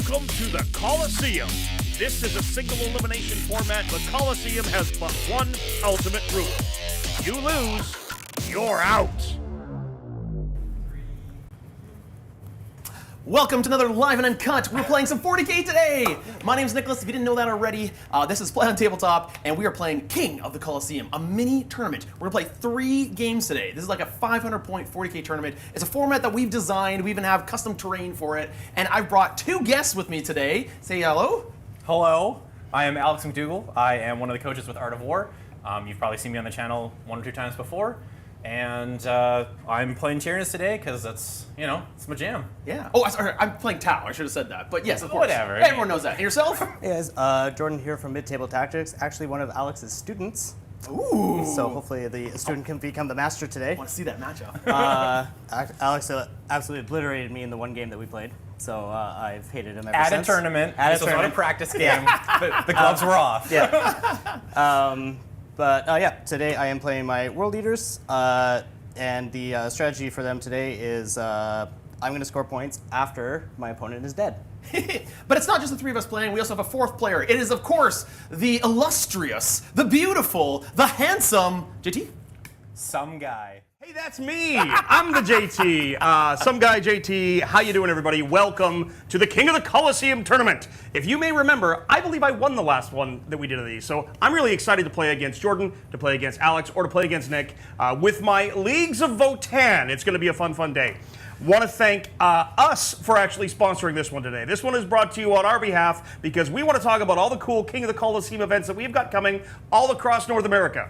Welcome to the Colosseum. This is a single elimination format. The Colosseum has but one ultimate rule. You lose, you're out. Welcome to another live and uncut. We're playing some 40k today. My name's Nicholas. If you didn't know that already, this is Play on Tabletop, and we are playing King of the Colosseum, a mini tournament. We're gonna play 3 games today. This is like a 500-point 40k tournament. It's a format that we've designed. We even have custom terrain for it, and I've brought 2 guests with me today. Say hello. Hello, I am Alex McDougall. I am one of the coaches with Art of War. You've probably seen me on the channel 1 or 2 times before. And I'm playing Tyranids today because that's, you know, it's my jam. Yeah. Oh, sorry, I'm playing Tau. I should have said that. But yes, of course. Whatever. Everyone knows that. And yourself? Hey guys, Jordan here from Mid-Table Tactics, actually one of Alex's students. Ooh. So hopefully the student can become the master today. I want to see that matchup. Alex absolutely obliterated me in the one game that we played, so I've hated him ever At since. A tournament. At This was not a practice game, but the gloves were off. Yeah. Yeah, today I am playing my World Eaters, and the strategy for them today is I'm going to score points after my opponent is dead. But it's not just the 3 of us playing, we also have a 4th player. It is, of course, the illustrious, the beautiful, the handsome, JT? Some guy. Hey, that's me. I'm the JT. Some guy JT. How you doing, everybody? Welcome to the King of the Colosseum tournament. If you may remember, I believe I won the last one that we did of these, so I'm really excited to play against Jordan, to play against Alex, or to play against Nick with my Leagues of Votann. It's going to be a fun day. Want to thank us for actually sponsoring this one today. This one is brought to you on our behalf because we want to talk about all the cool King of the Colosseum events that we've got coming all across North America.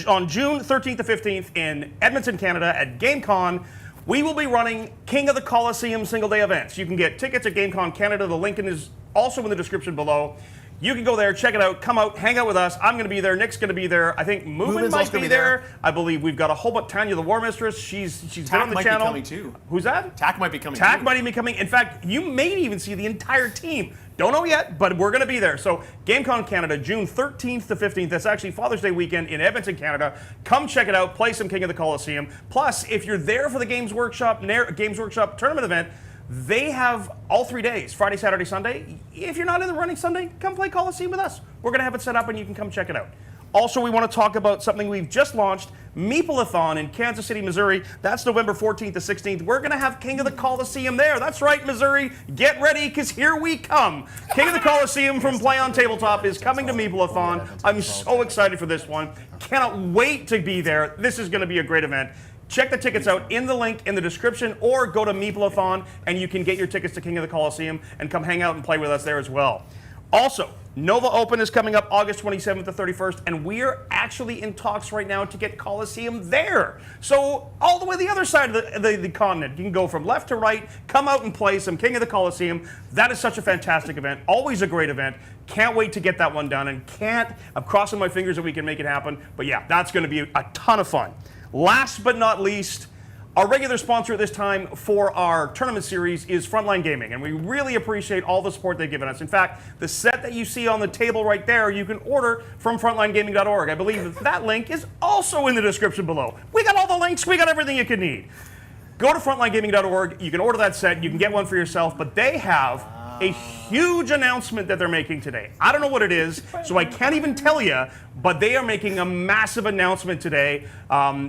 On June 13th to 15th in Edmonton, Canada at GameCon, we will be running King of the Colosseum single-day events. You can get tickets at GameCon Canada. The link is also in the description below. You can go there, check it out, come out, hang out with us. I'm going to be there. Nick's going to be there. I think Movin might be there. I believe we've got a whole bunch. Tanya, the War Mistress, she's been on the channel. Tack might be coming too. Who's that? Tack might be coming too. Tack might even be coming. In fact, you may even see the entire team. Don't know yet, but we're going to be there. So GameCon Canada, June 13th to 15th. That's actually Father's Day weekend in Edmonton, Canada. Come check it out. Play some King of the Colosseum. Plus, if you're there for the Games Workshop tournament event, they have all 3 days, Friday, Saturday, Sunday. If you're not in the running Sunday, come play Colosseum with us. We're going to have it set up and you can come check it out. Also, we want to talk about something we've just launched, Meeple-a-thon in Kansas City, Missouri. That's November 14th to 16th. We're going to have King of the Colosseum there. That's right, Missouri. Get ready, because here we come. King of the Colosseum from Play on Tabletop is coming to Meeple-a-thon. I'm so excited for this one. Cannot wait to be there. This is going to be a great event. Check the tickets out in the link in the description, or go to Meeple-a-thon and you can get your tickets to King of the Colosseum and come hang out and play with us there as well. Also, Nova Open is coming up August 27th to 31st, and we're actually in talks right now to get Colosseum there. So all the way the other side of the continent. You can go from left to right, come out and play some King of the Colosseum. That is such a fantastic event, always a great event. Can't wait to get that one done, and I'm crossing my fingers that we can make it happen. But yeah, that's going to be a ton of fun. Last but not least, our regular sponsor at this time for our tournament series is Frontline Gaming, and we really appreciate all the support they've given us. In fact, the set that you see on the table right there, you can order from frontlinegaming.org. I believe that link is also in the description below. We got all the links, we got everything you can need. Go to frontlinegaming.org, you can order that set, you can get one for yourself, but they have a huge announcement that they're making today. I don't know what it is, so I can't even tell you, but they are making a massive announcement today.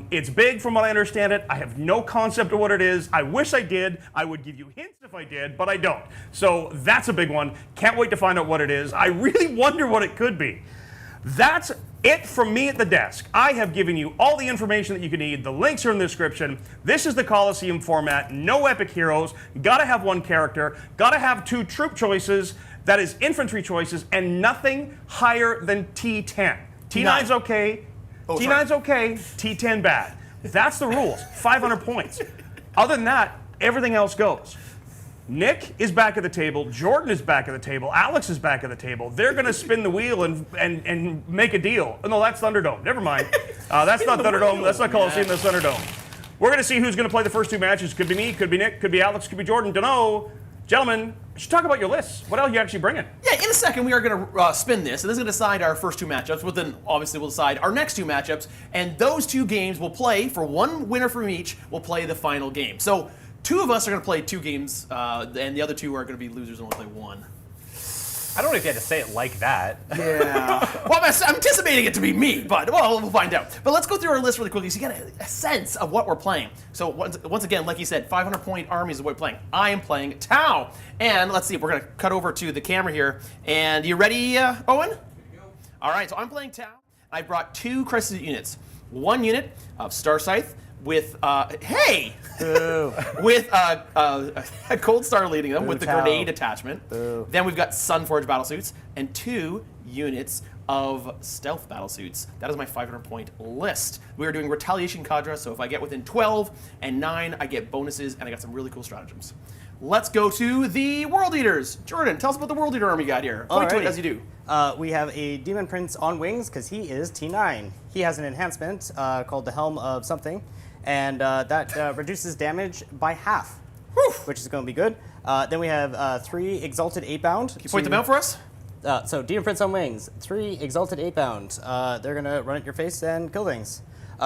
It's big from what I understand it. I have no concept of what it is. I wish I did. I would give you hints if I did, but I don't. So that's a big one. Can't wait to find out what it is. I really wonder what it could be. That's it from me at the desk. I have given you all the information that you can need. The links are in the description. This is the Colosseum format. No epic heroes. Gotta have 1 character. Gotta have 2 troop choices. That is infantry choices, and nothing higher than T10. T9's okay. T9's okay. T10 bad. That's the rules. 500 points. Other than that, everything else goes. Nick is back at the table. Jordan is back at the table. Alex is back at the table. They're going to spin the wheel and make a deal. Oh, no, that's Thunderdome. Never mind. That's not Thunderdome. That's not Colosseum. That's Thunderdome. We're going to see who's going to play the first 2 matches. Could be me, could be Nick, could be Alex, could be Jordan. Don't know. Gentlemen, you should talk about your lists. What else are you actually bringing? Yeah, in a second we are going to spin this, and this is going to decide our first 2 matchups, but then obviously we'll decide our next 2 matchups, and those 2 games will play, for 1 winner from each, will play the final game. So 2 of us are going to play 2 games, and the other 2 are going to be losers and we'll play 1. I don't know if you had to say it like that. Yeah. Well, I'm anticipating it to be me, but well, we'll find out. But let's go through our list really quickly so you get a sense of what we're playing. So once again, like you said, 500-point armies is what we're playing. I am playing Tau. And let's see, we're going to cut over to the camera here. And you ready, Owen? All right, so I'm playing Tau. I brought 2 Crisis units. 1 unit of StarScythe with, with Coldstarr leading them with the grenade attachment. Then we've got Sunforge Battlesuits and 2 units of Stealth Battlesuits. That is my 500-point list. We are doing Retaliation Cadre, so if I get within 12 and 9, I get bonuses, and I got some really cool stratagems. Let's go to the World Eaters. Jordan, tell us about the World Eater army guide here. Point to it as you do. We have a Demon Prince on wings because he is T9. He has an enhancement called the Helm of something, and that reduces damage by half, which is going to be good. Then we have 3 Exalted Eightbound. Can you point them out for us? So Demon Prince on wings, 3 Exalted Eightbound. They're going to run at your face and kill things.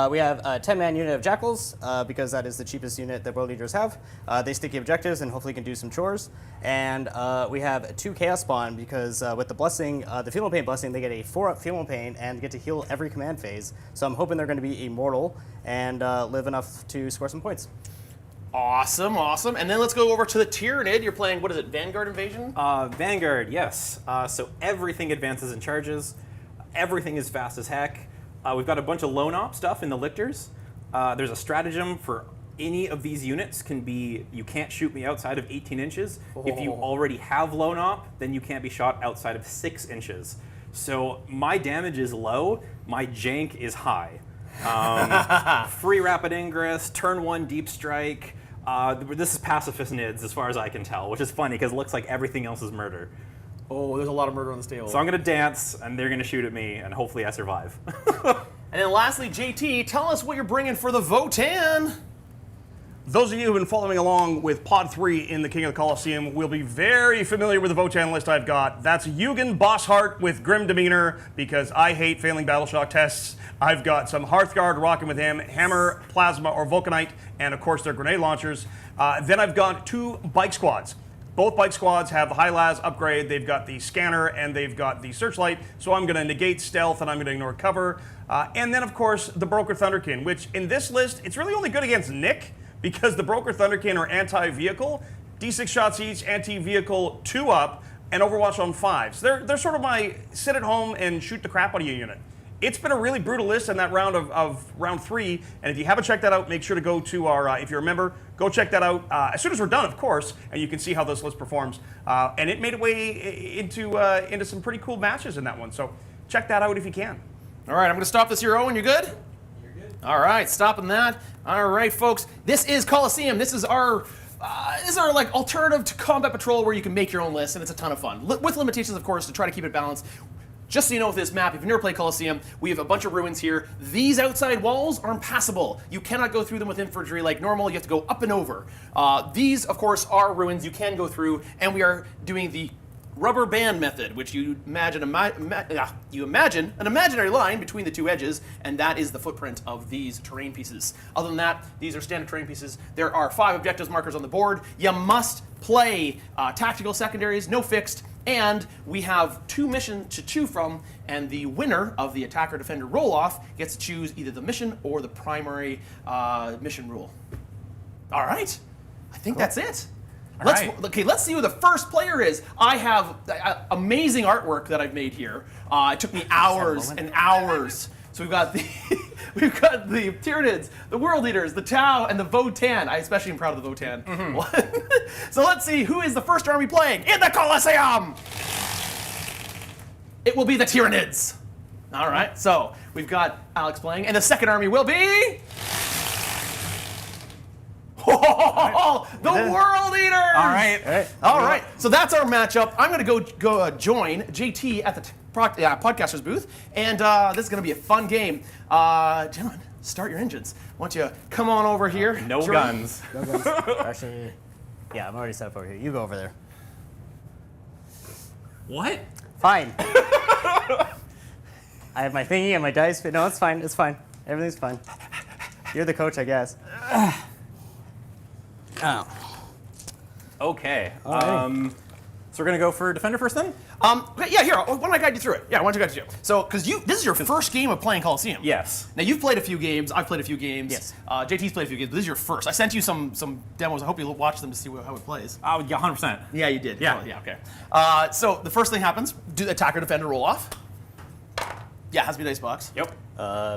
We have a 10-man unit of Jakhals, because that is the cheapest unit that World Eaters have. They sticky objectives and hopefully can do some chores. And we have 2 Chaos Spawn because with the blessing, the Feel No Pain blessing, they get a 4-up Feel No Pain and get to heal every command phase. So I'm hoping they're going to be immortal and live enough to score some points. Awesome, awesome. And then let's go over to the Tyranid. You're playing, what is it, Vanguard Invasion? Vanguard, yes. So everything advances and charges. Everything is fast as heck. We've got a bunch of lone op stuff in the Lictors. There's a stratagem for any of these units can be, you can't shoot me outside of 18 inches. If you already have lone op, then you can't be shot outside of 6 inches. So my damage is low, my jank is high. Free rapid ingress, turn 1 deep strike. This is pacifist nids as far as I can tell, which is funny because it looks like everything else is murder. Oh, there's a lot of murder on this table. So I'm going to dance, and they're going to shoot at me, and hopefully I survive. And then lastly, JT, tell us what you're bringing for the Votann. Those of you who've been following along with Pod 3 in the King of the Colosseum will be very familiar with the Votann list I've got. That's Yugen Bossheart with Grim Demeanor, because I hate failing battle shock tests. I've got some Hearthguard rocking with him, Hammer, Plasma, or Vulcanite, and of course their grenade launchers. Then I've got 2 bike squads. Both bike squads have the high las upgrade. They've got the scanner and they've got the searchlight. So I'm going to negate stealth and I'm going to ignore cover. And then, of course, the Broker Thunderkyn, which in this list, it's really only good against Nick because the Broker Thunderkyn are anti-vehicle, D6 shots each, anti-vehicle 2-up, and Overwatch on 5. So they're sort of my sit at home and shoot the crap out of you unit. It's been a really brutal list in that round of round 3, and if you haven't checked that out, make sure to go to our, if you're a member, go check that out as soon as we're done, of course, and you can see how this list performs. And it made its way into some pretty cool matches in that one, so check that out if you can. All right, I'm going to stop this here, Owen. You good? You're good. All right, stopping that. All right, folks, this is Colosseum. This is our like alternative to Combat Patrol where you can make your own list, and it's a ton of fun. With limitations, of course, to try to keep it balanced. Just so you know with this map, if you've never played Colosseum, we have a bunch of ruins here. These outside walls are impassable. You cannot go through them with infantry like normal. You have to go up and over. These, of course, are ruins you can go through, and we are doing the rubber band method, which you imagine an imaginary line between the 2 edges, and that is the footprint of these terrain pieces. Other than that, these are standard terrain pieces. There are 5 objectives markers on the board. You must play tactical secondaries, no fixed, and we have 2 missions to choose from, and the winner of the attacker-defender roll-off gets to choose either the mission or the primary mission rule. All right, I think that's it. Let's see who the first player is. I have amazing artwork that I've made here. It took me hours and hours. So we've got the Tyranids, the World Eaters, the Tau, and the Votann. I especially am proud of the Votann. So let's see who is the first army playing in the Colosseum. It will be the Tyranids. All right. So we've got Alex playing, and the second army will be. The World Eaters! All right. So that's our matchup. I'm going to go join JT at the podcaster's booth, and this is going to be a fun game. Gentlemen, start your engines. Why don't you come on over here? No guns. No guns. Actually, yeah, I'm already set up over here. You go over there. What? Fine. I have my thingy and my dice. No, it's fine. It's fine. Everything's fine. You're the coach, I guess. Oh. Okay. Alright. So we're gonna go for defender first then? Okay, yeah, here, why don't I guide you through it? Yeah, why don't you guide you through it? So, because this is your first game of playing Colosseum. Yes. Now, you've played a few games, I've played a few games. Yes. JT's played a few games, but this is your first. I sent you some demos. I hope you watch them to see how it plays. Oh, yeah, 100%. Yeah, you did. Yeah. Oh, yeah, okay. So, the first thing happens, do attacker defender roll off. Yeah, it has to be a dice box. Yep.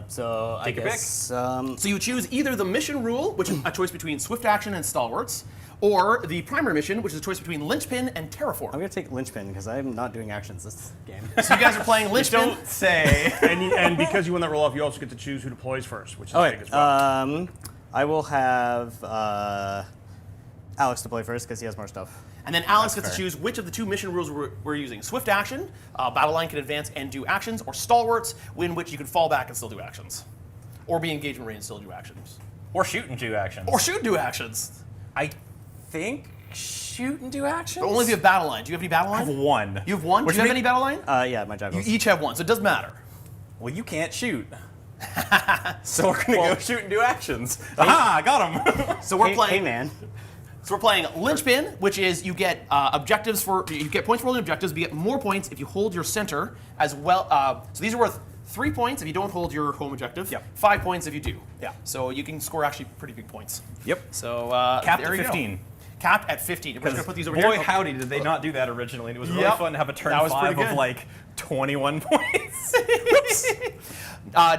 So Take I your guess. So you choose either the mission rule, which is a choice between swift action and stalwarts, or the primary mission, which is a choice between linchpin and terraform. I'm gonna take linchpin because I'm not doing actions this game. So you guys are playing linchpin. Don't say. And because you win that roll off, you also get to choose who deploys first, which is Oh big wait. as well. I will have Alex deploy first because he has more stuff. And then Alex That's gets to fair. choose which of the two mission rules we're using. Swift action, battle line can advance and do actions, or stalwarts, in which you can fall back and still do actions. Or be engagement range and still do actions. Or shoot and do actions. Or shoot and do actions. I think shoot and do actions? But only if you have battle line. Do you have any battle I line? have one. You have one? Which Do you have mean- any battle line? Yeah, my Jakhals. You each have one, so it doesn't matter. Well, you can't shoot. So we're gonna go shoot and do actions. Aha, I got him. So we're Hey, playing. hey man. So we're playing linchpin, which is you get objectives you get points for holding objectives, but you get more points if you hold your center as well. So these are worth 3 points if you don't hold your home objective. Yep. 5 points if you do. Yeah. So you can score actually pretty big points. Yep. So Capped there at you go. 15. Capped at 15. We're just gonna put these over boy, here. howdy, did they not do that originally. It was really Yep. fun to have a turn That was pretty 5 of good. like 21 points.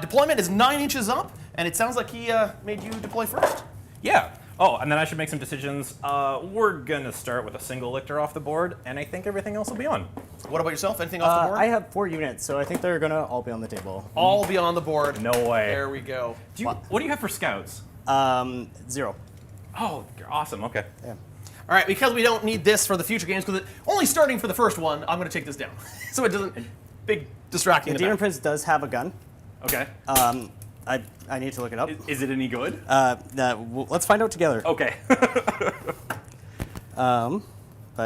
Deployment is 9 inches up, and it sounds like he made you deploy first. Yeah. Oh, and then I should make some decisions. We're gonna start with a single Lictor off the board, and I think everything else will be on. What about yourself? Anything off the board? I have 4 units, so I think they're gonna all be on the table. All be on the board. No way. There we go. What do you have for scouts? 0. Oh, you're awesome. Okay. Yeah. All right, because we don't need this for the future games, because only starting for the first one, I'm going to take this down, so it doesn't big distracting. The in the Demon back. Prince does have a gun. Okay. I need to look it up. Is it any good? Let's find out together. Okay. I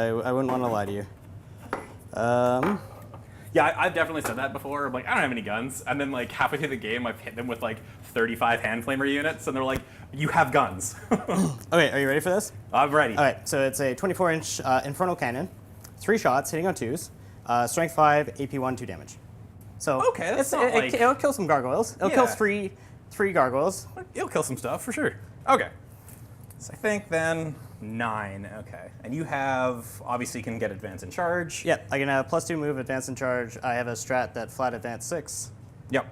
wouldn't want to lie to you. Yeah, I've definitely said that before. I'm like, I don't have any guns. And then like halfway through the game, I've hit them with like 35 hand flamer units, and they're like, you have guns. Okay, are you ready for this? I'm ready. All right, so it's a 24-inch Infernal Cannon, 3 shots, hitting on 2s, strength 5, AP 1, 2 damage. So Okay, that's not like- it'll kill some gargoyles. It'll kill Yeah. three gargoyles. It'll kill some stuff for sure. Okay. So I think then 9. Okay. And you have, obviously, can get advance and charge. Yep, I can have +2 move, advance and charge. I have a strat that flat advance 6. Yep.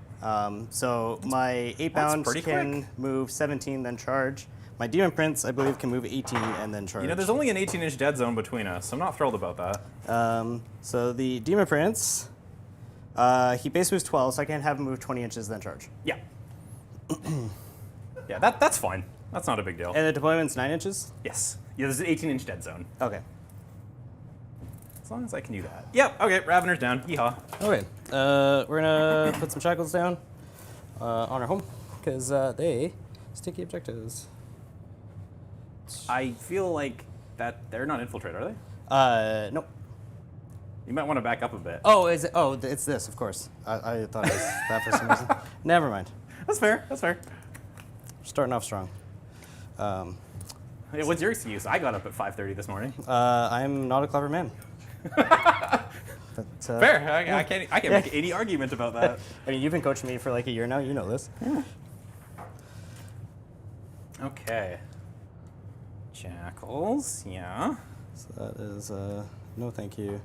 So my 8-bound pretty can quick. move 17, then charge. My Demon Prince, I believe, can move 18 and then charge. You know, there's only an 18-inch dead zone between us. I'm not thrilled about that. So the Demon Prince, he base moves 12, so I can have him move 20 inches, then charge. Yeah. Yeah, that's fine. That's not a big deal. And the deployment's 9 inches? Yes. Yeah, there's an 18-inch dead zone. Okay. As long as I can do that. Yep. Okay. Ravener's down. Yeehaw. Okay. We're gonna put some shackles down on our home because they sticky objectives. I feel like that they're not infiltrate, are they? Nope. You might want to back up a bit. Oh, is it? Oh, it's this, of course. I thought it was that for some reason. Never mind. That's fair. That's fair. Starting off strong. Hey, what's your excuse? I got up at 5:30 this morning. I'm not a clever man. But, Fair. I can't make any argument about that. I mean, you've been coaching me for like a year now. You know this. Okay. Jakhals. Yeah. So that is no thank you.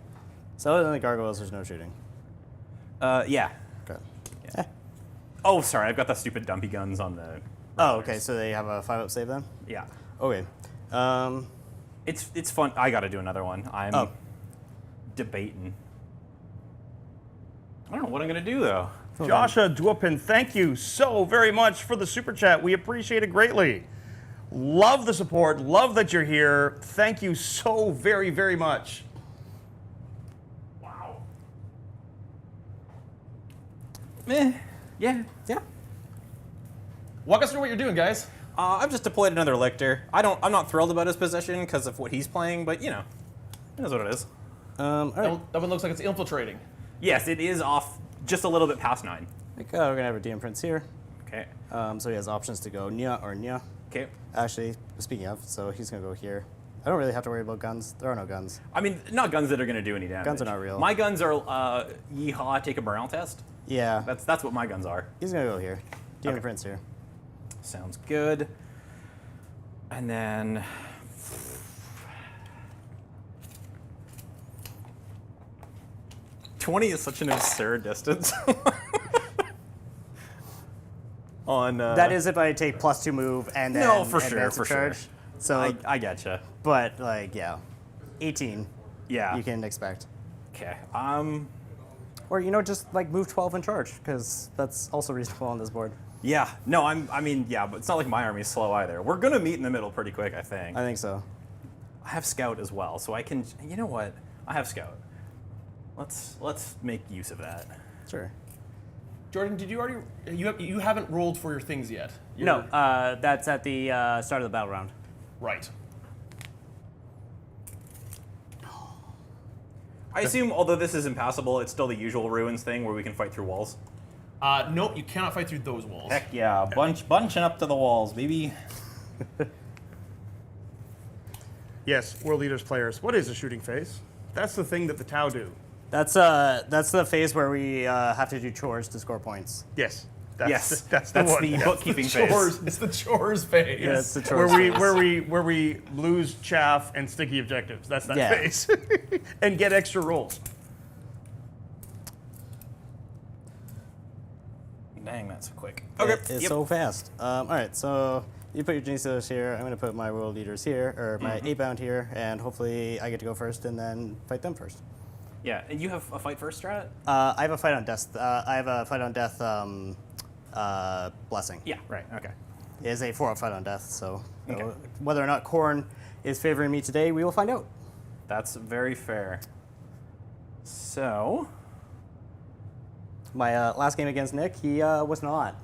So other than the gargoyles, there's no shooting. Yeah. Okay. Oh, sorry. I've got the stupid dumpy guns on the. Oh, okay. So they have a 5-up save then. Yeah. Okay. It's fun. I got to do another one. I'm debating. I don't know what I'm gonna do though. Joshua Dwupin, thank you so very much for the super chat. We appreciate it greatly. Love the support. Love that you're here. Thank you so very, very much. Wow. Yeah. Yeah. Walk us through what you're doing, guys. I've just deployed another Lictor. I'm not thrilled about his position because of what he's playing, but you know, it is what it is. All right. That one looks like it's infiltrating. Yes, it is off just a little bit past 9. I think we're gonna have a DM Prince here. Okay. So he has options to go Nya or Nya. Okay. Okay. Actually, speaking of, so he's gonna go here. I don't really have to worry about guns. There are no guns. I mean, not guns that are going to do any damage. Guns are not real. My guns are yeehaw, take a morale test. Yeah. That's what my guns are. He's gonna go here. Demon Okay. Prince here. Sounds good. And then 20 is such an absurd distance. On That is if I take +2 move and then No, for sure, advance for charge. sure. So, I getcha. but like, yeah, 18 Yeah. you can expect. Okay. Or just like move 12 and charge, because that's also reasonable on this board. Yeah. No, I mean, yeah, but it's not like my army's slow either. We're gonna meet in the middle pretty quick, I think. I think so. I have Scout as well, so I can. You know what? I have Scout. Let's make use of that. Sure. Jordan, did you already? You haven't rolled for your things yet. No, that's at the start of the battle round. Right. I assume, although this is impassable, it's still the usual ruins thing where we can fight through walls. Nope, you cannot fight through those walls. Heck yeah, bunching up to the walls, baby. Yes, World Leaders players. What is a shooting phase? That's the thing that the Tau do. That's the phase where we have to do chores to score points. Yes. That's Yes, that's the one. Yes. bookkeeping phase. Chores. It's the chores phase. Yeah, it's the chores. Where we lose chaff and sticky objectives. That's that Yeah. phase. And get extra rolls. Dang, that's quick. It's so fast. All right, so you put your Genestealers here. I'm going to put my World Leaders here, or my 8-bound here, and hopefully I get to go first and then fight them first. Yeah, and you have a fight first strat? I have a fight on death. I have a fight on death blessing. Yeah, right, okay. It is a 4-up fight on death, so whether or not Khorne is favoring me today, we will find out. That's very fair. So, My last game against Nick, he was not.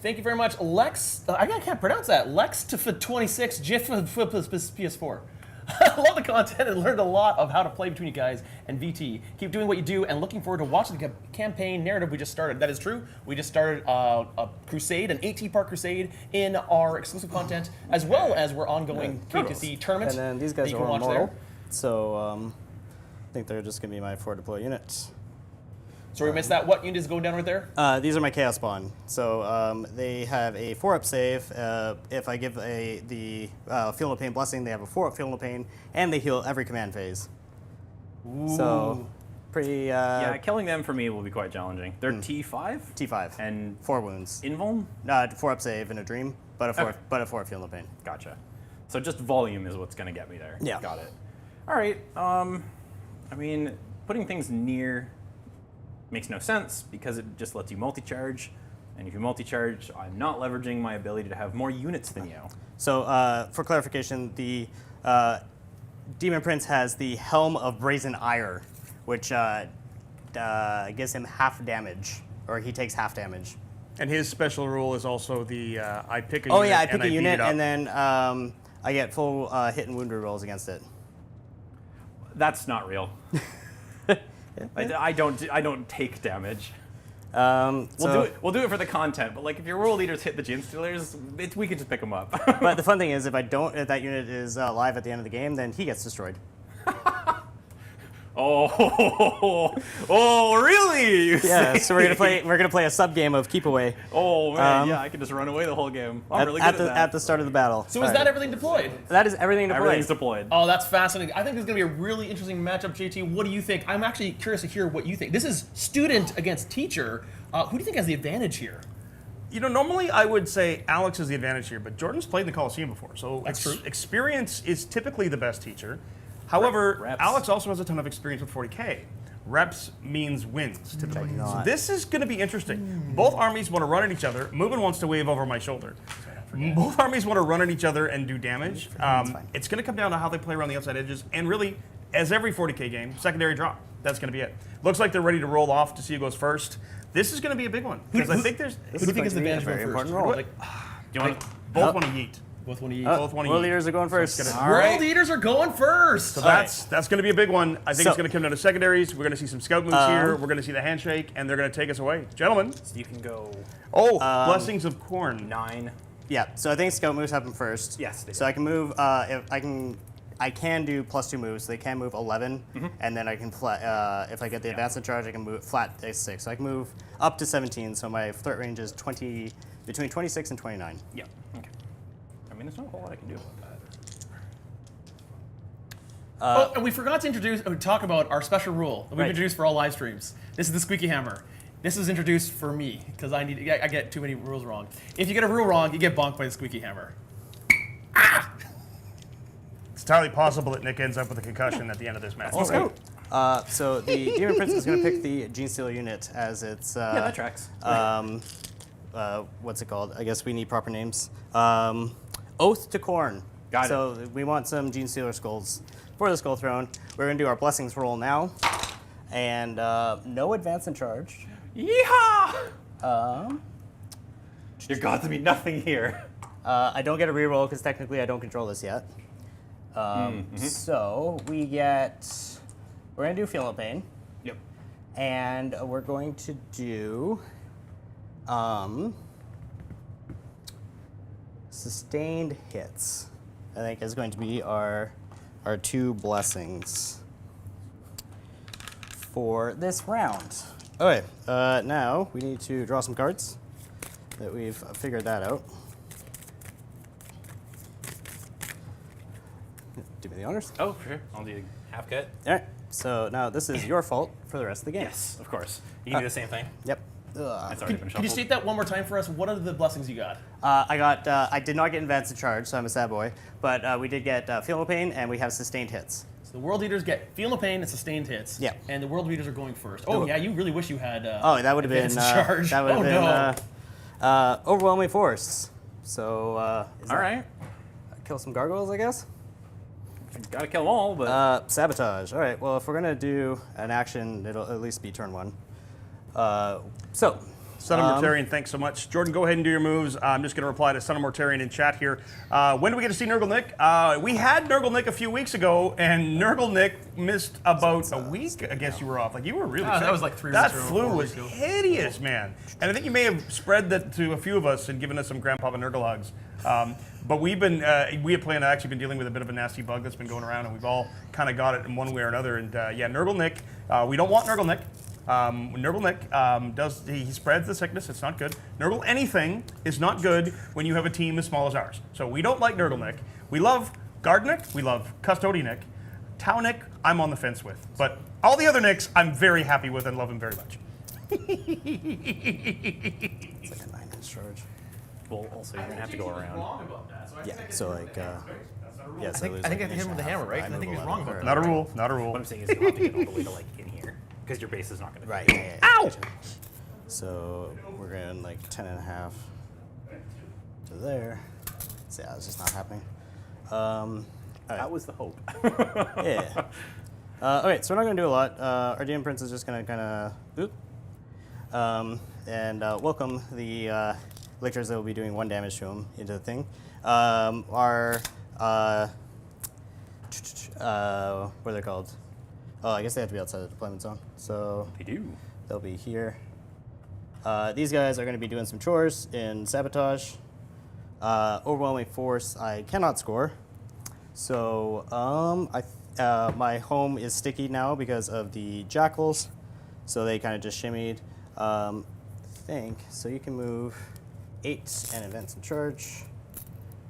Thank you very much, Lex. I can't pronounce that. Lex to 26 GIF PS4. I love the content and learned a lot of how to play between you guys and VT. Keep doing what you do and looking forward to watching the campaign narrative we just started. That is true. We just started a crusade, an 18-part crusade in our exclusive content, as well as we're ongoing KOTC tournament. And then these that guys you are can all watch mortal, there. so I think they're just going to be my 4 deploy units. So we missed that. What unit is going down right there? These are my Chaos Spawn. So they have a 4-up save. If I give the Feel No Pain Blessing, they have a 4-up Feel No Pain, and they heal every command phase. Ooh. So pretty. yeah, killing them for me will be quite challenging. They're T5? T5 And 4 wounds. Invuln? 4-up save in a dream, but a 4 Okay. but a 4 Feel No Pain. Gotcha. So just volume is what's going to get me there. Yeah. Got it. All right. I mean, putting things near makes no sense because it just lets you multi-charge. And if you multi-charge, I'm not leveraging my ability to have more units than you. So for clarification, the Demon Prince has the Helm of Brazen Ire, which gives him half damage, or he takes half damage. And his special rule is also the I pick a Oh unit. yeah, I pick and a beat unit it up. and then I get full hit and wound rolls against it. That's not real. I don't take damage. So, We'll do it for the content. But like, if your world leaders hit the Genestealers, we can just pick them up. But the fun thing is, if that unit is live at the end of the game, then he gets destroyed. Oh, really? Yeah, so we're gonna play a sub game of keep away. Oh man, yeah, I can just run away the whole game. I'm really good at that. At the start of the battle. So is that everything deployed? That is everything deployed. Everything's deployed. Oh, that's fascinating. I think this is going to be a really interesting matchup, JT. What do you think? I'm actually curious to hear what you think. This is student against teacher. Who do you think has the advantage here? You know, normally I would say Alex is the advantage here, but Jordan's played in the Colosseum before, so That's true. experience is typically the best teacher. However, Reps. Alex also has a ton of experience with 40K. Reps means wins, typically. So not. this is going to be interesting. Both armies want to run at each other. Moomin wants to wave over my shoulder. Both armies want to run at each other and do damage. It's going to come down to how they play around the outside edges, and really, as every 40K game, secondary draw. That's going to be it. Looks like they're ready to roll off to see who goes first. This is going to be a big one, because I think there's... Who do you think is the advantage very going first? important role. Like, Do you want? Both want to yeet. both want to eat. Both want to World yeet. leaders are going first. So it's gonna- All World right. leaders are going first. So that's going to be a big one. I think So- it's going to come down to secondaries. We're going to see some scout moves here. We're going to see the handshake, and they're going to take us away. Gentlemen. So you can go Oh, Blessings of Corn. 9. Yeah, so I think scout moves happen first. Yes, they So do. I can move, if I can do +2 moves. So they can move 11, and then I can flat. If I get the advancement charge, I can move flat 6. So I can move up to 17. So my threat range is between 26 and 29. Yeah. Okay. I mean, there's not a whole lot I can do about that. Oh, and we forgot to talk about our special rule that we've Right. introduced for all live streams. This is the squeaky hammer. This is introduced for me because I get too many rules wrong. If you get a rule wrong, you get bonked by the squeaky hammer. It's entirely possible that Nick ends up with a concussion at the end of this match. Let's go. So the Demon Prince is going to pick the Genestealer unit as its. Yeah, that tracks. What's it called? I guess we need proper names. Oath to Khorne. Got it. So we want some Genestealer skulls for the Skull Throne. We're going to do our blessings roll now, and no advance and charge. Yeehaw! Your gods mean nothing here. I don't get a reroll because technically I don't control this yet. So we're going to do Feel No Pain, Yep. and we're going to do sustained hits. I think is going to be our 2 blessings for this round. Okay, now we need to draw some cards. That we've figured that out. Do me the honors. Oh, for sure. I'll do half cut. All right. So now this is your fault for the rest of the game. Yes, of course. You can do the same thing. Yep. That's already been Can you shuffled. state that one more time for us? What are the blessings you got? I did not get advanced in charge, so I'm a sad boy. But we did get Feel No Pain, and we have sustained hits. So the world leaders get Feel No Pain and sustained hits. Yeah. And the world leaders are going first. Oh yeah, you really wish you had. Oh, that would have been advanced in charge. that would have Oh, been no. Overwhelming Force. So All right. kill some gargoyles, I guess. Gotta kill them all, but Sabotage. All right. Well, if we're gonna do an action, it'll at least be turn 1. So. Son of Mortarian, thanks so much. Jordan, go ahead and do your moves. I'm just going to reply to Son of Mortarian in chat here. When do we get to see Nurgle Nick? We had Nurgle Nick a few weeks ago, and Nurgle Nick missed about a week. I guess you were off. Like, you were really sick. That was like 3 That weeks ago, flu 4 was weeks ago. hideous, man. And I think you may have spread that to a few of us and given us some Grandpapa Nurgle hugs. But we had planned, actually been dealing with a bit of a nasty bug that's been going around, and we've all kind of got it in one way or another. And yeah, Nurgle Nick, we don't want Nurgle Nick. Nurgle Nick he spreads the sickness. It's not good. Nurgle anything is not good when you have a team as small as ours. So we don't like Nurgle Nick. We love Guard Nick. We love Custodian Nick. Tau Nick, I'm on the fence with. But all the other Nicks, I'm very happy with and love him very much. It's like a 9-inch charge. well, also you're gonna have to go around. Yeah. So like. Yeah, so I think I hit him with the hammer, right? And I think he was wrong about that. Not a rule. Not a rule. What I'm saying is you'll have to get all the way to like in here because your base is not gonna. Right. Fit. Yeah, Ow! So we're going like 10.5 to there. So yeah, it's just not happening. That was the hope. Yeah. Okay, so we're not going to do a lot. Our DM Prince is just going to kind of and welcome the Lictors that will be doing 1 damage to him into the thing. What are they called? Oh, I guess they have to be outside the deployment zone. So They do. they'll be here. These guys are going to be doing some chores in Sabotage. Overwhelming Force, I cannot score. So my home is sticky now because of the Jakhals. So they kind of just shimmied. I think. So you can move 8 and advance and charge.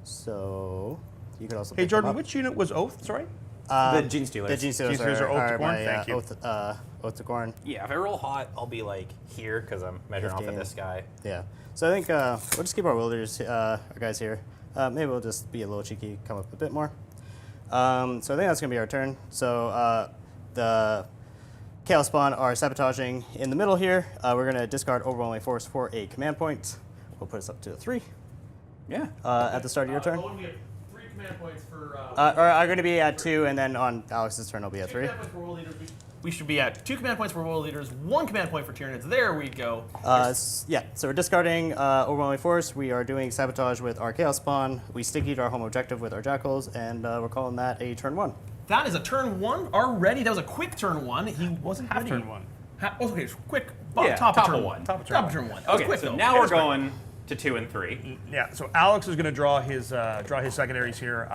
So you could also Hey, pick them Jordan, up. which unit was Oath? Sorry? The Genestealers. The Genestealers Genestealers are Oath to Khorne? my Thank you. Oath to Khorne. Yeah, if I roll hot, I'll be like here because I'm measuring off at 15. this guy. Yeah. So I think we'll just keep our wielders, our guys here. Maybe we'll just be a little cheeky, come up a bit more. So I think that's going to be our turn. So the Chaos Spawn are sabotaging in the middle here. We're going to discard Overwhelming Force for a command point. We'll put us up to a 3 Yeah. at the start of your turn. We have 3 command points for. Or are going to be at 2, and then on Alex's turn, it'll be at 3. Command points for world leaders. We should be at 2 command points for world leaders, 1 command point for Tyranids. There we go. Yeah, so we're discarding Overwhelming Force. We are doing Sabotage with our Chaos Spawn. We stickied our home objective with our Jakhals, and we're calling that a turn 1. That is a turn 1 already. That was a quick turn 1. He wasn't Half ready. turn 1. Okay, quick. Yeah, top top of of turn one. Top of turn 1. That was Okay, quick, so though. now That we're was quick. going to 2 and 3. Yeah, so Alex is going to draw his secondaries here,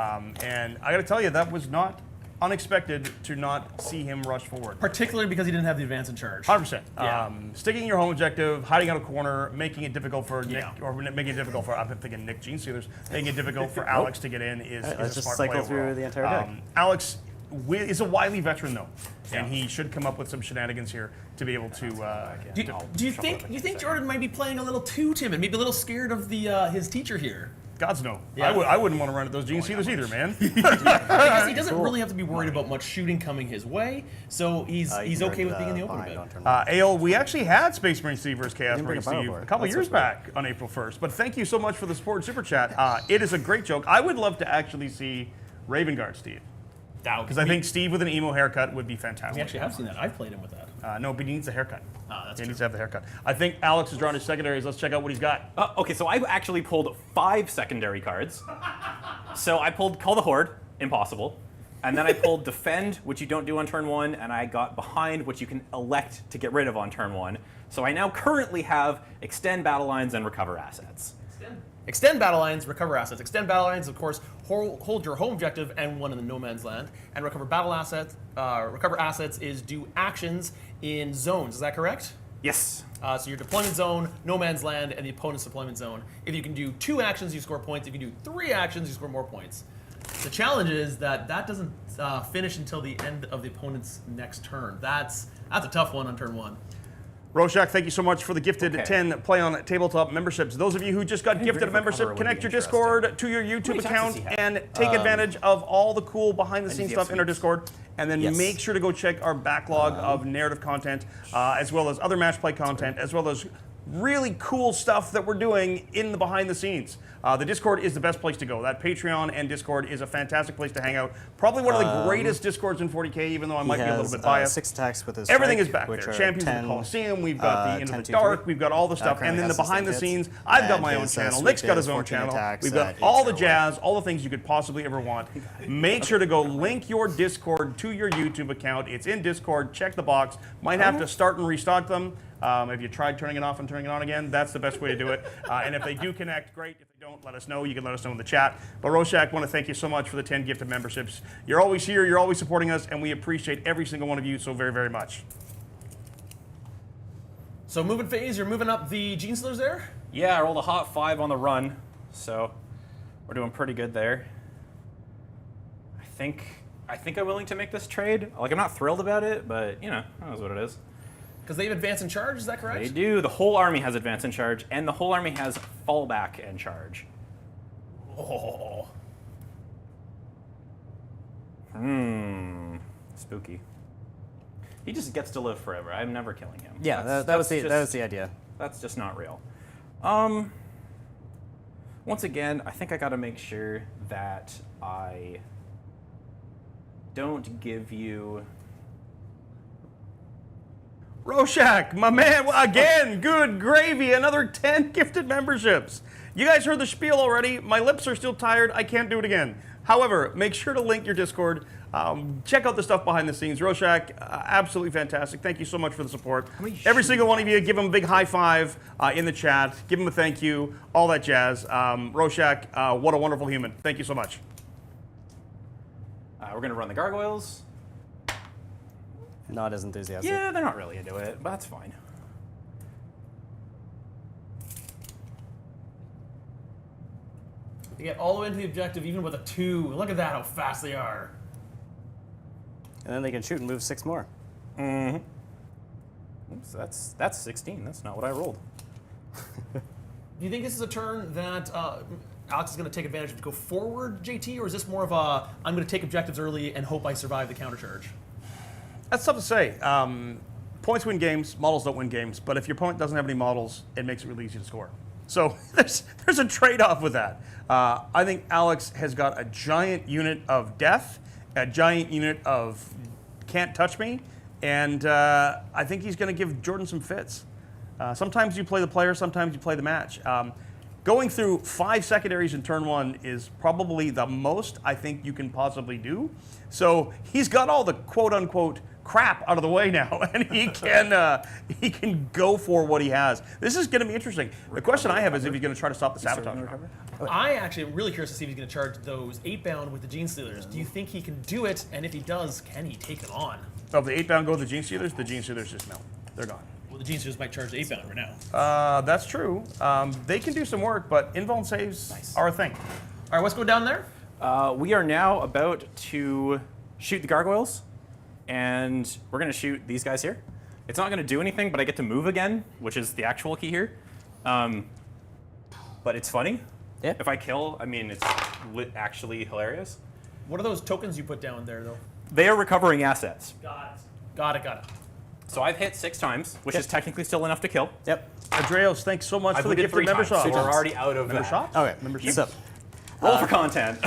and I got to tell you, that was not unexpected to not see him rush forward. Particularly because he didn't have the advance in charge. 100%. Yeah. Sticking your home objective, hiding out a corner, making it difficult for Nick, Yeah. or making it difficult for, I'm thinking Nick Genestealers, making it difficult for Alex to get in is Let's a just smart play cycle through overall. the entire deck. Alex is a wily veteran though, and Yeah. he should come up with some shenanigans here to be able to. Do you think Jordan might be playing a little too timid, maybe a little scared of the his teacher here? Gods no. Yeah. I wouldn't want to run at those Genestealers either, man. Because he doesn't really have to be worried about much shooting coming his way, so he's okay with being in the open a bit. Ale, we actually had Space Marine Steve versus Chaos Didn't bring Marine a Steve Battleboard. a couple That's years what's weird. back on April 1st, but thank you so much for the support and super chat. It is a great joke. I would love to actually see Ravenguard Steve, because I think Steve with an emo haircut would be fantastic. We actually have seen that. I've played him with that. No, but he needs a haircut. That's He needs to have the haircut. I think Alex has drawn his secondaries. Let's check out what he's got. Okay, so I actually pulled 5 secondary cards. So I pulled Call the Horde, impossible. And then I pulled Defend, which you don't do on turn 1, and I got Behind, which you can elect to get rid of on turn 1. So I now currently have Extend Battle Lines and Recover Assets. Extend battle lines, recover assets. Extend battle lines, of course, hold your home objective and one in the no man's land. And recover battle assets. Recover assets is do actions in zones. Is that correct? Yes. So your deployment zone, no man's land, and the opponent's deployment zone. If you can do 2 actions, you score points. If you can do 3 actions, you score more points. The challenge is that doesn't finish until the end of the opponent's next turn. That's a tough one on turn 1. Rorschach, thank you so much for the gifted Okay. 10 Play on Tabletop memberships. Those of you who just got gifted a really cover membership, would connect be your interesting. Discord to your YouTube many taxes account he have? and take advantage of all the cool behind-the-scenes get stuff in our sweets. Discord. And then Yes. make sure to go check our backlog of narrative content, as well as other match play content, as well as really cool stuff that we're doing in the behind the scenes. The Discord is the best place to go. That Patreon and Discord is a fantastic place to hang out. Probably one of the greatest Discords in 40K, even though I might be a little bit biased. 6 attacks with his Everything strike, is back which there. are Champions 10, of the Colosseum, we've got the Into 10, the 2, Dark, 3. we've got all the stuff, and currently then the has some behind the hits. scenes, I've got And my own his, channel, sweep Nick's got his is own 14 channel, attacks we've got at all the 8 jazz, all the things you could possibly ever want. Make sure to go link your Discord to your YouTube account. It's in Discord, check the box. Might have to start and restock them. If you tried turning it off and turning it on again, that's the best way to do it. And if they do connect, great. If they don't, let us know. You can let us know in the chat. But Rorschach, want to thank you so much for the 10 gifted memberships. You're always here, you're always supporting us, and we appreciate every single one of you so very, very much. So moving phase, you're moving up the Genestealers there? Yeah, I rolled a hot 5 on the run, so we're doing pretty good there. I think I'm willing to make this trade. Like, I'm not thrilled about it, but, you know, that is what it is. Because they have advance in charge, is that correct? They do. The whole army has advance and charge, and the whole army has fallback and charge. Oh. Spooky. He just gets to live forever. I'm never killing him. Yeah, That's- that was that's the idea. That's just not real. Once again, I think I got to make sure that I don't give you. Rorschach, my man, again, good gravy, another 10 gifted memberships. You guys heard the spiel already. My lips are still tired. I can't do it again. However, make sure to link your Discord. Check out the stuff behind the scenes. Rorschach, absolutely fantastic. Thank you so much for the support. Every single one of you, give him a big high five in the chat. Give him a thank you, all that jazz. Rorschach, what a wonderful human. Thank you so much. We're going to run the Gargoyles. Not as enthusiastic. Yeah, they're not really into it, but that's fine. They get all the way into the objective even with a 2. Look at that, how fast they are. And then they can shoot and move 6 more. Oops, that's 16. That's not what I rolled. Do you think this is a turn that Alex is going to take advantage of to go forward, JT, or is this more of a I'm going to take objectives early and hope I survive the countercharge? That's tough to say. Points win games, models don't win games, but if your opponent doesn't have any models, it makes it really easy to score. So there's a trade-off with that. I think Alex has got a giant unit of death, a giant unit of can't touch me, and I think he's going to give Jordan some fits. Sometimes you play the player, sometimes you play the match. Going through 5 secondaries in turn 1 is probably the most I think you can possibly do. So he's got all the quote-unquote crap out of the way now, and he can go for what he has. This is going to be interesting. The question I have is if he's going to try to stop the sabotage. I actually am really curious to see if he's going to charge those 8-bound with the Genestealers. Do you think he can do it? And if he does, can he take it on? So if the 8-bound go with the Genestealers just melt. They're gone. Well, the Genestealers might charge the 8-bound right now. That's true. They can do some work, but invuln saves are a thing. All right, what's going down there? We are now about to shoot the Gargoyles, and we're going to shoot these guys here. It's not going to do anything, but I get to move again, which is the actual key here. But it's funny. Yeah. If I kill, I mean, it's actually hilarious. What are those tokens you put down there, though? They are recovering assets. Got it. So I've hit 6 times, which is technically still enough to kill. Yep. Andreos, thanks so much I've for the did gift of 3 member times, shops. so we're already out of Member that. shops? Okay. Membership. So, Roll for content.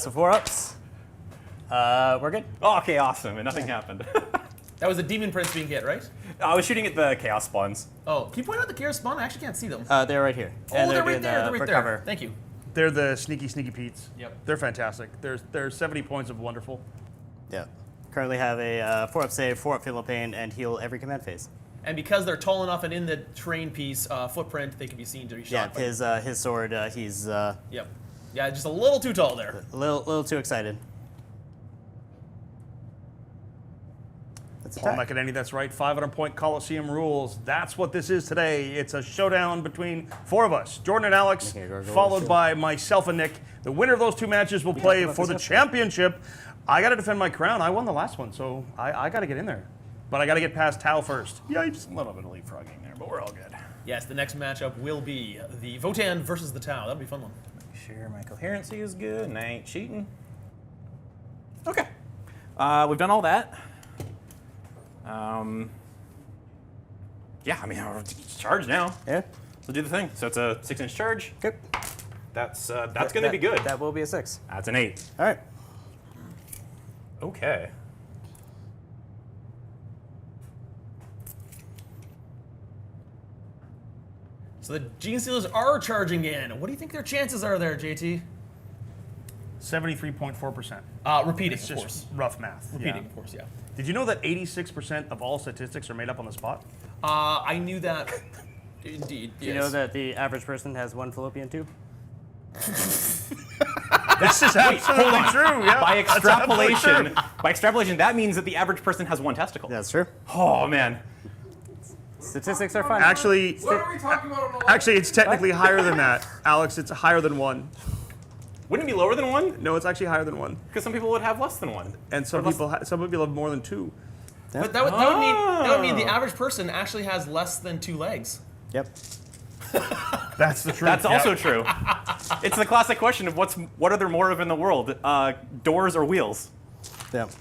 so 4 ups. We're good. Oh, okay, awesome, and nothing happened. That was the Demon Prince being hit, right? I was shooting at the Chaos Spawns. Oh, can you point out the Chaos Spawn? I actually can't see them. They're right here. Oh, And they're right doing there. They're the right recover. there. Thank you. They're the sneaky Petes. Yep. They're fantastic. There's 70 points of wonderful. Yeah. Currently have a 4-up save, 4-up feel of pain, and heal every command phase. And because they're tall enough and in the terrain piece footprint, they can be seen to be shot. Yeah, his sword, he's Yep. Yeah, just a little too tall there. a little too excited. Let's Paul attack. McEnany, that's right. 500-point Colosseum rules. That's what this is today. It's a showdown between 4 of us, Jordan and Alex, Okay, Gargoyles, followed yeah. by myself and Nick. The winner of those 2 matches will play for the championship. I got to defend my crown. I won the last one, so I got to get in there. But I got to get past Tau first. Yipes. A little bit of leapfrogging there, but we're all good. Yes, the next matchup will be the Votann versus the Tau. That'll be a fun one. Make sure my coherency is good and I ain't cheating. Okay. We've done all that. Yeah, I mean, we're charged now. Yeah. So do the thing. So it's a 6-inch charge. Okay. That's going to be good. That will be a 6. That's an 8. All right. Okay. So the Genestealers are charging in. What do you think their chances are there, JT? 73.4%. Repeating, It's of just course. rough math. Repeating, Yeah. of course, yeah. Did you know that 86% of all statistics are made up on the spot? I knew that. Indeed. Do you know that the average person has 1 fallopian tube? This is absolutely true. Yeah. By That's absolutely extrapolation, true. that means that the average person has 1 testicle. That's true. Oh man. Statistics are fun. Actually, What are we talking about on the live? actually, it's technically higher than that, Alex. It's higher than 1. Wouldn't it be lower than 1? No, it's actually higher than 1. Because some people would have less than 1. And some people have more than 2. But that would mean the average person actually has less than 2 legs. Yep. That's the truth. That's yeah. also true. It's the classic question of what are there more of in the world, doors or wheels? Yep.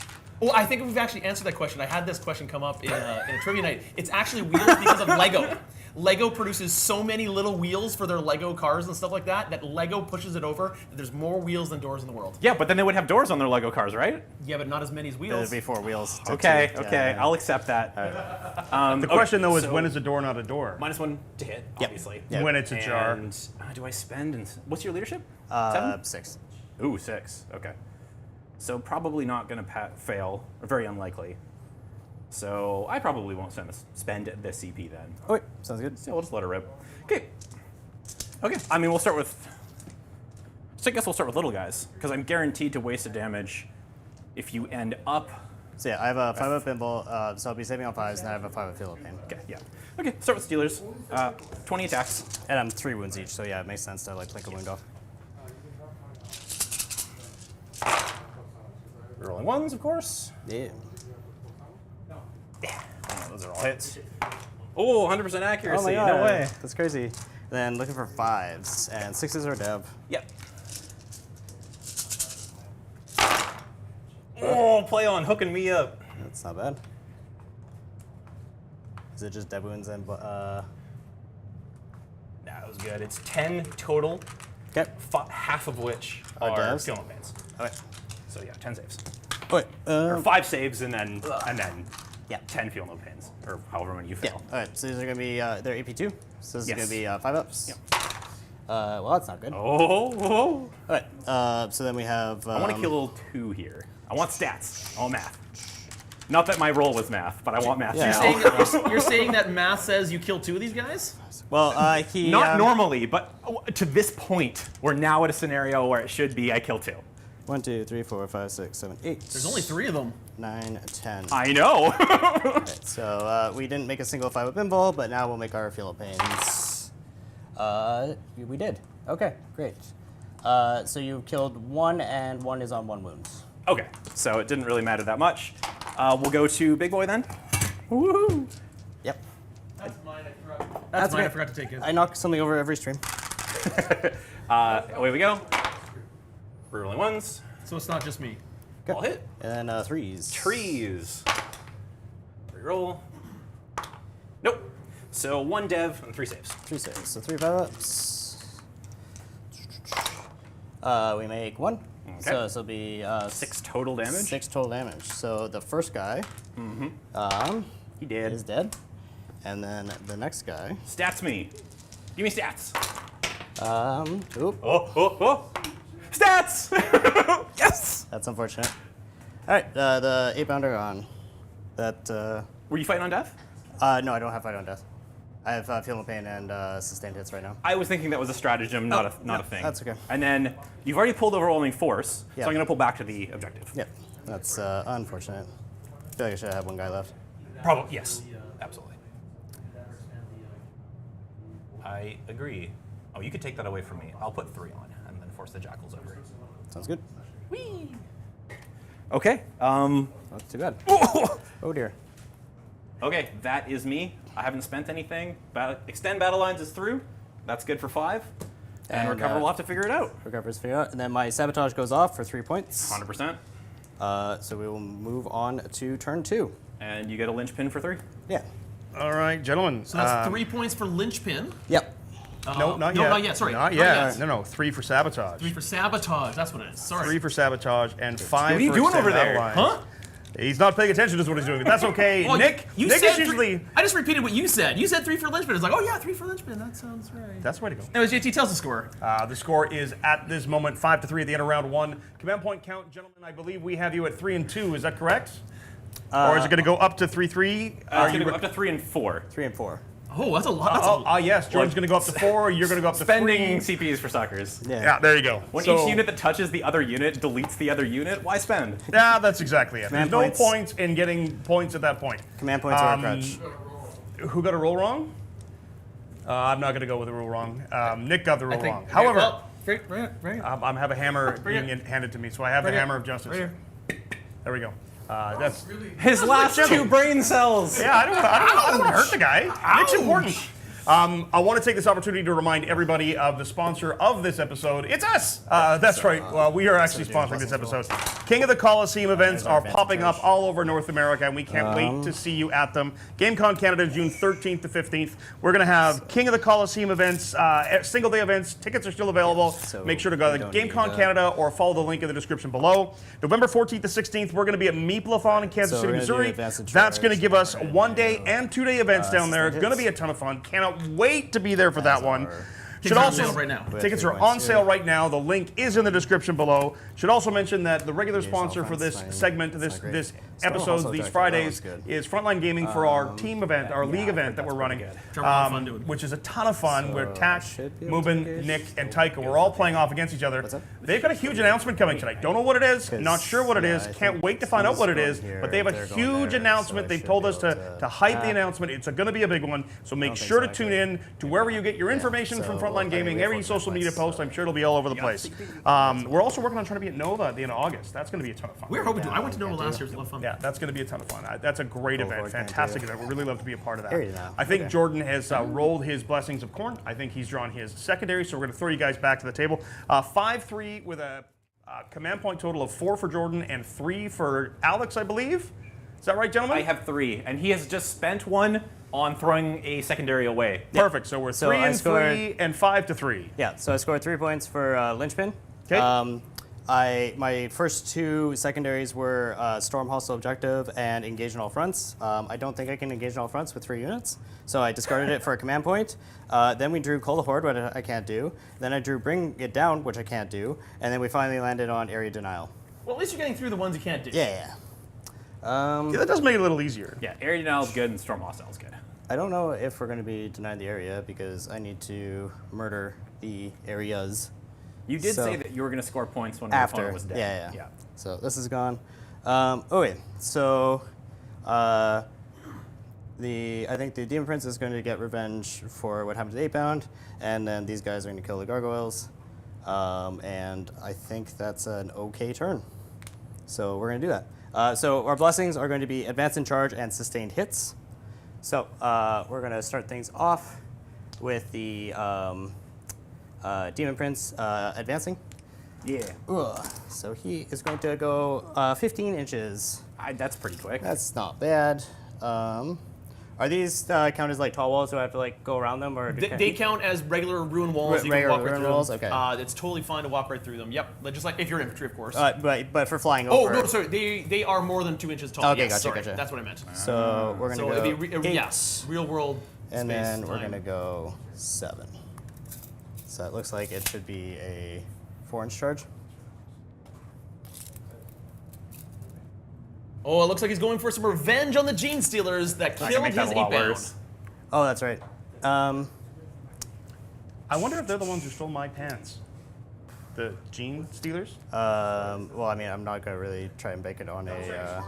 Well, I think we've actually answered that question. I had this question come up in a trivia night. It's actually wheels because of Lego. Lego produces so many little wheels for their Lego cars and stuff like that that Lego pushes it over. That there's more wheels than doors in the world. Yeah, but then they would have doors on their Lego cars, right? Yeah, but not as many as There'd wheels. be 4 wheels. to Okay, 2. okay, Yeah. I'll accept that. The question though is so when is a door not a door? -1 to hit, obviously. Yeah. When it's a jar. And do I spend? What's your leadership? 7? 6. Ooh, 6. Okay. So probably not gonna fail, or very unlikely. So I probably won't spend the CP then. Oh, wait. Sounds good. So we'll just let her rip. Okay. Okay. I mean, we'll start with. So I guess we'll start with little guys because I'm guaranteed to waste a damage if you end up. So yeah, I have a 5-up invul, so I'll be saving on 5s, and I have a 5-up feel of pain. Okay. Yeah. Okay. Start with Steelers. 20 attacks. And I'm 3 wounds each, so yeah, it makes sense to like blink a wound off. Rolling 1s, of course. Yeah. Oh, those are all hits. Oh, 100% accuracy. Oh my god. No way. That's crazy. Then looking for 5s, and 6s are dev. Yep. Oh, play on hooking me up. That's not bad. Is it just dev wounds and Nah, that was good. It's 10 total, okay? half of which Are are devs? skill pains. Okay. So yeah, 10 saves. Wait. Or 5 saves and then Yeah. 10 feel no pains, or however many you Yeah. fail. All right. So these are gonna be they're AP2. So this Yes. is gonna be 5-ups. Yeah. Well, that's not good. Oh, All right. So then we have. I want to kill 2 here. I want stats. I want math. Not that my role was math, but I want math Yeah. now. You're saying that math says you kill 2 of these guys? Well, he Not normally, but to this point, we're now at a scenario where it should be I kill 2. 1, 2, 3, 4, 5, 6, 7, 8. There's only 3 of them. 9, 10. I know. Alright, so we didn't make a single 5-up invul, but now we'll make our Feel of Pains. We did. Okay, great. So you killed 1, and 1 is on 1 wound. Okay, so it didn't really matter that much. We'll go to Big Boy then. Woohoo! Yep. That's mine. I forgot to take it. I knock something over every stream. Away we go. Rerolling 1s. So it's not just me. All hit. And 3s. Trees. Reroll. Nope. So 1 dev and 3 saves. 3 saves. So 3 5-ups. We make 1. Okay. So this will be 6 total damage. 6 total damage. So the first guy He did. is dead. And then the next guy. Stats me. Give me stats. Oop, Oh. Stats! Yes! that's unfortunate. All right, the 8-pounder on. That, Were you fighting on death? no, I don't have Fight on Death. I have Feel No Pain and Sustained Hits right now. I was thinking that was a stratagem, not a thing. that's okay. And then you've already pulled overwhelming force, Yeah. so I'm going to pull back to the objective. Yep, that's unfortunate. I feel like I should have had 1 guy left. Probably, yes. Absolutely. I agree. Oh, you could take that away from me. I'll put 3 on and then force the Jakhals over. Sounds good. Whee! Okay. Not too bad. Oh dear. Okay, that is me. I haven't spent anything. Extend battle lines is through. That's good for 5. And recover, we'll have to figure it out. Recover's figured out. And then my Sabotage goes off for 3 points. 100%. So we will move on to turn 2. And you get a linchpin for 3. Yeah. All right, gentlemen. So that's 3 points for linchpin. Yep. No, not no, yet. not yet. Sorry. Not Not yet. yet. No, 3 for sabotage. 3 for sabotage. That's what it is. Sorry. 3 for sabotage and 5 What are you for doing extend over there? battle lines. Huh? He's not paying attention to what he's doing. But that's okay. Well, Nick you is said usually. I just repeated what you said. You said 3 for linchpin. It's like, oh yeah, 3 for linchpin. That sounds right. That's the way to go. Anyways, JT tells the score. The score is at this moment 5-3 at the end of round 1. Command point count, gentlemen. I believe we have you at 3 and 2. Is that correct? Or is it going to go up to 3-3? It's going to go up to 3 and 4. 3 and 4. Oh, that's a lot. Yes. Jordan's going to go up to 4. You're going to go up to 3. Spending CPs for suckers. Yeah, there you go. When So- each unit that touches the other unit deletes the other unit, why spend? Yeah, that's exactly it. There's Command no points. points in getting points at that point. Command points are a crutch. Who got a roll wrong? I'm not going to go with the rule wrong. Nick got the rule wrong. Okay, However, well, right. I have a hammer being handed to me, so I have the hammer of justice. Right here. There we go. That's His last 2 brain cells! yeah. I don't want to hurt the guy. Nick's important. I want to take this opportunity to remind everybody of the sponsor of this episode. It's us! That's right. Well, we are actually sponsoring this episode. King of the Colosseum events are popping up all over North America, and we can't wait to see you at them. GameCon Canada, June 13th to 15th. We're going to have King of the Colosseum events, single-day events. Tickets are still available. So Make sure to go to GameCon Canada or follow the link in the description below. November 14th to 16th, we're going to be at Meeple-a-thon in Kansas So City, we're gonna do Missouri. Advanced That's going to give us Charge, 1-day and 2-day events down there. Sustained Going to Hits. be a ton of fun. Cannot wait to be there for that one. Tickets are on sale right now. Tickets 3 are on points, sale yeah. right now. The link is in the description below. Should also mention that the regular sponsor for this fine. segment, It's this not great. this Still episode, also these directed. Fridays, That one's good. is Frontline Gaming for our team event, our league event that we're running, Fun doing. which is a ton of fun. Where Tash, should be able to Mubin, engage. Nick, and Taika, we're all playing off against each other. that? They've got a huge announcement coming tonight. Don't know what it is. Not sure what it yeah, is. I Can't think wait to find out he's what it going is. here, But they have a they're going huge there, announcement. so I They've should told be us able to hype the announcement. It's going to be a big one. So make think sure so, to tune actually. in to wherever you get your information from so Frontline I Gaming. agree Every with social media points, post, I'm sure it'll be all over the place. We're also working on trying to be at Nova at the end of August. That's going to be a ton of fun. We're hoping to. I went to Nova last year. It was a lot of fun. Yeah, that's going to be a ton of fun. That's a great event, forward, can't fantastic do. event. We'd really love to be a part of that. Area now. I think Okay. Jordan has rolled his blessings of corn. I think he's drawn his secondary, so we're going to throw you guys back to the table. 5-3 with a command point total of 4 for Jordan and 3 for Alex, I believe. Is that right, gentlemen? I have 3, and he has just spent 1 on throwing a secondary away. Perfect. So we're So 3 I and scored- 3 and 5-3. Yeah, so I scored 3 points for Linchpin. 'Kay. My first 2 secondaries were Storm Hostile Objective and Engage in All Fronts. I don't think I can engage in all fronts with 3 units, so I discarded it for a command point. Then we drew Call the Horde, which I can't do. Then I drew Bring It Down, which I can't do. And then we finally landed on Area Denial. Well, at least you're getting through the ones you can't do. Yeah. Yeah, that does make it a little easier. Yeah, area denial is good and storm hostile is good. I don't know if we're going to be denied the area because I need to murder the areas. You did So- say that you were going to score points when your After. opponent was dead. Yeah. So this is gone. Okay, so I think the Demon Prince is going to get revenge for what happened to Eightbound, and then these guys are going to kill the Gargoyles. And I think that's an okay turn. So we're going to do that. So our blessings are going to be advance in charge and sustained hits. So we're going to start things off with the Demon Prince advancing. Yeah. Ugh. So he is going to go 15 inches. That's pretty quick. That's not bad. Are these count as like tall walls? Do I have to like go around them, or They count as regular ruin walls. You can Regular walk right ruin through walls? them. Okay. It's totally fine to walk right through them. Yep. Just like if you're infantry, of course. but for flying Oh over. no, sorry. They are more than 2 inches tall. Okay, yes, gotcha, sorry. gotcha. That's what I meant. So we're gonna So go it'd be 8, yes, real world. and space then we're time. gonna go 7. So it looks like it should be a 4-inch charge. Oh, it looks like he's going for some revenge on the Genestealers that I can killed make his that a lot 8-bound. worse. Oh, that's right. I wonder if they're the ones who stole my pants. The Genestealers? Well, I mean, I'm not gonna really try and bake it on a.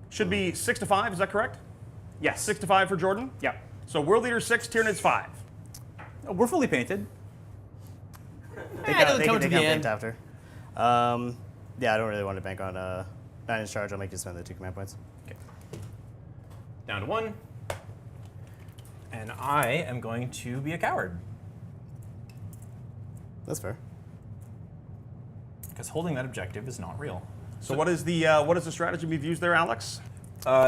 Should be 6 to 5. Is that correct? Yes. 6 to 5 for Jordan. Yeah. So World Leader 6, Tyranids 5. We're fully painted. It doesn't come to the paint end. after. Yeah, I don't really want to bank on a 9-inch charge. I'll make you spend the 2 command points. Okay. Down to 1. And I am going to be a coward. That's fair. Because holding that objective is not real. So what is the strategy we've used there, Alex?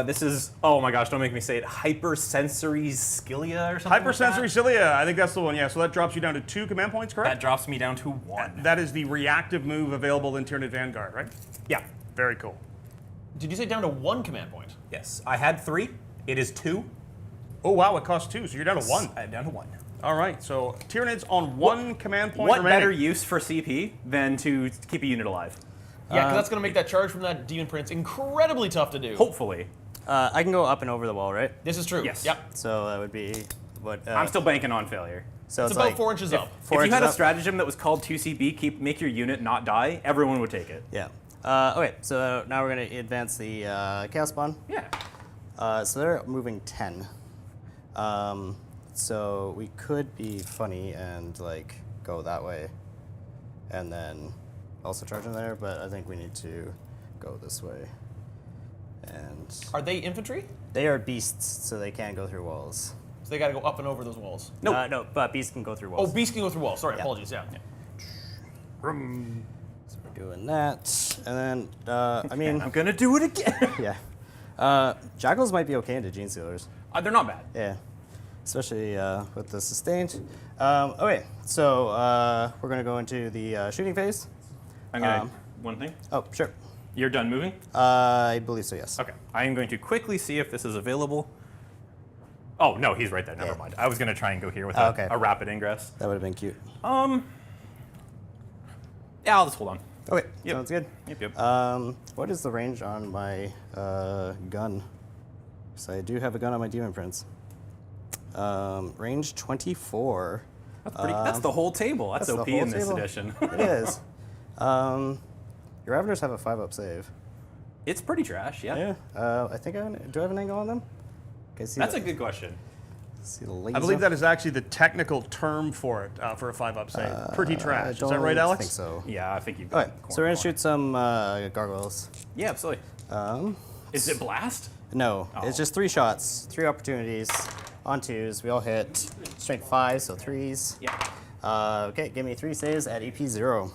This is, oh my gosh, don't make me say it, hypersensory scilia or something Hypersensory like cilia. I think that's the one. Yeah. So that drops you down to 2 command points, that. correct? That drops me down to 1. That is the reactive move available in Tyranid Vanguard, right? Yeah. Very cool. Did you say down to 1 command point? Yes. I had 3. It is 2. Oh wow, it costs 2, so you're down to 1. I'm down to 1. All right. So Tyranids on 1 command point What remaining. better use for CP than to keep a unit alive? Yeah, because that's going to make that charge from that Demon Prince incredibly tough to do. Hopefully. I can go up and over the wall, right? This is true. Yes. Yep. So that would be what? I'm still banking on failure. So It's it's about like 4 inches up. 4 If you had inches a up. stratagem that was called 2CB, make your unit not die, everyone would take it. Yeah. Okay. So now we're gonna advance the Chaos Spawn. Yeah. So they're moving 10. So we could be funny and like go that way, and then also charge them there. But I think we need to go this way. And Are they infantry? they are beasts, so they can't go through walls. So they got to go up and over those walls. Nope. No, but beasts can go through Oh, walls. beasts can go through walls. Sorry, Yeah. apologies. Yeah. So we're doing that, and then I mean, I'm gonna do it again. yeah. Jakhals might be okay into Genestealers. They're not bad. Yeah, especially with the sustained. Okay, so we're gonna go into the shooting phase. I'm gonna, one thing. Oh, sure. You're done moving? I believe so. Yes. Okay. I am going to quickly see if this is available. Oh, no, he's right there. Never Yeah. mind. I was going to try and go here with Okay. a rapid ingress. That would have been cute. Yeah, I'll just hold on. Okay, Yep. sounds good. Yep. What is the range on my gun? So I do have a gun on my Demon Prince. Range 24. That's pretty. That's the whole table. That's the OP whole in this table. edition. It is. Your Raveners have a 5-up save. It's pretty trash. Yeah. Yeah. I think do I have an angle on them? Okay, see That's the, a good question. see the laser? I believe that is actually the technical term for it for a 5-up save. Pretty I trash. Is that right, don't Alex? think so. Yeah, I think you've got. Okay, so we're gonna shoot some gargoyles. Yeah, absolutely. Is it blast? No, Oh. it's just 3 shots, 3 opportunities on 2s. We all hit strength 5, so 3s. Yeah. Okay, give me 3 saves at EP 0.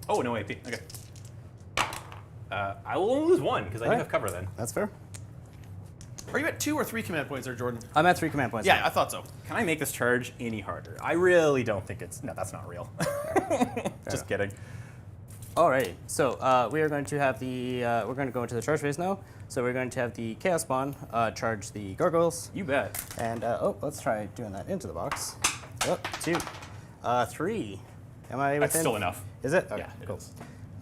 Oh, no AP. Okay. I will only lose 1 because I do Alright. have cover then. That's fair. Are you at 2 or 3 command points there, Jordan? I'm at 3 command points. Yeah, now. I thought so. Can I make this charge any harder? I really don't think it's. No, that's not real. Just kidding. Alrighty, so we are going to have the, we're going to go into the charge phase now. So we're going to have the Chaos Spawn charge the gargoyles. You bet. And, let's try doing that into the box. Oh, 2. 3. Am I within? That's still enough. Is it? Okay, Yeah, it cool. is.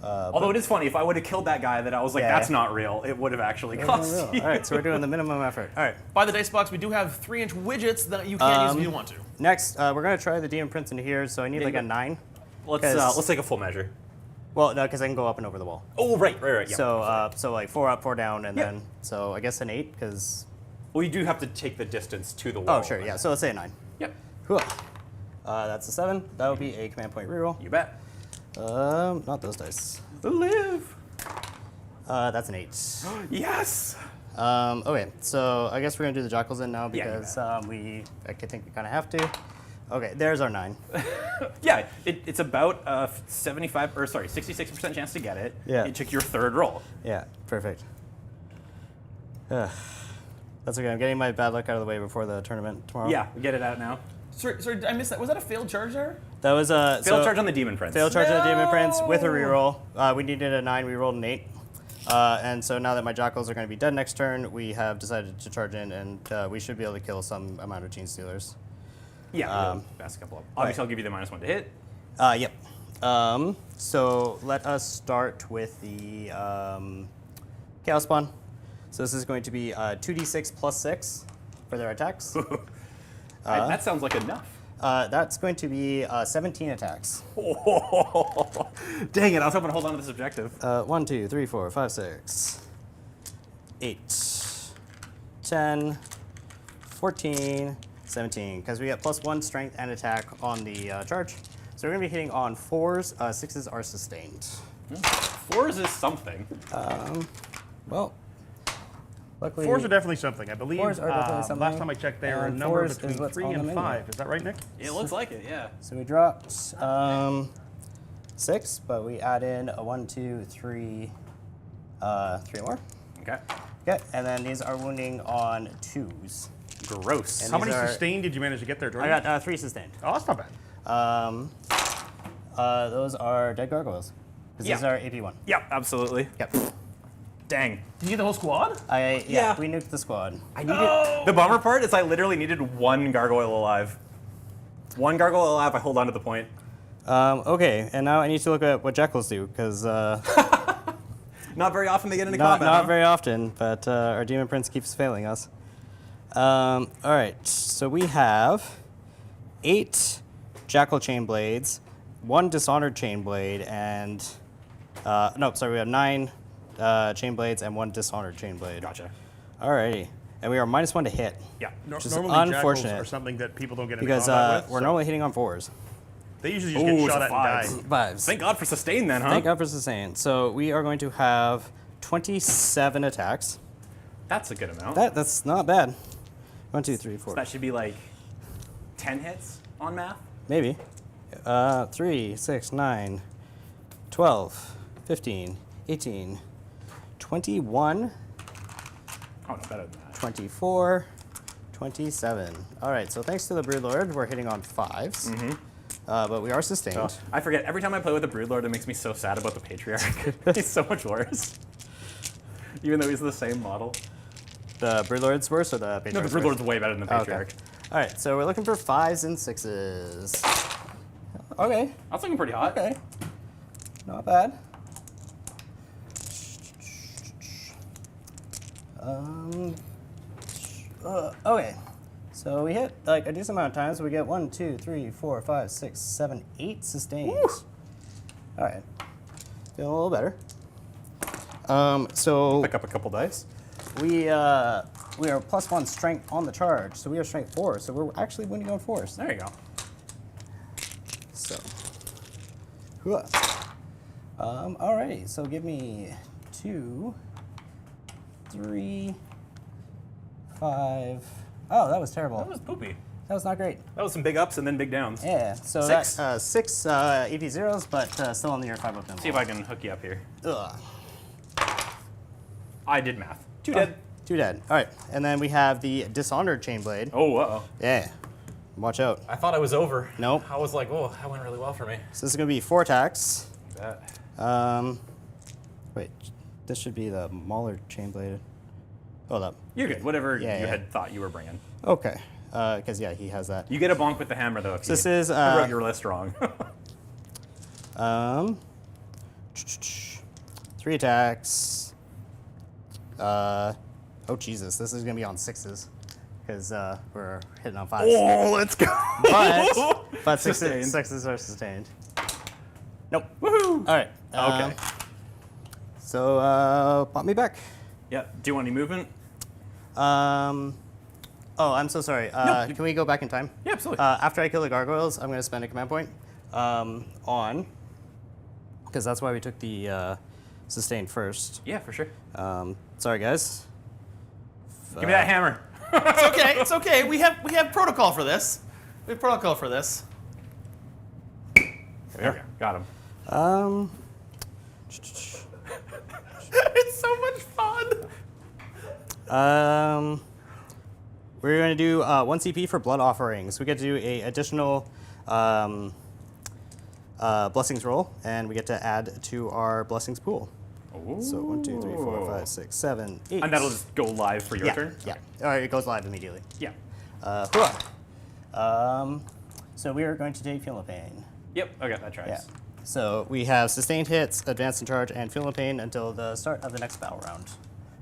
Although it is funny, if I would have killed that guy that I was like, Yeah. that's not real, it would have actually cost you. All right, so we're doing the minimum effort. All right. By the dice box, we do have 3-inch widgets that you can use if you want to. Next, we're gonna try the Demon Prince into here. So I need like you a go. 9. Let's take a full measure. Well, no, because I can go up and over the wall. Oh, right, yeah. So like 4 up, 4 down, and Yeah. then so I guess an 8 because. Well, you do have to take the distance to the wall. Oh sure, yeah. So let's say a 9. Yep. Cool. That's a 7. That would be a command point reroll. You bet. Not those dice. Live. That's an 8. Yes. Okay, so I guess we're gonna do the Jakhals in now Yeah, you because I think we kind of have to. Okay, there's our 9. Yeah, it's about 66% chance to get it. Yeah. You took your third roll. Yeah, perfect. That's okay. I'm getting my bad luck out of the way before the tournament tomorrow. Yeah, get it out now. Sorry, I missed that. Was that a failed charge there? That was a Failed charge on the Demon Prince. failed charge on the Demon Prince with a reroll. We needed a 9. We rolled an 8. And so now that my Jakhals are going to be dead next turn, we have decided to charge in, and we should be able to kill some amount of Genestealers. Yeah, we'll pass a couple up. Obviously, I'll give you the -1 to hit. Yep. So let us start with the Chaos Spawn. So this is going to be 2d6 plus 6 for their attacks. That sounds like enough. That's going to be 17 attacks. Dang it, I was hoping to hold on to this objective. 1, 2, 3, 4, 5, 6, 8, 10, 14, 17. Because we get +1 strength and attack on the charge. So we're going to be hitting on 4s. 6s are sustained. 4s is something. Well, luckily. 4s are definitely something. I believe 4s are definitely something. last time I checked, they were a And number 4s is between what's 3 on the and menu. 5. Is that right, Nick? It looks like it, yeah. So we dropped 6, but we add in a 1, 2, 3, 3 more. Okay. Okay, and then these are wounding on 2s. Gross. And How these many are- sustained did you manage to get there, I Jordan? got 3 sustained. Oh, that's not bad. Those are dead gargoyles. Because these Yeah. are AP1. Yep, absolutely. Yep. Dang. Did you get the whole squad? Yeah. We nuked the squad. I needed, the bummer part is I literally needed 1 gargoyle alive. 1 gargoyle alive, I hold on to the point. Okay, and now I need to look at what Jakhals do, because Not very often they get into combat. not huh? very often, but our Demon Prince keeps failing us. All right, so we have 8 Jackal Chain Blades, 1 Dishonored Chain Blade, and we have 9 Chain Blades and 1 Dishonored Chain Blade. Gotcha. Alrighty, and we are -1 to hit. Yeah. Which is Normally, Jackals unfortunate are something that people don't get into because combat with. we're so normally hitting on 4s. they usually just Ooh, get it's shot a at and 5. die. 5s. Thank God for sustain then, huh? Thank God for sustain. So we are going to have 27 attacks. That's a good amount. That's not bad. 1, 2, 3, 4. That should be like 10 hits on math. Maybe. 3, 6, 9, 12, 15, 18, 21, Oh, no, better than that. 24, 27. All right, so thanks to the Broodlord, we're hitting on 5s. But we are sustained. Oh, I forget, every time I play with the Broodlord, it makes me so sad about the Patriarch. He's so much worse. Even though he's the same model. The Broodlord's worse or the No, Patriarch's the worse? Broodlord's way better than the Okay. Patriarch. All right, so we're looking for 5s and 6s. Okay, That's looking pretty hot. okay. Not bad. Okay. So we hit like a decent amount of times. We get 1, 2, 3, 4, 5, 6, 7, 8 sustains. All right. Feeling a little better. So Pick up a couple dice. we are +1 strength on the charge. So we are strength 4. So we're actually winning on 4s. There you go. So. Alrighty. So give me 2, 3, 5. Oh, that was terrible. That was poopy. That was not great. That was some big ups and then big downs. Yeah. So 6. that 6 AP zeros, but still on the year 5 of them. See if I can hook you up here. Ugh. I did math. 2 dead. 2 dead. All right. And then we have the Dishonored Chain Blade. Oh, uh-oh. Yeah. Watch out. I thought I was over. Nope. I was like, oh, that went really well for me. So this is going to be 4 attacks. Bet. Wait. This should be the Mauler Chain Blade. Hold up. You're good. Whatever Yeah, you yeah. had thought you were bringing. Okay. Because, yeah, he has that. You get a bonk with the hammer, though. If So this you is wrote your list wrong. 3 attacks. Oh Jesus, this is gonna be on 6s because we're hitting on 5s. Oh, let's go. But Sustained. 6s are sustained. Nope. Woohoo! All right. Okay. So pop me back. Yeah. Do you want any movement? Oh, I'm so sorry. Can we go back in time? Yeah, absolutely. After I kill the gargoyles, I'm going to spend a command point on, because that's why we took the sustain first. Yeah, for sure. Sorry, guys. Give me that hammer. It's okay. It's okay. We have protocol for this. We have protocol for this. There we go. Got him. It's so much fun. We're going to do 1 CP for blood offerings. We get to do a additional blessings roll, and we get to add to our blessings pool. Ooh. So 1, 2, 3, 4, 5, 6, 7, 8. And that'll just go live for your turn? Yeah. All right, it goes live immediately. Yeah. Hurrah. So we are going to take Feel No Pain. Yep. Okay, that tries. Yeah. So we have sustained hits, advanced in charge, and Feel No Pain until the start of the next battle round.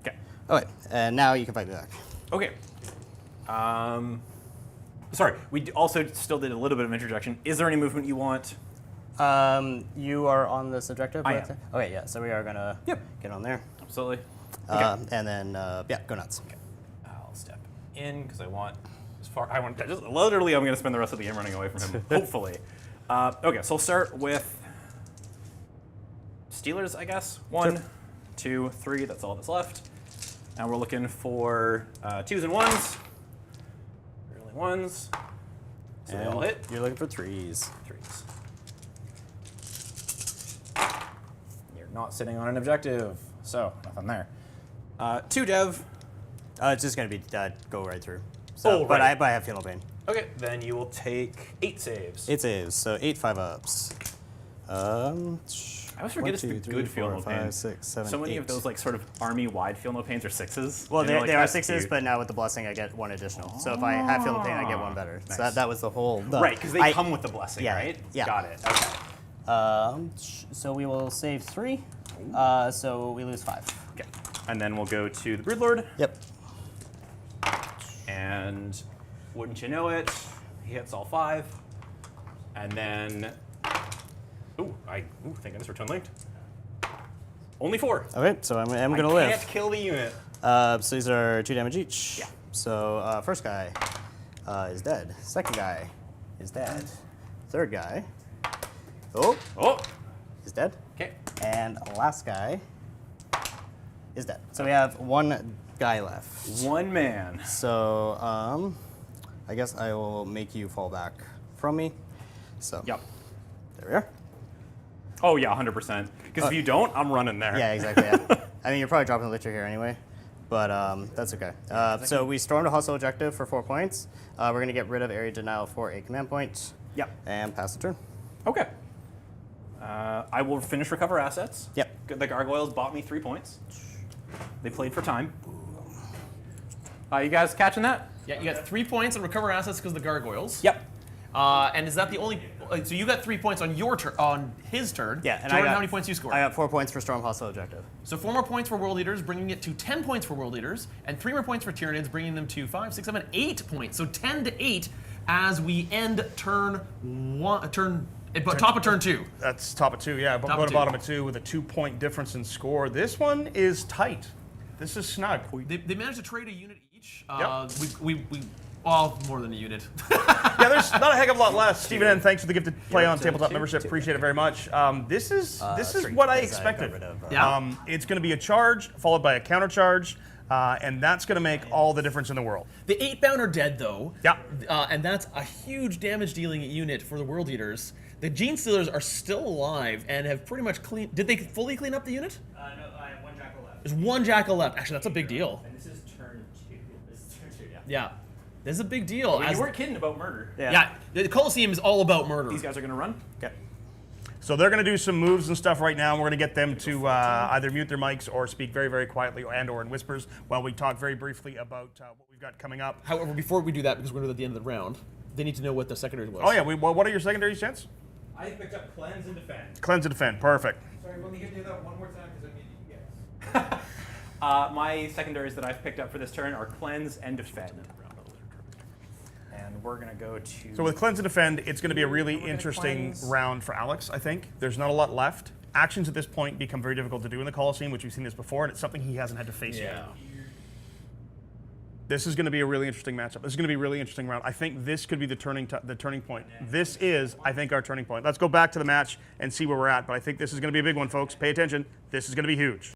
Okay. Okay, and now you can fight me back. Okay. Sorry, we also still did a little bit of introduction. Is there any movement you want? You are on this objective? I let's am. say? Okay, yeah, so we are going to get on there. Absolutely. And then, yeah, go nuts. Okay. I'll step in because I want as far. I want just literally. I'm going to spend the rest of the game running away from him. Hopefully. Okay, so we'll start with Stealers, I guess. 1, 2, 3. That's all that's left. And we're looking for 2s and 1s. Really 1s. So they all hit. You're looking for 3s. 3s. You're not sitting on an objective, so nothing there. 2 dev. It's just going to be go right through. So, Oh, but right. I have Feel No Pain. Okay, then you will take 8 saves. 8 saves, so 8 5-ups. I always forget it's the good Feel No Pain. 5, 6, 7, So many 8. of those like sort of army-wide Feel No Pains are 6s. Well, and they like, are that's 6s, cute. but now with the blessing, I get 1 additional. So if I have Feel No Pain, I get 1 better. Nice. So that was the whole. Right, because they come with the blessing, yeah, right? yeah. Got it. Okay. So we will save 3. So we lose 5. Okay. And then we'll go to the Broodlord. Yep. And wouldn't you know it, he hits all 5. And then, thank goodness we're twin linked. Only 4. Okay, so I'm going to I live. can't kill the unit. So these are 2 damage each. Yeah. So first guy is dead. Second guy is dead. Third guy, Oh. is dead. Okay. And last guy is dead. So we have 1 guy left. 1 man. So I guess I will make you fall back from me. So Yep. there we are. Oh yeah, 100%. Because if you don't, I'm running there. Yeah, exactly. Yeah. I mean, you're probably dropping the Lictor here anyway, but that's okay. So we stormed a hostile objective for 4 points. We're going to get rid of area denial for a command point. Yep. And pass the turn. Okay. I will finish recover assets. Yep. The Gargoyles bought me 3 points. They played for time. You guys catching that? Yeah, you got 3 points on recover assets because of the gargoyles. Yep. And is that the only? So you got 3 points on your turn, on his turn. Yeah. And Jordan, how many points you scored? I got 4 points for storm hostile objective. So 4 more points for world leaders, bringing it to 10 points for world leaders, and 3 more points for Tyranids, bringing them to 5, 6, 7, 8 points. So 10 to 8 as we end turn 1. Top of turn 2. That's top of 2, yeah. But Top go of to 2. bottom of 2 with a 2-point difference in score. This one is tight. This is snug. They managed to trade a unit each. Yep. Well, more than a unit. Yeah, there's not a heck of a lot left. Stephen N, thanks for the gifted play on tabletop membership. Appreciate it very much. This is what I expected. Yeah. It's going to be a charge followed by a counter charge, and that's going to make all the difference in the world. The 8-bound are dead, though. Yeah. And that's a huge damage-dealing unit for the World Eaters. The Genestealers are still alive and have pretty much cleaned... Did they fully clean up the unit? No, I have 1 Jackal left. There's 1 Jackal left. Actually, that's a big deal. And this is turn 2. This is turn 2, yeah. Yeah. This is a big deal. You weren't kidding about murder. Yeah, the Colosseum is all about murder. These guys are going to run. Okay. So they're going to do some moves and stuff right now. We're going to get them to either mute their mics or speak very, very quietly and/or in whispers while we talk very briefly about what we've got coming up. However, before we do that, because we're going to do it at the end of the round, they need to know what the secondary was. Oh yeah, what are your secondary stats? I picked up Cleanse and Defend. Cleanse and defend, perfect. Sorry, will you do that one more time because I need you guys. My secondaries that I've picked up for this turn are Cleanse and Defend. And we're going to go to... So with Cleanse and Defend, it's going to be a really gonna interesting cleanse. round for Alex, I think. There's not a lot left. Actions at this point become very difficult to do in the Colosseum, which we've seen this before, and it's something he hasn't had to face yet. This is going to be a really interesting matchup. This is going to be a really interesting round. I think this could be the turning point. This is, I think, our turning point. Let's go back to the match and see where we're at, but I think this is going to be a big one, folks. Pay attention. This is going to be huge.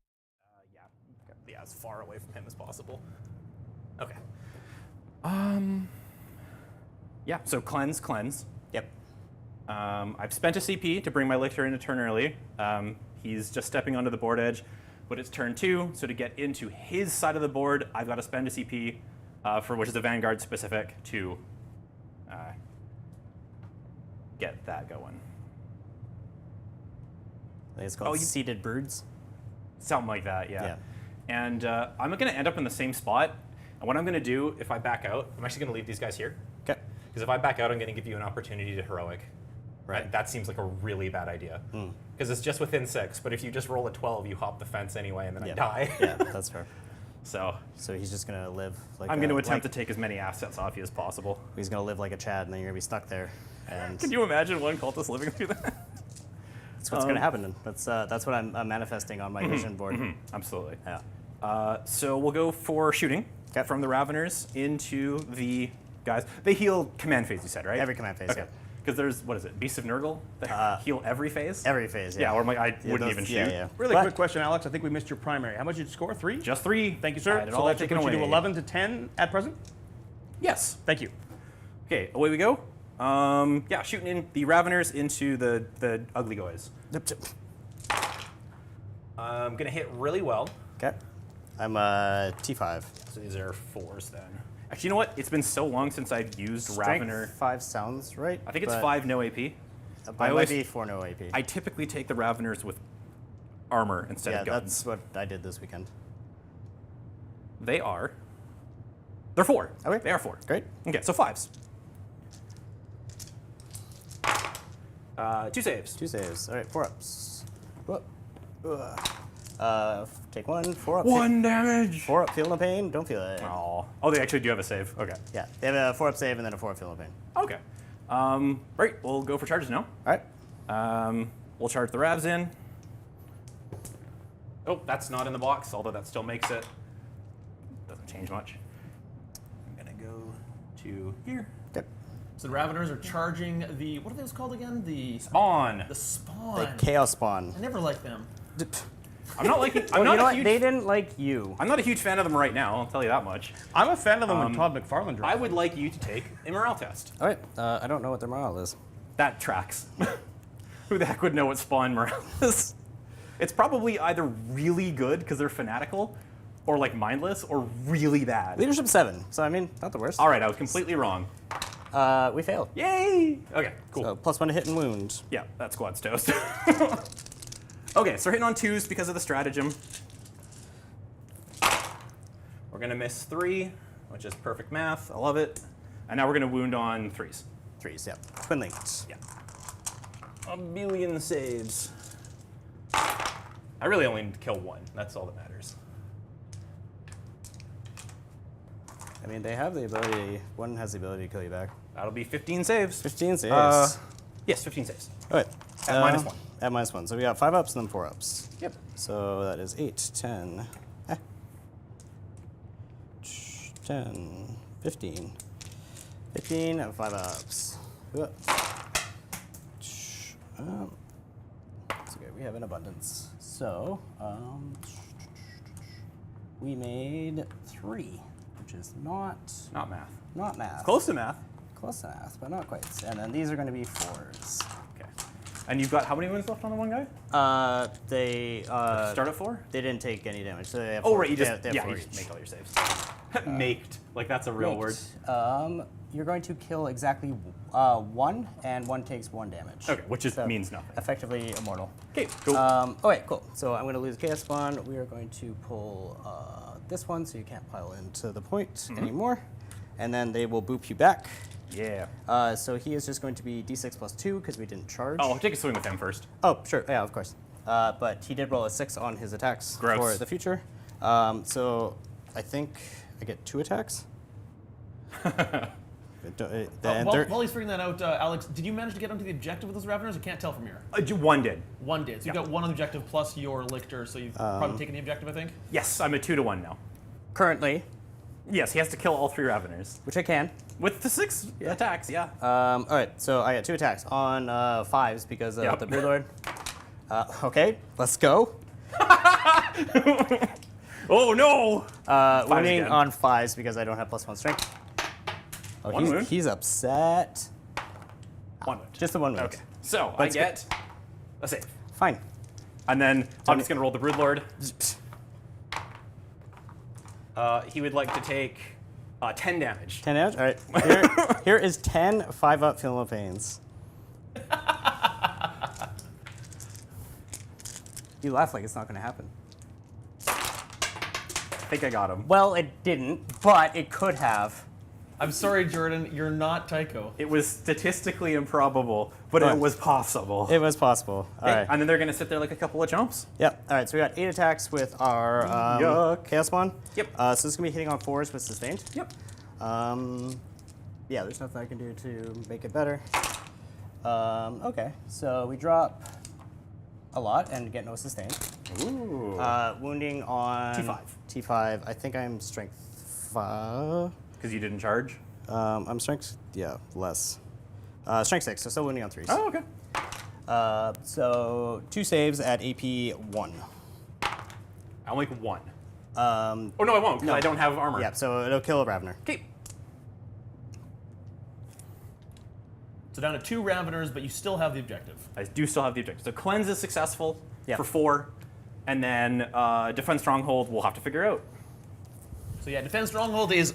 Yeah, as far away from him as possible. Okay. Yeah, so cleanse. Yep. I've spent a CP to bring my Lictor in a turn early. He's just stepping onto the board edge, but it's turn 2, so to get into his side of the board, I've got to spend a CP, for which is a Vanguard specific, to get that going. I think it's called Seated Birds. Something like that, yeah. And I'm going to end up in the same spot. And what I'm going to do, if I back out, I'm actually going to leave these guys here. Okay. Because if I back out, I'm going to give you an opportunity to heroic. Right. That seems like a really bad idea. Because it's just within 6, but if you just roll a 12, you hop the fence anyway, and then I die. Yeah, that's fair. So he's just gonna live like I'm going to attempt to take as many assets off you as possible. He's gonna live like a Chad, and then you're gonna be stuck there. And Can you imagine one cultist living through that? that's what's gonna happen. That's what I'm manifesting on my vision board. Absolutely. Yeah. So we'll go for shooting from the Raveners into the guys. They heal command phase, you said, right? Every command phase. Okay. Yeah. Because there's, what is it, Beasts of Nurgle that heal every phase? Every phase. Yeah. Yeah, or I wouldn't even shoot. Yeah. Really But- quick question, Alex. I think we missed your primary. How much did you score? 3? Just 3. Thank you, I sir. had it So all that should taken put you to away. 11 to 10 at present? Yes. Thank you. Okay, away we go. Yeah, shooting in the Raveners into the Ugly Guys. I'm going to hit really well. Okay. I'm T5. So these are 4s then. Actually, you know what? It's been so long since I've used Ravener. Strength 5 sounds right. I think it's but 5 no AP. It I might always- be 4 no AP. I typically take the Raveners with armor instead yeah, of guns. that's what I did this weekend. They're 4. Okay. They are 4. Great. Okay, so 5s. 2 saves. 2 saves. All right, 4 ups. Whoop. Take 1, 4 up. 1 damage. 4 up, feel no pain, don't feel it. Oh, they actually do have a save. Okay. Yeah, they have a 4 up save and then a 4 up, feel no pain. Okay. Right, we'll go for charges now. All right. We'll charge the Ravs in. Oh, that's not in the box, although that still makes it. Doesn't change much. I'm gonna go to here. Okay. So the Raveners are charging the, what are those called again? The Spawn. Spawn. The Chaos Spawn. I never liked them. I'm not liking. Well, I'm not you know a what? huge. They didn't like you. I'm not a huge fan of them right now. I'll tell you that much. I'm a fan of them when Todd McFarlane dropped. I would like you to take a morale test. All right. I don't know what their morale is. That tracks. Who the heck would know what Spawn morale is? It's probably either really good because they're fanatical, or like mindless, or really bad. Leadership 7. So I mean, not the worst. All right, I was completely wrong. We failed. Yay! Okay, cool. So +1 to hit and wound. Yeah, that squad's toast. Okay, so we're hitting on 2s because of the stratagem. We're gonna miss 3, which is perfect math. I love it. And now we're gonna wound on 3s. 3s. Yeah. Twin linked. Yeah. A billion saves. I really only need to kill 1. That's all that matters. I mean, they have the ability. One has the ability to kill you back. That'll be 15 saves. 15 saves. Yes, 15 saves. All right. At -1. At -1. So we got 5 ups and then 4 ups. Yep. So that is 8, 10, 10, 15. 15 and 5 ups. It's okay, we have an abundance. So, we made 3, which is not Not math. math. Close to math. Close to math, but not quite. And then these are going to be 4s. Okay. And you've got how many wounds left on the one guy? They Start at 4? They didn't take any damage. So they have Oh, 4, right, you they just, have yeah, 4 you just each. make all your saves. Maked. Like, that's a real word. You're going to kill exactly 1, and 1 takes 1 damage. Okay, which is, So, means nothing. Effectively immortal. Okay, cool. Okay, cool. So I'm going to lose Chaos Spawn. We are going to pull this one, so you can't pile into the point anymore. And then they will boop you back. Yeah. So he is just going to be d6 + 2 because we didn't charge. Oh, I'll take a swing with him first. Oh, sure. Yeah, of course. but he did roll a 6 on his attacks Gross. for the future. So I think I get 2 attacks. While he's figuring that out, Alex, did you manage to get onto the objective with those Raveners? I can't tell from here. One did. One did. So you got one on the objective plus your Lictor, so you've probably taken the objective, I think? Yes, I'm a 2-to-1 now. Currently, Yes, he has to kill all 3 Raveners. which I can. With the 6 attacks, yeah. All right, so I got 2 attacks on 5s because of Yep. the Broodlord. Okay, let's go. Oh no! Winning again. on 5s because I don't have +1 strength. Oh, One wound? he's upset. 1 wound. Just the 1 wound. Okay. So But I it's get a save. Fine. And then I'm just gonna roll the Broodlord. He would like to take 10 damage. 10 damage? All right. Here is 10 5-up Film of Pains. You laugh like it's not going to happen. I think I got him. Well, it didn't, but it could have. I'm sorry, Jordan, you're not Tycho. It was statistically improbable, but Right. it was possible. It was possible. All right. And then they're gonna sit there like a couple of jumps. Yep. All right, so we got 8 attacks with our Yuck. Chaos Spawn. Yep. So this is going to be hitting on 4s with sustained. Yep. Yeah, there's nothing I can do to make it better. Okay, so we drop a lot and get no sustain. Ooh. Wounding on T5. T5. I think I'm strength 5. Because you didn't charge. I'm strength, less. Strength 6, so still wounding on 3s. Oh, okay. So 2 saves at AP 1. I'll make 1. Oh no, I won't, because I don't have armor. Yeah, so it'll kill a Ravener. Okay. So down to 2 Raveners, but you still have the objective. I do still have the objective. So cleanse is successful Yeah. for 4, and then defend stronghold we'll have to figure out. So yeah, Defend Stronghold is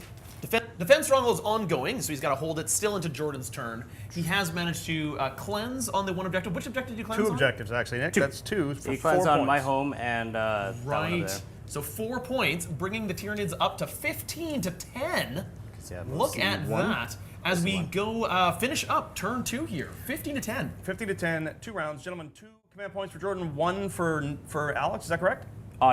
ongoing, so he's got to hold it still into Jordan's turn. He has managed to cleanse on the one objective. Which objective did you cleanse 2 on? objectives, actually, Nick. That's 2 for He 4 cleansed points. on my home and that one over Right. there. So 4 points, bringing the Tyranids up to 15 to 10. Yeah, Look at one. that. As we go finish up turn 2 here, 15 to 10. 50 to 10, 2 rounds. Gentlemen, 2 command points for Jordan, 1 for Alex. Is that correct?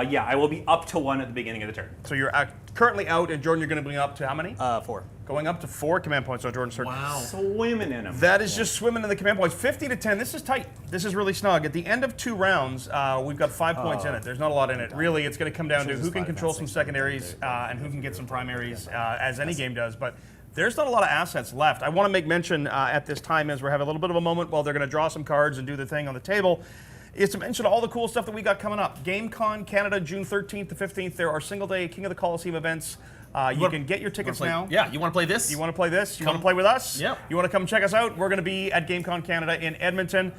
Yeah, I will be up to 1 at the beginning of the turn. So you're currently out, and Jordan, you're going to bring up to how many? 4. Going up to 4 command points on Jordan's turn. Wow. Swimming in them. That is just swimming in the command points. 50 to 10. This is tight. This is really snug. At the end of 2 rounds, we've got 5 points in it. There's not a lot in it. Really, it's going to come down to who can control some secondaries and who can get some primaries, as any game does. But there's not a lot of assets left. I want to make mention at this time, as we're having a little bit of a moment while they're going to draw some cards and do the thing on the table, is to mention all the cool stuff that we got coming up. GameCon Canada, June 13th to 15th. There are single-day King of the Colosseum events. You can get your tickets now. Yeah, you want to play this? You want to play this? You want to play with us? Yep. You want to come check us out? We're going to be at GameCon Canada in Edmonton.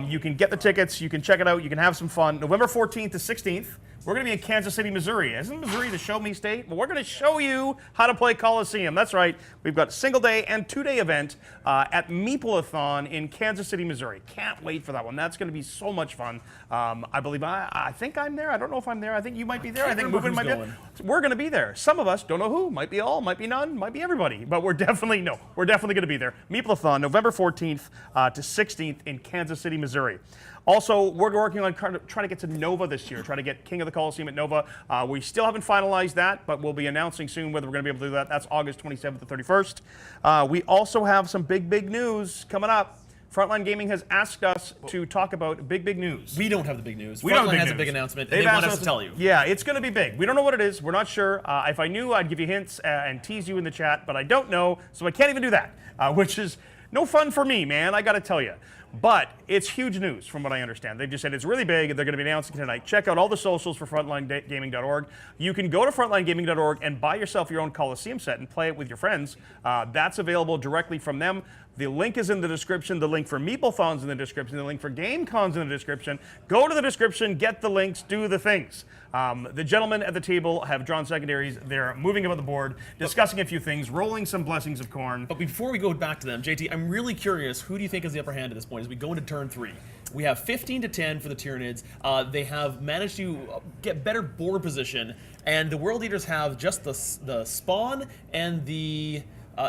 You can get the tickets. You can check it out. You can have some fun. November 14th to 16th, we're going to be in Kansas City, Missouri. Isn't Missouri the show me state? Well, we're going to show you how to play Colosseum. That's right. We've got a single-day and 2-day event at Meeple-a-thon in Kansas City, Missouri. Can't wait for that one. That's going to be so much fun. I believe I think I'm there. I don't know if I'm there. I think you might be there. I think remember Movin might be who's there. We're going to be there. Some of us don't know who. Might be all, might be none, might be everybody. But we're definitely going to be there. Meeple-a-thon, November 14th to 16th in Kansas City, Missouri. Also, we're working on trying to get to Nova this year, trying to get King of the Colosseum at Nova. We still haven't finalized that, but we'll be announcing soon whether we're going to be able to do that. That's August 27th to 31st. We also have some big news coming up. Frontline Gaming has asked us to talk about big news. We don't have the big news. We don't have Frontline big has news. a big announcement, They've and they want asked us to tell you. Yeah, it's going to be big. We don't know what it is. We're not sure. If I knew, I'd give you hints and tease you in the chat, but I don't know, so I can't even do that, which is no fun for me, man. I got to tell you. But it's huge news from what I understand. They've just said it's really big and they're going to be announcing tonight. Check out all the socials for frontlinegaming.org. You can go to frontlinegaming.org and buy yourself your own Colosseum set and play it with your friends. That's available directly from them. The link is in the description. The link for Meeple-thon's in the description. The link for GameCon's in the description. Go to the description, get the links, do the things. The gentlemen at the table have drawn secondaries. They're moving about the board, discussing a few things, rolling some blessings of corn. But before we go back to them, JT, I'm really curious, who do you think is the upper hand at this point as we go into turn 3? We have 15 to 10 for the Tyranids. They have managed to get better board position, and the World Eaters have just the spawn and the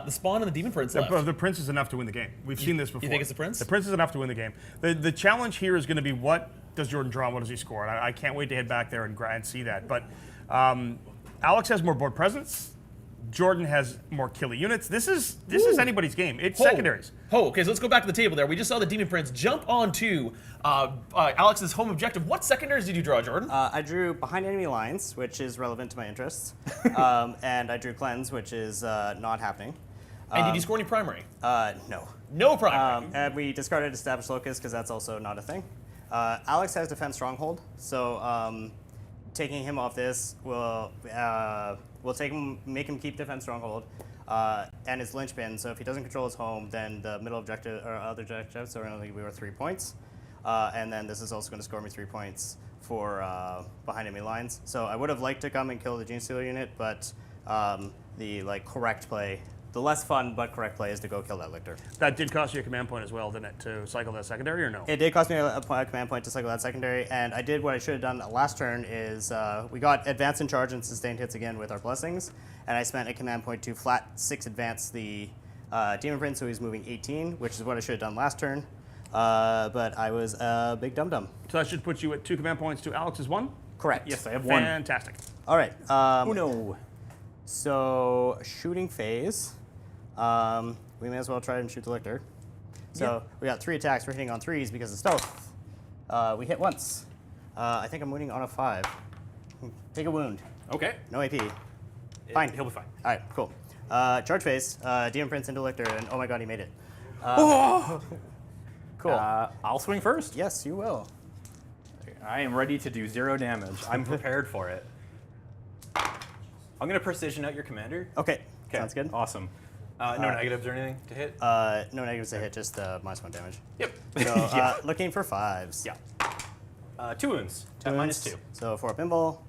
spawn and the Demon Prince left. The Prince is enough to win the game. We've seen this before. You think it's the Prince? The Prince is enough to win the game. The challenge here is going to be what does Jordan draw? What does he score? And I can't wait to head back there and see that. But Alex has more board presence. Jordan has more killer units. This is anybody's game. It's secondaries. Okay, so let's go back to the table there. We just saw the Demon Prince jump onto Alex's home objective. What secondaries did you draw, Jordan? I drew behind enemy lines, which is relevant to my interests, and I drew cleanse, which is not happening. And did you score any primary? No. No primary. And we discarded established locus because that's also not a thing. Alex has defense stronghold, so taking him off this will make him keep defense stronghold, and his linchpin. So if he doesn't control his home, then the middle objective or other objectives are going to be worth 3 points, and then this is also going to score me 3 points for behind enemy lines. So I would have liked to come and kill the Genestealer unit, but the correct play. The less fun but correct play is to go kill that Lictor. That did cost you a command point as well, didn't it, to cycle that secondary, or no? It did cost me a command point to cycle that secondary, and I did what I should have done last turn is we got advance in charge and sustained hits again with our blessings, and I spent a command point to flat 6 advance the Demon Prince, so he's moving 18, which is what I should have done last turn, but I was a big dum-dum. So that should put you at 2 command points to Alex's 1? Correct. Yes, I have one. Fantastic. All right. Uno. So shooting phase. We may as well try and shoot the Lictor. So we got 3 attacks. We're hitting on 3s because of stealth. We hit once. I think I'm wounding on a 5. Take a wound. Okay. No AP. Fine. He'll be fine. All right, cool. Charge phase. Demon Prince into Lictor, and oh my god, he made it. Cool. I'll swing first. Yes, you will. I am ready to do 0 damage. I'm prepared for it. I'm going to precision out your commander. Okay. Sounds good. Awesome. No negatives or anything to hit? No negatives to hit, just -1 damage. Yep. So looking for 5s. Yeah. 2 wounds. At -2. So for a pinball,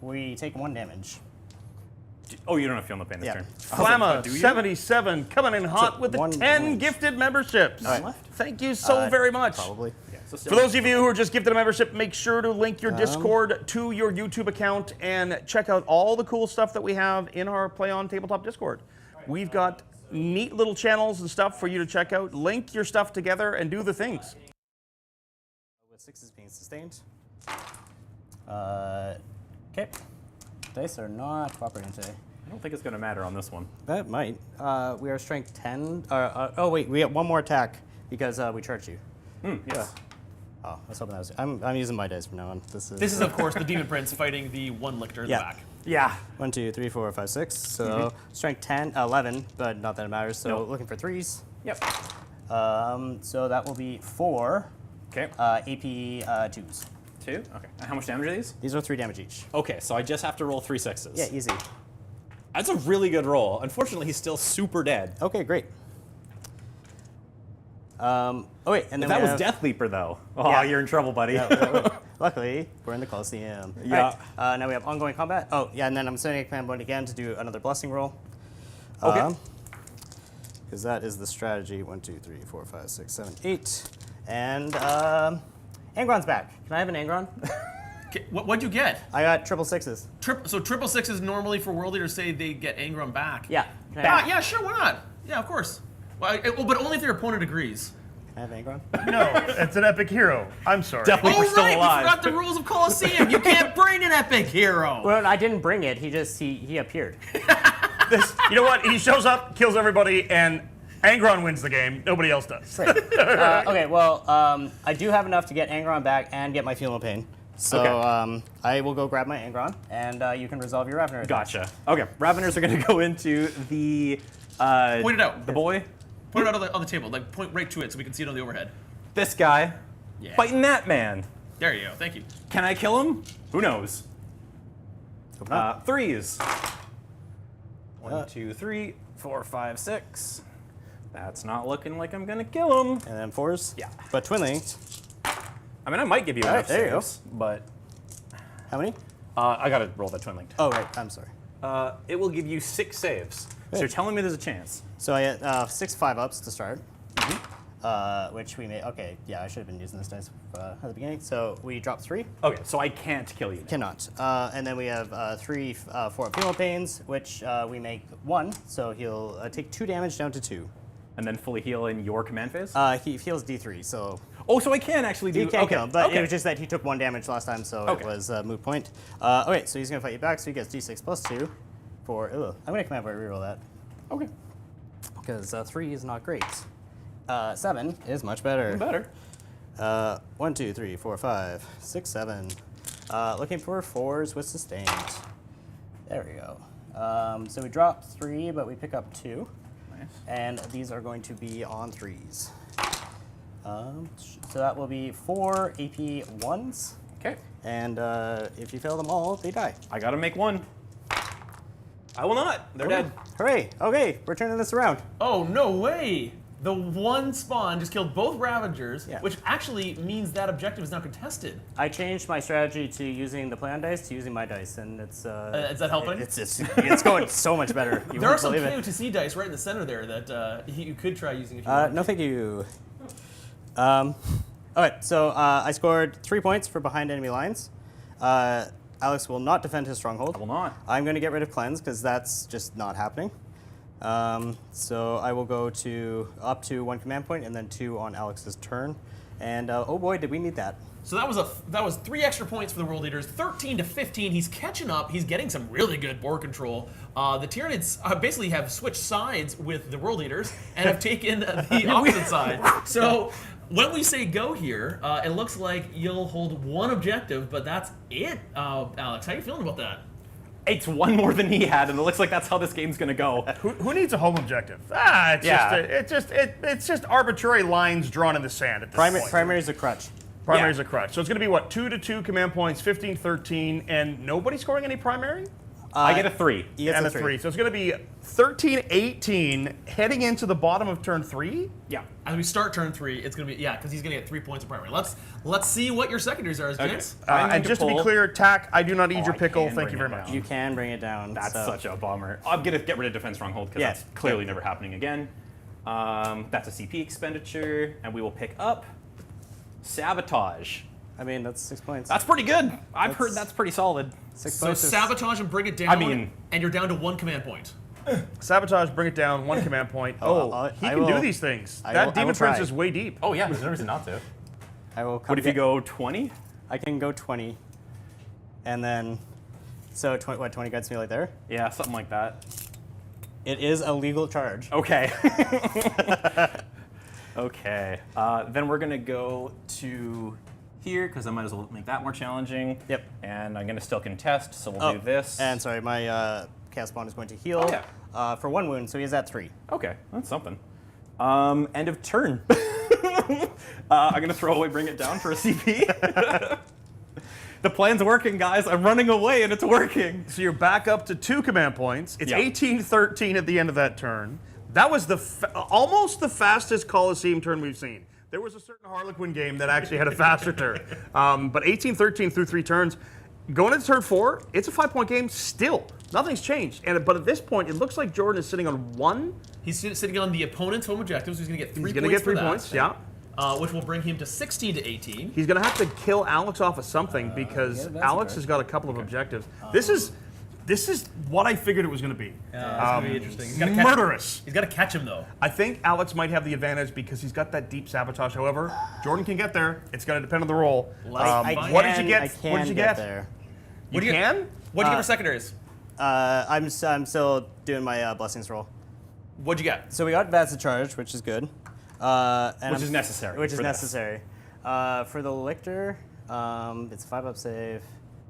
we take 1 damage. Oh, you don't have feel no pain this Yeah. turn. Flamma 77 coming in hot with the 1 10 damage. gifted memberships. Right. Thank you so very much. Probably. For those of you who are just gifted a membership, make sure to link your Discord to your YouTube account and check out all the cool stuff that we have in our Play on Tabletop Discord. We've got neat little channels and stuff for you to check out. Link your stuff together and do the things. With 6s being sustained. Okay. Dice are not cooperating today. I don't think it's going to matter on this one. That might. We are strength 10. Oh wait, we have 1 more attack because we charged you. Yes. Oh, I was hoping that was. I'm using my dice from now on. This is of course, the Demon Prince fighting the 1 Lictor in the back. Yeah. 1, 2, 3, 4, 5, 6. So strength 10, 11, but not that it matters. So Nope. looking for 3s. Yep. So that will be 4 Okay. AP 2s. 2? Okay. And how much damage are these? These are 3 damage each. Okay, so I just have to roll 3 6s. Yeah, easy. That's a really good roll. Unfortunately, he's still super dead. Okay, great. Oh wait, and then That we was have, Death Leaper, though. Oh, Yeah. you're in trouble, buddy. Luckily, we're in the Colosseum. Yeah. Alright, now we have ongoing combat. Oh, yeah, and then I'm sending a command point again to do another blessing roll. Okay. Because that is the strategy. 1, 2, 3, 4, 5, 6, 7, 8. And Angron's back. Can I have an Angron? Okay, what'd you get? I got 666s. So 666 normally for World Leaders say they get Angron back. Yeah. Can I have, Yeah, sure, why not? Yeah, of course. Well, but only if their opponent agrees. can I have Angron? No, it's an epic hero. I'm sorry. Definitely. We're still right, alive. we forgot the rules of Colosseum. You can't bring an epic hero. Well, I didn't bring it. He appeared. You know what? He shows up, kills everybody, and Angron wins the game. Nobody else does. Great. Okay, well, I do have enough to get Angron back and get my Feel No Pain. So Okay. I will go grab my Angron, and you can resolve your Ravener. Gotcha. Okay, Raveners are going to go into the... Point it out. The boy. Put it out on the table. Like, point right to it so we can see it on the overhead. This guy. Yeah. Fighting that man. There you go. Thank you. Can I kill him? Who knows? 3s. 1, 2, 3, 4, 5, 6. That's not looking like I'm going to kill him. And then 4s? Yeah. But Twin Linked. I mean, I might give you All enough right, there you go. saves, but How many? I got to roll that twin linked. Oh, right. I'm sorry. It will give you 6 saves. So you're telling me there's a chance. So I get 6 5-ups to start. Which we made. Okay, yeah, I should have been using this dice at the beginning. So we drop 3. Okay, so I can't kill you. Cannot. And then we have 3 4 Feel No Pains, which we make 1. So he'll take 2 damage down to 2. And then fully heal in your command phase? He heals D3, so. Oh, so I can actually do. You can't okay. kill him, but okay. it was just that he took 1 damage last time, so Okay. it was a moot point. Okay, so he's gonna fight you back, so he gets d6 plus 2 for. Ugh, I'm gonna command point reroll that Okay. because 3 is not great. 7 is much better. Better. 1, 2, 3, 4, 5, 6, 7. Looking for 4s with sustained. There we go. So we drop 3, but we pick up 2. Nice. And these are going to be on 3s. So that will be 4 AP 1s. Okay. And if you fail them all, they die. I gotta make one. I will not. They're dead. Hooray! Okay, we're turning this around. Oh, no way! The one spawn just killed both Ravagers, Yeah. which actually means that objective is now contested. I changed my strategy to using the plan dice to using my dice, and it's Is that helping? it's going so much better. You There are won't some believe it. KOTC dice right in the center there that you could try using if you No, want. thank you. Okay, so I scored 3 points for behind enemy lines. Alex will not defend his stronghold. I will not. I'm going to get rid of cleanse because that's just not happening. So I will go to up to 1 command point and then 2 on Alex's turn. And oh boy, did we need that. So that was 3 extra points for the World Leaders, 13 to 15. He's catching up. He's getting some really good board control. The Tyranids basically have switched sides with the World Leaders and have taken the opposite side. So when we say go here, it looks like you'll hold 1 objective, but that's it. Alex, how you feeling about that? It's 1 more than he had, and it looks like that's how this game's gonna go. Who needs a home objective? It's just arbitrary lines drawn in the sand at this point. Primary is a crutch. Primary is a crutch. So it's going to be what, 2 to 2 command points, 15, 13, and nobody scoring any primary? I get a 3. He gets And a a 3. 3. So it's going to be 13, 18, heading into the bottom of turn 3. Yeah. As we start turn 3, it's gonna be because he's gonna get 3 points of primary. Let's see what your secondaries are, James. I'm going And just to be pull- clear, Tack, I do not eat your I pickle. can Thank bring you very it much. down. You can bring it down. That's so. such a bummer. I'm gonna get rid of Defense Stronghold because Yeah. that's clearly never happening again. That's a CP expenditure, and we will pick up Sabotage. I mean, that's 6 points. That's pretty good. I've heard that's pretty solid. 6 So points. is- sabotage and bring it down. I mean- and you're down to 1 command point. Sabotage, bring it down, 1 command point. He I can will- do these things. I That will Demon try. Prince is way deep. Oh yeah, there's no reason not to. I will come What if you get- go 20? I can go 20. And then, so 20 gets me like there? Yeah, something like that. It is a legal charge. Okay. Okay. Then we're gonna go to here because I might as well make that more challenging. Yep. And I'm gonna still contest, so we'll do this. And sorry, my cast bond is going to heal Oh, yeah. for 1 wound, so he's at 3. Okay, that's something. End of turn. I'm gonna throw away, bring it down for a CP. The plan's working, guys. I'm running away and it's working. So you're back up to 2 command points. It's Yeah. 18-13 at the end of that turn. That was almost the fastest Colosseum turn we've seen. There was a certain Harlequin game that actually had a faster turn. But 18-13 through 3 turns. Going into turn 4, it's a 5-point game still. Nothing's changed. But at this point, it looks like Jordan is sitting on 1. He's sitting on the opponent's home objectives. He's going to get 3 He's points going to get 3 for that, points, yeah. which will bring him to 16 to 18. He's going to have to kill Alex off of something because that's Alex okay. has got a couple of objectives. This is what I figured it was going to be. That's going to be interesting. He's gotta catch Murderous. He's got to catch him, though. I think Alex might have the advantage because he's got that deep sabotage. However, Jordan can get there. It's going to depend on the roll. What did you get? I can What did you get? there. You can? What'd you get for secondaries? I'm still doing my blessings roll. What'd you get? So we got advanced charge, which is good. Which is necessary Which is for this. necessary. For the Lictor, it's a 5-up save.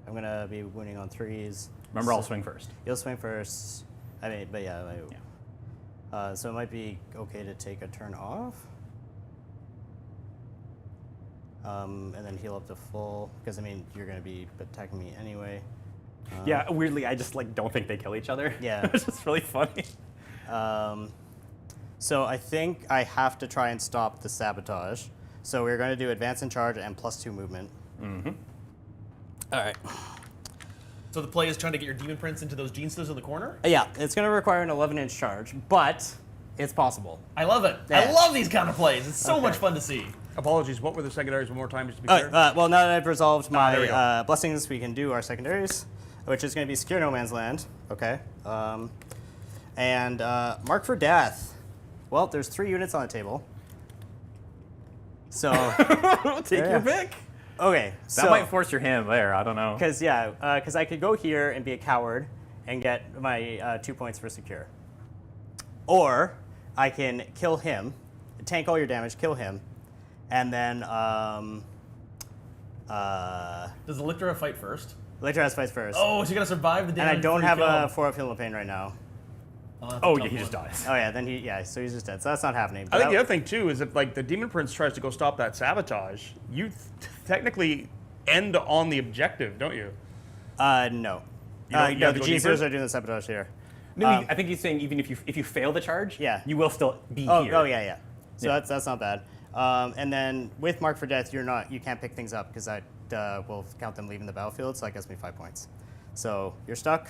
I'm going to be wounding on 3s. Remember, I'll swing first. You'll swing first. I mean, but yeah. So it might be okay to take a turn off. And then heal up to full, because I mean, you're going to be attacking me anyway. Yeah, weirdly, I just don't think they kill each other. Yeah. It's just really funny. So I think I have to try and stop the sabotage. So we're going to do advance and charge and +2 movement. Mm-hmm. All right. So the play is trying to get your Demon Prince into those Genestealers in the corner? Yeah, it's going to require an 11-inch charge, but it's possible. I love it. Yeah. I love these kind of plays. It's so much fun to see. Apologies. What were the secondaries one more time, just to be All clear? right, well, now that I've resolved there we my go. blessings, we can do our secondaries, which is going to be Secure No Man's Land. Okay. And Mark for Death. Well, there's 3 units on the table. So Take your pick. okay, That might force your hand there. I don't know. because I could go here and be a coward and get my 2 points for secure, or I can kill him, tank all your damage, kill him, and then Does the Lictor have fight first? Lictor has fights first. Oh, so you gotta survive the and damage. I don't before have you kill a him. 4-up heal of pain right now. That's a Oh tough yeah, he just one. dies. Oh yeah, then so he's just dead. So that's not happening. I But think the that- other thing too is if like the Demon Prince tries to go stop that sabotage, you technically end on the objective, don't you? no. You don't- you No, have the to go Genestealers deeper? are doing the sabotage here. No, I think he's saying even if you fail the charge, Yeah. you will still be Oh, here. oh yeah. So Yeah. that's not bad. And then with Mark for Death, you can't pick things up because I will count them leaving the battlefield, so that gets me 5 points. So you're stuck,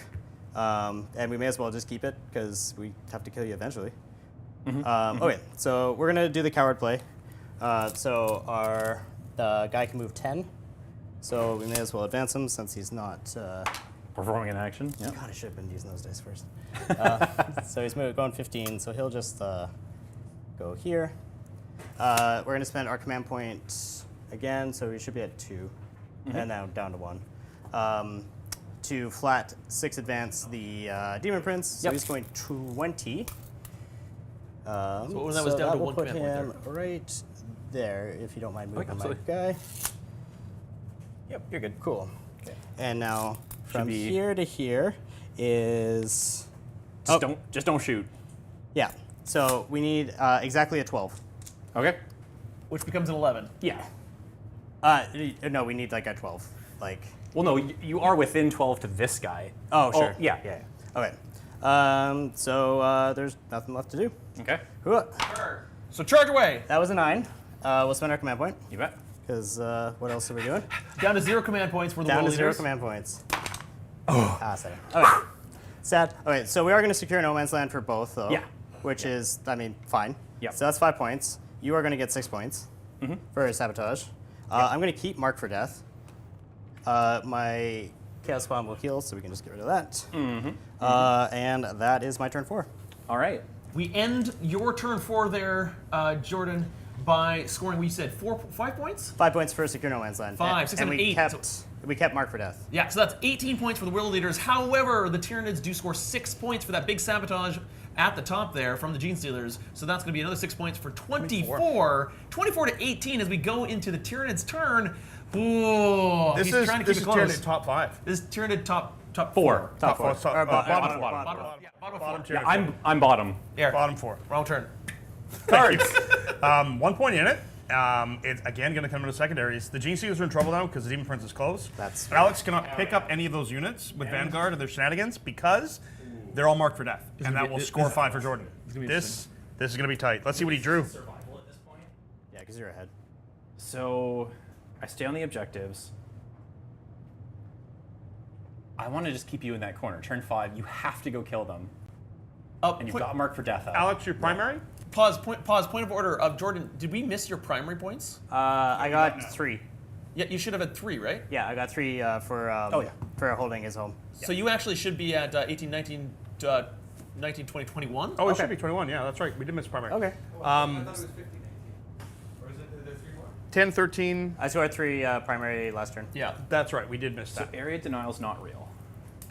and we may as well just keep it because we have to kill you eventually. Okay, so we're gonna do the coward play. So the guy can move 10, so we may as well advance him since he's not. Performing an action. Yeah. God, I should have been using those dice first. So he's going 15, so he'll just go here. We're going to spend our command point again, so we should be at 2, and now down to 1. To flat 6 advance the Demon Prince, so he's going 20. So what was that? Was down to will one put command him right there, if you don't mind moving my absolutely. guy. Yep, you're good. Cool. Okay. And now from be- here to here is Just don't shoot. yeah. So we need exactly a 12. Okay. Which becomes an 11. Yeah. No, we need like a 12. Like Well, no, you are within 12 to this guy. oh sure. Yeah. Okay. So there's nothing left to do. Okay. Hooah. So charge away. That was a 9. We'll spend our command point You bet. because what else are we doing? Down to 0 command points for the Down world to 0 leaders. command points. Sad. Okay. Sad. Okay, so we are going to secure no man's land for both, though. Yeah. Which is, I mean, fine. Yep. So that's 5 points. You are going to get 6 points for sabotage. I'm going to keep Mark for Death. My Chaos Spawn will heal, so we can just get rid of that. And that is my turn 4. All right. We end your turn 4 there, Jordan, by scoring, we said 5 points? 5 points for secure no man's land. 5, And- 6, and 7, we 8. kept we kept Mark for Death. Yeah, so that's 18 points for the world leaders. However, the Tyranids do score 6 points for that big sabotage at the top there from the Genestealers. So that's going to be another 6 points for 24. 24 to 18 as we go into the Tyranids' turn. Ooh, This he's is trying to this keep is it close. Tyranid top 5. This is Tyranid top 4. Top 4. Top, Or bottom, bottom. Yeah, bottom bottom 4. tier. Yeah, I'm bottom. Here, Bottom 4. wrong turn. Cards. 1 point in it. It's again going to come into secondaries. The Genestealers are in trouble now because the Demon Prince is close. That's Alex cannot pick up any of those units with Vanguard or their shenanigans because they're all marked for death, and that will score 5 for Jordan. This is going to be tight. Let's see what he drew. Survival at this point. Yeah, because you're ahead. So I stay on the objectives. I want to just keep you in that corner. Turn 5, you have to go kill them. And you've got Mark for Death out. Alex, your primary? Pause, point of order. Jordan, did we miss your primary points? I got 3. Yeah, you should have had 3, right? Yeah, I got 3 for holding his home. So you actually should be at 18, 19, 19, 20, 21. Oh, it Okay. should be 21. Yeah, that's right. We did miss primary. Okay. I thought it was 15, 19. Or is it the 3 more? 10, 13. I scored 3 primary last turn. Yeah. That's right. We did miss So that. area denial's not real.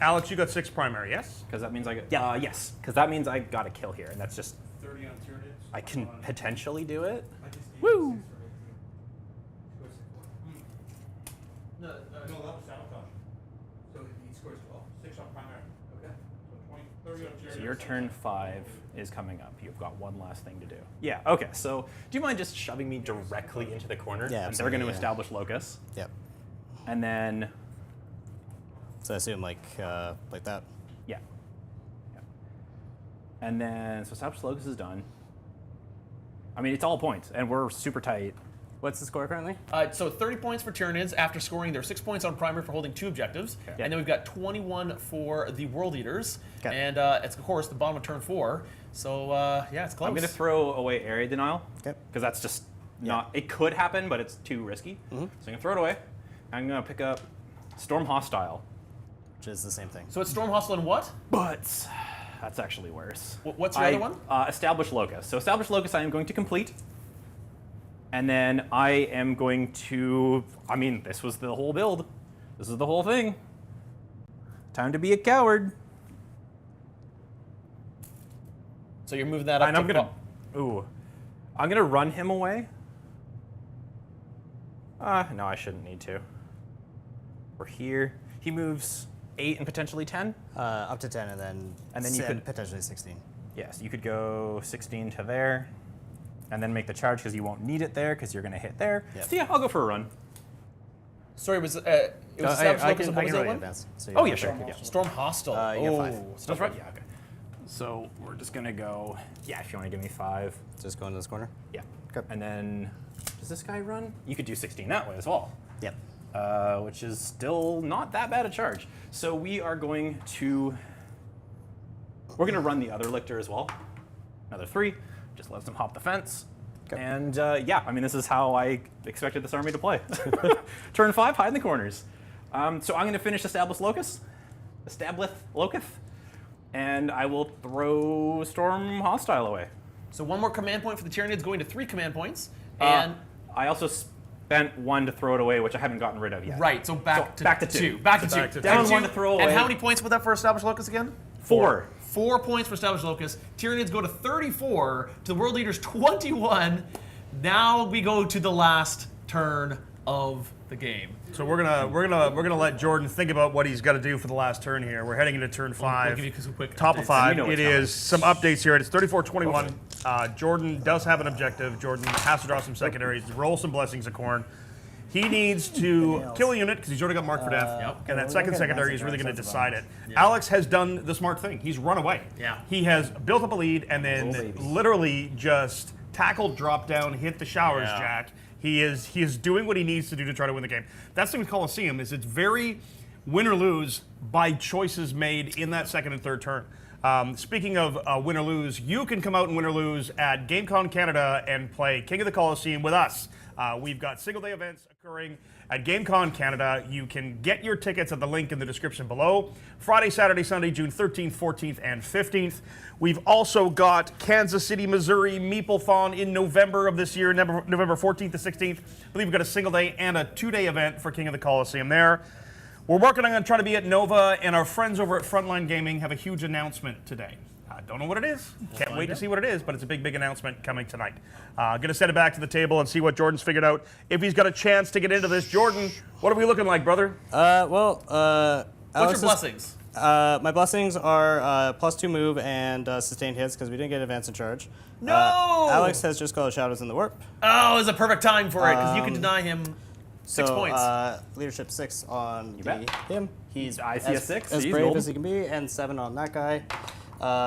Alex, you got 6 primary, yes? Because that means I got. Yeah. Yes. Because that means I got a kill here, and that's just. 30 on Tyranids. I can potentially do it. I just need Woo! 6 from 18. No, that was sabotage. So he scores 12. 6 on primary. Okay. So 20, 30 on Tyranids. So your turn 5 is coming up. You've got one last thing to do. Yeah. Okay. So do you mind just shoving me directly into the corner? Yeah, And they're going to absolutely, yeah. establish locus, Yep. and then So I assume like that. yeah. And then so establish locus is done. I mean, it's all points, and we're super tight. What's the score currently? So 30 points for Tyranids after scoring their 6 points on primary for holding 2 objectives. Okay. And then we've got 21 for the World Eaters. Okay. And it's, of course, the bottom of turn 4. So, yeah, it's close. I'm going to throw away area denial. Okay. Because that's just not. It could happen, but it's too risky. So I'm going to throw it away. I'm going to pick up Storm Hostile. Which is the same thing. So it's Storm Hostile and what? But that's actually worse. What's your other one? Establish locus. So establish locus I am going to complete. And then I am going to, I mean, this was the whole build. This is the whole thing. Time to be a coward. So you're moving that up And I'm gonna run him away. No, I shouldn't need to. We're here. He moves 8 and potentially 10. Up to 10, and then you could potentially 16. Yes, you could go 16 to there, and then make the charge because you won't need it there because you're gonna hit there. Yep. So yeah, I'll go for a run. Sorry, it was established locus and what was the other one? advance. So Oh you yeah, have sure. Yeah. Storm Hostile. you get 5. That's right. Yeah. Okay. So we're just gonna go. Yeah, if you want to give me 5. Just go into this corner. Yeah. Okay. And then does this guy run? You could do 16 that way as well. Yep. Which is still not that bad a charge. So we are going to. We're gonna run the other Lictor as well. Another 3. Just lets them hop the fence. Okay. And yeah, I mean, this is how I expected this army to play. Turn 5, hide in the corners. So I'm going to finish Established Locus, and I will throw Storm Hostile away. So 1 more command point for the Tyranids, going to 3 command points. And I also spent 1 to throw it away, which I haven't gotten rid of yet. right, so back to 2. Back to 2. Down 1 to throw away. And how many points was that for established locus again? 4. 4 points for established locus. Tyranids go to 34 to the world leaders 21. Now we go to the last turn of the game. So we're gonna let Jordan think about what he's got to do for the last turn here. We're heading into turn 5. We'll give you some quick Top updates. of 5. You know It what's is some updates here. It's 34-21. Jordan does have an objective. Jordan has to draw some secondaries, roll some blessings of corn. He needs to kill a unit because he's already got marked for death. And that second secondary is really going to decide it. Alex has done the smart thing. He's run away. Yeah. He has built up a lead and then literally just tackled, drop down, hit the showers, Jack. He is doing what he needs to do to try to win the game. That's the thing with Colosseum is it's very win or lose by choices made in that second and third turn. Speaking of win or lose, you can come out and win or lose at GameCon Canada and play King of the Colosseum with us. We've got single-day events occurring at GameCon Canada. You can get your tickets at the link in the description below. Friday, Saturday, Sunday, June 13th, 14th, and 15th. We've also got Kansas City, Missouri, Meeplethon in November of this year, November 14th to 16th. I believe we've got a single-day and a 2-day event for King of the Colosseum there. We're working on trying to be at Nova, and our friends over at Frontline Gaming have a huge announcement today. I don't know what it is. Can't wait to see what it is, but it's a big, big announcement coming tonight. Going to send it back to the table and see what Jordan's figured out. If he's got a chance to get into this, Jordan, what are we looking like, brother? What's your blessings? My blessings are +2 move and sustained hits because we didn't get advance and charge. No! Alex has just called Shadows in the Warp. Oh, it's a perfect time for it because you can deny him 6 points. Leadership 6 on bet. him. He's I see a 6. as He's brave golden. as he can be, and 7 on that guy.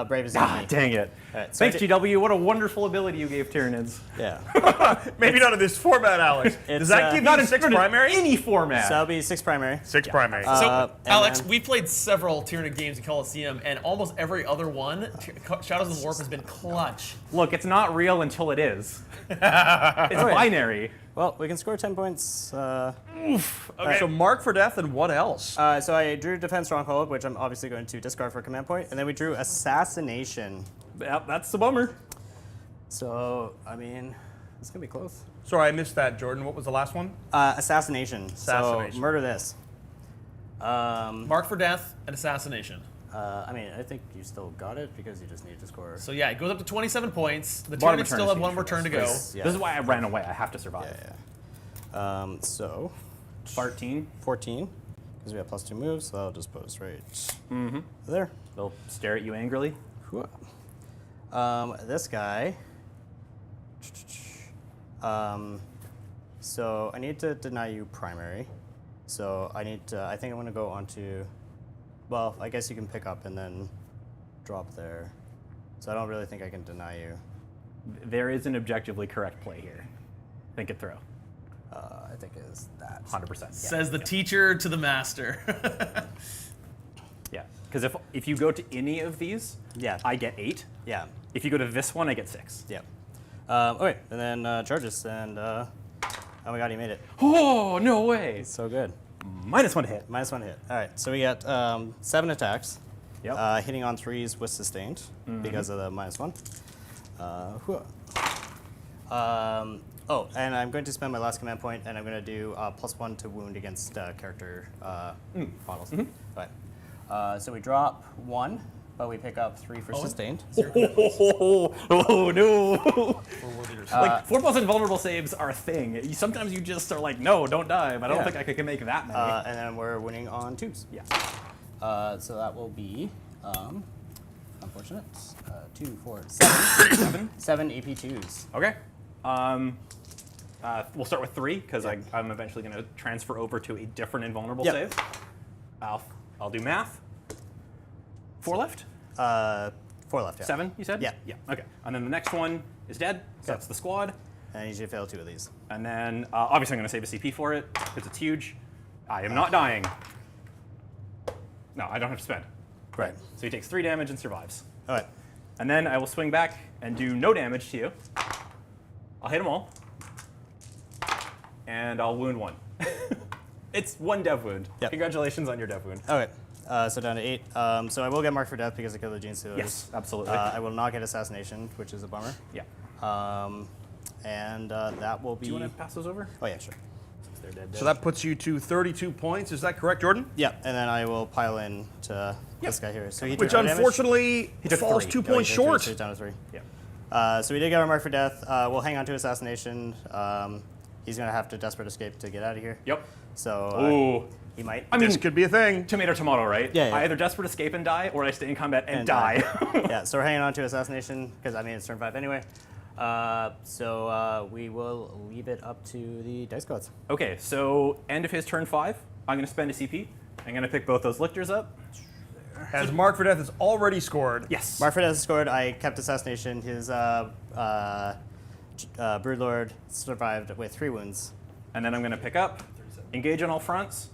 Brave as he can be. Dang it. All right, so Thanks, GW. What a wonderful ability you gave Tyranids. Yeah. Maybe not in this format, Alex. Does that give Not you in 6 primary? any format. So that'll be 6 primary. 6 primary. So, and Alex, then- we played several Tyranid games in Colosseum, and almost every other one, Shadows of the Warp has been clutch. Look, it's not real until it is. It's binary. Well, we can score 10 points. Okay. So mark for death and what else? So I drew Defense Stronghold, which I'm obviously going to discard for a command point, and then we drew Assassination. Yep, that's the bummer. So, I mean, it's going to be close. Sorry, I missed that, Jordan. What was the last one? Assassination. Assassination. So, murder this. Mark for death and assassination. I mean, I think you still got it because you just need to score. So yeah, it goes up to 27 points. The Bottom Tyranids of turn still is have huge one more for turn to this. go. Yeah. This is why I ran away. I have to survive. Yeah. So, 14. 14, because we have +2 moves, so I'll just post right there. They'll stare at you angrily. This guy. So I need to deny you primary. So I need to. I think I'm going to go onto. Well, I guess you can pick up and then drop there. So I don't really think I can deny you. There is an objectively correct play here. Think it through. I think it is that. 100%. Yeah. Says the teacher to the master. Yeah. Because if you go to any of these, Yeah. I get 8. Yeah. If you go to this one, I get 6. Yeah. Okay, and then charges, and oh my god, he made it. Oh, no way. So good. -1 to hit. -1 hit. All right, so we got 7 attacks. Yep. Hitting on 3s with sustained because of the -1. Oh, and I'm going to spend my last command point, and I'm going to do +1 to wound against character models. So we drop 1, but we pick up 3 for sustained. Oh no! Like 4+ invulnerable saves are a thing. Sometimes you just are like, no, don't die. But I don't think I can make that many. And then we're winning on 2s. Yeah. So that will be, unfortunate, 2, 4, 7. 7 AP2s. Okay. We'll start with 3 because I'm eventually going to transfer over to a different invulnerable save. I'll do math. 4 left. 4 left. Yeah. 7, you said? Yeah. Yeah. Okay. And then the next one is dead. So that's the squad. And I need you to fail 2 of these. And then obviously I'm going to save a CP for it because it's huge. I am not dying. No, I don't have to spend. Right. So he takes 3 damage and survives. All right. And then I will swing back and do no damage to you. I'll hit them all. And I'll wound 1. It's 1 dev wound. Yep. Congratulations on your dev wound. Okay. So down to 8. So I will get marked for death because I killed the Genestealers. Yes, absolutely. I will not get assassination, which is a bummer. Yeah. And that will be. Do you want to pass those over? Oh yeah, sure. Since they're dead. So that puts you to 32 points. Is that correct, Jordan? Yeah, and then I will pile in to this guy here. So he Which took no damage. unfortunately took falls 3. 2 Oh, he points took 3, short. so he's down to 3. Yeah. So we did get our mark for death. We'll hang on to assassination. He's gonna have to desperate escape to get out of here. Yep. So he might. I mean, This could be a thing. tomato, right? Yeah, yeah. I either desperate escape and die, or I stay in combat and die. die. Yeah, so we're hanging on to assassination because I mean it's turn 5 anyway. So we will leave it up to the dice gods. Okay, so end of his turn 5, I'm going to spend a CP. I'm going to pick both those lictors up. As Mark for Death is already scored. Yes. Mark for death scored. I kept assassination. His Broodlord survived with 3 wounds. And then I'm going to pick up, engage on all fronts,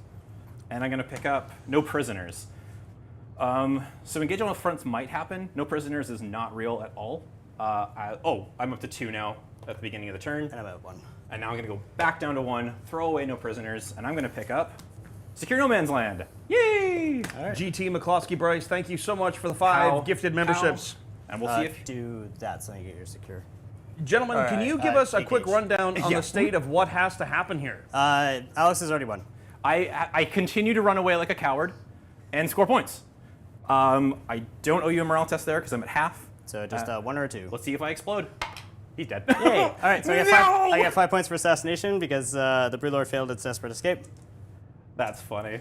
and I'm going to pick up no prisoners. So engage on all fronts might happen. No prisoners is not real at all. I'm up to 2 now at the beginning of the turn. And I'm at 1. And now I'm going to go back down to 1, throw away no prisoners, and I'm going to pick up Secure No Man's Land. Yay! GT McCloskey Bryce, thank you so much for the 5 gifted memberships. And we'll see if... do that so you get your secure. Gentlemen, All can right, you give us a engage. quick rundown on the state of what has to happen here? Alex has already won. I continue to run away like a coward and score points. I don't owe you a morale test there because I'm at half. So just 1 or 2. Let's see if I explode. He's dead. Yay! All right, so I get 5 points for assassination because the Broodlord failed its desperate escape. That's funny.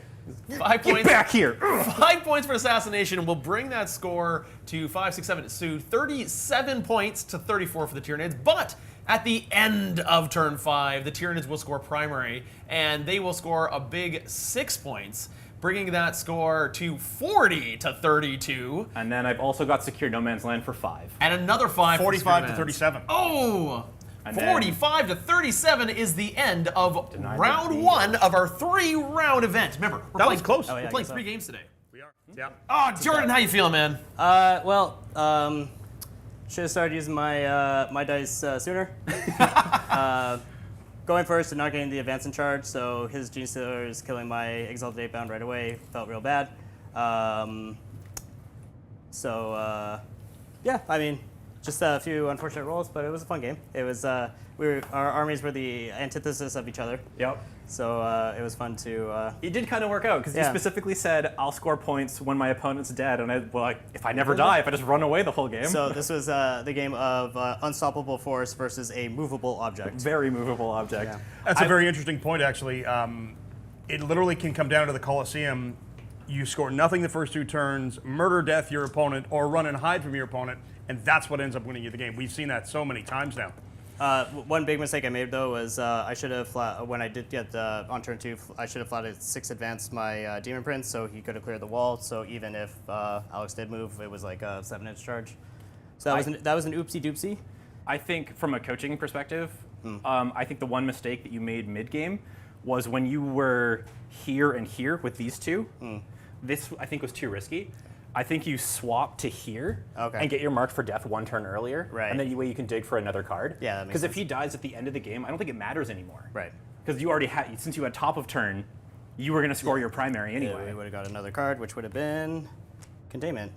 5 Get points. back here. 5 points for assassination, and we'll bring that score to 5, 6, 7. So 37 points to 34 for the Tyranids. But at the end of turn 5, the Tyranids will score primary, and they will score a big 6 points, bringing that score to 40 to 32. And then I've also got Secure No Man's Land for 5. And another 5 for 45 to Tyranids. 37. Oh! And 45 to 37 is the end of Denied round defeat. 1 of our 3-round event. Remember, we're That playing, was close. Oh, yeah, we're I playing guess 3 so. games today. We are. Yeah. Oh, Jordan, how you feeling, man? Should have started using my my dice sooner. Going first and not getting the advance in charge, so his Genestealers killing my Exalted Eightbound right away felt real bad. Yeah, I mean, just a few unfortunate rolls, but it was a fun game. It was our armies were the antithesis of each other, Yep. so it was fun to. It did kind of work out because you Yeah. specifically said I'll score points when my opponent's dead, and if I never die, if I just run away the whole game. So this was the game of unstoppable force versus a movable object. Very movable object. Yeah. That's a very interesting point, actually. It literally can come down to the Colosseum. You score nothing the first 2 turns, murder death your opponent, or run and hide from your opponent, and that's what ends up winning you the game. We've seen that so many times now. One big mistake I made though was I should have when I did get on turn 2, I should have flatted 6 advanced my Demon Prince so he could have cleared the wall. So even if Alex did move, it was like a 7-inch charge. So that was an oopsie doopsie. I think from a coaching perspective, I think the one mistake that you made mid-game was when you were here and here with these 2. This, I think, was too risky. I think you swap to here and get your mark for death 1 turn earlier. Right. And then you way you can dig for another card. Yeah, that makes Because if sense. he dies at the end of the game, I don't think it matters anymore. Right. Because you already had, since you had top of turn, you were going to score your primary Yeah, anyway. we would have got another card, which would have been Containment.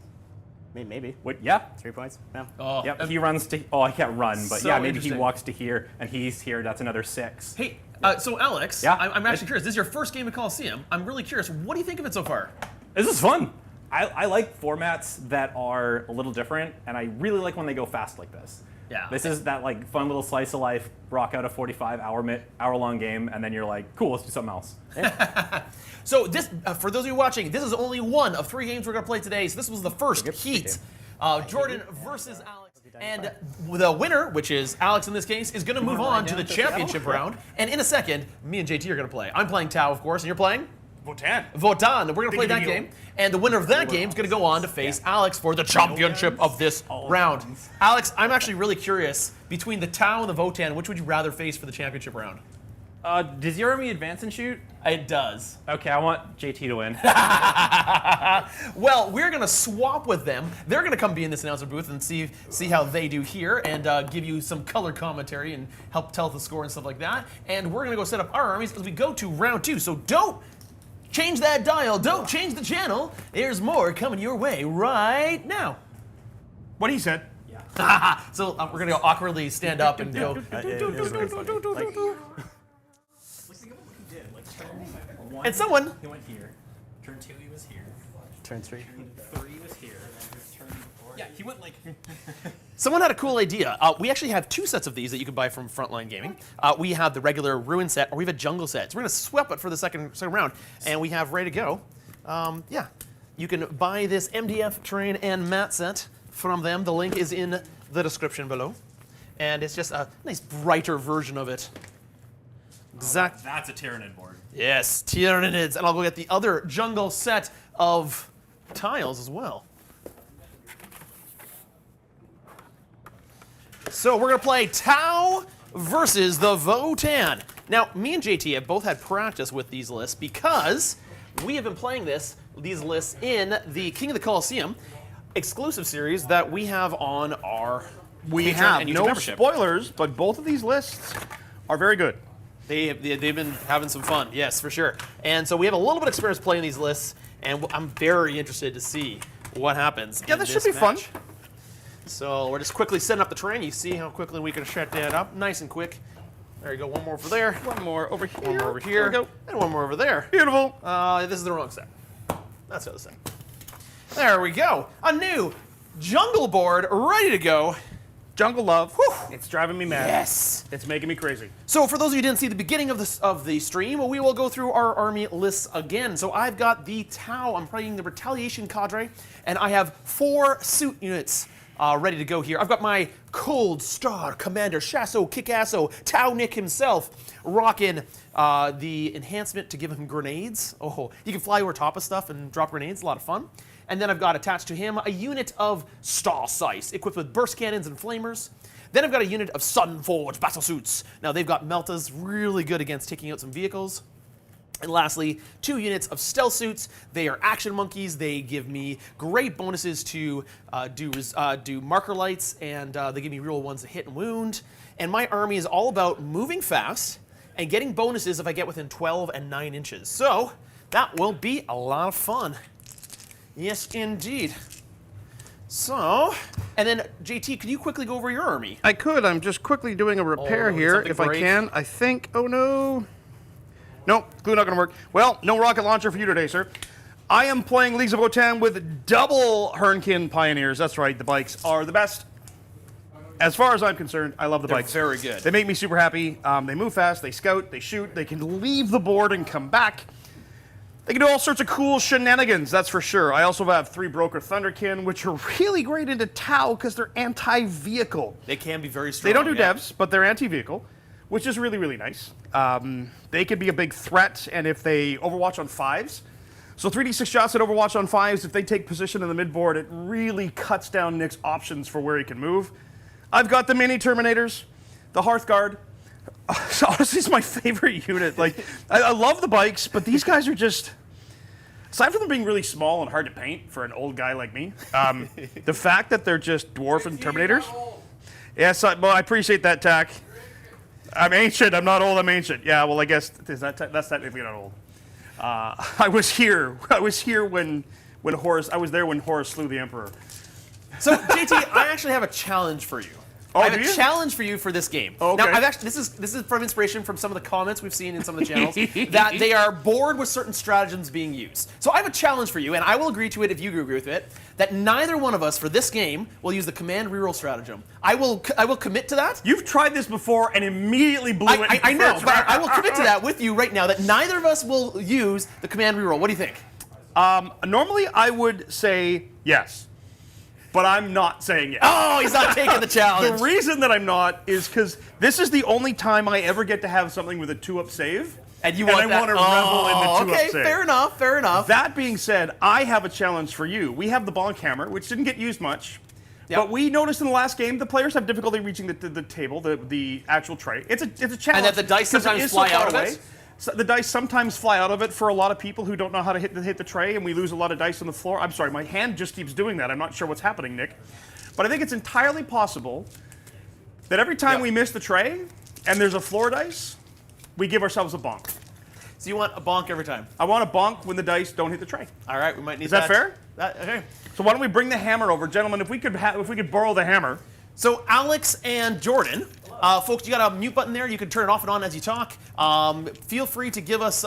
Maybe. What? Yeah. 3 points. Yeah. Oh, Yep. He runs to. Oh, I can't run, but So yeah, maybe he interesting. walks to here, and he's here. That's another 6. Hey, so Alex, Yeah? I'm actually curious. This is your first game of Colosseum. I'm really curious. What do you think of it so far? This is fun. I like formats that are a little different, and I really like when they go fast like this. Yeah. This is that like fun little slice of life, rock out a 45-hour-long game, and then you're like, cool, let's do something else. So this, for those of you watching, this is only one of 3 games we're going to play today. So this was the first heat. Jordan versus Alex. And the winner, which is Alex in this case, is going to move on to the championship round. And in a second, me and JT are going to play. I'm playing Tau, of course, and you're playing? Votann. Votann. We're going to play that game. And the winner of that game is going to go on to face Alex for the championship of this round. Alex, I'm actually really curious. Between the Tau and the Votann, which would you rather face for the championship round? Does your army advance and shoot? It does. Okay, I want JT to win. Well, we're going to swap with them. They're going to come be in this announcer booth and see how they do here and give you some color commentary and help tell the score and stuff like that. And we're going to go set up our armies as we go to round 2. So don't change that dial. Don't change the channel. There's more coming your way right now. What he said. So we're going to go awkwardly stand up and go. And someone. He went here. Turn 2, he was here. Turn 3. 3 was here. Turn 4. Yeah, he went like. Someone had a cool idea. We actually have 2 sets of these that you can buy from Frontline Gaming. We have the regular Ruin set, or we have a Jungle set. So we're going to swap it for the second round, and we have ready to go. Yeah, you can buy this MDF terrain and mat set from them. The link is in the description below, and it's just a nice brighter version of it. Exact. That's a Tyranid board. Yes, Tyranids, and I'll go get the other Jungle set of tiles as well. So we're going to play Tau versus the Votann. Now, me and JT have both had practice with these lists because we have been playing these lists in the King of the Colosseum exclusive series that we have on our We Patreon have and YouTube no membership. spoilers, but both of these lists are very good. They've been having some fun, yes, for sure. And so we have a little bit of experience playing these lists, and I'm very interested to see what happens. Yeah, in this should be fun. match. So we're just quickly setting up the terrain. You see how quickly we can set that up, nice and quick. There you go, one more over there. One more over here. One more over here. There we go. And one more over there. Beautiful. This is the wrong set. That's the other set. There we go. A new jungle board ready to go. Jungle love. It's driving me mad. Yes. It's making me crazy. So for those of you who didn't see the beginning of the stream, we will go through our army lists again. So I've got the Tau. I'm playing the Retaliation Cadre, and I have 4 suit units ready to go here. I've got my Coldstarr Commander, Shasso Kickasso, Tau Nick himself, rocking the Enhancement to give him grenades. Oh, you can fly over top of stuff and drop grenades, a lot of fun. And then I've got attached to him a unit of StarScythe, equipped with burst cannons and flamers. Then I've got a unit of Sunforge Battlesuits. Now they've got Meltas, really good against taking out some vehicles. And lastly, 2 units of Stealthsuits. They are action monkeys. They give me great bonuses to do marker lights, and they give me real ones to hit and wound. And my army is all about moving fast and getting bonuses if I get within 12 and 9 inches. So that will be a lot of fun. Yes, indeed. So, and then JT, can you quickly go over your army? I could. I'm just quickly doing a repair no, did here, something if break? I can. I think. Oh no. Nope, glue not gonna work. Well, no rocket launcher for you today, sir. I am playing Leagues of Votann with double Hearthguard Pioneers. That's right, the bikes are the best. As far as I'm concerned, I love the They're bikes. very good. They make me super happy. They move fast, they scout, they shoot, they can leave the board and come back. They can do all sorts of cool shenanigans, that's for sure. I also have 3 Broker Thunderkyn, which are really great into Tau because they're anti-vehicle. They can be very strong. They don't do yeah. devs, but they're anti-vehicle, which is really, really nice. They can be a big threat, and if they overwatch on 5s, so 3d6 shots at overwatch on 5s, if they take position in the mid-board, it really cuts down Nick's options for where he can move. I've got the mini Terminators, the Hearthguard. Honestly, it's my favorite unit. Like, I love the bikes, but these guys are just, aside from them being really small and hard to paint for an old guy like me, the fact that they're just dwarf and Terminators. Yes, well, I appreciate that, Tack. I'm ancient. I'm not old. I'm ancient. Yeah, well, I guess that's technically not old. I was here. I was here when Horus. I was there when Horus slew the Emperor. So JT, I actually have a challenge for you. Oh, I have do a you? challenge for you for this game. Okay. Now, I've actually this is from inspiration from some of the comments we've seen in some of the channels that they are bored with certain stratagems being used. So I have a challenge for you, and I will agree to it if you agree with it. That neither one of us for this game will use the command reroll stratagem. I will commit to that. You've tried this before and immediately blew it. I know, but I will commit to that with you right now. That neither of us will use the command reroll. What do you think? Normally, I would say yes, but I'm not saying yes. Oh, he's not taking the challenge. The reason that I'm not is because this is the only time I ever get to have something with a 2-up save. And you I want that? want to revel in the 2-up okay, save. fair enough, fair enough. That being said, I have a challenge for you. We have the bonk hammer, which didn't get used much. Yep. But we noticed in the last game the players have difficulty reaching the table, the actual tray. It's a challenge. And that the dice 'cause it sometimes is so fly far out of away. it? So the dice sometimes fly out of it for a lot of people who don't know how to hit the tray, and we lose a lot of dice on the floor. I'm sorry, my hand just keeps doing that. I'm not sure what's happening, Nick. But I think it's entirely possible that every time we miss the tray and there's a floor dice, we give ourselves a bonk. So you want a bonk every time? I want a bonk when the dice don't hit the tray. All right, we might need Is that fair? Okay. So why don't we bring the hammer over, gentlemen? If we could borrow the hammer. So Alex and Jordan, folks, you got a mute button there. You can turn it off and on as you talk. Feel free to give us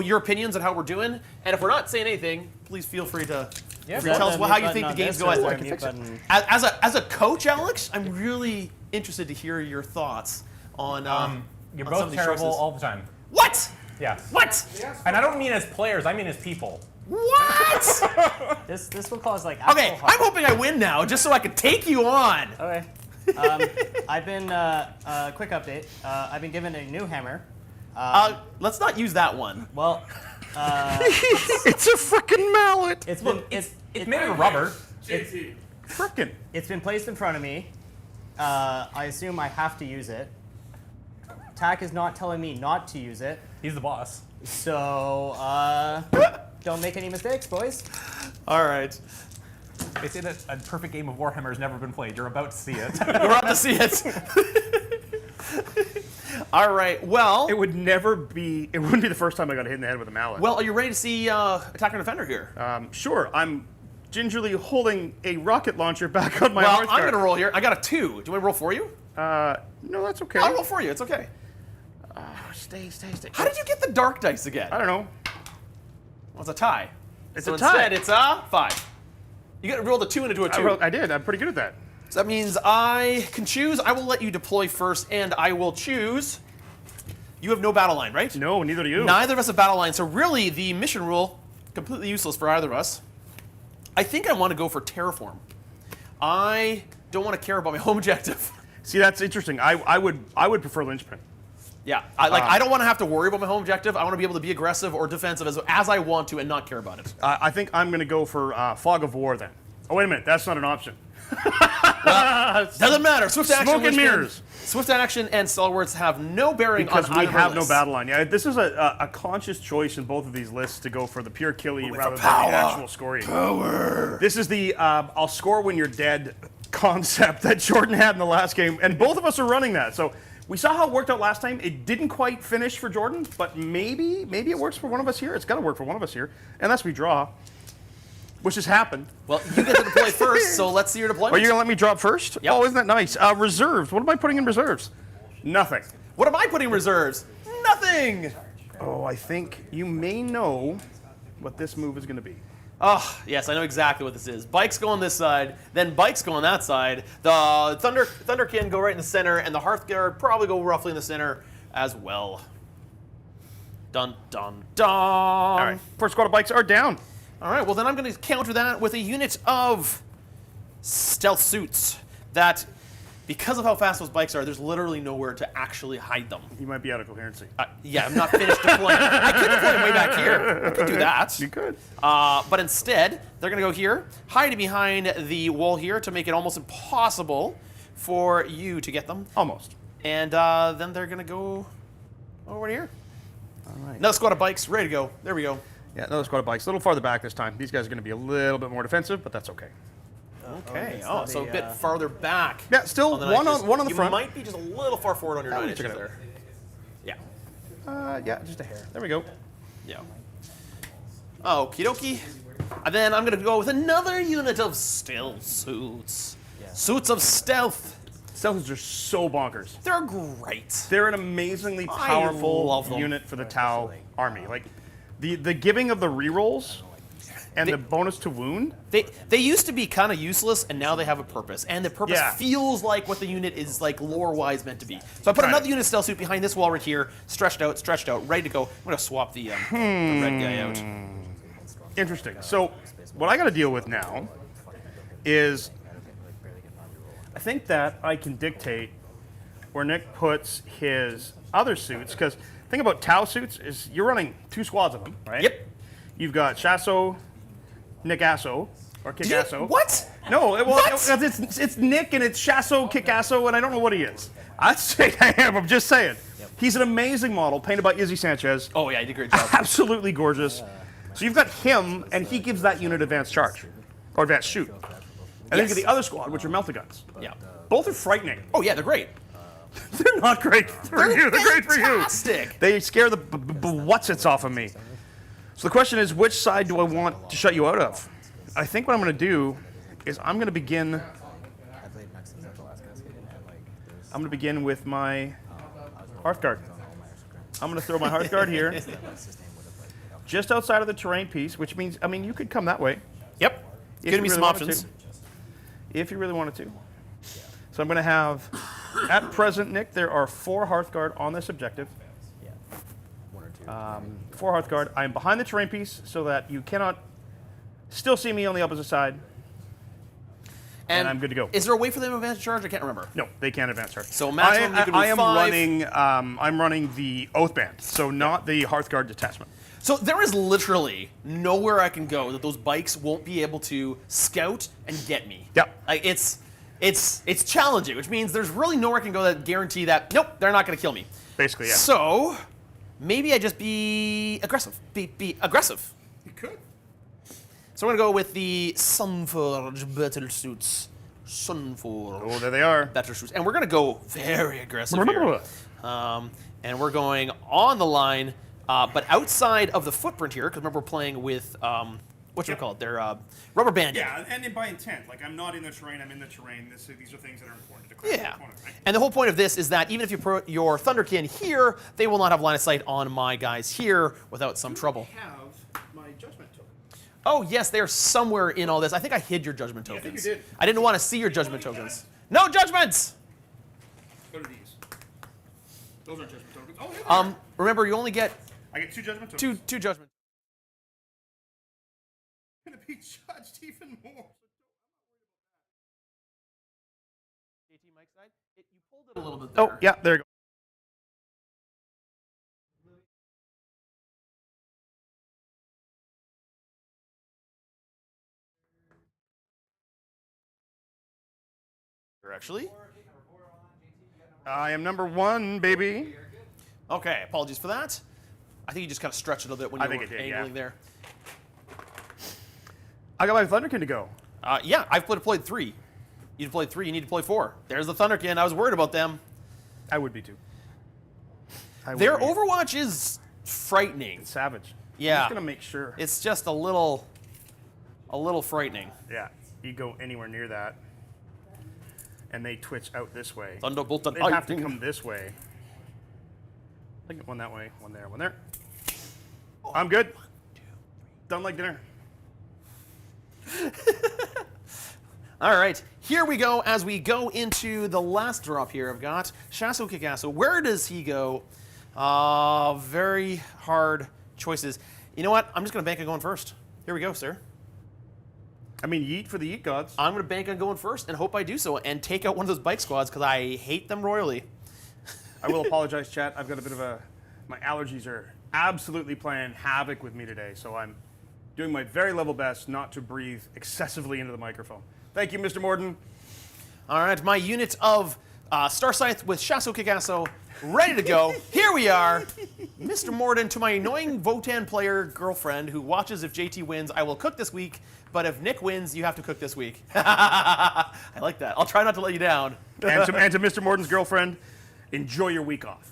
your opinions on how we're doing, and if we're not saying anything, please feel free to tell us how you think the game's going. As a coach, Alex, I'm really interested to hear your thoughts on. You're on both some of these terrible choices. all the time. What? Yeah. What? And I don't mean as players, I mean as people. What? This will cause like actual Okay, I'm hoping I win now, just so I can take you on. Okay. I've been quick update. I've been given a new hammer. Let's not use that one. Well, It's a freaking mallet. it's been It's made of rubber. Frickin'. it's been placed in front of me. I assume I have to use it. TAC is not telling me not to use it. He's the boss. So don't make any mistakes, boys. All right. They say that a perfect game of Warhammer has never been played. You're about to see it. We're on to see it. All right. Well, It wouldn't be the first time I got hit in the head with a mallet. are you ready to see Attacker and Defender here? Sure. I'm gingerly holding a rocket launcher back on my Well, Hearthguard. I'm going to roll here. I got a 2. Do you want me to roll for you? No, that's okay. I'll roll for you. It's okay. Stay. How did you get the dark dice again? I don't know. Well, it's a tie. It's So a tie. instead, it's a 5. You got to roll the 2 into a 2. I did. I'm pretty good at that. So that means I can choose. I will let you deploy first, and I will choose. You have no battle line, right? No, neither do you. Neither of us have battle line, so really the mission rule, completely useless for either of us. I think I want to go for Terraform. I don't want to care about my home objective. See, that's interesting. I would prefer Linchpin. Yeah, I don't want to have to worry about my home objective. I want to be able to be aggressive or defensive as I want to and not care about it. I think I'm going to go for Fog of War then. Oh, wait a minute. That's not an option. Doesn't matter. Swift action, Smoke and Linchpin. mirrors. Swift action and stalwarts have no bearing Because on we either have no list. battle line. Yeah, this is a conscious choice in both of these lists to go for the pure killy rather than power. the actual scoring. Power. This is the I'll score when you're dead concept that Jordan had in the last game, and both of us are running that. So we saw how it worked out last time. It didn't quite finish for Jordan, but maybe it works for one of us here. It's got to work for one of us here, unless we draw, which has happened. Well, you get to deploy first, so let's see your deployment. Are you going to let me drop first? Yep. Oh, isn't that nice? Reserves. What am I putting in reserves? Nothing. What am I putting in reserves? Nothing. Oh, I think you may know what this move is going to be. Oh, yes, I know exactly what this is. Bikes go on this side, then bikes go on that side. The Thunderkyn go right in the center, and the Hearthguard probably go roughly in the center as well. Dun, dun, dun. All right. First squad of bikes are down. All right, well, then I'm going to counter that with a unit of Stealthsuits that, because of how fast those bikes are, there's literally nowhere to actually hide them. You might be out of coherency. Yeah, I'm not finished deploying. I could deploy them way back here. I could do that. You could. But instead, they're going to go here, hide behind the wall here to make it almost impossible for you to get them. Almost. And then they're going to go over here. All right. Another squad of bikes, ready to go. There we go. Yeah, another squad of bikes. A little farther back this time. These guys are going to be a little bit more defensive, but that's okay. Okay. it's Oh, the, so a bit farther back. Yeah, still on the one knife. on the you front. might be just a little far forward on your 9 we inches took it out. there. Yeah. Yeah, just a hair. There we go. Yeah. Okie dokie. And then I'm going to go with another unit of Stealthsuits. Suits of Stealth. Stealthsuits are so bonkers. They're great. They're an amazingly love powerful them. unit for the Tau army. Like, the giving of the rerolls and the bonus to wound. They used to be kind of useless, and now they have a purpose. And the purpose Yeah. feels like what the unit is, like, lore-wise meant to be. So I put Right. another unit of Stealthsuit behind this wall right here, stretched out, ready to go. I'm going to swap the red guy out. Interesting. So, what I got to deal with now is, I think that I can dictate where Nick puts his other suits, because the thing about Tau suits is you're running 2 squads of them, right? Yep. You've got Shasso, Nick Asso, or Kick Asso. What? No, well, What? it's Nick and it's Shasso, Kick Asso, and I don't know what he is. I'd say I am. I'm just saying. He's an amazing model painted by Izzy Sanchez. Oh, yeah, you did a great job. Absolutely gorgeous. So you've got him, and he gives that unit advanced charge, or advanced shoot. And then you get the other squad, which are Meltaguns. Yeah. Both are frightening. Oh, yeah, they're great. They're not great for you. They're great for you. Fantastic. They scare the whatsits off of me. So the question is, which side do I want to shut you out of? I think what I'm going to do is I'm going to begin. I'm going to begin with my Hearthguard. I'm going to throw my Hearthguard here, just outside of the terrain piece, which means, I mean, you could come that way. Yep. If Give you me some really wanted options. to. If you really wanted to. So I'm going to have, at present, Nick, there are 4 Hearthguard on this objective. 4 Hearthguard. I am behind the terrain piece so that you cannot still see me on the opposite side. And I'm good to go. Is there a way for them to advance charge? I can't remember. No, they can't advance charge. So maximum you can do I am 5. running. I'm running the Oathband, so not the Hearthguard detachment. So there is literally nowhere I can go that those bikes won't be able to scout and get me. Yep. Like it's challenging, which means there's really nowhere I can go that guarantee that nope, they're not going to kill me. Basically, yeah. So maybe I just be aggressive. Be aggressive. You could. So we're going to go with the Sunforge Battlesuits. Sunforge Oh, there they are. Battlesuits. And we're going to go very aggressive here. And we're going on the line, but outside of the footprint here, because remember we're playing with, whatchamacallit, they're rubber banded. Yeah, and by intent. Like, I'm not in the terrain, I'm in the terrain. These are things that are important to declare. Yeah. And the whole point of this is that even if you put your Thunderkyn here, they will not have line of sight on my guys here without some trouble. I have my judgment token. Oh, yes, they are somewhere in all this. I think I hid your judgment tokens. I think you did. I didn't want to see your judgment tokens. No judgments! What are these? Those aren't judgment tokens. Oh, yeah, they are. Remember, you only get I get 2 judgment tokens. two judgments. I'm going to be judged even more. JT Mike's side, you pulled it a little bit Oh, there. yeah, there you go. Actually. I am number 1, baby. Okay, apologies for that. I think you just kind of stretched it a little bit when I you think were it did, angling there. I got my Thunderkyn to go. Yeah, I've deployed 3. You deployed 3, you need to deploy 4. There's the Thunderkyn. I was worried about them. I would be too. Their Overwatch is frightening. It's savage. Yeah. I'm just going to make sure. It's just a little frightening. Yeah, you go anywhere near that, and they twitch out this way. Thunderbolt and They have to come this way. I get one that way, one there, one there. I'm good. Done like dinner. All right, here we go as we go into the last drop here. I've got Shasso Kikasso. Where does he go? Very hard choices. You know what? I'm just going to bank on going first. Here we go, sir. I mean, yeet for the yeet gods. I'm going to bank on going first and hope I do so and take out one of those bike squads because I hate them royally. I will apologize, chat. I've got a bit of my allergies are absolutely playing havoc with me today, so I'm doing my very level best not to breathe excessively into the microphone. Thank you, Mr. Morden. All right, my unit of StarScythe with Shasso Kikasso ready to go. Here we are. Mr. Morden, to my annoying Votann player girlfriend who watches if JT wins, I will cook this week, but if Nick wins, you have to cook this week. I like that. I'll try not to let you down. And to Mr. Morden's girlfriend, enjoy your week off.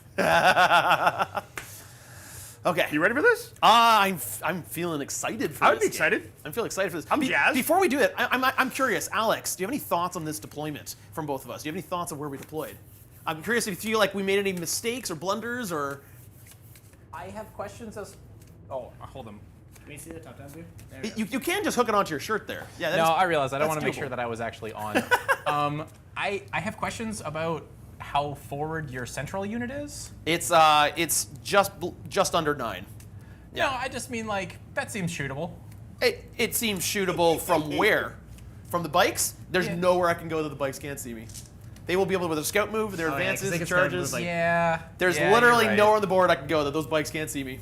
Okay. You ready for this? I'm feeling excited for this. I would be game. excited. I'm feeling excited for this. I'm jazzed. Before we do it, I'm curious. Alex, do you have any thoughts on this deployment from both of us? Do you have any thoughts on where we deployed? I'm curious if you feel like we made any mistakes or blunders or. I have questions as. Oh, hold them. Can you see the top down view? You can just hook it onto your shirt there. Yeah. That No, is- I realized. I don't that's want to make doable. sure that I was actually on. I have questions about how forward your central unit is. It's just under 9. No, I just mean like that seems shootable. It seems shootable from where? From the bikes? There's Yeah. nowhere I can go that the bikes can't see me. They will be able to with their scout move, their yeah, 'cause advances, they and can start charges. with, like- Yeah. There's yeah, literally you're right. nowhere on the board I can go that those bikes can't see me.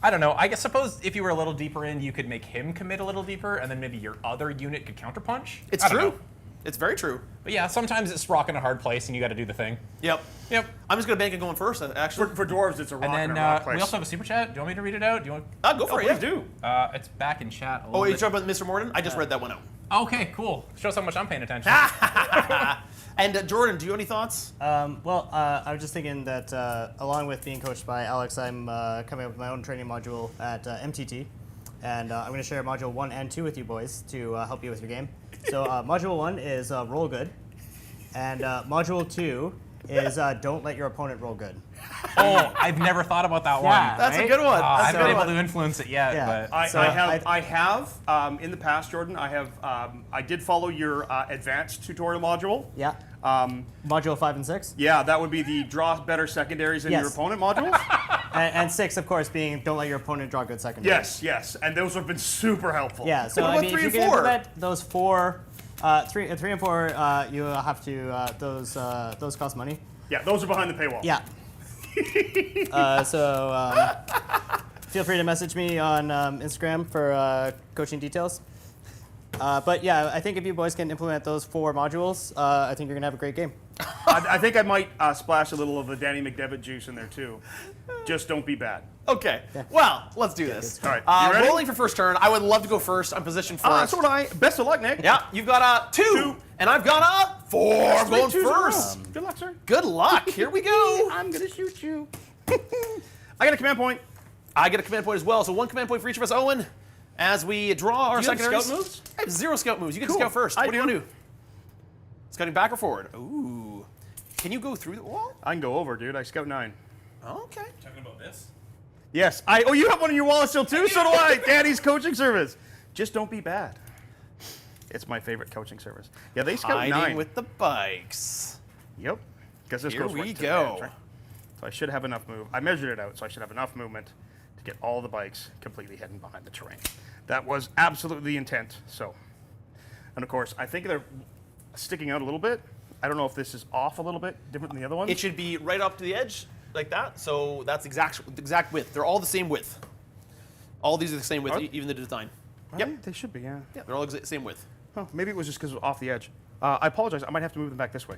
I don't know. I guess suppose if you were a little deeper in, you could make him commit a little deeper, and then maybe your other unit could counterpunch. It's I don't true. know. It's very true. But yeah, sometimes it's rock in a hard place, and you got to do the thing. Yep. Yep. I'm just gonna bank it going first. Actually, For dwarves, it's a rock And and then a rock place. we also have a super chat. Do you want me to read it out? Do you want? go for it. Please Yeah. do. It's back in chat. A Oh, little you bit. talking about Mr. Morden? I just read that one out. Okay, cool. Shows how much I'm paying attention. And Jordan, do you have any thoughts? I was just thinking that along with being coached by Alex, I'm coming up with my own training module at MTT. And I'm going to share Module 1 and 2 with you boys to help you with your game. So Module 1 is roll good. And Module 2 is don't let your opponent roll good. Oh, I've never thought about that Yeah. one. That's a right? good one. I That's a haven't been good able one. to influence it yet, Yeah. but So I have in the past, Jordan. I did follow your advanced tutorial module. Yeah. Module 5 and 6. Yeah, that would be the draw better secondaries than your Yes. opponent modules. And 6, of course, being don't let your opponent draw good secondaries. yes, and those have been super helpful. Yeah, so What I about mean, 3 if you and can 4? implement those 3 and 4, you have to, those cost money. Yeah, those are behind the paywall. Yeah. Feel free to message me on Instagram for coaching details. But yeah, I think if you boys can implement those 4 modules, I think you're gonna have a great game. I think I might splash a little of the Danny McDevitt juice in there too. Just don't be bad. Okay. Well, let's do this. All right, you ready? Rolling for first turn. I would love to go first. I'm positioned for it. So would I. Best of luck, Nick. Yeah, you've got a 2, and I've got a 4. I'm going first. Good luck, sir. Good luck. Here we go. I'm gonna shoot you. I got a command point. I get a command point as well, so 1 command point for each of us. Owen, as we draw our Do you have secondaries. scout moves? I have 0 scout moves. You can Cool. scout first. I What do you want do. to do? Scouting back or forward? Ooh. Can you go through the wall? I can go over, dude. I scout 9. Okay. talking about this. Yes. Oh, you have one in your wallet still too. So do I. Daddy's coaching service. Just don't be bad. It's my favorite coaching service. Yeah, they scout Hiding 9. with the bikes. Yep. Because this Here goes we right to go. the edge, right? So I should have enough move. I measured it out, so I should have enough movement to get all the bikes completely hidden behind the terrain. That was absolutely the intent. So, and of course, I think they're sticking out a little bit. I don't know if this is off a little bit, different than the other one. It should be right up to the edge, like that. So that's exact width. They're all the same width. All these are the same width, Are- even the design. Yep. They should be, yeah. Yeah, they're all same width. Oh, maybe it was just because it was off the edge. I apologize. I might have to move them back this way.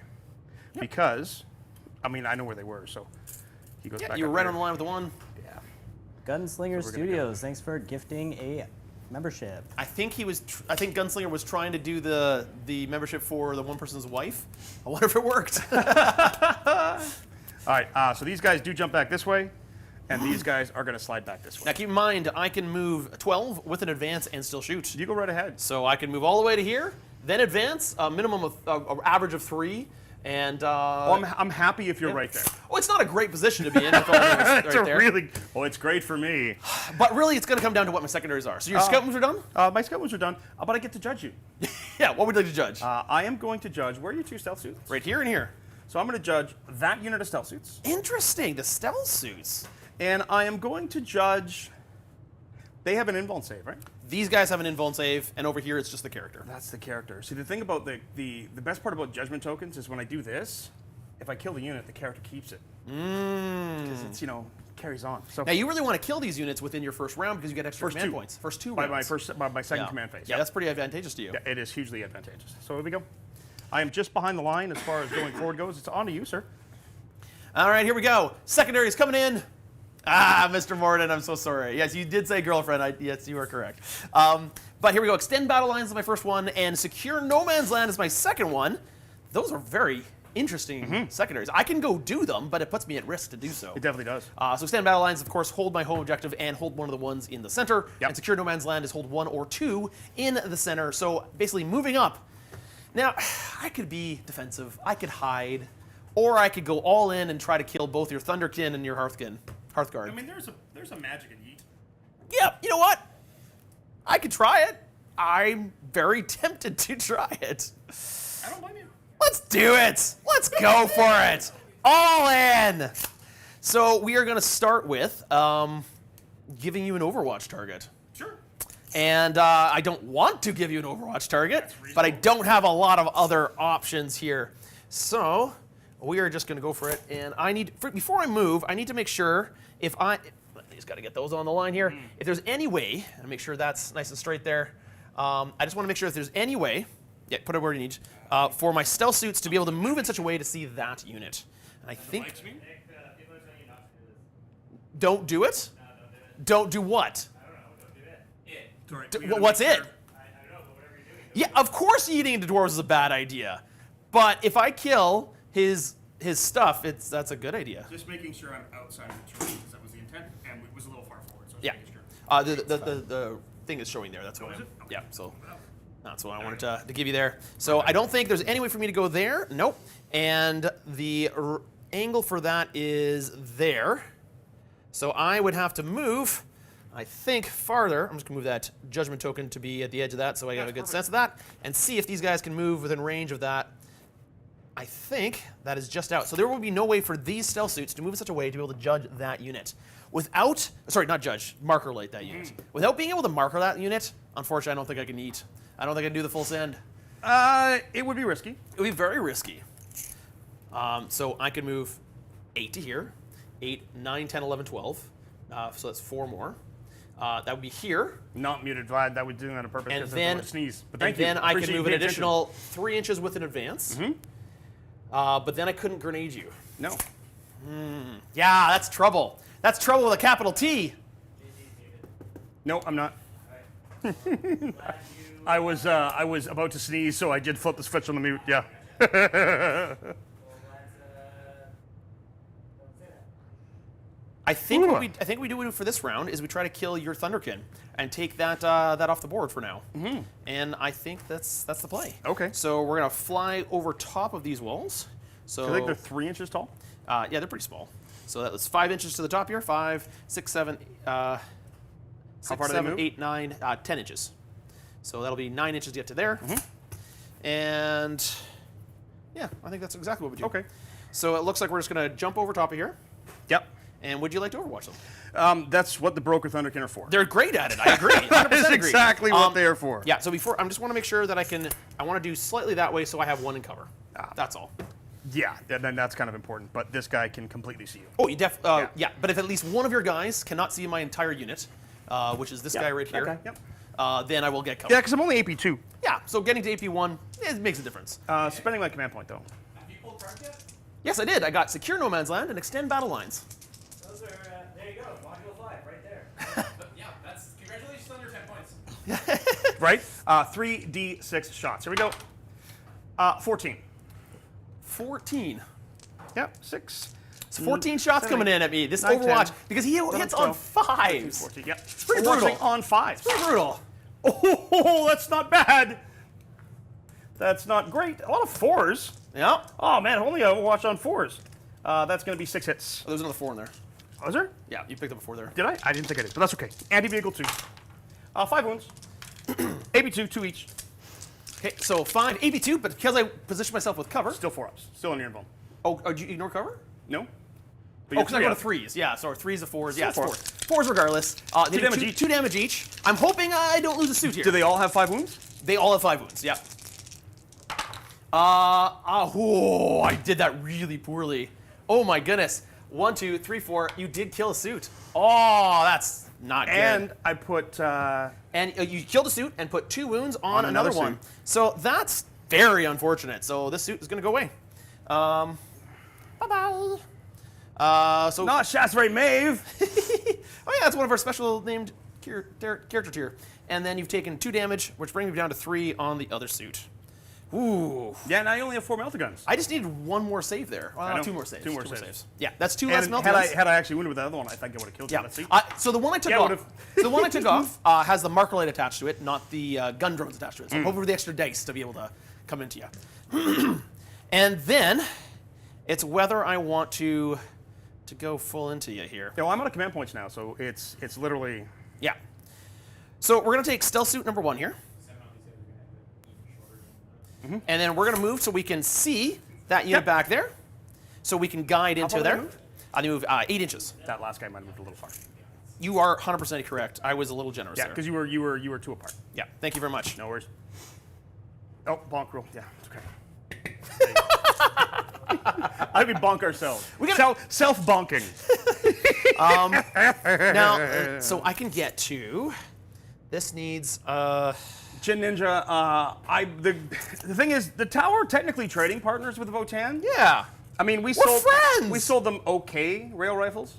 Because, I mean, I know where they were, so he goes Yeah, back you were up right here. on the line with the 1. Yeah. Gunslinger So we're gonna go. Studios, thanks for gifting a membership. I think he was. I think Gunslinger was trying to do the membership for the one person's wife. I wonder if it worked. All right, so these guys do jump back this way, and these guys are going to slide back this way. Now keep in mind, I can move 12 with an advance and still shoot. You go right ahead. So I can move all the way to here, then advance, a minimum of average of 3, and. Well, I'm happy if you're right there. Oh, it's not a great position to be in. With all those right It's a there. really, well, it's great for me. But really, it's going to come down to what my secondaries are. So your scout moves are done? My scout moves are done, but I get to judge you. Yeah. What would you like to judge? I am going to judge, where are your 2 stealth suits? Right here and here. So I'm going to judge that unit of stealth suits, Interesting. The stealth suits. and I am going to judge, they have an invuln save, right? These guys have an invuln save, and over here it's just the character. That's the character. See, the thing about the best part about judgment tokens is when I do this, if I kill the unit, the character keeps it. Because it's, carries on. So Now you really want to kill these units within your first round because you get extra First command 2. points. First 2 by rounds. my second Yeah. command phase. Yeah, that's pretty advantageous to you. Yeah, it is hugely advantageous. So here we go. I am just behind the line as far as going forward goes. It's on to you, sir. All right, here we go. Secondary is coming in. Ah, Mr. Morden, I'm so sorry. Yes, you did say girlfriend. Yes, you are correct. But here we go. Extend battle lines is my first one, and secure no man's land is my second one. Those are very interesting secondaries. I can go do them, but it puts me at risk to do so. It definitely does. So extend battle lines, of course, hold my home objective and hold one of the ones in the center. Yep. And secure no man's land is hold 1 or 2 in the center. So basically moving up. Now, I could be defensive, I could hide, or I could go all in and try to kill both your Thunderkyn and your Hearthguard. I mean, there's a magic in Yeet. Yeah, you know what? I could try it. I'm very tempted to try it. I don't blame you. Let's do it. Let's go for it. All in. So we are going to start with giving you an Overwatch target. Sure. And I don't want to give you an Overwatch target, but I don't have a lot of other options here. So we are just going to go for it. And I need, before I move, I need to make sure if I just got to get those on the line here. If there's any way, and make sure that's nice and straight there. I just want to make sure if there's any way, yeah, put it where you need, for my Stealthsuits to be able to move in such a way to see that unit. And I think, don't do it? Don't do what? What's it? Yeah, of course eating into dwarves is a bad idea. But if I kill his stuff, that's a good idea. Just making sure I'm outside of the terrain, because that was the intent, and it was a little far forward, so I was Yeah. making sure. The thing is showing there. That's what is I'm, it? Okay. yeah, so that's what I wanted to give you there. So I don't think there's any way for me to go there. Nope. And the angle for that is there. So I would have to move, I think, farther. I'm just going to move that judgment token to be at the edge of that so I have a good sense of that. And see if these guys can move within range of that. I think that is just out. So there will be no way for these Stealthsuits to move in such a way to be able to judge that unit. Without, sorry, not judge, marker light that unit. Without being able to marker that unit, unfortunately, I don't think I can eat. I don't think I can do the full send. It would be risky. It would be very risky. So I could move 8 to here, 8, 9, 10, 11, 12. So that's 4 more. That would be here. Not muted, Vlad. That was doing that on purpose. And 'cause I then, don't wanna sneeze. But and thank you. then I can Appreciate move you an paying attention. additional 3 inches with an advance. But then I couldn't grenade you. No. Yeah, that's trouble. That's trouble with a capital T. No, I'm not. I was about to sneeze, so I did flip the switch on the mute. Yeah. I think what we do for this round is we try to kill your Thunderkyn and take that off the board for now. And I think that's the play. Okay. So we're gonna fly over top of these walls. So I think they're 3 inches tall. yeah, they're pretty small. So that was 5 inches to the top here. 5, 6, 7, 6, far do they 7, move? 8, 9, 10 inches. So that'll be 9 inches to get to there. And yeah, I think that's exactly what we do. Okay. So it looks like we're just gonna jump over top of here. Yep. And would you like to overwatch them? That's what the Broker Thunderkyn are for. They're great at it. I agree. 100% That is agree. exactly what they are for. Yeah. So before, I just want to make sure that I want to do slightly that way so I have 1 in cover. That's all. Yeah, then that's kind of important. But this guy can completely see you. Oh, you yeah. But if at least one of your guys cannot see my entire unit, which is this guy right here, Okay. Yep. then I will get cover. Yeah, because I'm only AP2. Yeah. So getting to AP1, it makes a difference. Spending my command point though. Have you pulled cards yet? Yes, I did. I got secure no man's land and extend battle lines. Those are, there you go, module 5, right there. Yeah, that's congratulations on your 10 points. Right? 3d6 shots. Here we go. 14. 14. Yep. 6. It's 14 shots 7, coming in at me. This 9, Overwatch 10, because he 11, hits on 12, 5s. 14. Yep. pretty We're watching brutal. on 5s. Pretty brutal. Oh, that's not bad. That's not great. A lot of 4s. Yeah. Oh man, only a watch on 4s. That's going to be 6 hits. Oh, there's another 4 in there. Was there? Yeah, you picked up a 4 there. Did I? I didn't think I did, but that's okay. Anti-vehicle 2. 5 wounds. AB2, 2 each. Okay, so 5 AB2, but because I position myself with cover. Still 4 ups. Still in your invuln. Oh, did you ignore cover? No? Oh, because I go to 3s. Yeah, sorry, 3s to 4s. Yeah, it's Still 4s. 4s regardless. They do damage each. 2 damage each. I'm hoping I don't lose a suit here. Do they all have 5 wounds? They all have 5 wounds, yeah. Oh, I did that really poorly. Oh my goodness. 1, 2, 3, 4. You did kill a suit. Oh, that's not good. And I put... And you killed a suit and put 2 wounds on another another one. suit. So that's very unfortunate. So this suit is going to go away. Bye-bye. So not Shasbury Maeve. oh yeah, that's one of our special named character tier. And then you've taken 2 damage, which brings me down to 3 on the other suit. Ooh. Yeah, now you only have 4 melter guns. I just needed one more save there. I know. 2 more saves. Two more saves. Yeah, that's 2 less And melter had guns. I actually won with the other one, I think I would have killed you. Yeah. Let's see. So the one I took Yeah, off, would've. the one I took off has the marker light attached to it, not the gun drones attached to it. So I'm hoping for the extra dice to be able to come into you. And then it's whether I want to go full into you here. Yeah, well, I'm out of command points now, so it's literally. Yeah. So we're gonna take stealth suit number 1 here. And then we're going to move so we can see that unit Yep. back there. So we can guide into far did I there. move? I move 8 inches. That last guy might have moved a little far. You are 100% correct. I was a little generous Yeah, there. because you were 2 apart. Yeah, thank you very much. No worries. Oh, bonk roll. Yeah, it's okay. I think we bonk ourselves. We gotta- Self-bonking. Now, so I can get to, this needs, Jin Ninja, the thing is, the tower technically trading partners with Votann. yeah. I mean, we We're friends! We sold them okay rail rifles.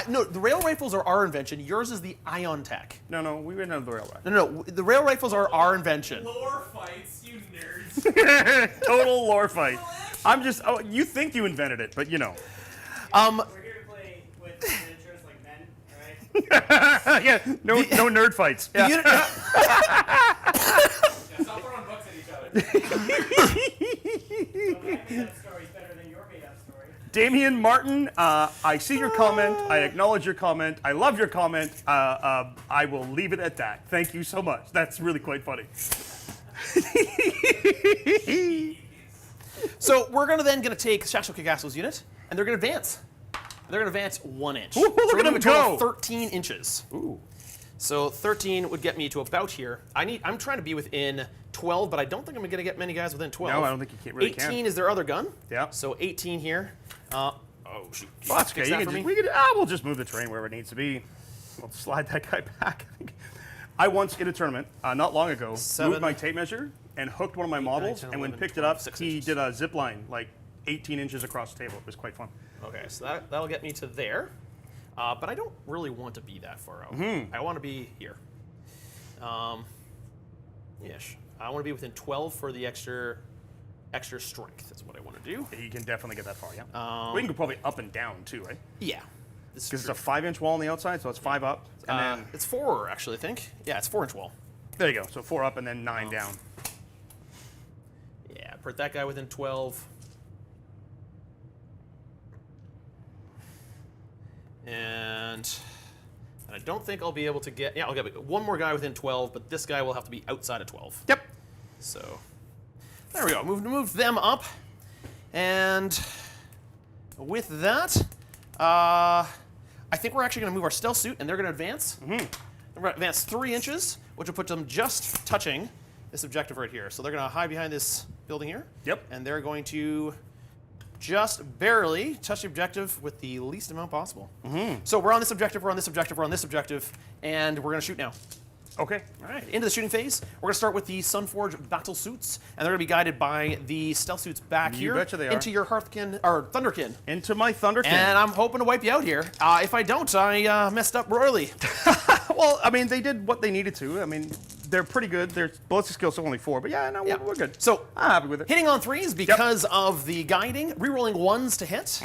No, the rail rifles are our invention. Yours is the ion tech. No, we didn't have the rail rifle. No, the rail rifles are our invention. Lore fights, you nerds. Total lore fight. I'm just. Oh, you think you invented it, but you know. We're here to play with miniatures like men, alright? Yeah, no nerd fights. The Yeah. unit, Stop throwing books at each other. So my made-up story's better than your made-up story. Damian Martin, I see your comment. I acknowledge your comment. I love your comment. I will leave it at that. Thank you so much. That's really quite funny. so we're then going to take Shashko Castle's unit, and they're going to advance. They're going to advance 1 inch. Ooh, so look we're at gonna them do a total go. of 13 inches. Ooh. So 13 would get me to about here. I'm trying to be within 12, but I don't think I'm going to get many guys within 12. No, I don't think you really 18 can. is their other gun. Yeah. So 18 here. Oh, shoot. Well, that's Fix okay. that for me? We'll just move the terrain wherever it needs to be. We'll slide that guy back. I once, in a tournament, not long ago, 7, moved my tape measure and hooked one of my 8, models, 9, 10, and when 11, picked 12, it up, 6 he inches. did a zip line like 18 inches across the table. It was quite fun. Okay, so that'll get me to there. But I don't really want to be that far out. I want to be here. Ish. I want to be within 12 for the extra strength. Is what I want to do. Yeah, you can definitely get that far, yeah. We can go probably up and down too, right? Yeah. This is Because it's true. a 5-inch wall on the outside, so it's 5 up, and then It's 4 actually. I think. Yeah, it's 4-inch wall. there you go. So 4 up and then 9 down. Yeah, put that guy within 12. And I don't think I'll be able to get. Yeah, I'll get one more guy within 12, but this guy will have to be outside of 12. Yep. So there we go. Move them up, and with that, I think we're actually going to move our stealth suit, and they're going to advance. They're going to advance 3 inches, which will put them just touching this objective right here. So they're going to hide behind this building here. Yep. And they're going to just barely touch the objective with the least amount possible. So we're on this objective, we're on this objective, we're on this objective, and we're going to shoot now. Okay. All right, into the shooting phase. We're going to start with the Sunforge Battlesuits, and they're going to be guided by the Stealthsuits back You here betcha they are. into your Hearthkin, or Thunderkyn. Into my Thunderkyn. And I'm hoping to wipe you out here. If I don't, I messed up royally. Well, I mean, they did what they needed to. I mean, they're pretty good. Their ballistic skills are only 4, but yeah, no, Yeah. we're good. So I'm happy with it. hitting on 3s because of the guiding, rerolling 1s to hit.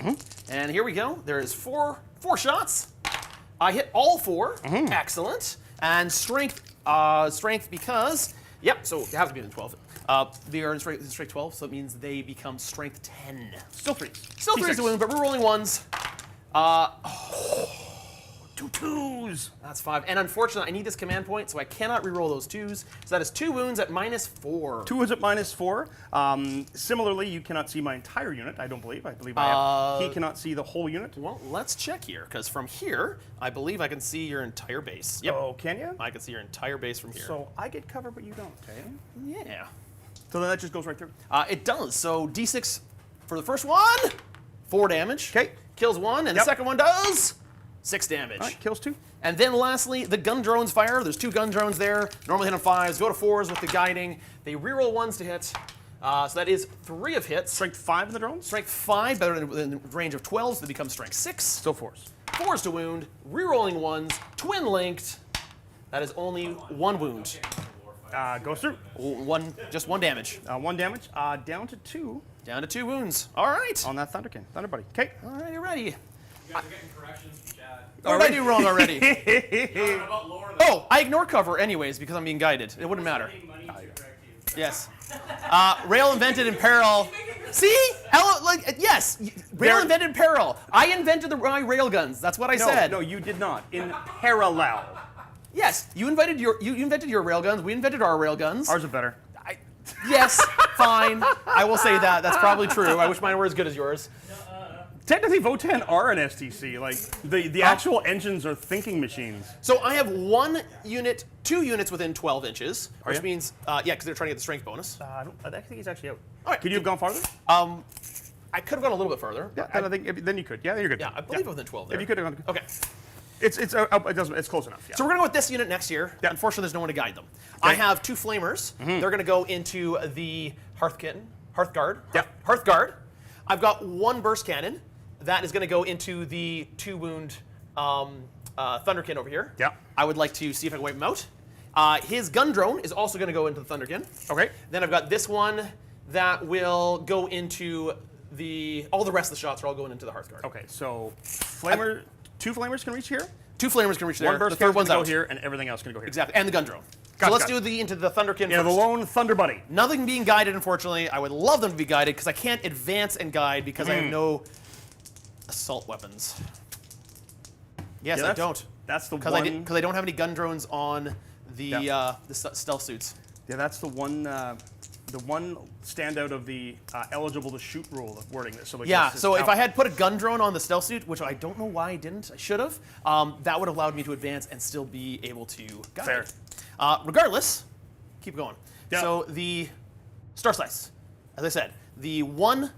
And here we go. There is four shots. I hit all 4. Excellent. And strength because, yep, so you have to be in 12. They are in strength 12, so it means they become strength 10. Still 3. Still 3s to wound, but rerolling 1s. 2 2s. That's 5. And unfortunately, I need this command point, so I cannot reroll those 2s. So that is 2 wounds at -4. 2 is at -4. Similarly, you cannot see my entire unit, I don't believe. I believe I have. He cannot see the whole unit. Well, let's check here, because from here, I believe I can see your entire base. Yep. Oh, can you? I can see your entire base from here. So I get cover, but you don't, okay? Yeah. So then that just goes right through. It does. So D6 for the first one, 4 damage. 'Kay. Kills 1, and Yep. the second one does 6 damage. All right, kills 2. And then lastly, the gun drones fire. There's 2 gun drones there. Normally hit on 5s, go to 4s with the guiding. They reroll 1s to hit. So that is 3 of hits. Strength 5 in the drones? Strength 5, better than the range of 12s. They become strength 6. Still 4s. 4s to wound, rerolling 1s, twin linked. That is only 1 wound. Goes through. Just one damage. 1 damage. Down to 2 Down to 2 wounds. All right. on that Thunderkyn. Thunder Buddy. Okay. All right, you ready? You guys are getting corrections from chat. What did I do wrong already? Talking about lore, though. Oh, I ignore cover anyways because I'm being guided. It wouldn't matter. Spending money to correct you. Yes. Rail invented in peril. See? Yes. Rail invented in peril. I invented my railguns. That's what I said. No, you did not. In parallel. Yes. You invented your railguns. We invented our railguns. Ours are better. Yes. Fine. I will say that. That's probably true. I wish mine were as good as yours. Technically, Votann are an STC. Like the actual engines are thinking machines. So I have 2 units within 12 inches, which ya? means because they're trying to get the strength bonus. I think he's actually out. All right. Could you have gone farther? I could have gone a little bit further. Yeah, then you could. Yeah, you're good. Yeah, I believe within 12 there. If you could have gone. Okay. It's close enough. Yeah. So we're going to go with this unit next year. Yeah. Unfortunately, there's no one to guide them. I have 2 flamers. They're going to go into the Hearthguard. Yeah. Hearthguard. I've got 1 burst cannon. That is going to go into the 2-wound Thunderkyn over here. Yeah. I would like to see if I can wipe him out. His gun drone is also going to go into the Thunderkyn. Okay. Then I've got this one that will go into all the rest of the shots are all going into the Hearthguard. Okay. So, flamer. 2 flamers can reach here. 2 flamers can reach there. 1 burst the third one's can go out here, and everything else can go here. Exactly, and the gun drone. Gotcha, So let's gotcha. do into the Thunderkyn Yeah, first. the lone Thunder Buddy. Nothing being guided, unfortunately. I would love them to be guided because I can't advance and guide because I have no assault weapons. Yes, I don't. That's the Because one. because I don't have any gun drones on the stealth suits. Yeah, that's the one. The one standout of the eligible to shoot rule of wording this. So like Yeah, this is so if out. I had put a gun drone on the stealth suit, which I don't know why I didn't, I should have, that would have allowed me to advance and still be able to guide. Fair. Regardless, keep going. Yeah. So the StarScythe, as I said, one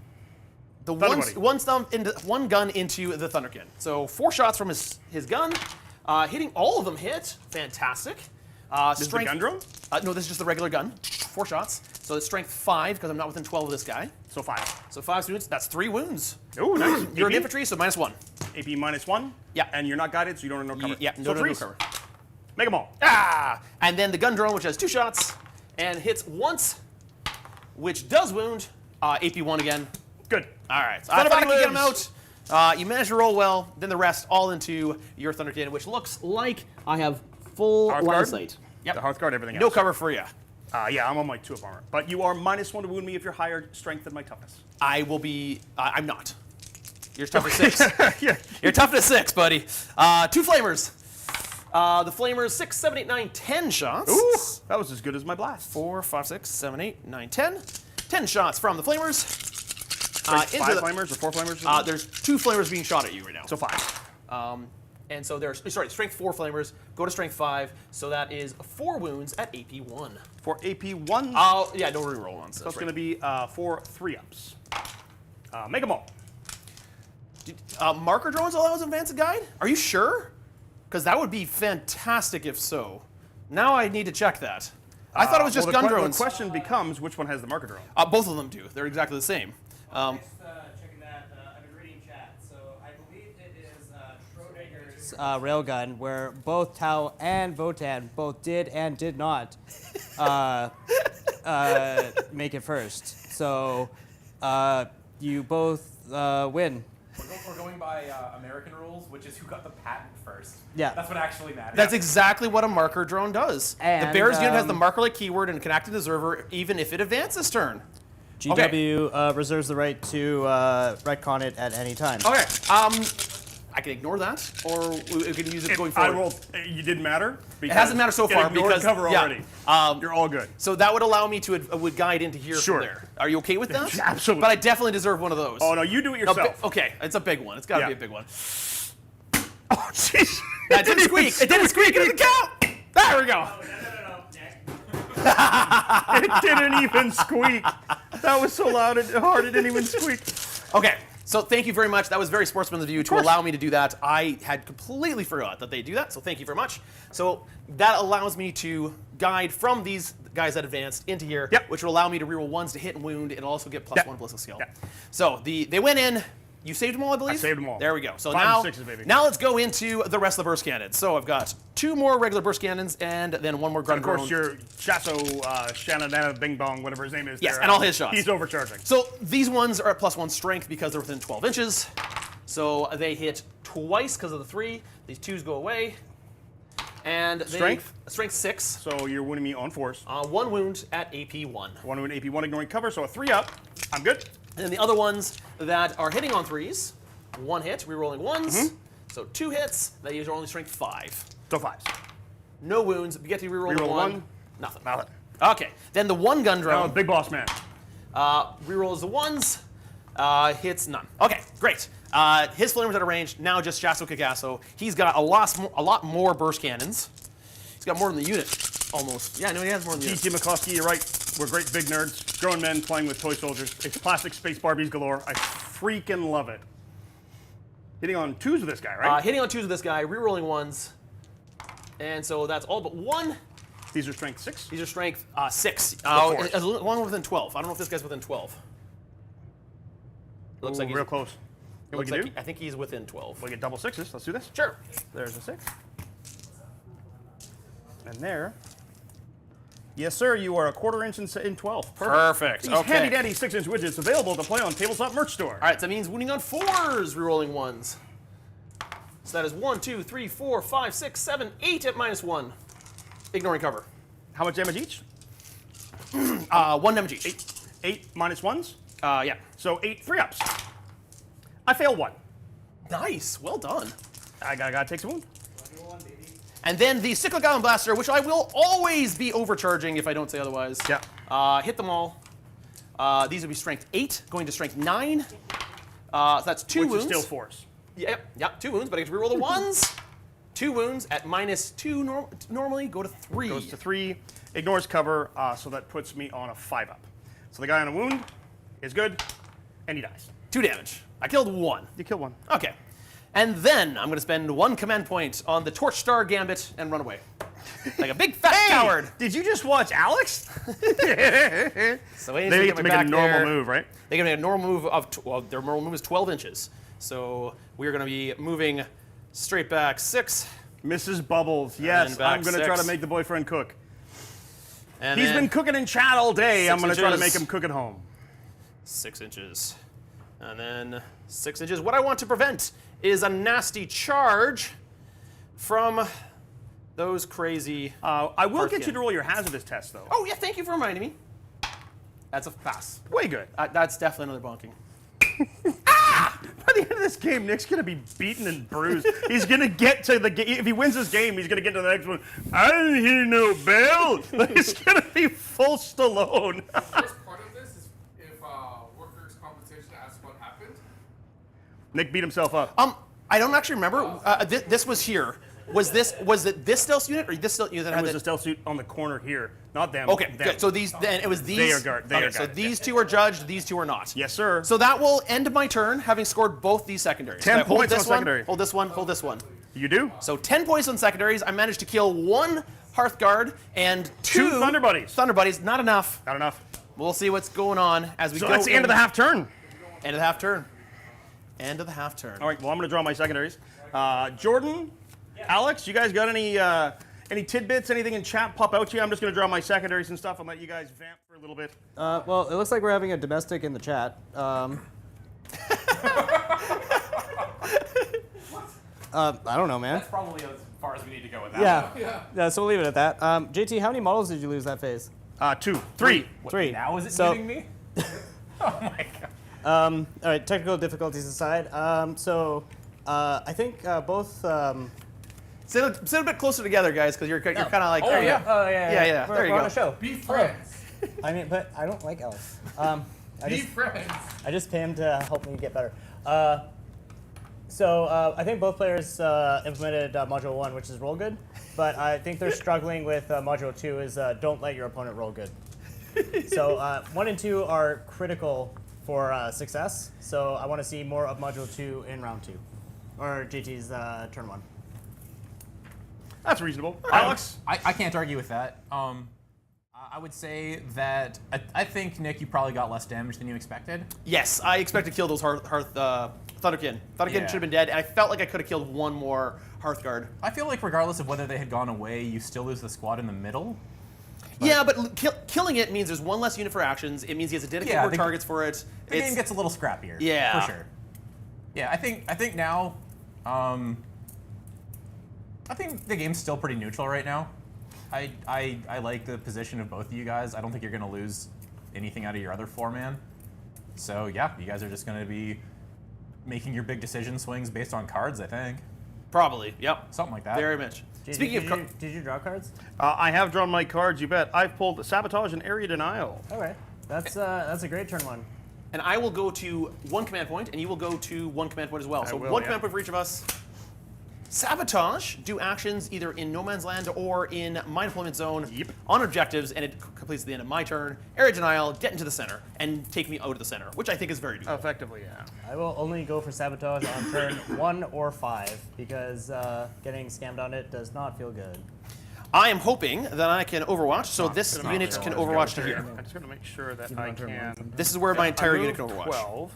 gun into the Thunderkyn. So 4 shots from his gun, hitting all of them hit. Fantastic. This is the gun drone? No, this is just the regular gun. 4 shots. So it's strength 5 because I'm not within 12 of this guy. So 5. So 5 students. That's 3 wounds. Oh, nice. You're an AP? infantry, so -1. AP -1. Yeah. And you're not guided, so you don't have no cover. Yeah, So no threes. cover. Make them all. And then the gun drone, which has 2 shots and hits once, which does wound. AP1 again. Good. All right. So I thought I could get him out. You managed to roll well. Then the rest all into your Thunderkyn, which looks like I have full line of Hearthguard? sight. Yep. The Hearthguard, everything No else. cover for you. Yeah, I'm on my 2 of armor. But you are -1 to wound me if you're higher strength than my toughness. I will be. I'm not. You're tough to 6. Yeah. You're tough to 6, buddy. 2 flamers. The flamers 6, 7, 8, 9, 10 shots. Ooh, that was as good as my blast. 4, 5, 6, 7, 8, 9, 10. 10 shots from the flamers. Strength 5 flamers or 4 flamers? There's 2 flamers being shot at you right now. So 5. And so there's, strength 4 flamers, go to strength 5, so that is 4 wounds at AP1. For AP1, Yeah, no reroll ones. so it's going to be 4 3-ups. Make them all. Marker drones allow us advance and guide? Are you sure? Because that would be fantastic if so. Now I need to check that. I thought it was just Well, gun the drones. question becomes, which one has the marker drone? Both of them do. They're exactly the same. Next, checking that, I've been reading chat, so I believe it is Schrodinger's Railgun, where both Tau and Votann both did and did not make it first. So you both win. We're going by American rules, which is who got the patent first. Yeah. That's what actually matters. That's exactly what a marker drone does. The And, Bears unit has the marker-like keyword and can act as observer even if it advances turn. GW reserves the right to retcon it at any time. Okay. I can ignore that, or we can use it going I forward. rolled. You didn't matter. It hasn't mattered so far because cover yeah. already. You're all good. So that would allow me to would guide into here Sure. from there. Are you okay with that? Absolutely. But I definitely deserve one of those. Oh no, you do it No, yourself. okay, it's a big one. It's got to Yeah. be a big one. Oh jeez. That didn't squeak. It didn't squeak. It doesn't count. There we go. No, Nick. It didn't even squeak. That was so loud and hard it didn't even squeak. Okay. So thank you very much. That was very sportsmanlike of you to allow me to do that. I had completely forgot that they do that, so thank you very much. So that allows me to guide from these guys that advanced into here, Yep. which will allow me to reroll 1s to hit and wound. It'll also get +1 ballistic skill. Yep. So they went in, You saved them all, I believe? I saved them all. There we go. So 5 now, and 6s, baby. now let's go into the rest of the burst cannons. So I've got 2 more regular burst cannons and then 1 more And of Grundle. course, your Chasso, Shannon, Bing Bong, whatever his name is. Yes, there, and all his shots. He's overcharging. So these ones are at +1 strength because they're within 12 inches. So they hit twice because of the 3. These 2s go away. And Strength? Strength 6. So you're winning me on force. 1 wound at AP 1. 1 wound, AP 1, ignoring cover, so a 3 up. I'm good. And then the other ones that are hitting on 3s, 1 hit, rerolling 1s. So 2 hits, that usually only strength 5. So 5s. No wounds, you get to reroll Reroll 1. 1. Nothing. Nothing. Okay, then the 1 gun Now, drone big boss man. rerolls the 1s, hits none. Okay, great. His flamer's out of range, now just Chasso Kagasso. He's got a lot more burst cannons. He's got more than the unit, almost. Yeah, no, he has more than the unit. G.T. McCluskey, you're right. We're great big nerds. Grown men playing with toy soldiers. It's plastic space Barbies galore. I freaking love it. Hitting on 2s with this guy, right? Hitting on 2s with this guy, rerolling 1s. And so that's all but 1. These are strength 6. These are strength 6. fours. As long within 12. I don't know if this guy's within 12. Looks like he's real close. What we looks can like do? I think he's within 12. We get double 6s. Let's do this. Sure. There's a 6. And there. Yes, sir. You are a 1/4 inch in 12. Perfect. These Okay. handy dandy 6-inch widgets available to play on Tabletop Merch Store. All right, so that means wounding on 4s, rerolling 1s. So that is 1, 2, 3, 4, 5, 6, 7, 8 at -1. Ignoring cover. How much damage each? 1 damage each. 8 minus 1s. Yeah. So 8 3-ups. I fail 1. Nice. Well done. I gotta take some wound. And then the Cyclic Island Blaster, which I will always be overcharging if I don't say otherwise. Yeah. Hit them all. These would be strength 8, going to strength 9. So that's 2 Which wounds. is still force. Yep, 2 wounds, but I get to reroll the 1s. 2 wounds at -2 normally, go to 3. Goes to 3. Ignores cover, so that puts me on a 5-up. So the guy on a wound is good, and he dies. 2 damage. I killed 1. You kill 1. Okay. And then I'm going to spend 1 command point on the Torchstar Gambit and run away. Like a big fat coward. Did you just watch Alex? So They get to make a normal move, right? They can make a normal move of, well, their normal move is 12 inches. So we're going to be moving straight back 6. Mrs. Bubbles, yes, back I'm going to try 6. to make the boyfriend cook. And He's then been cooking in chat all day. 6 I'm going to try to make inches. him cook at home. 6 inches. And then 6 inches. What I want to prevent is a nasty charge from those crazy... I will get you Hearthguard. to roll your hazardous test, though. Oh, yeah, thank you for reminding me. That's a pass. Way good. That's definitely another bonking. By the end of this game, Nick's going to be beaten and bruised. He's going to get to the game. If he wins this game, he's going to get to the next one. I didn't hear no bell. He's going to be full Stallone. The first part of this is if workers' compensation asks what happened. Nick beat himself up. I don't actually remember. This was here. Was it this stealth unit or this stealth unit that It had was the... a stealth suit on the corner here, not them. Okay, them. good. So then it was these. They are guard. They okay, are so guard, these 2 are judged. These 2 are not. Yes, sir. So that will end my turn, having scored both these secondaries. 10 So I hold points this on one, secondary. Hold this one. Hold this one. You do? So 10 points on secondaries. I managed to kill 1 Hearthguard and 2 Thunder Buddies. Thunder Buddies. Not enough. Not enough. We'll see what's going on as we So go. that's the end of the half turn. End of the half turn. End of the half turn. All right. Well, I'm going to draw my secondaries. Jordan, Alex, you guys got any tidbits, anything in chat pop out to you? I'm just going to draw my secondaries and stuff and let you guys vamp for a little bit. Well, it looks like we're having a domestic in the chat. I don't know, man. That's probably as far as we need to go with that. Yeah, so we'll leave it at that. JT, how many models did you lose that phase? 2, 3. 3. Now is it So- hitting me? Oh my god. All right, technical difficulties aside. I think both. Sit a bit closer together, guys, because you're kind of like. Oh yeah. Oh yeah. Yeah. We're, There you we're go. on a show. Be friends. I mean, but I don't like Alex. Be friends. I just pay him to help me get better. So I think both players implemented Module 1, which is roll good, but I think they're struggling with Module 2 is don't let your opponent roll good. So 1 and 2 are critical for success, so I want to see more of Module 2 in round 2, or JT's turn 1. That's reasonable. Alex? I can't argue with that. I would say that I think, Nick, you probably got less damage than you expected. Yes, I expect to kill those Thunderkyn. Thunderkyn Yeah. should have been dead, and I felt like I could have killed one more Hearthguard. I feel like regardless of whether they had gone away, you still lose the squad in the middle. Yeah, but killing it means there's one less unit for actions. It means he has to dedicate more targets for it. The game gets a little scrappier. Yeah. For sure. Yeah, I think now, I think the game's still pretty neutral right now. I like the position of both of you guys. I don't think you're going to lose anything out of your other 4-man. So yeah, you guys are just going to be making your big decision swings based on cards, I think. Probably, yep. Something like that. Very much. Speaking of did you draw cards? I have drawn my cards, you bet. I've pulled Sabotage and Area Denial. Okay, that's a great turn one. And I will go to 1 command point, and you will go to 1 command point as well. So will, 1 yeah. command point for each of us. Sabotage, do actions either in no man's land or in my deployment zone on objectives, and it completes at the end of my turn. Area Denial, get into the center, and take me out of the center, which I think is very doable. Effectively, yeah. I will only go for Sabotage on turn 1 or 5 because getting scammed on it does not feel good. I am hoping that I can Overwatch, so this unit can Overwatch to here. I'm just going to make sure that I can. This is where my entire unit can Overwatch. 12.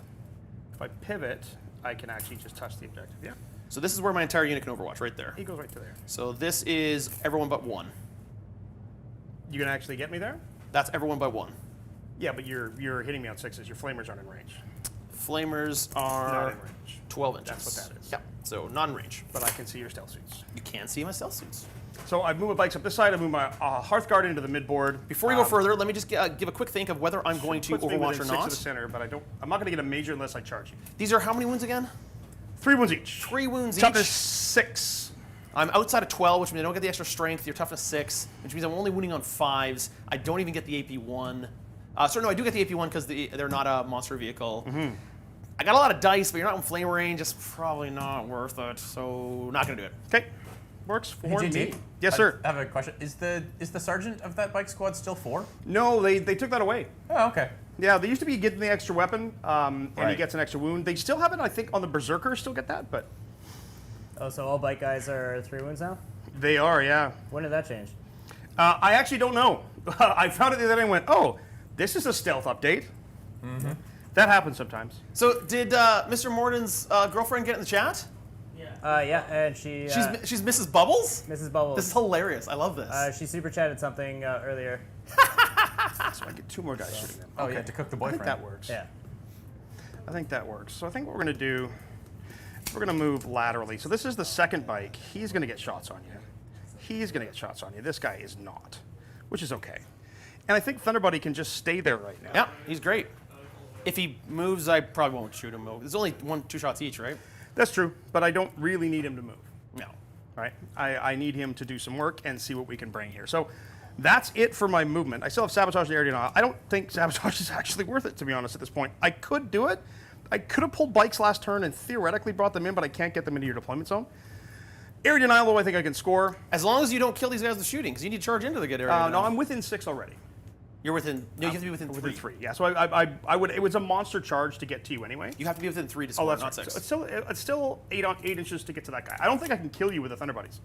If I pivot, I can actually just touch the objective. Yeah. So this is where my entire unit can Overwatch, right there. He goes right to there. So this is everyone but 1. You can actually get me there? That's everyone but 1. Yeah, but you're hitting me on 6s. Your flamers aren't in range. Flamers Not are in range. 12 inches. That's what that is. Yep. So not in range. But I can see your stealth suits. You can see my Stealthsuits. So I move my bikes up this side. I move my Hearthguard into the midboard. Before we go further, let me just give a quick think of whether I'm going to puts me Overwatch within or 6 not. of the center, but I'm not going to get a major unless I charge you. These are how many wounds again? 3 wounds each. 3 wounds Toughness each. 6. I'm outside of 12, which means I don't get the extra strength. Your toughness 6, which means I'm only wounding on 5s. I don't even get the AP 1. Sorry, no, I do get the AP 1 because they're not a monster vehicle. I got a lot of dice, but you're not in flame range. It's probably not worth it, so not going to do it. Okay. Works for Hey, me. JT, Yes, sir. I have a question. Is the sergeant of that bike squad still 4? No, they took that away. Oh, okay. Yeah, they used to be getting the extra weapon, and he Right. gets an extra wound. They still have it, I think, on the Berserker, still get that, but Oh, so all bike guys are 3 wounds now? they are, yeah. When did that change? I actually don't know. I found it the other day and went, oh, this is a stealth update. That happens sometimes. So did Mr. Morden's girlfriend get in the chat? Yeah, and she She's Mrs. Bubbles? Mrs. Bubbles. This is hilarious. I love this. She super chatted something earlier. So I get 2 more guys shooting them. Oh, yeah, to cook the I boyfriend. think that works. Yeah. I think that works. So I think what we're going to do, we're going to move laterally. So this is the second bike. He's going to get shots on you. He's going to get shots on you. This guy is not, which is okay. And I think Thunderbuddy can just stay there right now. Yeah, he's great. If he moves, I probably won't shoot him. There's only 1-2 shots each, right? That's true, but I don't really need him to move. No. Right? I need him to do some work and see what we can bring here. So that's it for my movement. I still have Sabotage and Area Denial. I don't think Sabotage is actually worth it, to be honest, at this point. I could do it. I could have pulled bikes last turn and theoretically brought them in, but I can't get them into your deployment zone. Area Denial, though, I think I can score. As long as you don't kill these guys with shooting, because you need to charge into the good area. No, I'm within 6 already. You're within. No, you have to be within 3. Within 3, yeah. So I would. It was a monster charge to get to you anyway. You have to be within 3 to Oh, score, that's not right. 6. So it's still 8 inches to get to that guy. I don't think I can kill you with the Thunder Buddies.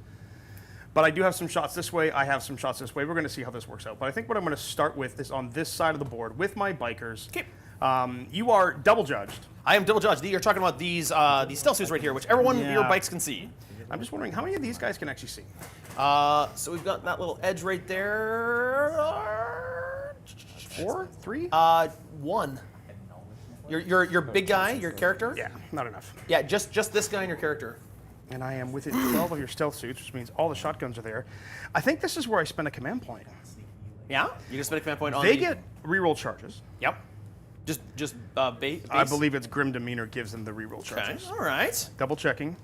But I do have some shots this way. I have some shots this way. We're going to see how this works out. But I think what I'm going to start with is on this side of the board with my bikers. Okay. You are double judged. I am double judged. You're talking about these stealth suits right here, which everyone your bikes can see. I'm just wondering how many of these guys can actually see. So we've got that little edge right there. 4, 3? 1. Your big guy, your character. Yeah, not enough. Yeah, just this guy and your character. And I am within 12 of your stealth suits, which means all the shotguns are there. I think this is where I spend a command point. Yeah. You can spend a command point on. They get reroll charges. Yep. Just base. I believe it's Grim Demeanor gives them the reroll charges. Okay. All right. Double checking.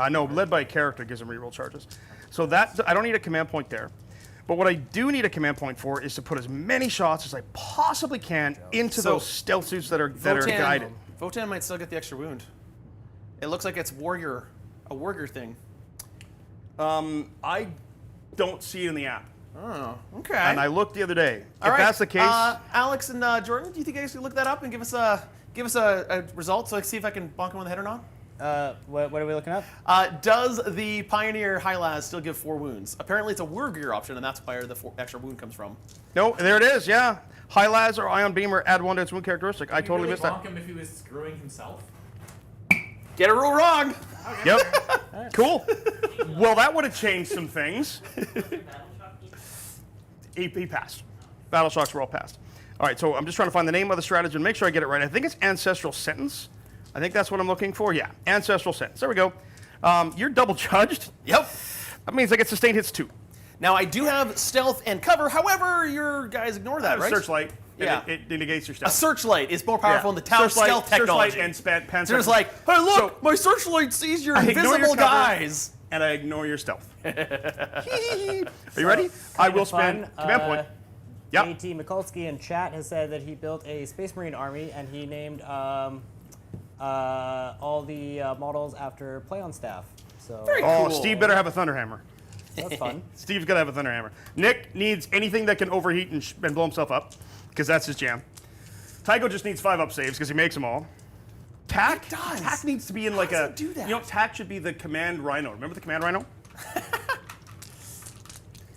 No, led by a character gives them reroll charges. So that I don't need a command point there. But what I do need a command point for is to put as many shots as I possibly can into those stealth suits that are guided. Votann might still get the extra wound. It looks like it's a warrior thing. I don't see it in the app. Oh, okay. And I looked the other day. All if right. that's the case, Alex and Jordan, do you think you guys could look that up and give us a result so I can see if I can bonk him on the head or not? What are we looking up? Does the Pioneer High-Las still give 4 wounds? Apparently it's a War Gear option, and that's where the extra wound comes from. No, there it is, yeah. High-Las or Ion Beamer add 1 to its wound characteristic. I totally missed that. Bonk him if he was screwing himself. Get it real wrong! Yep. Cool. Well, that would have changed some things. He passed. Battle Shocks were all passed. All right, so I'm just trying to find the name of the strategy and make sure I get it right. I think it's Ancestral Sentence. I think that's what I'm looking for. Yeah, Ancestral Sentence. There we go. You're double judged. Yep. That means I get sustained hits 2. Now, I do have stealth and cover. However, your guys ignore that, right? Searchlight. Yeah. It negates your A stealth. searchlight is more powerful Yeah. than the tower Searchlight- stealth technology. Searchlight and pan So it's like, hey, look, So- my searchlight sees your I ignore your invisible cover. guys. And I ignore your stealth. Are you ready? I will spend command point. Yep. JT Mikulski in chat has said that he built a Space Marine army and he named all the models after play on staff. So Very Oh, cool. Steve better have a Thunderhammer. that's fun. Steve's got to have a Thunderhammer. Nick needs anything that can overheat and blow himself up, because that's his jam. Tycho just needs 5-up saves, because he makes them all. Tack? It does. Tack needs to be in like does a... it do that? You know, Tack should be the Command Rhino. Remember the Command Rhino?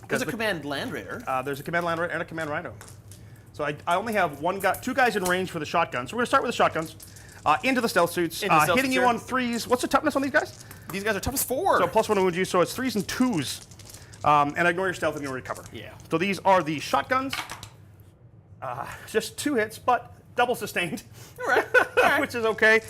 There's a command land raider. There's a Command Land and a Command Rhino. So I only have 2 guys in range for the shotguns. So we're going to start with the shotguns. Into the stealth suits. Into stealth Hitting suits you here. on 3s. What's the toughness on these guys? These guys are tough as 4. So +1 to wound you, so it's 3s and 2s. And ignore your stealth and ignore your cover. Yeah. So these are the shotguns. Just 2 hits, but double sustained. All right. All right. Which is okay.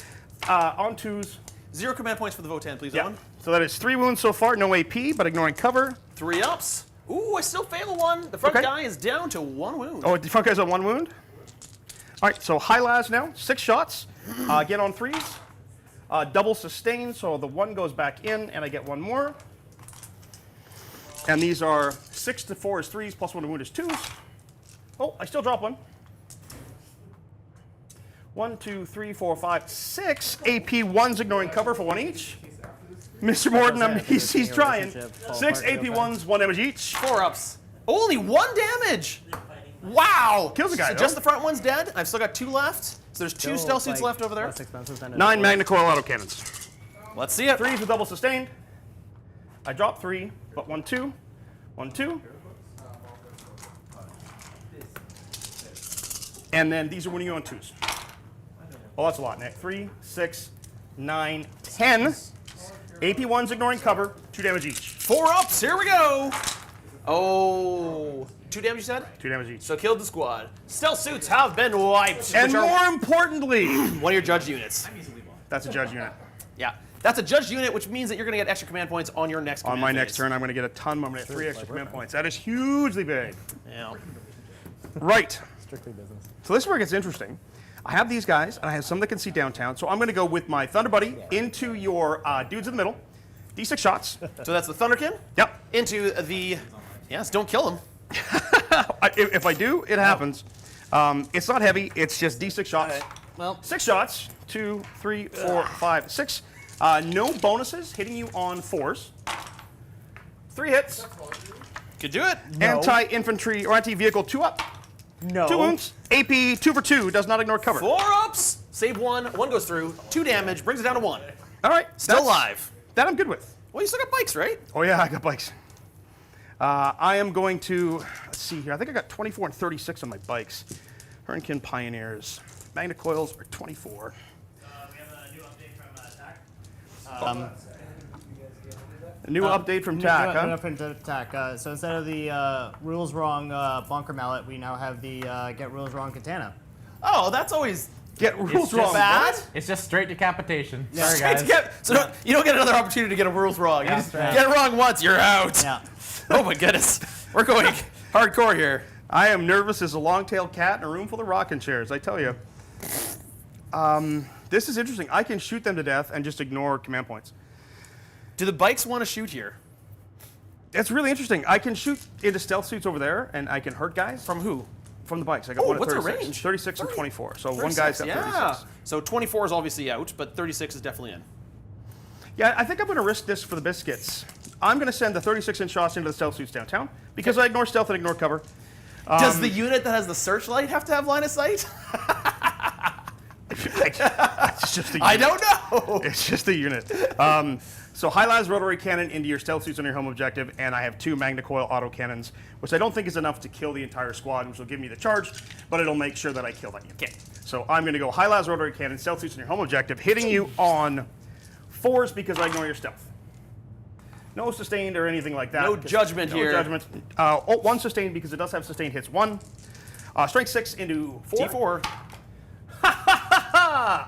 On 2s. 0 command points for the Votann, please, Yeah. Owen. So that is 3 wounds so far, no AP, but ignoring cover. 3 ups. Ooh, I still fail 1. The front Okay. guy is down to 1 wound. Oh, the front guy's on 1 wound. All right, so High-Las now, 6 shots. Again on 3s. Double sustained, so the 1 goes back in, and I get 1 more. And these are 6 to 4 is 3s, +1 to wound is 2s. Oh, I still drop 1. 1, 2, 3, 4, 5, 6 AP 1s ignoring cover for 1 each. Mr. Morton, he's trying. 6 AP 1s, 1 damage each. 4 ups. Only 1 damage. Wow. Kills a guy, So just though. the front one's dead. I've still got 2 left. So there's 2 stealth suits left over there. Less expensive than 9 Magna Coil autocannons. Let's see it. 3s with double sustained. I drop 3, but 1, 2. 1, 2. And then these are winning you on 2s. Oh, that's a lot, Nick. 3, 6, 9, 10. AP 1s ignoring cover, 2 damage each. 4 ups. Here we go. Oh. 2 damage, you said? 2 damage each. So killed the squad. Stealth suits have been wiped. And which are more importantly, one of your judge units. that's a judge unit. Yeah. That's a judge unit, which means that you're going to get extra command points on your next On command my phase. next turn, I'm going to get a ton more. I'm going to get 3 extra command points. That is hugely big. Yeah. Right. Strictly business. So this is where it gets interesting. I have these guys, and I have some that can see downtown. So I'm going to go with my Thunder Buddy into your dudes in the middle. D6 shots. So that's the Thunderkyn Yep. into the... Yes, don't kill him. If I do, it happens. It's not heavy. It's just D6 shots. Well, 6 shots. 2, 3, 4, 5, 6. No bonuses. Hitting you on 4s. 3 hits. Could do it. Anti-infantry or anti-vehicle 2 up. no. 2 wounds. AP 2 for 2. Does not ignore cover. 4 ups. Save 1. 1 goes through. 2 damage. Brings it down to 1. All right. Still that's- alive. That I'm good with. Well, you still got bikes, right? Oh yeah, I got bikes. I am going to, let's see here. I think I got 24 and 36 on my bikes. Thunderkyn Pioneers. Magna Coils are 24. We have a new update from Attack. A new update from TAC, huh? Attack. So instead of the rules wrong bonker mallet, we now have the get rules wrong katana. Oh, that's always Get rules just wrong. bad. It's just straight decapitation. Sorry, Straight guys. to so you don't get another opportunity to get a rules wrong. You just right. get it wrong once, you're out. Yeah. Oh my goodness. We're going hardcore here. I am nervous as a long-tailed cat in a room full of rocking chairs, I tell you. This is interesting. I can shoot them to death and just ignore command points. Do the bikes want to shoot here? That's really interesting. I can shoot into stealth suits over there, and I can hurt guys From who? from the bikes. I got Oh, one at what's their 36. range? 36 and 24. So one 36, guy's got yeah. 36. So 24 is obviously out, but 36 is definitely in. Yeah, I think I'm going to risk this for the biscuits. I'm going to send the 36-inch shots into the stealth suits downtown because I ignore stealth and ignore cover. Does the unit that has the searchlight have to have line of sight? It's just a unit. I don't know. It's just a unit. So high-las rotary cannon into your stealth suits on your home objective, and I have 2 Magna Coil autocannons, which I don't think is enough to kill the entire squad, which will give me the charge, but it'll make sure that I kill that unit. Okay. So I'm going to go high-las rotary cannon, stealth suits on your home objective, hitting you on 4s because I ignore your stealth. No sustained or anything like that. No judgment here. No judgment. 1 sustained because it does have sustained hits 1. Strength 6 into 4. T4.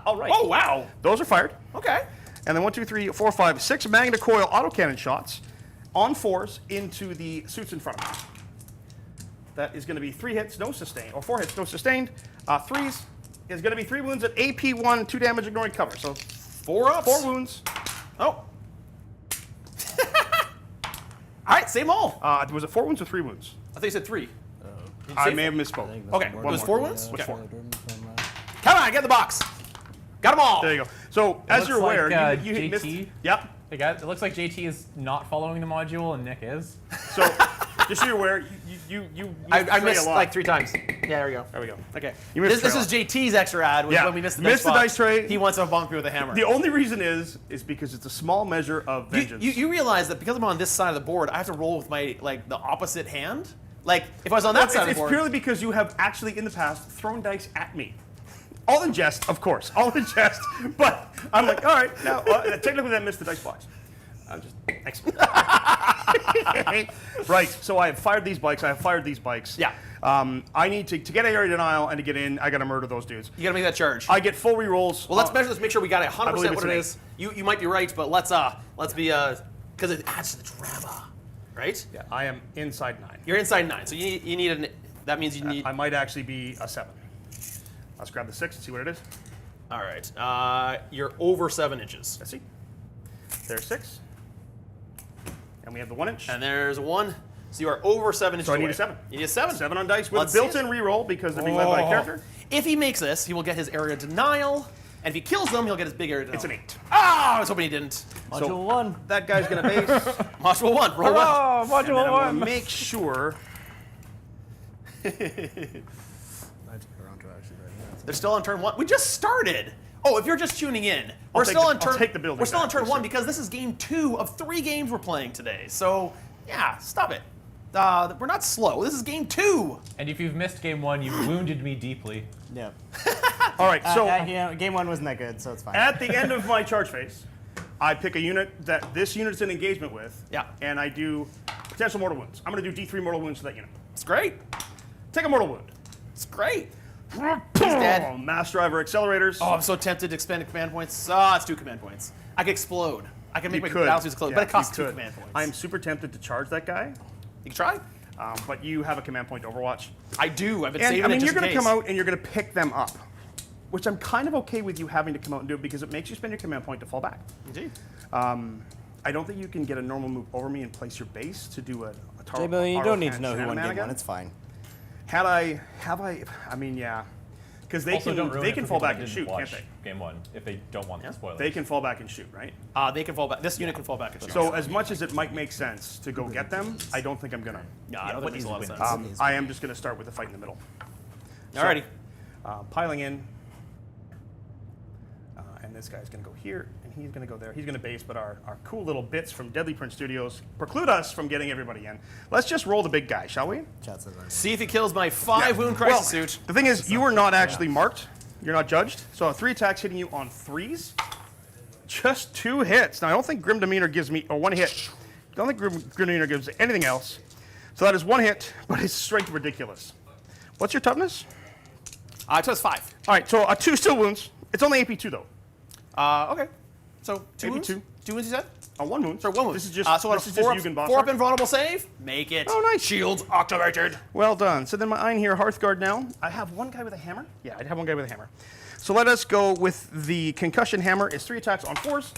All right. Oh, wow. Those are fired. Okay. And then 1, 2, 3, 4, 5, 6 Magna Coil autocannon shots on 4s into the suits in front of me. That is going to be 3 hits, no sustained, or 4 hits, no sustained. 3s is going to be 3 wounds at AP 1, 2 damage, ignoring cover. So 4 ups. 4 wounds. Oh. All right, same all. Was it 4 wounds or 3 wounds? I think you said 3. I may have misspoke. Okay, One it was more. 4 wounds? What's Okay. 4? Come on, get in the box. Got them all. There you go. So as looks you're aware, like, you JT. missed. Yep. Hey guys, it looks like JT is not following the module and Nick is. So just so you're aware, you I stray missed a lot. like 3 times. Yeah, there we go. There we go. Okay. You missed This tray is JT's extra ad. Was Yeah. when we missed the Missed the box. dice tray. He wants to bonk me with a hammer. The only reason is because it's a small measure of vengeance. You realize that because I'm on this side of the board, I have to roll with my the opposite hand. Like if I was on that side of the It's board. purely because you have actually in the past thrown dice at me. All in jest, of course. All in jest. But I'm like, all right, now technically that missed the dice box. I'm just thanks. Right. So I have fired these bikes. I have fired these bikes. Yeah. I need to get area denial and to get in. I got to murder those dudes. You gotta make that charge. I get full rerolls. Well, let's measure this. Make sure we got it I believe 100% it's what it an is. You might be right, but let's be because it adds to the drama, right? Yeah, I am inside 9. You're inside 9, so you need an. That means you need. I might actually be a 7. Let's grab the 6 and see what it is. All right. You're over 7 inches. Let's see. There's 6. And we have the 1 inch. And there's a 1. So you are over 7 inches. So I need away. a 7. You need a 7. 7 on dice with Let's a built-in reroll because they're being led by a character. If he makes this, he will get his area denial. And if he kills them, he'll get his big area denial. It's an 8. Ah, I was hoping he didn't. Module 1. That guy's going to base. Module 1. Roll 1. Oh, And then module I'm one. going to make sure. They're still on turn 1. We just started. Oh, if you're just tuning in, we're take still the- on turn. I'll take the building We're still on back, turn yes, 1 sir. because this is game 2 of 3 games we're playing today. So yeah, stop it. We're not slow. This is game 2. And if you've missed game 1, you've wounded me deeply. Yeah. All right, so game 1 wasn't that good, so it's fine. at the end of my charge phase, I pick a unit that this unit's in engagement with. Yeah. And I do potential mortal wounds. I'm going to do D3 mortal wounds to that unit. It's great. Take a mortal wound. It's great. He's dead. Mass driver accelerators. Oh, I'm so tempted to expend command points. Ah, it's 2 command points. I could explode. I can make my You could. battlesuits explode, Yeah, but it costs you 2 could. command points. I am super tempted to charge that guy, You can try. but you have a command point to Overwatch. I do. I've been And saving I mean, it you're just in going to case. come out and you're going to pick them up, which I'm kind of okay with you having to come out and do it because it makes you spend your command point to fall back. Indeed. I don't think you can get a normal move over me and place your base to do a Taro. J-Billy, you don't need to know who won Shenanigan. game 1. It's fine. I mean, yeah. Because they Also, don't can ruin they it can for fall people back that and didn't shoot, can't watch they? game 1 if they don't want the spoilers. They can fall back and shoot, right? They can fall back. This unit can fall back and shoot. So as much as it might make sense to go get them, I don't think I'm gonna. yeah, I don't think it makes a lot of sense. I am just gonna start with the fight in the middle. Alrighty. Piling in. And this guy's gonna go here, and he's gonna go there. He's gonna base, but our cool little bits from Deadly Prince Studios preclude us from getting everybody in. Let's just roll the big guy, shall we? Chat says I'm See if he kills my 5 wound crisis suit. The thing is, you are not actually marked. You're not judged. So 3 attacks hitting you on 3s. Just 2 hits. Now, I don't think Grim Demeanor gives me a 1 hit. I don't think Grim Demeanor gives anything else. So that is 1 hit, but his strength ridiculous. What's your toughness? Toughness 5. All right, so 2 still wounds. It's only AP 2 though. Okay. So 2 Maybe wounds? 2. 2 wounds, you said? 1 wound. Sorry, 1 wound. This is just so this is 4 just up, Yugen 4 up Boss. invulnerable save? Make it. Oh, nice. Shields activated. Well done. So then my Ironhier Hearthguard now. I have 1 guy with a hammer. Yeah, I'd have 1 guy with a hammer. So let us go with the concussion hammer. It's 3 attacks on 4s.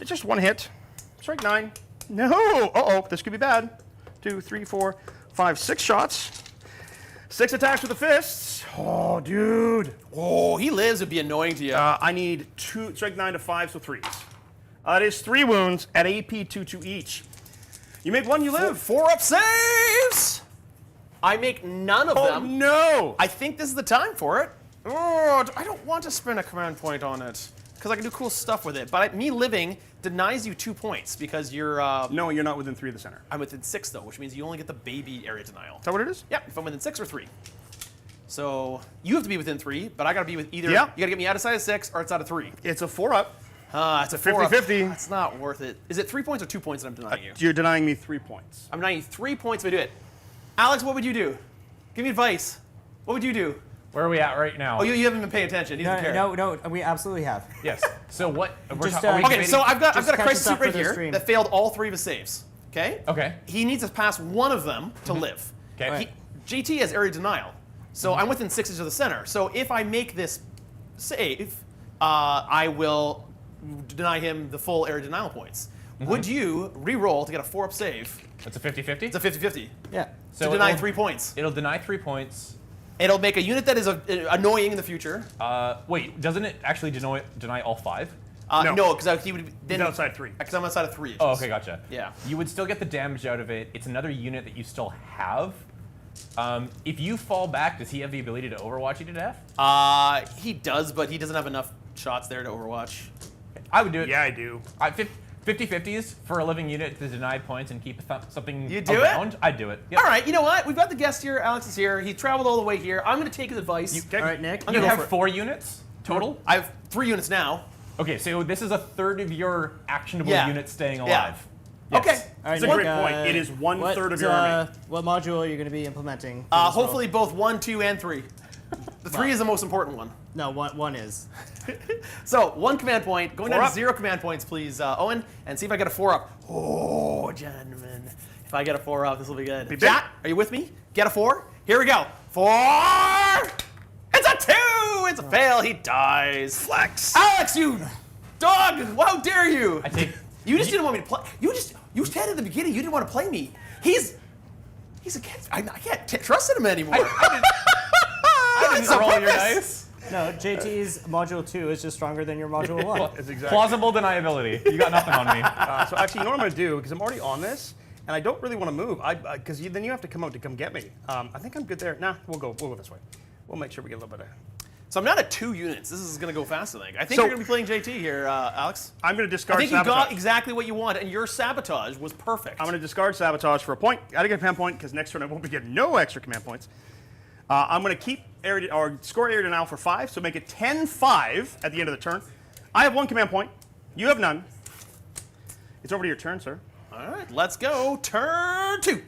It's just 1 hit. Strike 9. No. Uh-oh. This could be bad. 2, 3, 4, 5, 6 shots. 6 attacks with the fists. Oh, dude. Oh, he lives. It'd be annoying to you. I need 2, strike 9 to 5, so 3s. That is 3 wounds at AP 2 each. You make 1, you live. 4 up saves. I make none of Oh, them. no. I think this is the time for it. Oh, I don't want to spend a command point on it because I can do cool stuff with it. But me living denies you 2 points because you're. No, you're not within 3 of the center. I'm within 6 though, which means you only get the baby area denial. Is that what it is? Yeah, if I'm within 6 or 3. So you have to be within 3, but I got to be with either. Yeah. You got to get me outside of 6 or it's out of 3. It's a 4-up. It's a 4-up. 50-50. That's not worth it. Is it 3 points or 2 points that I'm denying you? You're denying me 3 points. I'm denying you 3 points if I do it. Alex, what would you do? Give me advice. What would you do? Where are we at right now? Oh, you haven't been paying attention. He doesn't care. No, we absolutely have. Yes. So what? Just, are we Okay, debating- so I've got a catch crisis us suit up for right the here stream. that failed all 3 of his saves. Okay? Okay. He needs to pass one of them to live. Okay. JT has area denial. So I'm within 6 inches of the center. So if I make this save, I will deny him the full area denial points. Would you re-roll to get a 4-up save? It's a 50-50? It's a 50-50. Yeah. So to deny it'll- 3 points. It'll deny 3 points. It'll make a unit that is annoying in the future. Wait, doesn't it actually deny all 5? No. No, because he would then He's outside 3. Because I'm outside of 3 inches. Oh, okay, gotcha. Yeah. You would still get the damage out of it. It's another unit that you still have. If you fall back, does he have the ability to overwatch you to death? He does, but he doesn't have enough shots there to overwatch. I would do it. Yeah, I do. 50-50s for a living unit to deny points and keep something You do it? around. I'd do it. Yep. All right, you know what? We've got the guest here. Alex is here. He traveled all the way here. I'm going to take his advice. All right, Nick. I'm You gonna go have for it. 4 units total? I have 3 units now. Okay, so this is a third of your actionable Yeah. units staying Yeah. alive. Yes. Okay. All right, It's a Nick, great point. It is 1/3 of your army. What module are you going to be implementing? for this roll? Hopefully both 1, 2, and 3. The 3 is the most important one. No, one is. So 1 command point. Going 4 down up. to 0 command points, please, Owen, and see if I get a 4-up. Oh, gentlemen. If I get a 4-up, this will be good. Be big. Chat, are you with me? Get a 4. Here we go. 4. It's a 2. It's a fail. He dies. Flex. Alex, you dog! How dare you? I take. You just didn't want me to play. You said at the beginning you didn't want to play me. He's against. I can't trust him anymore. I didn't roll your dice. No, JT's module 2 is just stronger than your module 1. That's exactly. Plausible deniability. You got nothing on me. So actually, you know what I'm going to do, because I'm already on this, and I don't really want to move, because then you have to come out to come get me. I think I'm good there. Nah, we'll go this way. We'll make sure we get a little bit of... So I'm not at 2 units. This is going to go fast, I think. I think So- you're going to be playing JT here, Alex. I'm going to I discard think you Sabotage. got exactly what you want, and your sabotage was perfect. I'm going to discard Sabotage for a point. Got to get a command point, because next turn I won't be getting no extra command points. I'm going to keep score area denial for 5, so make it 10-5 at the end of the turn. I have 1 command point. You have none. It's over to your turn, sir. All right, let's go. Turn 2.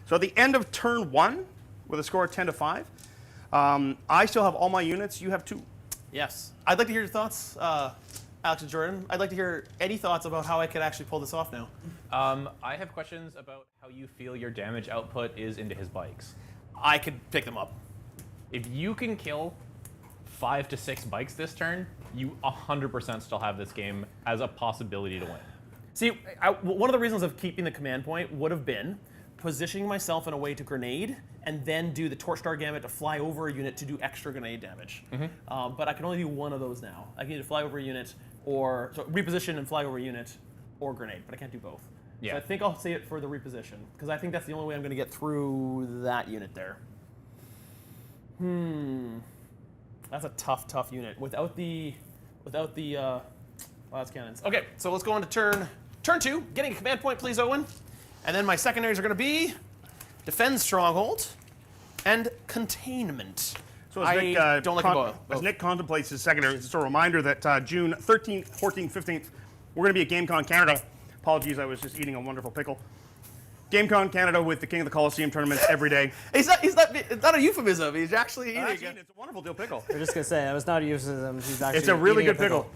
So at the end of turn 1, with a score of 10-5, I still have all my units. You have 2. Yes. I'd like to hear your thoughts, Alex and Jordan. I'd like to hear any thoughts about how I could actually pull this off now. I have questions about how you feel your damage output is into his bikes. I could pick them up. If you can kill 5 to 6 bikes this turn, you 100% still have this game as a possibility to win. See, one of the reasons of keeping the command point would have been positioning myself in a way to grenade and then do the Torchstar Gambit to fly over a unit to do extra grenade damage. But I can only do one of those now. I can either fly over a unit or reposition and fly over a unit or grenade, but I can't do both. Yeah. So I think I'll say it for the reposition because I think that's the only way I'm going to get through that unit there. That's a tough unit without the blast cannons. Okay, so let's go on to turn 2. Getting a command point, please, Owen. And then my secondaries are going to be Defend Stronghold and Containment. So as Nick, don't like both. as Nick contemplates his secondary, it's just a reminder that June 13th, 14th, 15th, we're going to be at GameCon Canada. Apologies, I was just eating a wonderful pickle. GameCon Canada with the King of the Colosseum tournaments every day. It's not a euphemism. He's actually eating it. It's a wonderful dill pickle. We're just going to say, that was not a euphemism. He's actually It's a really eating good pickle.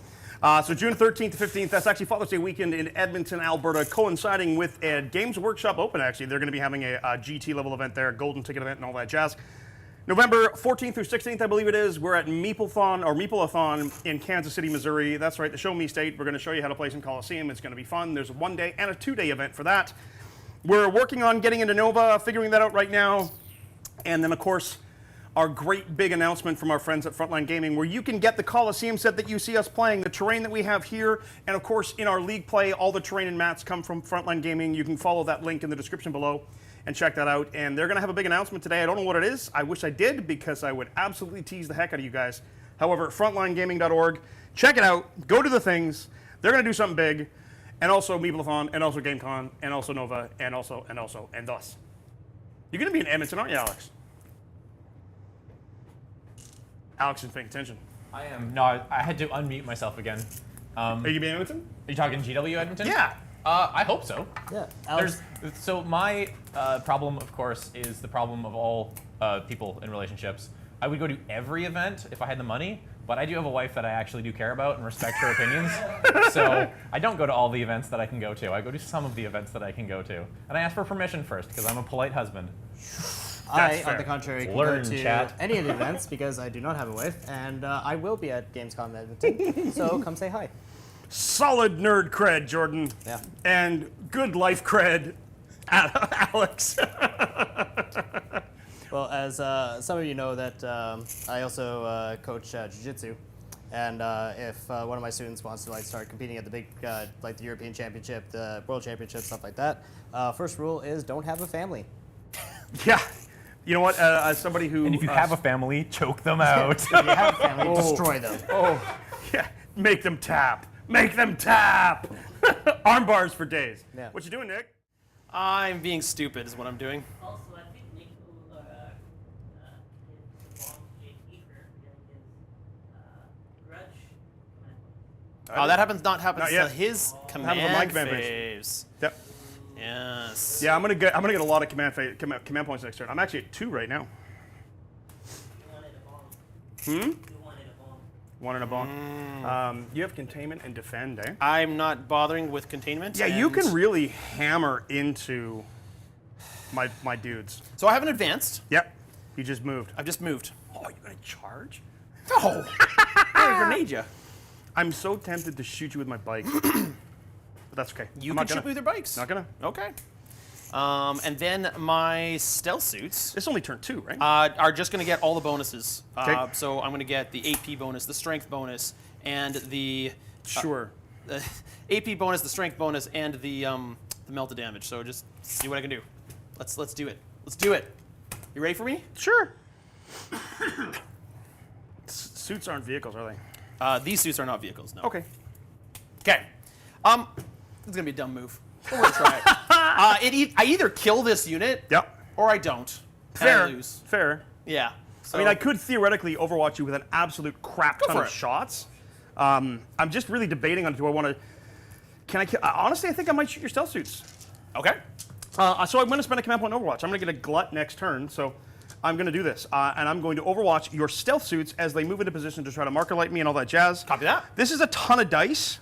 So June 13th to 15th, that's actually Father's Day weekend in Edmonton, Alberta, coinciding with a Games Workshop Open, actually. They're going to be having a GT level event there, golden ticket event and all that jazz. November 14th through 16th, I believe it is, we're at Meeple-a-thon in Kansas City, Missouri. That's right, the Show Me State. We're going to show you how to play some Colosseum. It's going to be fun. There's a 1-day and a 2-day event for that. We're working on getting into Nova, figuring that out right now. And then, of course, our great big announcement from our friends at Frontline Gaming, where you can get the Colosseum set that you see us playing, the terrain that we have here, and of course in our league play, all the terrain and mats come from Frontline Gaming. You can follow that link in the description below. and check that out. And they're going to have a big announcement today. I don't know what it is. I wish I did because I would absolutely tease the heck out of you guys. However, frontlinegaming.org, check it out. Go to the things. They're going to do something big. And also Meeplathon, and also GameCon, and also Nova, and us. You're going to be in Edmonton, aren't you, Alex? Alex isn't paying attention. I am. No, I had to unmute myself again. Are you going to be in Edmonton? Are you talking GW Edmonton? Yeah. I hope so. Yeah. Alex, So my problem, of course, is the problem of all people in relationships. I would go to every event if I had the money, but I do have a wife that I actually do care about and respect her opinions. So I don't go to all the events that I can go to. I go to some of the events that I can go to. And I ask for permission first, because I'm a polite husband. I, fair. on the contrary, can Learn, go to chat. any of the events because I do not have a wife, and I will be at Gamescom Edmonton. So come say hi. Solid nerd cred, Jordan. Yeah. And good life cred, Alex. Well, as some of you know, that I also coach jiu-jitsu, and if one of my students wants to start competing at the big, like the European Championship, the World Championship, stuff like that, first rule is don't have a family. Yeah. You know what? As somebody who... And if you have a family, choke them out. If you have a family, destroy them. Yeah, make them tap. Make them tap. Arm bars for days. Yeah. What you doing, Nick? I'm being stupid is what I'm doing. Also, I think Nick will his bomb Jakeeper and his grudge command. Oh, that happens not happens Not to yet. his Happens command on my command phase. Yep. Yes. Yeah, I'm gonna get a lot of command points next turn. I'm actually at 2 right now. You wanted a bomb. Hmm? You wanted a bomb. 1 and a bomb. You have containment and defend, eh? I'm not bothering with containment. Yeah, you and- can really hammer into my dudes. So I haven't advanced. Yep. You just moved. I've just moved. Oh, you're gonna charge? No. I'm gonna grenade you. I'm so tempted to shoot you with my bike. But that's okay. You I'm can not shoot gonna. me with your bikes. Not gonna. Okay. And then my stealth suits It's only turn 2, right? are just going to get all the bonuses. Okay. So I'm going to get the AP bonus, the strength bonus, and the sure. AP bonus, the strength bonus, and the melted damage. So just see what I can do. Let's do it. Let's do it. You ready for me? Sure. Suits aren't vehicles, are they? These suits are not vehicles. No. Okay. Okay. It's gonna be a dumb move. But we're gonna try it. I either kill this unit, Yep. or I don't. And Fair. I lose. Fair. Yeah. So, I mean, I could theoretically Overwatch you with an absolute crap ton for of it. shots. I'm just really debating on do I want to. Can I kill? Honestly, I think I might shoot your stealth suits. Okay. So I'm going to spend a command point on Overwatch. I'm going to get a glut next turn. So I'm going to do this, and I'm going to Overwatch your stealth suits as they move into position to try to marker light me and all that jazz. Copy that. This is a ton of dice,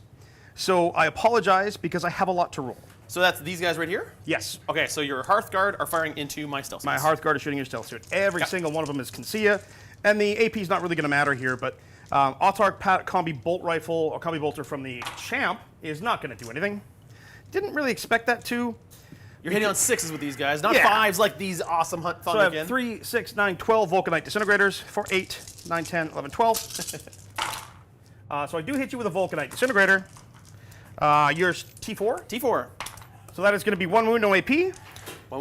so I apologize because I have a lot to roll. So that's these guys right here? Yes. Okay, so your Hearthguard are firing into my stealth My suits. Hearthguard is shooting your stealth suit. Every Okay. single one of them is Consia, and the AP is not really going to matter here, but Autark Combi Bolt Rifle or Combi Bolter from the Champ is not going to do anything. Didn't really expect that to. You're hitting on 6s with these guys, not Yeah. 5s like these awesome So I Thunderkyn. have 3, 6, 9, 12 Vulcanite Disintegrators for 8, 9, 10, 11, 12. So I do hit you with a Vulcanite Disintegrator. Yours T4. T4. So that is going to be 1 wound, no AP. 1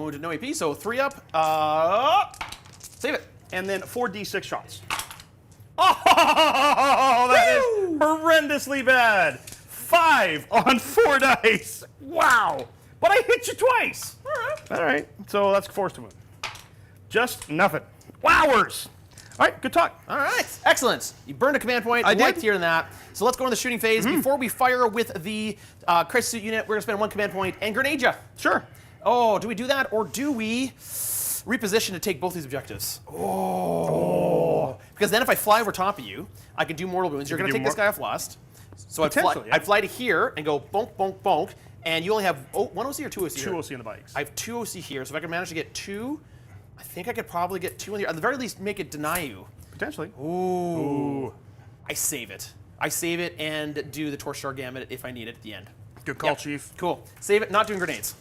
wounded, no AP, so 3 up. Save it. And then 4d6 shots. Oh, that is horrendously bad. 5 on 4 dice. Wow. But I hit you twice. All right. So that's forced to wound. Just nothing. Wowers. All right, good talk. All right, excellent. You burned a command point. I liked did. hearing that. So let's go into the shooting phase. Before we fire with the crisis suit unit, we're gonna spend 1 command point and grenade ya. Sure. Oh, do we do that, or do we reposition to take both these objectives? Oh. Because then if I fly over top of you, I can do mortal wounds. You're can gonna do take this mor- guy off last. So I'd fly, Potentially, yeah. I'd fly to here and go bonk, bonk, bonk, and you only have 1 OC or 2 OC? 2 here? OC on the bikes. I have 2 OC here, so if I can manage to get 2, I think I could probably get 2 in here. At the very least, make it deny you. Potentially. Ooh. I save it. I save it and do the Torchstar Gambit if I need it at the end. Good call, Yep. Chief. Cool. Save it, not doing grenades.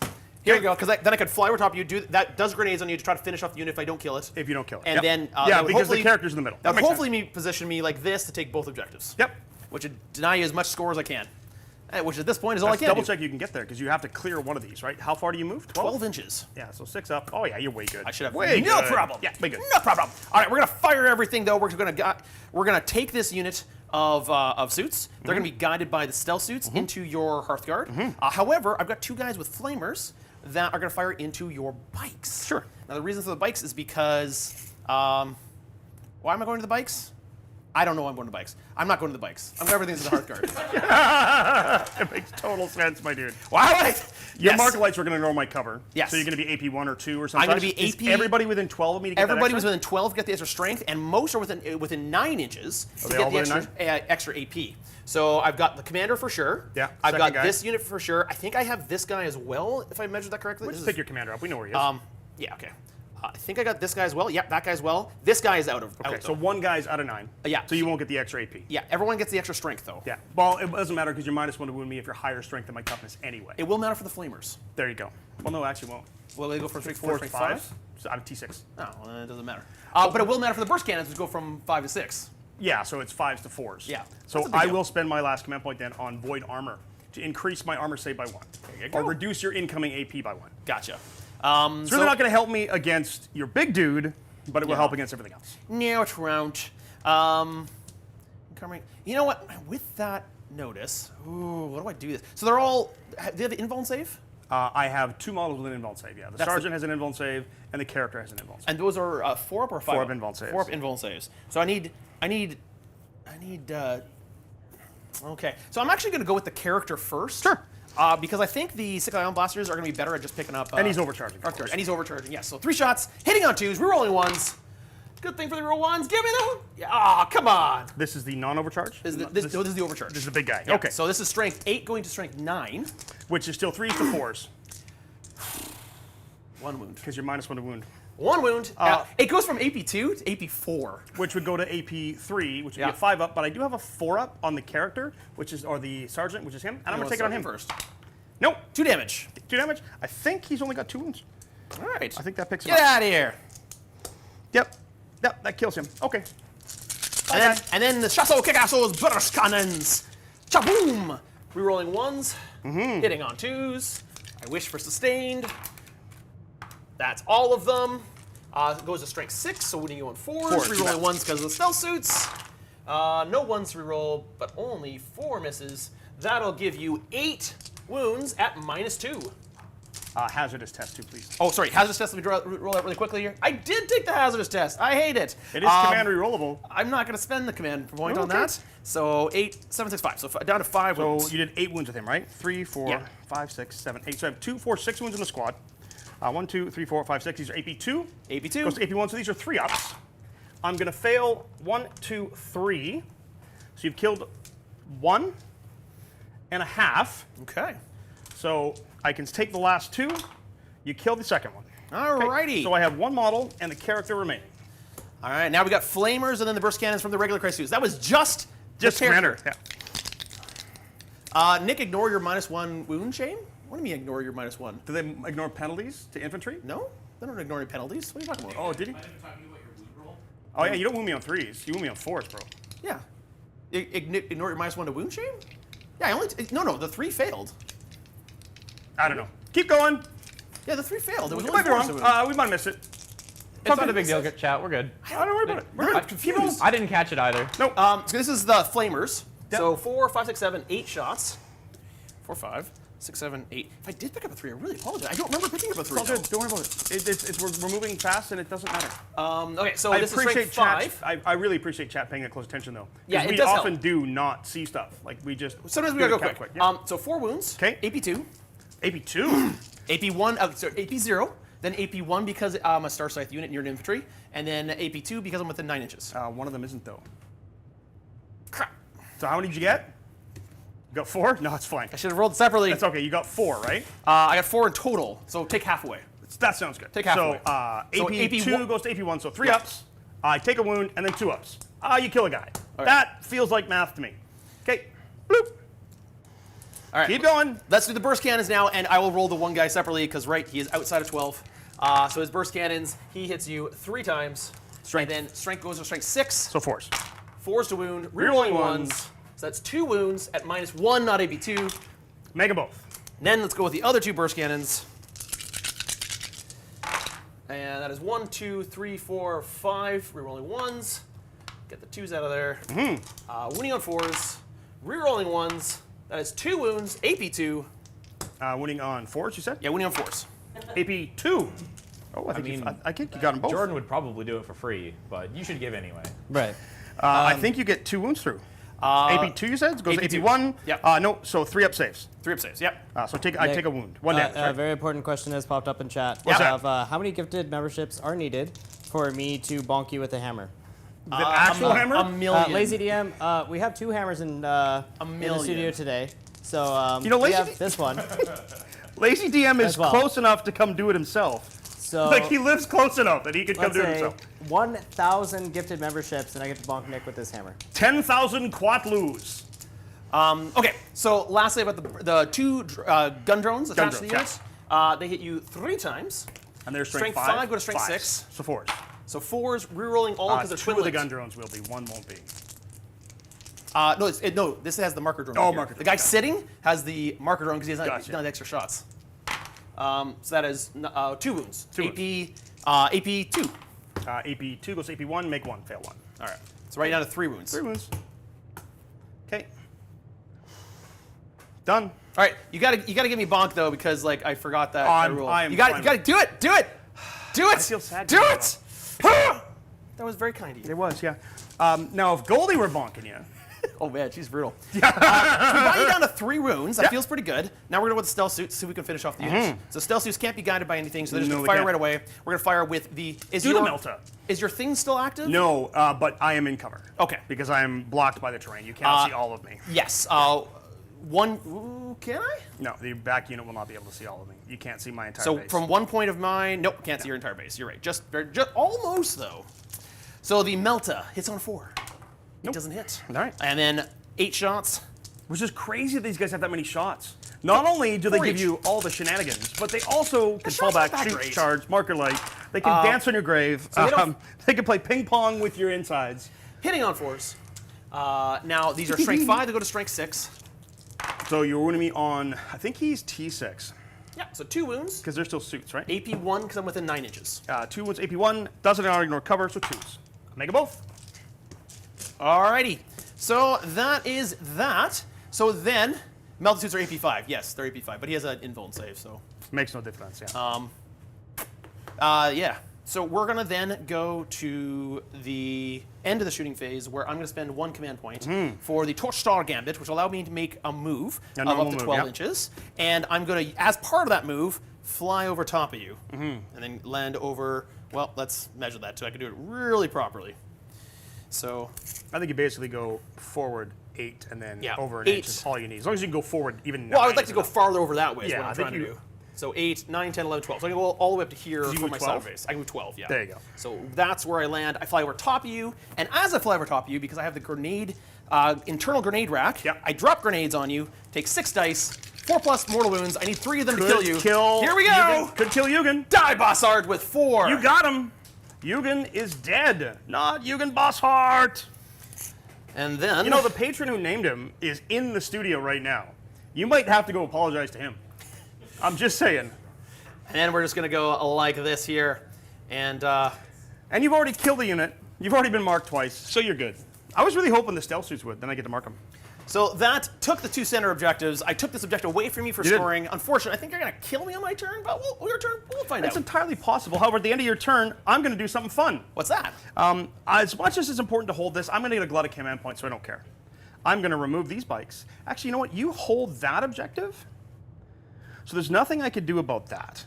Here we go, because then I could fly over top of you, do that does grenades on you to try to finish off the unit if I don't kill it. If you don't kill it. And Yep. then yeah, that would because the hopefully- character's in the middle. That would makes hopefully position me like this to take both objectives. Yep. Which would deny you as much score as I can. Which at this point is all I Let's can double do. check you can get there because you have to clear one of these, right? How far do you move? 12 inches. Yeah, so 6 up. Oh yeah, you're way good. I should have way no good. problem. Yeah, way good. No problem. All right, we're gonna fire everything though. We're gonna take this unit of suits. They're gonna be guided by the Stealthsuits into your Hearthguard. However, I've got 2 guys with flamers that are gonna fire into your bikes. Sure. Now the reason for the bikes is because why am I going to the bikes? I don't know why I'm going to bikes. I'm not going to the bikes. I'm going everything's in the Hearthguard. It makes total sense, my dude. Why would I? Your Yes. market lights are going to know my cover. Yes. So you're going to be AP 1 or 2 or something. I'm gonna be Is AP everybody within 12 of me to get Everybody that was extra? within 12 to get the extra strength, and most are within 9 inches to they get all the within extra AP. So I've got the commander for sure. Yeah, I've second got guy. this unit for sure. I think I have this guy as well, if I measured that correctly. Let's This pick is- your commander up. We know where he is. Yeah, okay. I think I got this guy as well. Yep, that guy as well. This guy is out of. okay, out, so though. 1 guy's out of 9. Yeah. So you won't get the extra AP. Yeah, everyone gets the extra strength though. Yeah. Well, it doesn't matter because you're -1 to wound me if you're higher strength than my toughness anyway. It will matter for the flamers. There you go. Well, no, actually won't. Will they go from strength 4 to 4 strength 5? 5. So out of T6. Oh, well, then it doesn't matter. But it will matter for the burst cannons, which go from 5 to 6. Yeah, so it's 5s to 4s. Yeah, So that's a big I deal. will spend my last command point then on Void Armor to increase my armor save by 1. you Or go. reduce your incoming AP by 1. Gotcha. It's really not going to help me against your big dude, but it will No. help against everything else. No, it's round. You know what? With that notice, ooh, what do I do this? So they're all. Do they have the invuln save? I have 2 models with an invuln save. Yeah, the That's sergeant has an invuln save, and the character has an invuln save. And those are 4 up or 5? 4 up invuln saves. 4 up invuln saves. So I need. Okay, so I'm actually going to go with the character first. Sure. Because I think the 6 ion blasters are going to be better at just picking up. And he's overcharging. of Hearthguard. course. And he's overcharging. Yes. So 3 shots, hitting on 2s, rerolling 1s. Good thing for the reroll 1s. Give me the. Yeah, oh, come on. This is the non-overcharge. This is the overcharge. This is the big guy. Yeah, Okay. So this is strength 8 going to strength 9. Which is still 3s to 4s 1 wound. because you're -1 to wound. 1 wound. It goes from AP2 to AP4. Which would go to AP3, which would Yeah. be a 5 up. But I do have a 4 up on the character, or the sergeant, which is him, and I'm going to take it on him first. Nope. 2 damage. 2 damage. I think he's only got 2 wounds. All right. I think that picks him Get up. out of here. Yep. Yep, that kills him. Okay. And then the Shasso Kikasso's Burst Cannons. Chaboom! Rerolling 1s, hitting on 2s. I wish for sustained. That's all of them. It goes to strength 6, so winning you on 4s. Fours, Rerolling yeah. 1s because of the stealth suits. No 1s to reroll, but only 4 misses. That'll give you 8 wounds at -2. Hazardous test too, please. Oh, sorry, hazardous test. Let me roll that really quickly here. I did take the hazardous test. I hate it. It is command rerollable. I'm not going to spend the command point on Okay. that. So 8, 7, 6, 5. So down to 5 So wounds. you did 8 wounds with him, right? 3, 4, Yeah. 5, 6, 7, 8. So I have 2, 4, 6 wounds in the squad. 1, 2, 3, 4, 5, 6. These are AP2. AP2. Goes to AP1, so these are 3 ups. I'm going to fail 1, 2, 3. So you've killed 1.5. Okay. So I can take the last 2. You kill the second one. Alrighty. So I have 1 model and the character remaining. All right, now we got flamers and then the burst cannons from the regular Chrysus. That was just the commander. character. Yeah. Nick, ignore your -1 wound shame? What do you mean ignore your -1? Do they ignore penalties to infantry? No? They don't ignore any penalties. What are you talking about? Oh, did he? Mind if I'm talking about your wound roll? Oh, yeah, you don't wound me on 3s. You wound me on 4s, bro. Yeah. Ignore your -1 to wound shame? Yeah, I only. No, the 3 failed. I don't know. Keep going. Yeah, the 3 failed. It was We only might be 4 wrong. to wound. We might have missed it. It's not a big deal, chat. We're good. I don't worry about it. We're I'm good. confused. I didn't catch it either. Nope. So this is the flamers. Yep. So 4, 5, 6, 7, 8 shots. 4, 5, 6, 7, 8. If I did pick up a 3, I really apologize. I don't remember picking up a 3. It's all good. Don't worry about it. We're moving fast and it doesn't matter. Okay, so I this is appreciate strength chat. 5. I really appreciate chat paying that close attention though. 'Cause Yeah, it we does often help. do not see stuff. Like we just Sometimes we do gotta go it quick. Yeah. So 4 wounds. 'Kay. AP2. AP2. AP1, sorry, AP0. Then AP1 because I'm a StarScythe unit and you're an infantry. And then AP2 because I'm within 9 inches. One of them isn't though. Crap. So how many did you get? You got 4? No, it's fine. I should have rolled separately. That's okay. You got 4, right? I got 4 in total, so take half away. That sounds good. Take half so, away. So AP2 goes to AP1, so 3 Yeah. ups. I take a wound and then 2 ups. You kill a guy. right. That feels like math to me. Okay. Bloop. All right. Keep going. Let's do the burst cannons now, and I will roll the one guy separately because, right, he is outside of 12. So his burst cannons, he hits you 3 times. Strength. And then strength goes to strength 6. So 4s. 4s to wound. Rerolling Rerolling 1s. So that's 2 wounds at -1, not AP2. Mega both. Then let's go with the other 2 burst cannons. And that is 1, 2, 3, 4, 5. Rerolling 1s. Get the 2s out of there. Winning on 4s. Rerolling 1s. That is 2 wounds, AP2. Winning on 4s, you said? Yeah, winning on 4s. AP2. Oh, I think you got them both. Jordan would probably do it for free, but you should give anyway. Right. I think you get 2 wounds through. AP2, you said? It goes AP2. AP1. Yep. No, so 3 up saves. 3 up saves, yep. So I take a wound. 1 damage. A Right? very important question has popped up in chat. What's that? Of, how many gifted memberships are needed for me to bonk you with a hammer? The actual hammer? A million. Lazy DM, we have 2 hammers in the studio today. So You know, we Lazy have this one. Lazy DM is As well. close enough to come do it himself. So Like, he lives close enough that he could come let's do it say himself. 1,000 gifted memberships, and I get to bonk Nick with this hammer. 10,000 quatlus. Okay, so lastly about the 2 gun drones attached to the drones, units. They hit you 3 times. And they're Strength strength 5, go to strength 5s. 6. So 4s. So 4s, rerolling all because they're 2 twin of the links. gun drones will be, 1 won't be. No, this has the marker drone. Oh, right here. marker The drone, guy sitting has the marker drone because he doesn't Gotcha. have extra shots. So that is 2 wounds. 2 AP2. AP2 goes AP1, make 1, fail 1. All right. So right down to 3 wounds. 3 wounds. Okay. Done. All right, you gotta give me bonk though because like I forgot that rule. I am you gotta fine do it, do it. I feel sad. Do it. That was very kind of you. It was, yeah. Now, if Goldie were bonking you, Oh man, she's brutal. So we brought you down to 3 wounds. That Yeah. feels pretty good. Now we're gonna go with the Stealthsuits, see if we can finish off the units. So Stealthsuits can't be guided by anything, so they're just No, gonna they fire can't. right away. We're gonna fire with the. Is do the Melta. Is your thing still active? No, but I am in cover. Okay. Because I am blocked by the terrain. You can't see all of me. Yes. One. Ooh, can I? No, the back unit will not be able to see all of me. You can't see my entire So base. from one point of mine, nope, can't see your entire base. You're right. Just almost though. So the Melta hits on 4. It doesn't hit. All right. And then 8 shots. Which is crazy that these guys have that many shots. Not only do they For give each. you all the shenanigans, but they also can fall shots aren't back, that shoot, great. charge, marker light. They can dance on your grave. they don't- They can play ping pong with your insides. Hitting on 4s. Now these are strength 5. They go to strength 6. So you're winning me on, I think he's T6, Yeah. So 2 wounds. because they're still suits, right? AP1 because I'm within 9 inches. 2 wounds, AP1, doesn't ignore cover, so 2s. Mega both. Alrighty. So that is that. So then, Melted Suits are AP5. Yes, they're AP5, but he has an invuln save, so. Makes no difference, yeah. Yeah. So we're gonna then go to the end of the shooting phase, where I'm gonna spend 1 command point for the Coldstarr Gambit, which will allow me to make a move A of up normal to move, 12 yeah. inches, and I'm gonna, as part of that move, fly over top of you, and then land over. Well, let's measure that so I can do it really properly. So I think you basically go forward 8 and then Yeah, over an 8. inch is all you need. As long as you can go forward even 9. Well, I would like to is go enough. farther over that way is Yeah, what I I'm think trying to you- do. So 8, 9, 10, 11, 12. So I can go all the way up to here you for move my 12? center base. I can move 12, yeah. There you go. So that's where I land. I fly over top of you, and as I fly over top of you, because I have the grenade, internal grenade rack, Yep. I drop grenades on you, take 6 dice, 4+ mortal wounds. I need 3 of them to kill you. Kill Here we go! Yugen. Could kill Yugen. Die, Bossard, with 4. You got him. Yugen is dead. Not Yugen Bossheart. And then... You know, the patron who named him is in the studio right now. You might have to go apologize to him. I'm just saying. And then we're just going to go like this here. And And you've already killed the unit. You've already been marked twice, so you're good. I was really hoping the Stealthsuits would, then I get to mark them. so that took the 2 center objectives. I took this objective away from you for You did. scoring. Unfortunately, I think you're going to kill me on my turn, but we'll find That's out. entirely possible. However, at the end of your turn, I'm going to do something fun. What's that? As much as it's important to hold this, I'm going to get a glut of command points, so I don't care. I'm going to remove these bikes. Actually, you know what? You hold that objective. So there's nothing I could do about that.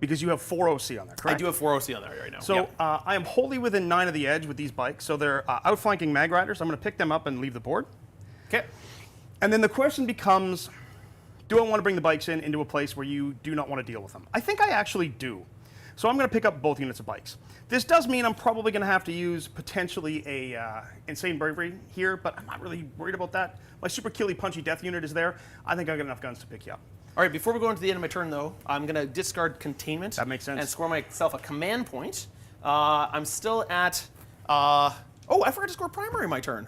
Because you have 4 OC on there, correct? I do have 4 OC on there right now. So Yep. I am wholly within 9 of the edge with these bikes. So they're outflanking Mag Riders. I'm going to pick them up and leave the board. Okay. And then the question becomes, do I want to bring the bikes into a place where you do not want to deal with them? I think I actually do. So I'm going to pick up both units of bikes. This does mean I'm probably going to have to use potentially a Insane Bravery here, but I'm not really worried about that. My super killy punchy death unit is there. I think I got enough guns to pick you up. All right, before we go into the end of my turn, though, I'm going to discard Containment. That makes sense. And score myself a command point. I'm still at... oh, I forgot to score Primary my turn.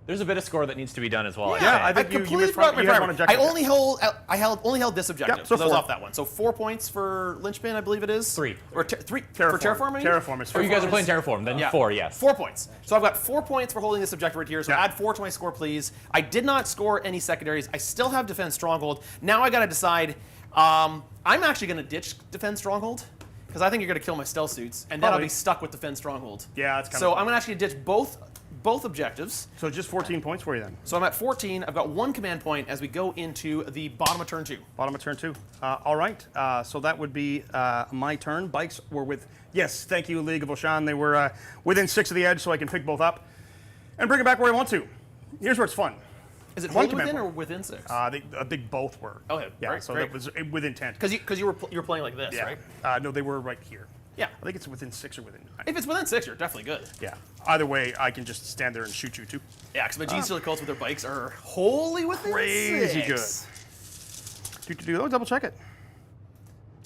There's a bit of score that needs to be done as well. Yeah, I I think you completely missed forgot my you had priority. one I objective. only held this objective. Yep, so because I was 4. off that one. So 4 points for Linchpin, I believe it is. 3. Or 3 for terraforming. Terraform is Oh, you guys are playing Terraform, then Yeah. 4, yes. 4 points. So I've got 4 points for holding this objective right here. So Yeah. add 4 to my score, please. I did not score any secondaries. I still have Defend Stronghold. Now I got to decide. I'm actually going to ditch Defend Stronghold because I think you're going to kill my Stealthsuits, and then I'll Probably. be stuck with Defend Stronghold. Yeah, that's kinda So fun. I'm going to actually ditch both objectives. So just 14 points for you then. So I'm at 14. I've got 1 command point as we go into the bottom of turn 2. Bottom of turn 2. All right. So that would be my turn. Bikes were with. Yes, thank you, League of Oshan. They were within 6 of the edge, so I can pick both up and bring it back where I want to. Here's where it's fun. Is it One wholly command within or point. within 6? They both were. Okay, Yeah. great, So great. that was within 10. Because you were playing like this, Yeah. right? No, they were right here. Yeah. I think it's within 6 or within 9. If it's within 6, you're definitely good. Yeah. Either way, I can just stand there and shoot you too. Yeah, because my Genestealer cults with their bikes are wholly within Crazy 6. Oh, double check it.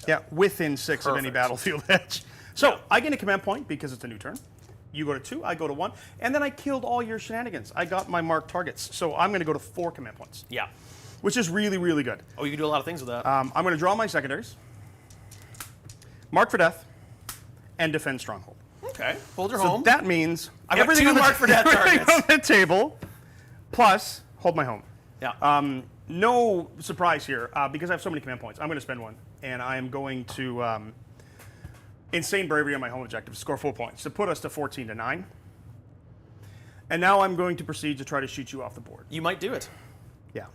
Yeah, within 6 of any Perfect. battlefield edge. So I gain a command point because it's a new turn. You go to 2, I go to 1, and then I killed all your shenanigans. I got my marked targets, so I'm going to go to 4 command points, Yeah. which is really, really good. Oh, you can do a lot of things with that. I'm going to draw my secondaries, mark for death, and defend stronghold. Okay. Hold your So home. that means I've got 2 on the- marked for death everything targets. on the table, plus hold my home. Yeah. No surprise here, because I have so many command points. I'm going to spend 1, and I am going to Insane Bravery on my home objective, score 4 points to put us to 14 to 9. And now I'm going to proceed to try to shoot you off the board. You might do it. Yeah.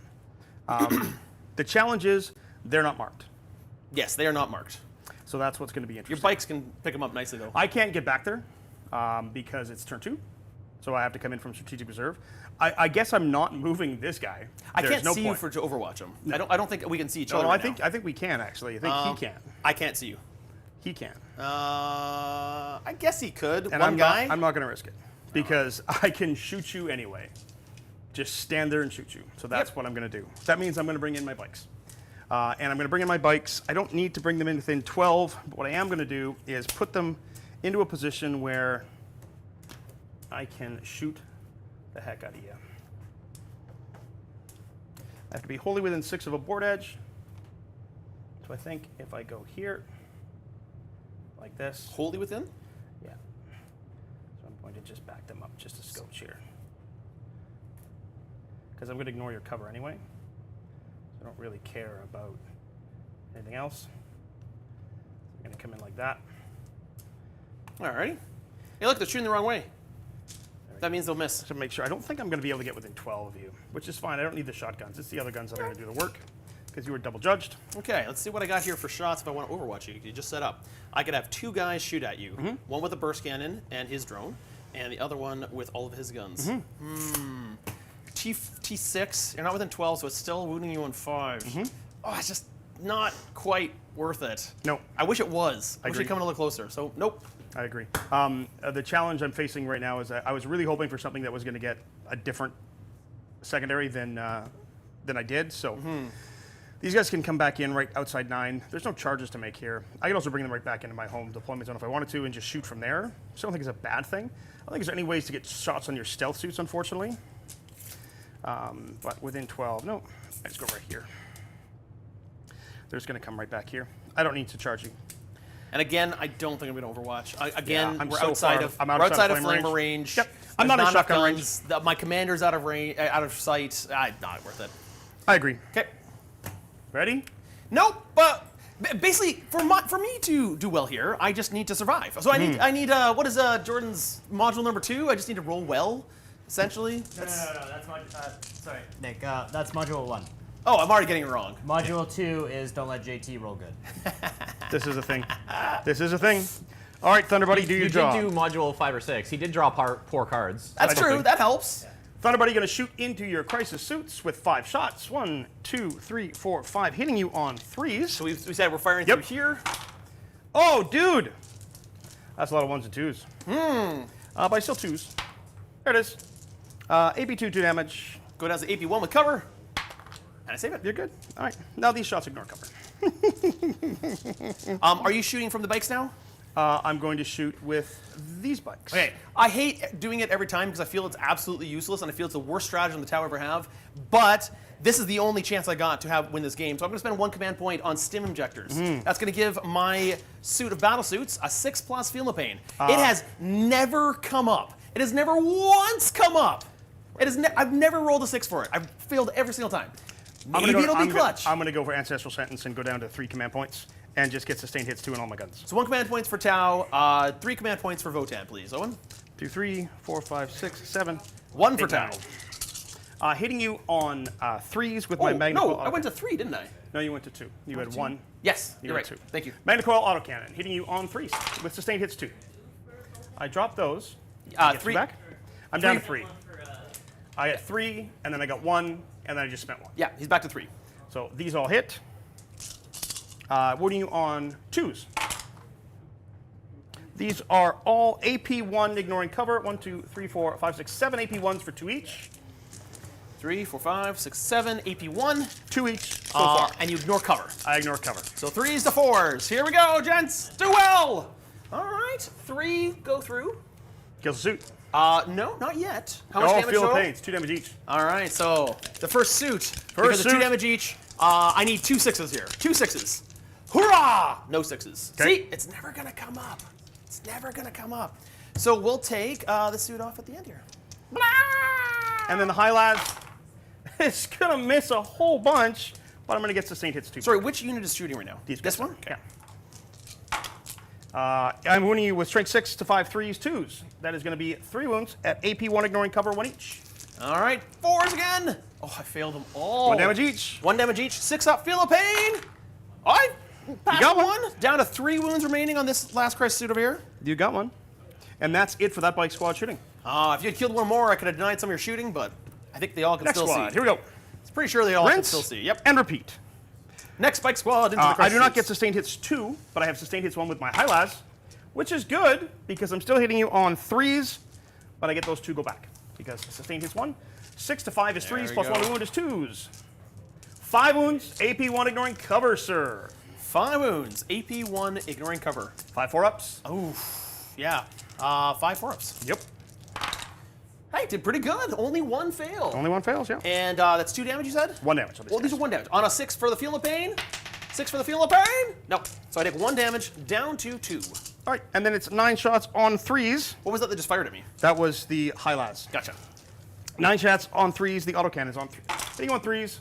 The challenge is they're not marked, Yes, they are not marked. so that's what's going to be Your interesting. bikes can pick them up nicely, though. I can't get back there because it's turn 2, so I have to come in from strategic reserve. I guess I'm not moving this guy. I There's can't no see point. you to Overwatch them. I don't think we can see each No, other. no, right I think we can actually. I think he can. I can't see you. He can. I guess he could. And One guy. I'm not going to risk it because I can shoot you anyway. Just stand there and shoot you. So that's what I'm going to do. That means I'm going to bring in my bikes. And I'm going to bring in my bikes. I don't need to bring them in within 12, but what I am going to do is put them into a position where I can shoot the heck out of you. I have to be wholly within 6 of a board edge. So I think if I go here, like this. Wholly within? Yeah. So I'm going to just back them up just a scotch here. Because I'm going to ignore your cover anyway. So I don't really care about anything else. I'm going to come in like that. Alrighty. Hey, look, they're shooting the wrong way. That means they'll miss. To make sure, I don't think I'm going to be able to get within 12 of you, which is fine. I don't need the shotguns. It's the other guns that are going to do the work because you were double judged. Okay, let's see what I got here for shots if I want to overwatch you. You just set up. I could have 2 guys shoot at you. One with a burst cannon and his drone, and the other one with all of his guns. T6, you're not within 12, so it's still wounding you on 5. Oh, it's just not quite worth it. No. I wish it was. I wish agree. you'd come in a little closer. So, nope. I agree. The challenge I'm facing right now is that I was really hoping for something that was going to get a different secondary than I did. So these guys can come back in right outside 9. There's no charges to make here. I can also bring them right back into my home deployment zone if I wanted to and just shoot from there. So I don't think it's a bad thing. I don't think there's any ways to get shots on your stealth suits, unfortunately. But within 12, no, I just go right here. They're just going to come right back here. I don't need to charge you. And again, I don't think I'm going to overwatch. I'm We're so outside far- of I'm we're outside outside of of flame flamer range. range. Yep. I'm There's not in enough shotgun range. guns. My commander's out of range, out of sight. Not worth it. I agree. Okay. Ready? Nope. But basically, for me to do well here, I just need to survive. So I need what is Jordan's module number 2? I just need to roll well, essentially. No, that's sorry, Nick. That's module 1. Oh, I'm already getting it wrong. Module 2 is don't let JT roll good. This is a thing. This is a thing. All right, Thunderbuddy, do your You job. did do module 5 or 6. He did draw poor cards. That's I don't true. think- That helps. Thunderbuddy going to shoot into your crisis suits with 5 shots. 1, 2, 3, 4, 5, hitting you on 3s. So we said we're firing Yep. through here. Oh, dude! That's a lot of 1s and 2s. But I still 2s. There it is. AP2, 2 damage. Go down to AP1 with cover. And I save it. You're good. All right. Now these shots ignore cover. Are you shooting from the bikes now? I'm going to shoot with these bikes. Okay, I hate doing it every time because I feel it's absolutely useless and I feel it's the worst strategy on the tower I ever have. But this is the only chance I got to win this game. So I'm going to spend 1 command point on stim injectors. That's going to give my suit of Battlesuits a 6+ Feel No Pain. It has never come up. It has never once come up. I've never rolled a 6 for it. I've failed every single time. Maybe it'll be clutch. I'm going to go for Ancestral Sentence and go down to 3 command points and just get sustained hits 2 on all my guns. So 1 command points for Tau, 3 command points for Votann, please. Owen? 2, 3, 4, 5, 6, 7. 1 for Tau. Hitting you on 3s with my Magna No, Coil I went to 3, didn't I? No, you went to 2. You had 1. Yes, You you're had right. 2. Thank you. Magna Coil Autocannon, hitting you on 3s with sustained hits 2. I drop those. Get 3 back. I'm down to 3. I got 3, and then I got 1, and then I just spent 1. Yeah, he's back to 3. So these all hit. Wounding you on 2s. These are all AP1 ignoring cover. 1, 2, 3, 4, 5, 6, 7 AP1s for 2 each. 3, 4, 5, 6, 7, AP1. 2 each so far. And you ignore cover. I ignore cover. So 3s to 4s. Here we go, gents. Do well. All right, 3 go through. Kills the suit. No, not yet. How much damage Feel total? the Pains, 2 damage each. All right, so the first suit. Because of 2 suit. damage each. I need 2 6s here. 2 6s. Hoorah! No 6s. Okay. See, it's never gonna come up. It's never gonna come up. So we'll take the suit off at the end here. And then the high lad is gonna miss a whole bunch, but I'm gonna get sustained hits 2. Sorry, which unit is shooting right now? This one? Yeah. I'm wounding you with strength 6 to 5 3s, 2s. That is going to be 3 wounds at AP1 ignoring cover 1 each. All right, 4s again. Oh, I failed them all. 1 damage each. 1 damage each. 6 up, Feel No Pain. All right, passed got 1. Down to 3 wounds remaining on this last Christ suit over here. You got 1. And that's it for that bike squad shooting. If you had killed one more, I could have denied some of your shooting, but I think they all can Next still squad. see. Here we go. It's pretty sure they all can Rinse still see. Yep. and repeat. Next bike squad into the I Christ do not get suits. sustained hits 2, but I have sustained hits 1 with my high las, which is good because I'm still hitting you on 3s, but I get those 2 go back because sustained hits 1. 6 to 5 is 3s, plus 1 wound is 2s. 5 wounds, AP1 ignoring cover, sir. 5 wounds, AP1 ignoring cover. 5 4-ups. Oh, yeah. 5 4-ups. Yep. Hey, did pretty good. Only 1 fail. Only 1 fails, yeah. And that's 2 damage, you said? 1 damage. Well, these are 1 damage. On a 6 for the Feel No Pain? 6 for the Feel No Pain? No. So I take 1 damage down to 2. All right, and then it's 9 shots on 3s. What was that just fired at me? That was the high las. Gotcha. 9 shots on 3s. The autocannon's on 3. Hitting on 3s.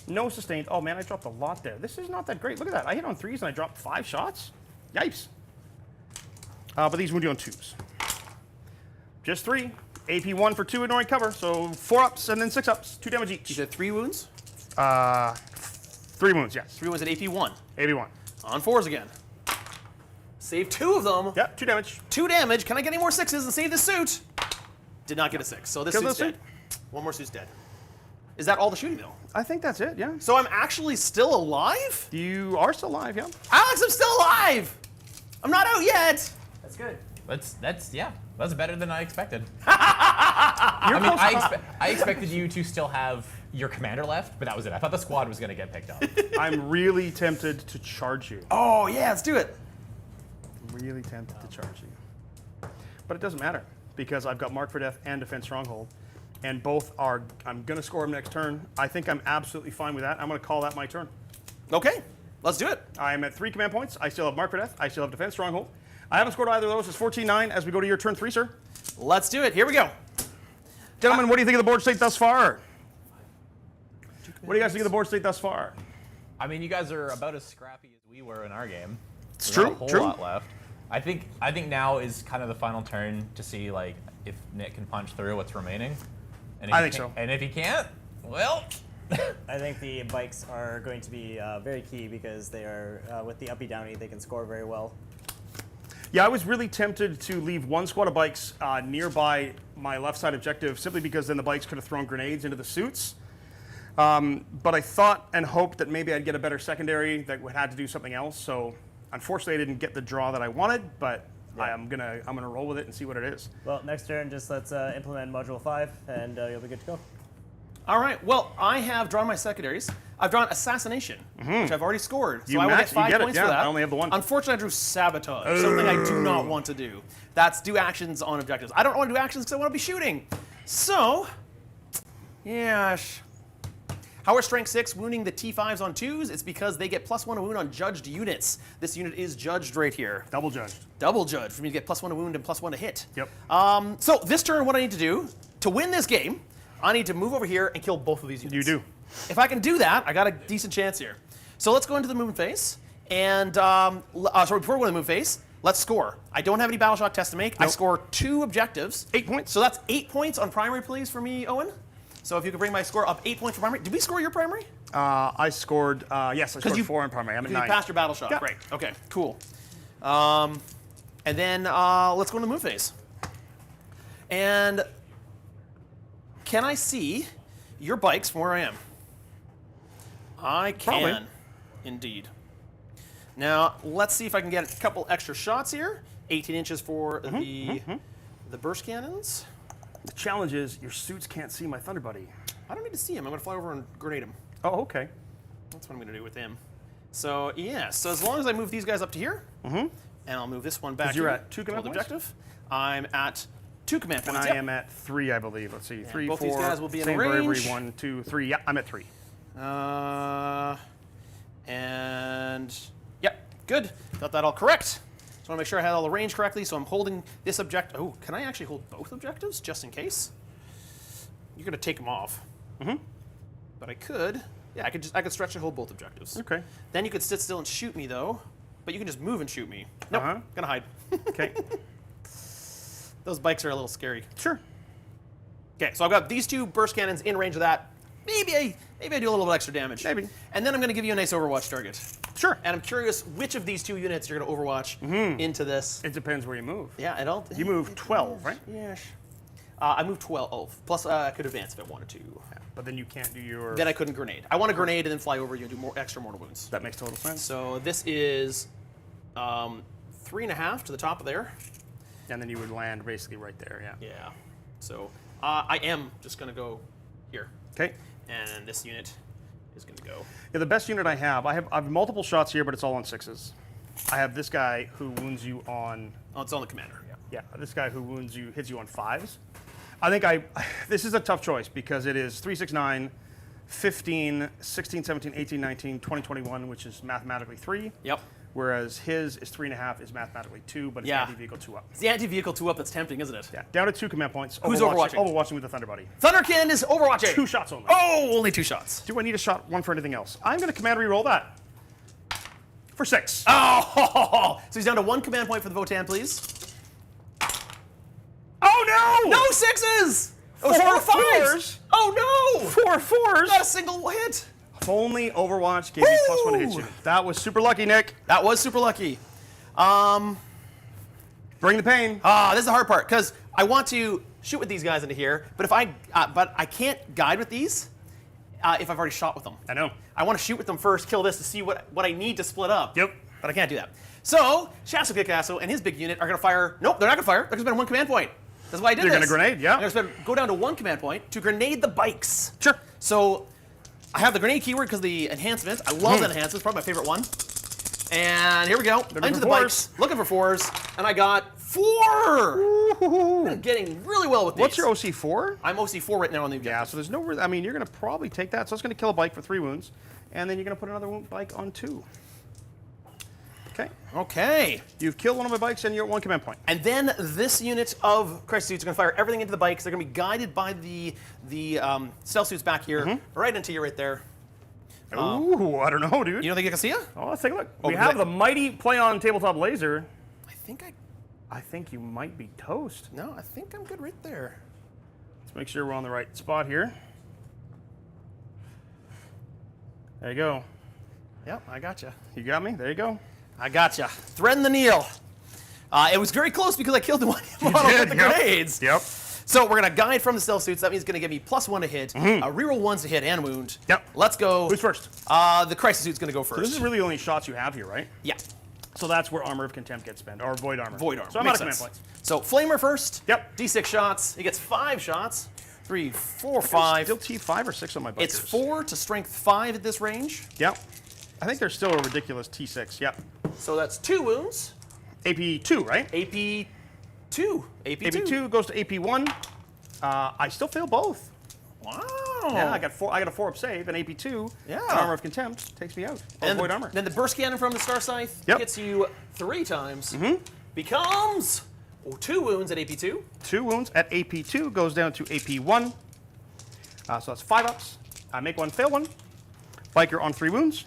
No sustained. Oh man, I dropped a lot there. This is not that great. Look at that. I hit on 3s and I dropped 5 shots. Yipes. But these wound you on 2s. Just 3. AP1 for 2 ignoring cover. So 4-ups and then 6-ups. 2 damage each. You said 3 wounds? 3 wounds, yes. 3 wounds at AP1. AP1. On 4s again. Save 2 of them. Yep, 2 damage. 2 damage. Can I get any more 6s and save this suit? Did not get a 6. So this Kill suit's the dead. 1 more suit's dead. Is that all the shooting though? I think that's it, yeah. So I'm actually still alive? You are still alive, yeah. Alex, I'm still alive! I'm not out yet! That's good. That's better than I expected. I expected you to still have your commander left, but that was it. I thought the squad was going to get picked up. I'm really tempted to charge you. Oh, yeah, let's do it. I'm really tempted to charge you. But it doesn't matter because I've got Mark for Death and Defense Stronghold. And both are, I'm going to score them next turn. I think I'm absolutely fine with that. I'm going to call that my turn. Okay, let's do it. I'm at 3 command points. I still have Mark for Death. I still have Defense Stronghold. I haven't scored either of those. It's 14-9 as we go to your turn 3, sir. Let's do it. Here we go. Gentlemen, what do you think of the board state thus far? What do you guys think of the board state thus far? I mean, you guys are about as scrappy as we were in our game. It's There's not true, a whole true. lot left. I think now is kind of the final turn to see like if Nick can punch through what's remaining. And if I he think can't- so. And if he can't, well, I think the bikes are going to be very key because they are, with the uppy downy, they can score very well. Yeah, I was really tempted to leave 1 squad of bikes nearby my left side objective simply because then the bikes could have thrown grenades into the suits. But I thought and hoped that maybe I'd get a better secondary that would have to do something else. So unfortunately, I didn't get the draw that I wanted, but Yeah. I'm gonna roll with it and see what it is. Well, next turn, just let's implement Module 5, and you'll be good to go. All right, well, I have drawn my secondaries. I've drawn Assassination, which I've already scored. So You I will match- get 5 you get it, points yeah, for that. I only have the one. Unfortunately, I drew Sabotage, something I do not want to do. That's do actions on objectives. I don't want to do actions because I want to be shooting. So, yeah. How are Strength 6 wounding the T5s on 2s? It's because they get +1 to wound on judged units. This unit is judged right here. Double judged. Double judged for me to get +1 to wound and +1 to hit. Yep. So this turn, what I need to do to win this game, I need to move over here and kill both of these units. You do. If I can do that, I got a decent chance here. So let's go into the movement phase. And sorry, before we go into the movement phase, let's score. I don't have any battle shock tests to make. I Nope. score 2 objectives. 8 points. So that's 8 points on primary, please, for me, Owen. So if you could bring my score up 8 points for primary. Did we score your primary? I scored, yes, I scored 4 in primary. I'm at 'Cause 9. you passed your battle shock. Yeah. Great. Okay, cool. And then let's go into the move phase. And can I see your bikes from where I am? I can, Probably. indeed. Now, let's see if I can get a couple extra shots here. 18 inches for the burst cannons. The challenge is your suits can't see my Thunder Buddy. I don't need to see him. I'm going to fly over and grenade him. Oh, okay. That's what I'm going to do with him. So, yeah. So as long as I move these guys up to here, and I'll move this one back 'Cause you're here at 2 to command hold points? objective. I'm at 2 command And points. I Yep. am at 3, I believe. Let's see. 3, both 4. these guys will be in same for every range. 1, 2, 3. Yeah, I'm at 3. And yep, good. Got that all correct. Just want to make sure I had all the range correctly. So I'm holding this objective. Oh, can I actually hold both objectives just in case? You're gonna take them off. But I could. Yeah, I could stretch and hold both objectives. Okay. Then you could sit still and shoot me though. But you can just move and shoot me. Nope. Gonna hide. Okay. Those bikes are a little scary. Sure. Okay, so I've got these 2 burst cannons in range of that. Maybe I do a little bit extra damage. Maybe. And then I'm going to give you a nice Overwatch target. Sure. And I'm curious which of these 2 units you're going to Overwatch into this. It depends where you move. Yeah, I don't. You move 12, right? Yeah. I moved 12. Plus, I could advance if I wanted to. Yeah, but then you can't do your... Then I couldn't grenade. I want to grenade and then fly over you and do more extra mortal wounds. That makes total sense. So this is 3.5 to the top of there. And then you would land basically right there, yeah. Yeah. So I am just going to go here. Okay. And this unit is going to go. Yeah, the best unit I have have multiple shots here, but it's all on 6s. I have this guy who wounds you on... Oh, it's on the commander, yeah. Yeah, this guy who wounds you, hits you on 5s. I think this is a tough choice because it is 3, 6, 9, 15, 16, 17, 18, 19, 20, 21, which is mathematically 3. Yep. Whereas his is 3.5 is mathematically 2, but it's Yeah. anti-vehicle 2 up. It's the anti-vehicle 2-up that's tempting, isn't it? Yeah, down to 2 command points. Who's overwatching? Overwatching with the Thunder Buddy. Thunderkyn is overwatching. 2 shots only. Oh, only 2 shots. Do I need a shot 1 for anything else? I'm going to command reroll that. For 6. Oh, so he's down to 1 command point for the Votann, please. Oh no! No 6s! Oh, 4 5s! 4s! Oh no! 4 4s! Not a single hit. If only Overwatch gave me +1 to hit you. That was super lucky, Nick. That was super lucky. Bring the pain. This is the hard part because I want to shoot with these guys into here, but if I can't guide with these if I've already shot with them. I know. I want to shoot with them first, kill this to see what I need to split up. Yep. But I can't do that. So Shasu Kikasso and his big unit are going to fire. Nope, they're not going to fire. They're going to spend 1 command point. That's why I did They're this. gonna grenade, yeah. They're going to go down to 1 command point to grenade the bikes. Sure. So I have the grenade keyword because the enhancement. I love the enhancement. It's probably my favorite one. And here we go. looking Into for the bikes. Looking for 4s. And I got 4! I'm getting really well with these. What's your OC 4? I'm OC 4 right now on the objective. Yeah, so there's no. I mean, you're gonna probably take that. So it's gonna kill a bike for 3 wounds, and then you're gonna put another bike on 2. Okay. Okay. You've killed one of my bikes, and you're at 1 command point. And then this unit of Crisis Suits are going to fire everything into the bikes. They're going to be guided by the Stealth Suits back here, right into you right there. Ooh, I don't know, dude. You don't think you can see it? Oh, let's take a look. Oh, We because have the mighty play on tabletop laser. I I think you might be toast. No, I think I'm good right there. Let's make sure we're on the right spot here. There you go. Yep, I gotcha. You got me? There you go. I gotcha. Threading the needle. It was very close because I killed the one model with the grenades. Yep. So we're going to guide from the Stealth Suits. That means it's going to give me +1 to hit, reroll 1s to hit and wound. Yep. Let's go. Who's first? The Crisis Suit's going to go first. So this is really the only shots you have here, right? Yeah. So that's where Armor of Contempt gets spent, or Void Armor. Void Armor. So I'm out Makes of command sense. points. So Flamer first. Yep. D6 shots. He gets 5 shots. 3, 4, 5. Still T5 or 6 on my bikers. It's 4 to strength 5 at this range. Yep. I think there's still a ridiculous T6. Yep. So that's 2 wounds. AP2, right? AP2. AP2 goes to AP1. I still fail both. Wow. Yeah, I got a 4-up save, and AP2, Yeah. Armor of Contempt, takes me out. Or And Void Armor. then the burst cannon from the StarScythe Yep. hits you 3 times. Becomes 2 wounds at AP2. 2 wounds at AP2 goes down to AP1. So that's 5 ups. I make 1, fail 1. Biker on 3 wounds.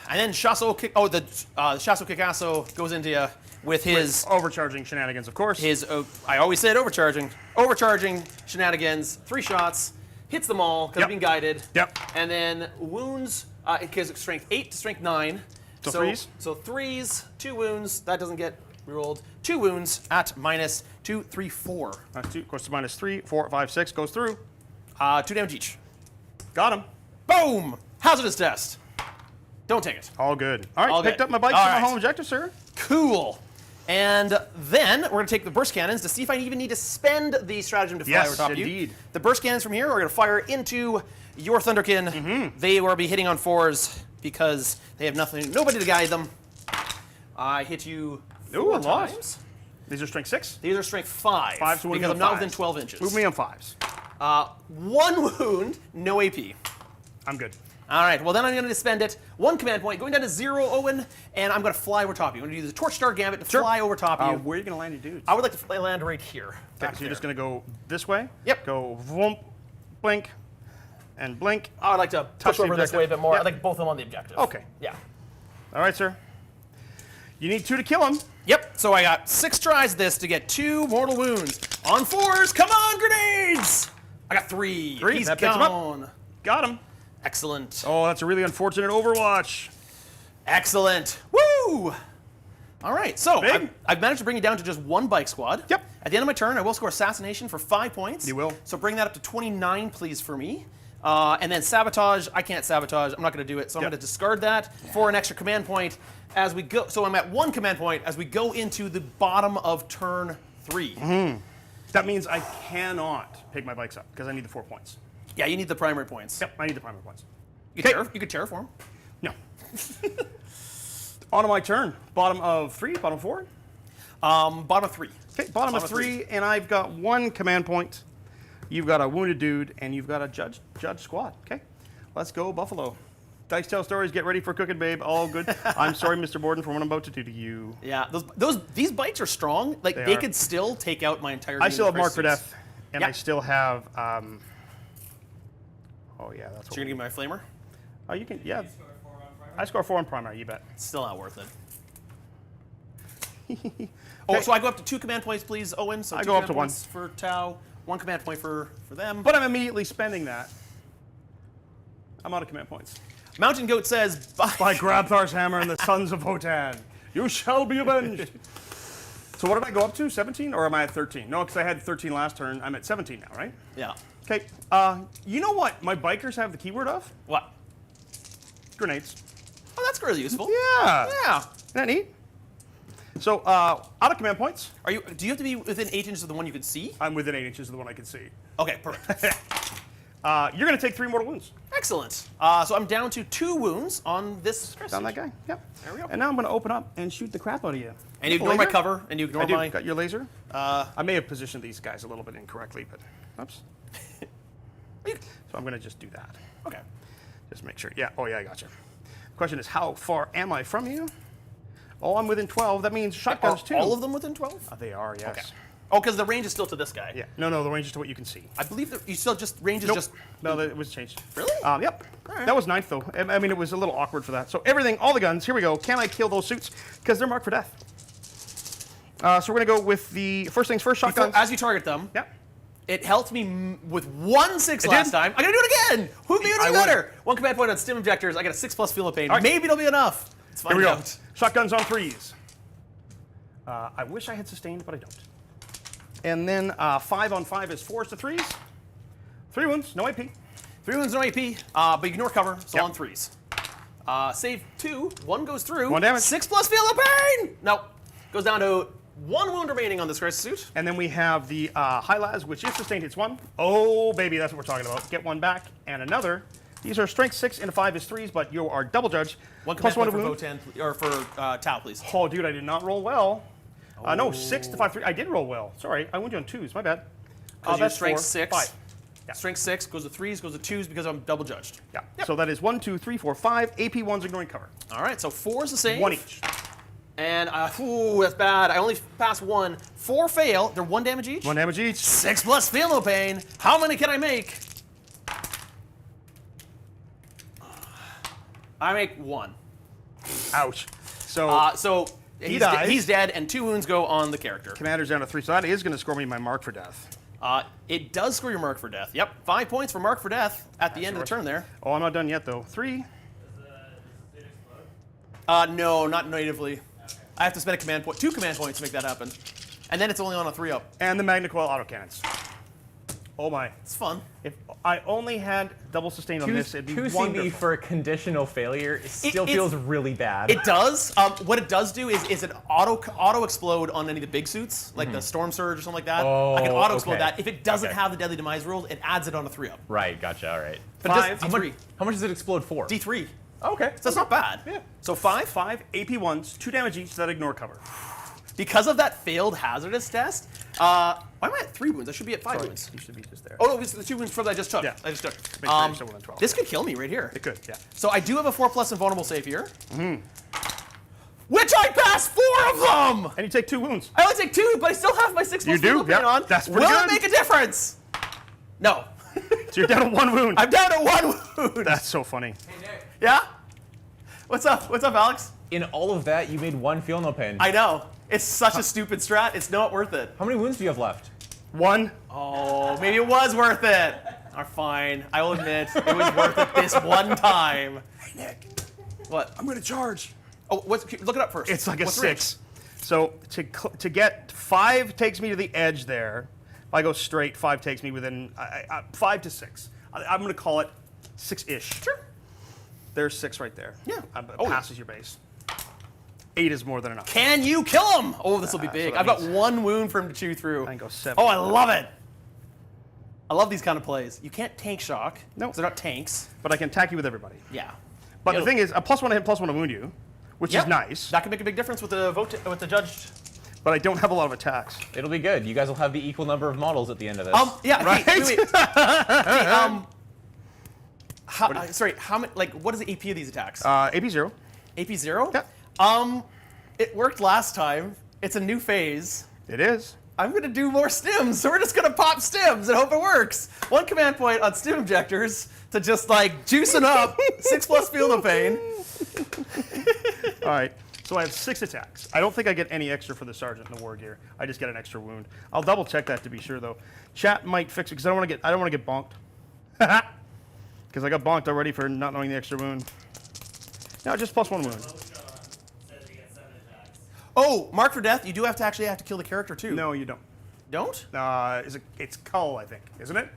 And then Shasso kick. Oh, the Shasso Kikasso goes into you with his Overcharging shenanigans, of course. I always said overcharging shenanigans. 3 shots, hits them all because Yep. being guided. Yep. And then wounds because it's strength 8 to strength 9. So threes? So 3s, 2 wounds. That doesn't get rerolled. 2 wounds at minus 2, 3, 4. That's 2 goes to minus 3, 4, 5, 6 goes through. 2 damage each. Got him. Boom! Hazardous test. Don't take it. All good. All right, All picked good. up my bikes All from my right. home objective, sir. Cool. And then we're going to take the burst cannons to see if I even need to spend the stratagem to fly Yes, over top of you. indeed. The burst cannons from here are going to fire into your Thunderkyn. They will be hitting on 4s because they have nobody to guide them. I hit you 4 Ooh, I lost. times. These are strength 6. These are strength 5. 5, so move me because on I'm not 5s. within 12 inches. Move me on 5s. 1 wound, no AP. I'm good. All right, well then I'm going to spend it. 1 command point, going down to 0, Owen, and I'm going to fly over top of you. I'm going to do the Torch Star Gambit to fly over top of you. Where are you going to land your dudes? I would like to land right here. Okay, so you're just going to go this way? Yep. Go vroom, blink, and blink. I would like to Touch push the over this objective. way a bit more. Yep. I'd like both of them on the objective. Okay. Yeah. All right, sir. You need 2 to kill him. Yep, so I got 6 tries this to get 2 mortal wounds. On 4s, come on, grenades! I got 3. 3, He's that picks him up. gone. Got him. Excellent. Oh, that's a really unfortunate Overwatch. Excellent. Woo! All right, so Big. I've managed to bring it down to just 1 bike squad. Yep. At the end of my turn, I will score Assassination for 5 points. You will. So bring that up to 29, please, for me. And then Sabotage, I can't Sabotage. I'm not going to do it, so I'm Yep. going to discard that for an extra command point as we go. So I'm at 1 command point as we go into the bottom of turn 3. That means I cannot pick my bikes up because I need the 4 points. Yeah, you need the primary points. Yep, I need the primary points. You could terraform. No. On to my turn. Bottom of 3, bottom 4. Bottom of 3. Okay, bottom of 3, and I've got 1 command point. You've got a wounded dude, and you've got a judge squad. Okay, let's go Buffalo. Dice tell stories. Get ready for cooking, babe. All good. I'm sorry, Mr. Borden, for what I'm about to do to you. Yeah, these bites are strong. Like They they are. could still take out my entire. I still have Mark for Suits. Death, and Yeah. I still have. Oh yeah, that's So you're gonna give me my flamer? Oh, you can. Yeah, Score 4 on primary. I score 4 on primary. You bet. It's still not worth it. Oh, so I go up to 2 command points, please, Owen. So I 2 go up command to 1. points for Tau, 1 command point for them. But I'm immediately spending that. I'm out of command points. Mountain Goat says, By Grabthar's hammer and the sons of Votann, you shall be avenged. So what did I go up to? 17, or am I at 13? No, because I had 13 last turn. I'm at 17 now, right? Yeah. Okay. You know what? My bikers have the keyword of What? grenades. Oh, that's really useful. Yeah. Yeah. Isn't that neat? So out of command points, Do you have to be within 8 inches of the one you can see? I'm within 8 inches of the one I can see. Okay, perfect. You're going to take 3 mortal wounds. Excellent. So I'm down to 2 wounds on this. Down that guy. Yep. There we go. And now I'm going to open up and shoot the crap out of you. And you ignore my cover, and you ignore I do. my. Got your laser? I may have positioned these guys a little bit incorrectly, but oops. So I'm going to just do that. Okay. Just make sure. Yeah. Oh, yeah, I got you. The question is, how far am I from you? Oh, I'm within 12. That means shotguns, Are too. all of them within 12? They are, yes. Okay. Oh, because the range is still to this guy. Yeah. No, the range is to what you can see. I believe that you still just range is Nope. just. No, it was changed. Really? Yep. right. That was 9th, though. I mean, it was a little awkward for that. So everything, all the guns, here we go. Can I kill those suits? Because they're marked for death. So we're going to go with the first things first, shotguns. As you target them, Yep. it helped me with 1/6 It last did? time. I'm gonna do it again. Who can do I it would. better? 1 command point on stim objectors. I got a 6+ feel of pain. All right. Maybe it'll be enough. Let's find Here we go. out. Shotguns on 3s. I wish I had sustained, but I don't. And then 5 on 5 is 4s to 3s. 3 wounds, no AP. 3 wounds, no AP, but ignore cover, so Yep. on 3s. Save 2, 1 goes through. 1 damage. 6+ feel of pain! No, goes down to 1 wound remaining on this crisis suit. And then we have the Hylaz, which is sustained hits 1. Oh, baby, that's what we're talking about. Get 1 back and another. These are strength 6 and 5 is 3s, but you are double judged. 1 plus command 1 point wound. for Votann, or for Tau, please. Oh, dude, I did not roll well. No, 6 to 5, 3. I did roll well. Sorry, I wound you on 2s. My bad. Because you're That's strength 4, 6. 5. Yeah. Strength 6 goes to 3s, goes to 2s because I'm double judged. Yeah. So that is 1, 2, 3, 4, 5. AP 1s ignoring cover. All right, so 4 is the same. 1 each. And, ooh, that's bad. I only passed 1. 4 fail. They're 1 damage each. 1 damage each. 6 plus feel no pain. How many can I make? I make 1. Ouch. So So dies. he's dead, and 2 wounds go on the character. commander's down to 3. So that is going to score me my mark for death. It does score your mark for death. Yep, 5 points for mark for death at the end of the turn there. Oh, I'm not done yet, though. 3. Does the suit explode? No, not natively. I have to spend a command point, 2 command points to make that happen. And then it's only on a 3-up. And the Magna Coil autocannons. Oh, my. It's fun. If I only had double sustained on this, it'd be 2 CB wonderful. for a conditional failure still it's- feels really bad. It does. What it does do is it auto explode on any of the big suits, like the Storm Surge or something like that. I can Oh, auto explode okay. that. If it doesn't Okay. have the Deadly Demise rule, it adds it on a 3-up. Right, gotcha, all right. But it does 5. D3. How much does it explode for? D3. Okay. So that's not bad. Yeah. So 5. 5 AP 1s, 2 damage each that ignore cover. Because of that failed hazardous test, why am I at 3 wounds? I should be at 5 wounds. You should be just there. Oh, no, it's the 2 wounds from that I just took. Yeah. I just took. Make sure you're still within 12. This could kill me right here. It could, yeah. So I do have a 4+ invulnerable save here. Which I passed 4 of them! And you take 2 wounds. I only take 2, but I still have my 6+ You do? feel pain Yep. on. That's pretty Will good. it make a difference? No. So you're down to 1 wound. I'm down to 1 wound. That's so funny. Yeah? What's up? What's up, Alex? In all of that, you made 1 feel no pain. I know. It's such a stupid strat. It's not worth it. How many wounds do you have left? 1. Oh, maybe it was worth it. Fine. I will admit it was worth it this one time. Hey, Nick. What? I'm going to charge. Oh, look it up first. It's like a What's 6. So to get 5 takes me to the edge there. If I go straight, 5 takes me within 5 to 6. I'm going to call it 6-ish. Sure. There's 6 right there. Yeah. It Oh, yeah. passes your base. 8 is more than enough. Can you kill him? Oh, this will be big. that I've got means- 1 wound for him to chew through. I can go 7. Oh, I love it. I love these kind of plays. You can't tank shock. No. 'cause they're not tanks. But I can attack you with everybody. Yeah. But the thing is, a +1 to hit, +1 to wound you, which Yep. is nice. That could make a big difference with the vote with the judge. But I don't have a lot of attacks. It'll be good. You guys will have the equal number of models at the end of this. Yeah. Right? Hey, wait. Hey, sorry. How many? Like, what is the AP of these attacks? AP 0. AP 0? Yeah. It worked last time. It's a new phase. It is. I'm gonna do more stims, so we're just gonna pop stims and hope it works. 1 command point on stim objectors to just like juicing up 6+ feel no pain. All right. So I have 6 attacks. I don't think I get any extra for the sergeant in the war gear. I just get an extra wound. I'll double check that to be sure though. Chat might fix it because I don't want to get bonked. Because I got bonked already for not knowing the extra wound. No, just +1 wound. Says you get 7 attacks. Oh, mark for death. You do have to kill the character too. No, you don't. Don't? It's Cull, I think, isn't it?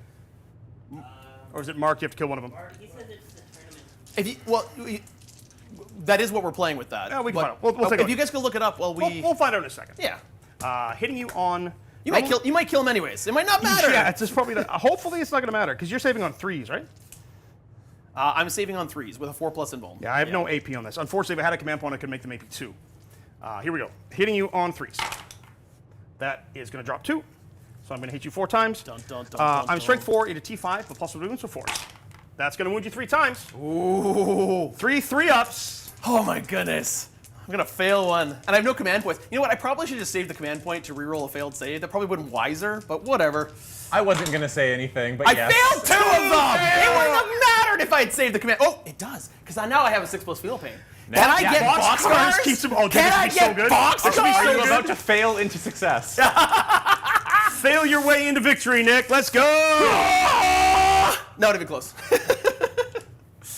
Or is it Mark? You have to kill one of them. He says it's a tournament. If you, that is what we're playing with that. Yeah, we can But- find out. We'll take a if look. you guys can look it up while We'll find out in a second. yeah. Hitting you on. You might kill him anyways. It might not matter. Yeah, it's just probably. Hopefully, it's not going to matter because you're saving on 3s, right? I'm saving on 3s with a 4+ invuln. Yeah, I have no AP on this. Unfortunately, if I had a command point, I could make them AP 2. Here we go. Hitting you on 3s. That is going to drop 2. So I'm going to hit you 4 times. Dun, dun, dun, dun, I'm strength dun. 4 into T5, but plus wounds, so 4. That's going to wound you 3 times. Ooh. 3 3-ups. Oh my goodness. I'm gonna fail one. And I have no command points. You know what? I probably should just save the command point to reroll a failed save. That probably would have been wiser, but whatever. I wasn't going to say anything, but I yes. failed 2 of them! It wouldn't have mattered if I had saved the command. Oh, it does. Because now I have a 6+ feel pain. Can I get boxcars? Keeps them. Oh, dude, Can this I would be so get good. boxcars? This would be so You're good. about to fail into success. Fail your way into victory, Nick. Let's go. Not even close.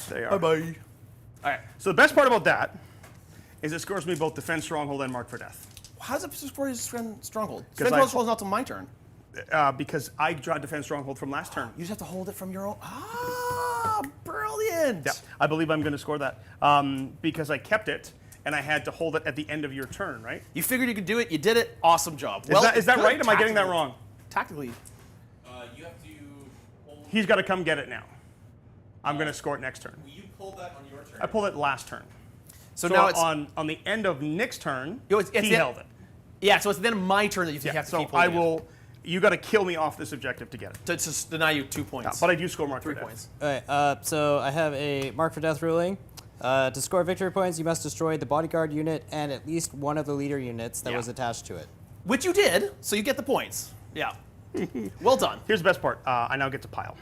They are. Bye-bye. All right. So the best part about that is it scores me both defense stronghold and mark for death. How does it score his stronghold? I- Stronghold is not till my turn. Because I draw defense stronghold from last turn. You just have to hold it from your own. Ah, brilliant. Yeah, I believe I'm going to score that because I kept it, and I had to hold it at the end of your turn, right? You figured you could do it. You did it. Awesome job. Is that good right? Am I getting that tactically. wrong? Tactically. You have to hold. He's got to come get it now. I'm going to score it next turn. You pulled that on your turn. I pulled it last turn. So So now it's on the end of Nick's turn, it's he held it. Yeah, so it's then my turn that you have to So keep I holding it. will. You got to kill me off this objective to get it. To just deny you 2 points. But I do score mark 3 for death. points. Okay, so I have a mark for death ruling. To score victory points, you must destroy the bodyguard unit and at least one of the leader units that Yeah. was attached to it. Which you did, so you get the points. Yeah. Well done. Here's the best part. I now get to pile.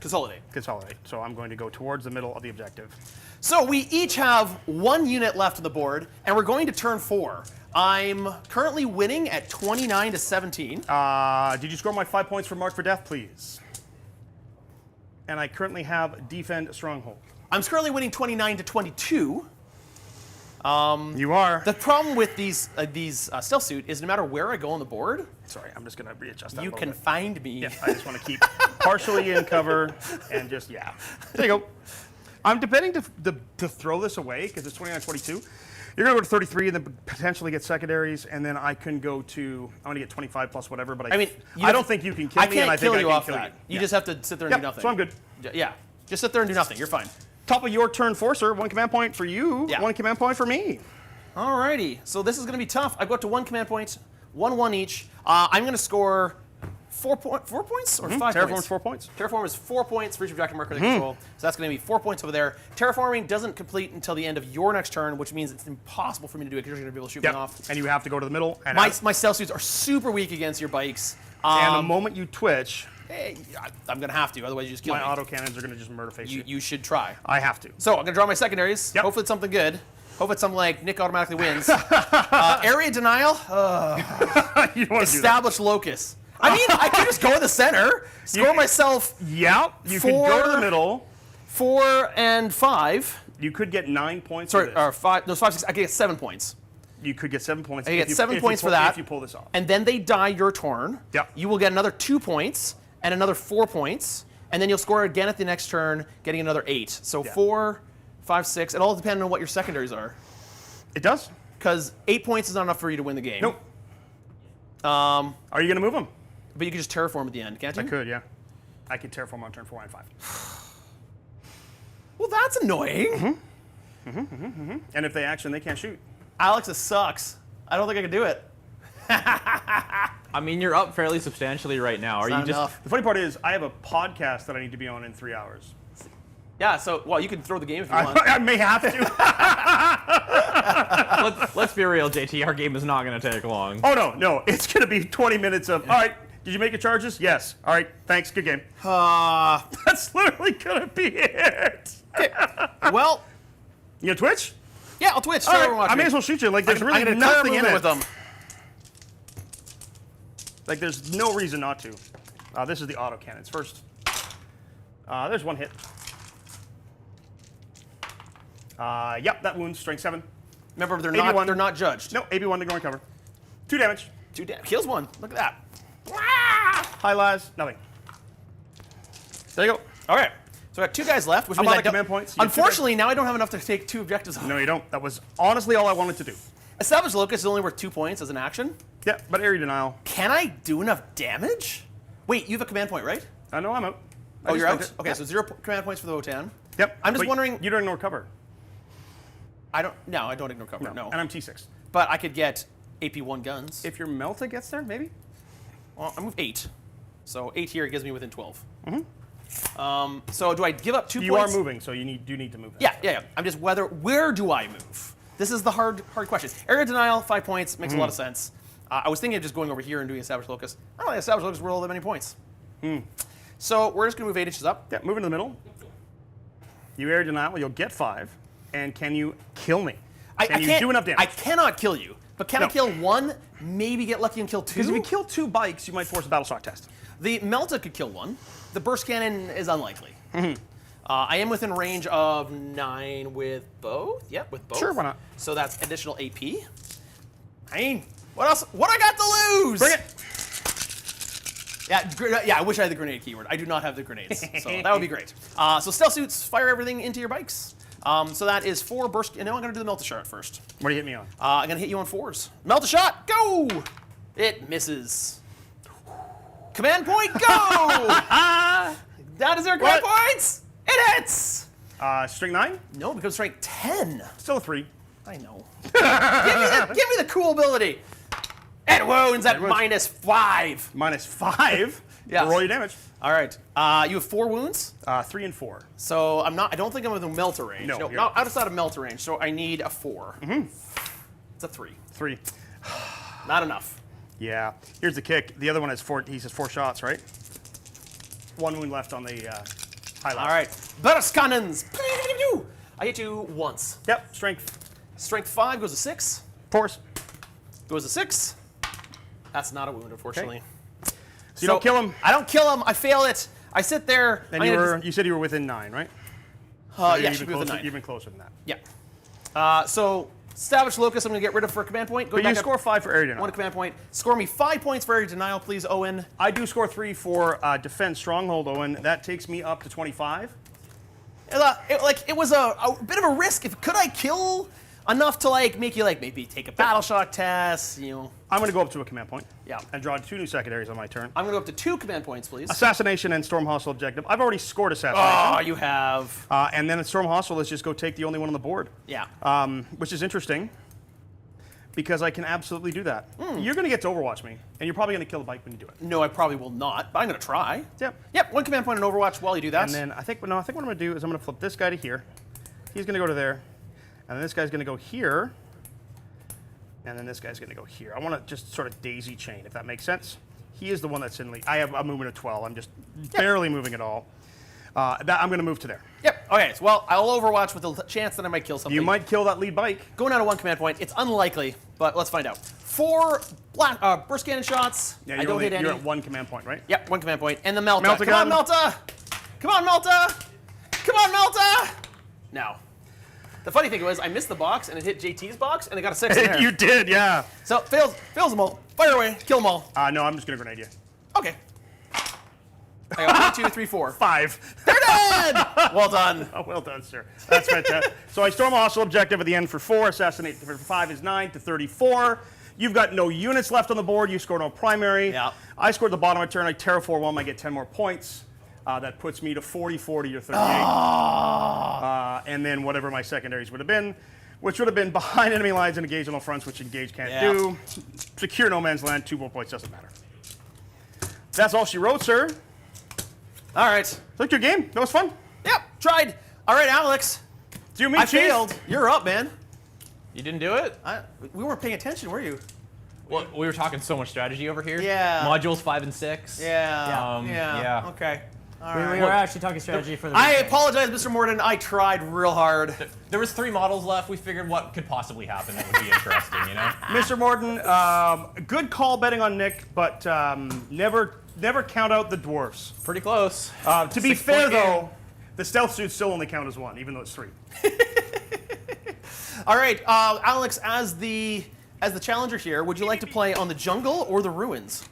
Consolidate. Consolidate. So I'm going to go towards the middle of the objective. So we each have 1 unit left on the board, and we're going to turn 4. I'm currently winning at 29 to 17. Did you score my 5 points for mark for death, please? And I currently have defend stronghold. I'm currently winning 29 to 22. You are. The problem with these stealth suit is no matter where I go on the board, Sorry, I'm just going to readjust that you a little can bit. find me. Yeah, I just want to keep partially in cover and just, yeah. There you go. I'm debating to throw this away because it's 29-22. You're going to go to 33 and then potentially get secondaries, and then I can go to, I'm going to get 25 plus whatever, but I mean, I don't think you can kill I me, can't and I kill think you I can off kill that. you. You just have to sit there and Yep, do nothing. so I'm good. Yeah, just sit there and do nothing. You're fine. Top of your turn, Forcer. 1 command point for you. Yeah. 1 command point for me. Alrighty, so this is going to be tough. I go up to 1 command point, 1/1 each. I'm going to score 4 points or 5 Terraform's points? 4 points. Terraform is 4 points for each objective marker they control. So that's going to be 4 points over there. Terraforming doesn't complete until the end of your next turn, which means it's impossible for me to do it because you're going to be able to shoot me off. And you have to go to the middle. And My stealth suits are super weak against your bikes. and the moment you twitch, Hey, I'm going to have to, otherwise you just kill my me. autocannons are going to just murder face you. You should try. I have to. So I'm going to draw my secondaries. Yep. Hopefully it's something good. Hope it's something like Nick automatically wins. Area denial. You don't want to do that. Establish locus. I mean, I could just go in the center, score myself Yeah, you could go to the middle. 4 and 5. You could get 9 points. Sorry, for this. or 5. No, 5, 6. I could get 7 points. You could get 7 points. I if get you- 7 if you points pull- for that. If you pull this off. And then they die your turn. Yep. You will get another 2 points and another 4 points, and then you'll score again at the next turn, getting another 8. So Yeah. 4, 5, 6. It all depends on what your secondaries are. It does. Because 8 points is not enough for you to win the game. Nope. Are you going to move them? But you can just terraform at the end, can't you? I could, yeah. I could terraform on turn 4 and 5. Well, that's annoying. And if they action, they can't shoot. Alex, it sucks. I don't think I can do it. I mean, you're up fairly substantially right now. Are you Not just? enough. The funny part is, I have a podcast that I need to be on in 3 hours. Yeah, so, well, you can throw the game if you want. I may have to. Let's be real, JT. Our game is not going to take long. Oh, no. It's going to be 20 minutes of, all right, did you make your charges? Yes. All right, thanks. Good game. That's literally going to be it. Well, You gonna Twitch? yeah, I'll Twitch. All Show right, everyone I may watching. as well shoot you. Like, there's really I'm gonna nothing in it. with them. Like, there's no reason not to. This is the auto cannons. First, there's 1 hit. Yep, that wounds strength 7. Remember, they're 81. not judged. No, AB1 to go and cover. 2 damage. 2 damage. Kills 1. Look at that. High lies, nothing. There you go. All right. So I got 2 guys left, which How means about I the don't, command points? You have 2 unfortunately, now I don't have enough to take 2 objectives off. No, you don't. That was honestly all I wanted to do. Establish locus is only worth 2 points as an action. Yeah, but area denial. Can I do enough damage? Wait, you have a command point, right? I know I'm out. I Oh, just you're out? spent it. Okay, Yeah. so 0 command points for the Votann. Yep. I'm just but wondering. You don't ignore cover. I don't ignore cover, no. And I'm T6. But I could get AP1 guns. If your Melta gets there, maybe? Well, I move 8. So 8 here gives me within 12. So do I give up 2 You points? are moving, so you do need to move. Yeah. I'm just where do I move? This is the hard question. Area denial, 5 points, makes a lot of sense. I was thinking of just going over here and doing establish locus. I don't think establish locus will that many points. So we're just gonna move 8 inches up. Yeah, move into the middle. You area denial, you'll get 5. And can you kill me? Can you do enough damage? I cannot kill you, but can I No. kill 1? Maybe get lucky and kill 2. Because if you kill 2 bikes, you might force a battle shock test. The Melta could kill 1. The burst cannon is unlikely. I am within range of 9 with both. Yep, with both. Sure, why not? So that's additional AP. I mean, what else? What I got to lose? Bring it. Yeah, I wish I had the grenade keyword. I do not have the grenades, so that would be great. So stealth suits, fire everything into your bikes. So that is 4 burst. You know, I'm going to do the Melt-a-Shot first. What do you hit me on? I'm going to hit you on 4s. Melt-a-Shot, go! It misses. Command point, go! That is our command points! It hits! String 9? No, it becomes strength 10. Still a 3. I know. give me the cool ability. It wounds at -5. -5? Yes. Roll your damage. All right. You have 4 wounds. 3 and 4. So I don't think I'm within Melter range. No, you're not outside of Melter range. So I need a 4. It's a 3. 3. Not enough. Yeah. Here's the kick. The other one has 4. He says 4 shots, right? 1 wound left on the highlight. All right. Berskannens. I hit you once. Yep. Strength. Strength 5 goes to 6. Force. Goes to 6. That's not a wound, unfortunately. So you don't kill him. I don't kill him. I fail it. I sit there. And you said you were within 9, right? Yeah, You've within 9. Even closer than that. Yeah. So Savage Locust, I'm going to get rid of for a command point. Go But back you up score 5 for area denial. 1 command point. Score me 5 points for area denial, please, Owen. I do score 3 for defense stronghold, Owen. That takes me up to 25. It was a bit of a risk. Could I kill enough to make you maybe take a battle shock test? You know. I'm going to go up to a command point. Yeah. And draw 2 new secondaries on my turn. I'm going to go up to 2 command points, please. Assassination and Storm Hostile objective. I've already scored Assassination. Oh, you have. And then at Storm Hostile, let's just go take the only one on the board. Yeah. Which is interesting, because I can absolutely do that. You're going to get to Overwatch me, and you're probably going to kill the bike when you do it. No, I probably will not, but I'm going to try. Yep. Yep, 1 command point in Overwatch while you do that. And then I think what I'm going to do is I'm going to flip this guy to here. He's going to go to there. And then this guy's going to go here. And then this guy's going to go here. I want to just sort of daisy chain, if that makes sense. He is the one that's in lead. I have a movement of 12. I'm just barely moving at all. I'm going to move to there. Yep. Okay. So, well, I'll Overwatch with the chance that I might kill something. You might kill that lead bike. Going out of 1 command point. It's unlikely, but let's find out. 4 burst cannon shots. Yeah, I don't hit any. You're at 1 command point, right? Yep, 1 command point. And the Melta. Melta Come on, gun. Melta! Come on, Melta! Come on, Melta! Now, the funny thing was, I missed the box, and it hit JT's box, and it got a 6 in there. You did, yeah. So, fails them all. Fire away. Kill them all. No, I'm just going to grenade you. Okay. I got 1, 2, 3, 4. 5. They're dead! Well done. Oh, well done, sir. That's fantastic. So I storm a hostile objective at the end for 4. Assassinate for 5 is 9 to 34. You've got no units left on the board. You score no primary. Yeah. I scored the bottom of my turn. I terraform 1. I get 10 more points. That puts me to 40, 40, or 38. And then whatever my secondaries would have been, which would have been behind enemy lines and engage on all fronts, which engage can't do. Secure no man's land, 2 more points, doesn't matter. That's all she wrote, sir. All right. Look, your game. That was fun. Yep, tried. All right, Alex. Do you mean I failed. You're up, man. You didn't do it? We weren't paying attention, were you? Well, we were talking so much strategy over here. Yeah. Modules 5 and 6. Yeah. Yeah. Okay. All We right. were actually talking strategy for the I weekend. apologize, Mr. Morden. I tried real hard. There was 3 models left. We figured what could possibly happen that would be interesting, you know? Mr. Morden, good call betting on Nick, but never count out the dwarfs. Pretty close. To be 6 fair, point though, game. the stealth suits still only count as 1, even though it's 3. All right, Alex, as the challenger here, would you like to play on the jungle or the ruins?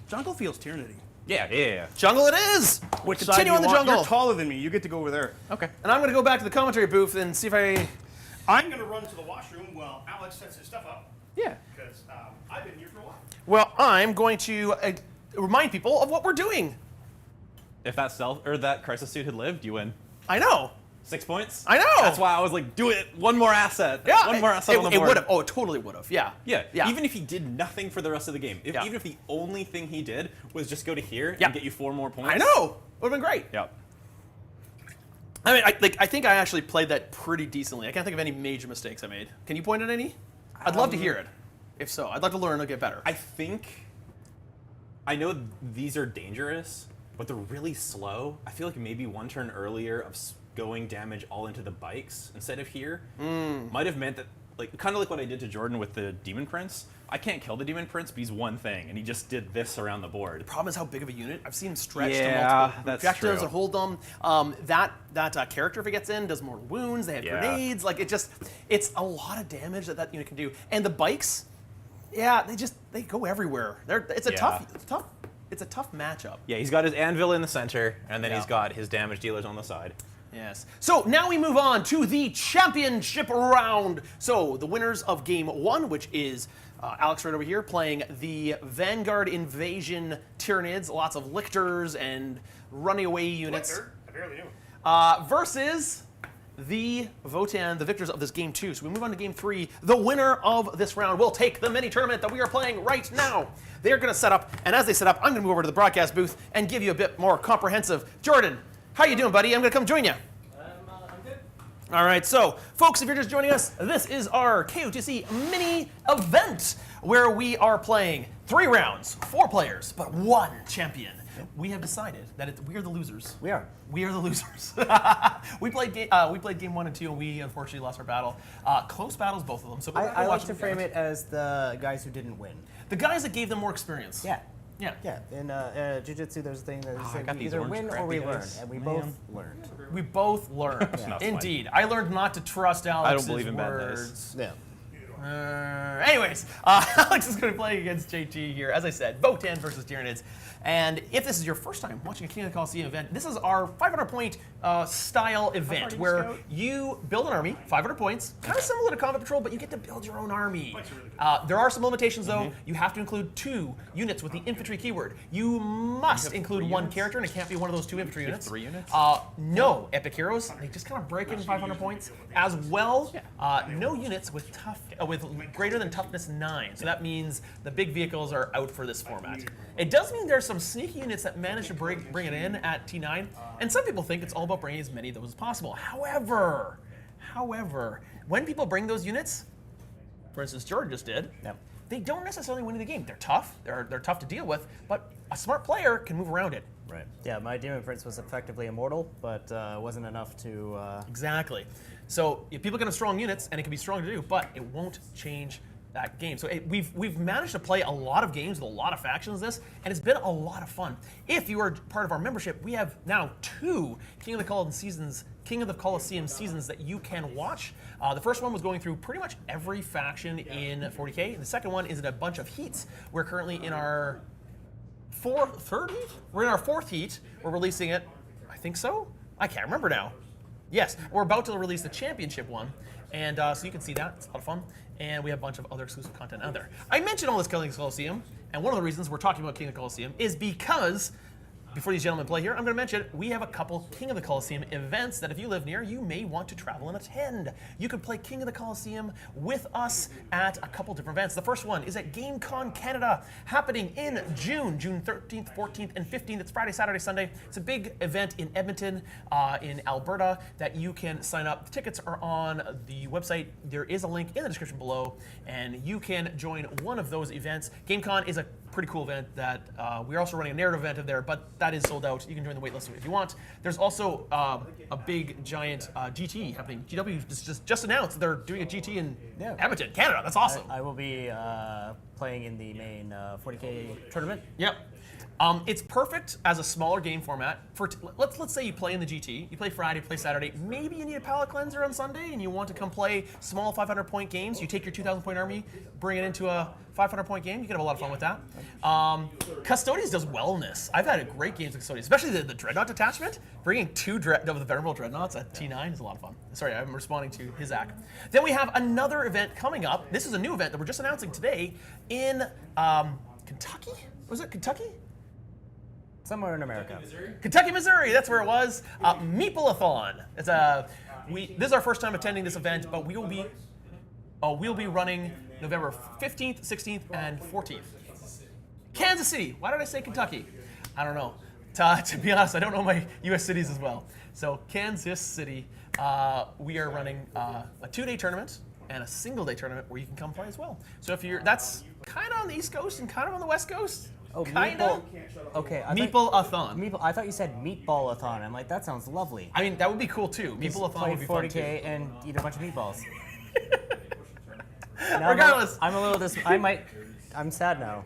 Jungle feels Tyranny. Yeah. Jungle it is. Which Continue side do you on the want? jungle. You're taller than me. You get to go over there. Okay. And I'm going to go back to the commentary booth and see if I'm going to run to the washroom while Alex sets his stuff up. Yeah. Because I've been here for a while. Well, I'm going to remind people of what we're doing. If that that crisis suit had lived, you win. I know. 6 points? I know. That's why I was like, do it. One more asset. Yeah. One more asset on the It board. would have. Oh, it totally would have. Yeah. Yeah. Yeah. Even if he did nothing for the rest of the game. Yeah. Even if the only thing he did was just go to here Yeah. and get you 4 more points. I know. Would have been great. Yep. I mean, I think I actually played that pretty decently. I can't think of any major mistakes I made. Can you point at any? I'd love to hear it. If so, I'd like to learn and get better. I know these are dangerous, but they're really slow. I feel like maybe 1 turn earlier of going damage all into the bikes instead of here might have meant that, like, kind of like what I did to Jordan with the Demon Prince. I can't kill the Demon Prince, but he's one thing, and he just did this around the board. The problem is how big of a unit. I've seen him stretch to Yeah, multiple that's objectives true. and hold them. That character, if it gets in, does more wounds. They have grenades. Like, it's a lot of damage that unit can do. And the bikes, yeah, they go everywhere. It's a tough matchup. Yeah, he's got his anvil in the center, and then he's got his damage dealers on the side. Yes. So now we move on to the championship round. So the winners of game 1, which is Alex right over here playing the Vanguard Invasion Tyranids, lots of Lictors and running away units. Lictor? I barely knew. Versus the Votann, the victors of this game 2. So we move on to game 3. The winner of this round will take the mini tournament that we are playing right now. They're going to set up, and as they set up, I'm going to move over to the broadcast booth and give you a bit more comprehensive. Jordan, how you doing, buddy? I'm going to come join you. I'm good. All right, so folks, if you're just joining us, this is our KOTC mini event where we are playing 3 rounds, 4 players, but 1 champion. We have decided that we are the losers. We are. We are the losers. we played game 1 and 2, and we unfortunately lost our battle. Close battles, both of them. So I like to frame it as the guys who didn't win. the guys that gave them more experience. Yeah. Yeah. Yeah, in jiu-jitsu, there's a thing that I says got we these either orange win or crappy we learn, dice. and we Man. both learned. We both learned. Not Indeed. I learned not to trust Alex's believe in bad words. dice. Yeah. Anyways, Alex is going to play against JT here. As I said, Votann versus Tyranids. And if this is your first time watching a King of the Colosseum event, this is our 500-point style event where you build an army, 500 points, kind of similar to Combat Patrol, but you get to build your own army. There are some limitations, though. You have to include 2 units with the infantry keyword. You must include 1 character, and it can't be one of those 2 infantry units. 3 units? No epic heroes. They just kind of break in 500 points. As well, no units with with greater than toughness 9. So that means the big vehicles are out for this format. It does mean there's some sneaky units that manage to bring it in at T9, and some people think it's all about bringing as many of those as possible. However, when people bring those units, for instance, George just did, they don't necessarily win the game. They're tough. They're tough to deal with, but a smart player can move around it. Right. Yeah, my Demon Prince was effectively immortal, but wasn't enough to... Exactly. So if people can have strong units, and it can be strong to do, but it won't change that game. So we've managed to play a lot of games with a lot of factions this, and it's been a lot of fun. If you are part of our membership, we have now 2 King of the Colosseum seasons that you can watch. The first one was going through pretty much every faction in 40K, and the second one is in a bunch of heats. We're currently in our third heat? We're in our 4th heat. We're releasing it, I think so? I can't remember now. Yes, we're about to release the championship one, and so you can see that. It's a lot of fun, and we have a bunch of other exclusive content out there. I mentioned all this King of the Colosseum, and one of the reasons we're talking about King of the Colosseum is because, before these gentlemen play here, I'm going to mention we have a couple King of the Colosseum events that if you live near, you may want to travel and attend. You can play King of the Colosseum with us at a couple different events. The first one is at GameCon Canada, happening in June 13th, 14th, and 15th. It's Friday, Saturday, Sunday. It's a big event in Edmonton, in Alberta, that you can sign up. The tickets are on the website. There is a link in the description below, and you can join one of those events. GameCon is a pretty cool event that we're also running a narrative event there, but that is sold out. You can join the waitlist if you want. There's also a big, giant GT happening. GW just announced they're doing a GT in Edmonton, Canada. That's awesome. I will be playing in the main 40K tournament. Yep. It's perfect as a smaller game format. Let's say you play in the GT, you play Friday, play Saturday. Maybe you need a palate cleanser on Sunday, and you want to come play small 500-point games. You take your 2,000-point army, bring it into a 500-point game. You can have a lot of fun with that. Custodians does wellness. I've had great games with Custodians, especially the Dreadnought detachment. Bringing 2 of the Venerable Dreadnoughts at T9 is a lot of fun. Sorry, I'm responding to his act. Then we have another event coming up. This is a new event that we're just announcing today in Kentucky. Was it Kentucky? Somewhere in America. Kentucky, Missouri, that's where it was. Meeple-a-thon. This is our first time attending this event, but we'll be running November 15th, 16th, and 14th. Kansas City. Why did I say Kentucky? I don't know. To be honest, I don't know my U.S. cities as well. So Kansas City, we are running a 2-day tournament and a single-day tournament where you can come play as well. So that's kind of on the East Coast and kind of on the West Coast. Oh, Kinda. Okay. Meeple-a-thon. I thought you said meatball-a-thon. I'm like, that sounds lovely. I mean, that would be cool too. Meeple-a-thon would be fun too. 40K and eat a bunch of meatballs. Regardless. I'm sad now.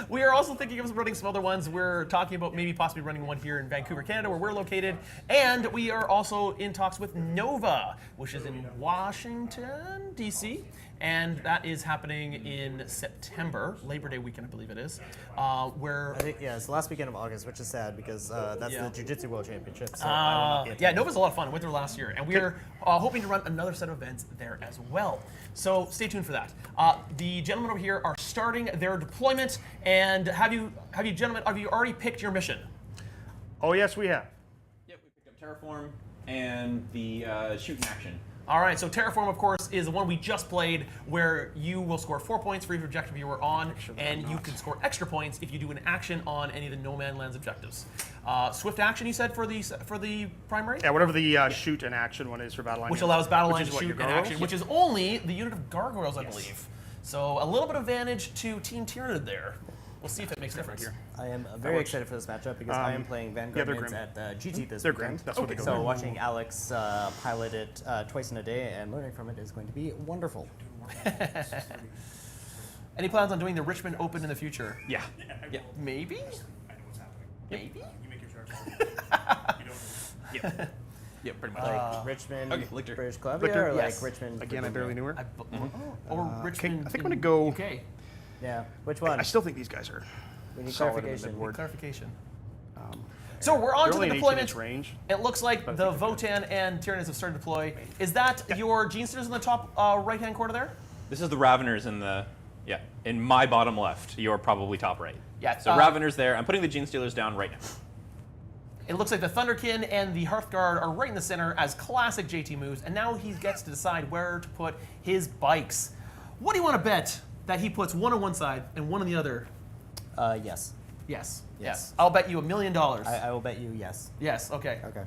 We are also thinking of running some other ones. We're talking about maybe possibly running one here in Vancouver, Canada, where we're located. And we are also in talks with Nova, which is in Washington, D.C. and that is happening in September, Labor Day weekend, I believe it is, where... I think, yeah, it's the last weekend of August, which is sad because that's the Jiu-Jitsu World Championship. So I will not be yeah, attending. Nova's a lot of fun. I went there last year, and we're hoping to run another set of events there as well. So stay tuned for that. The gentlemen over here are starting their deployment, and have you already picked your mission? Oh, yes, we have. Yep, we picked up Terraform and the shoot in action. All right, so Terraform, of course, is the one we just played, where you will score 4 points for every objective you are on, and you can score extra points if you do an action on any of the No Man Lands objectives. Swift action, you said, for the primary? Yeah, whatever the shoot and action one is for Battle Line. Which allows Battle Line is to what, shoot your and Gargoyles? action, which is only the unit of Gargoyles, I believe. So a little bit of advantage to Team Tyranid there. We'll see if it makes a difference. I am very excited for this matchup because I am playing Vanguard they're mids grim. at GT this They're weekend. grim. That's what they go So for. watching Alex pilot it twice in a day and learning from it is going to be wonderful. Any plans on doing the Richmond Open in the future? Yeah. Yeah. Maybe? I know what's happening. Maybe? You make your charge. You don't. Yeah. Yeah, pretty much. Like Richmond, okay, Lictor. British Columbia, Lictor, or yes. like Richmond? Again, I barely knew her. Or Richmond. I think I'm in going to go... UK. Yeah, which one? I still think these guys are We need solid in the clarification. mid-ward. Clarification. So we're on They're to only the an 18 deployment. inch range. It looks like But I the think they're Votann and Tyranids have started to deploy. Is that your Genestealers in the top right-hand corner there? This is the Raveners in the, in my bottom left. You're probably top right. Yeah, So Raveners there. I'm putting the Genestealers down right now. It looks like the Thunderkyn and the Hearthguard are right in the center as classic JT moves, and now he gets to decide where to put his bikes. What do you want to bet that he puts one on one side and one on the other? Yes. Yes. Yes. I'll bet you $1 million. I will bet you yes. Yes, okay. Okay.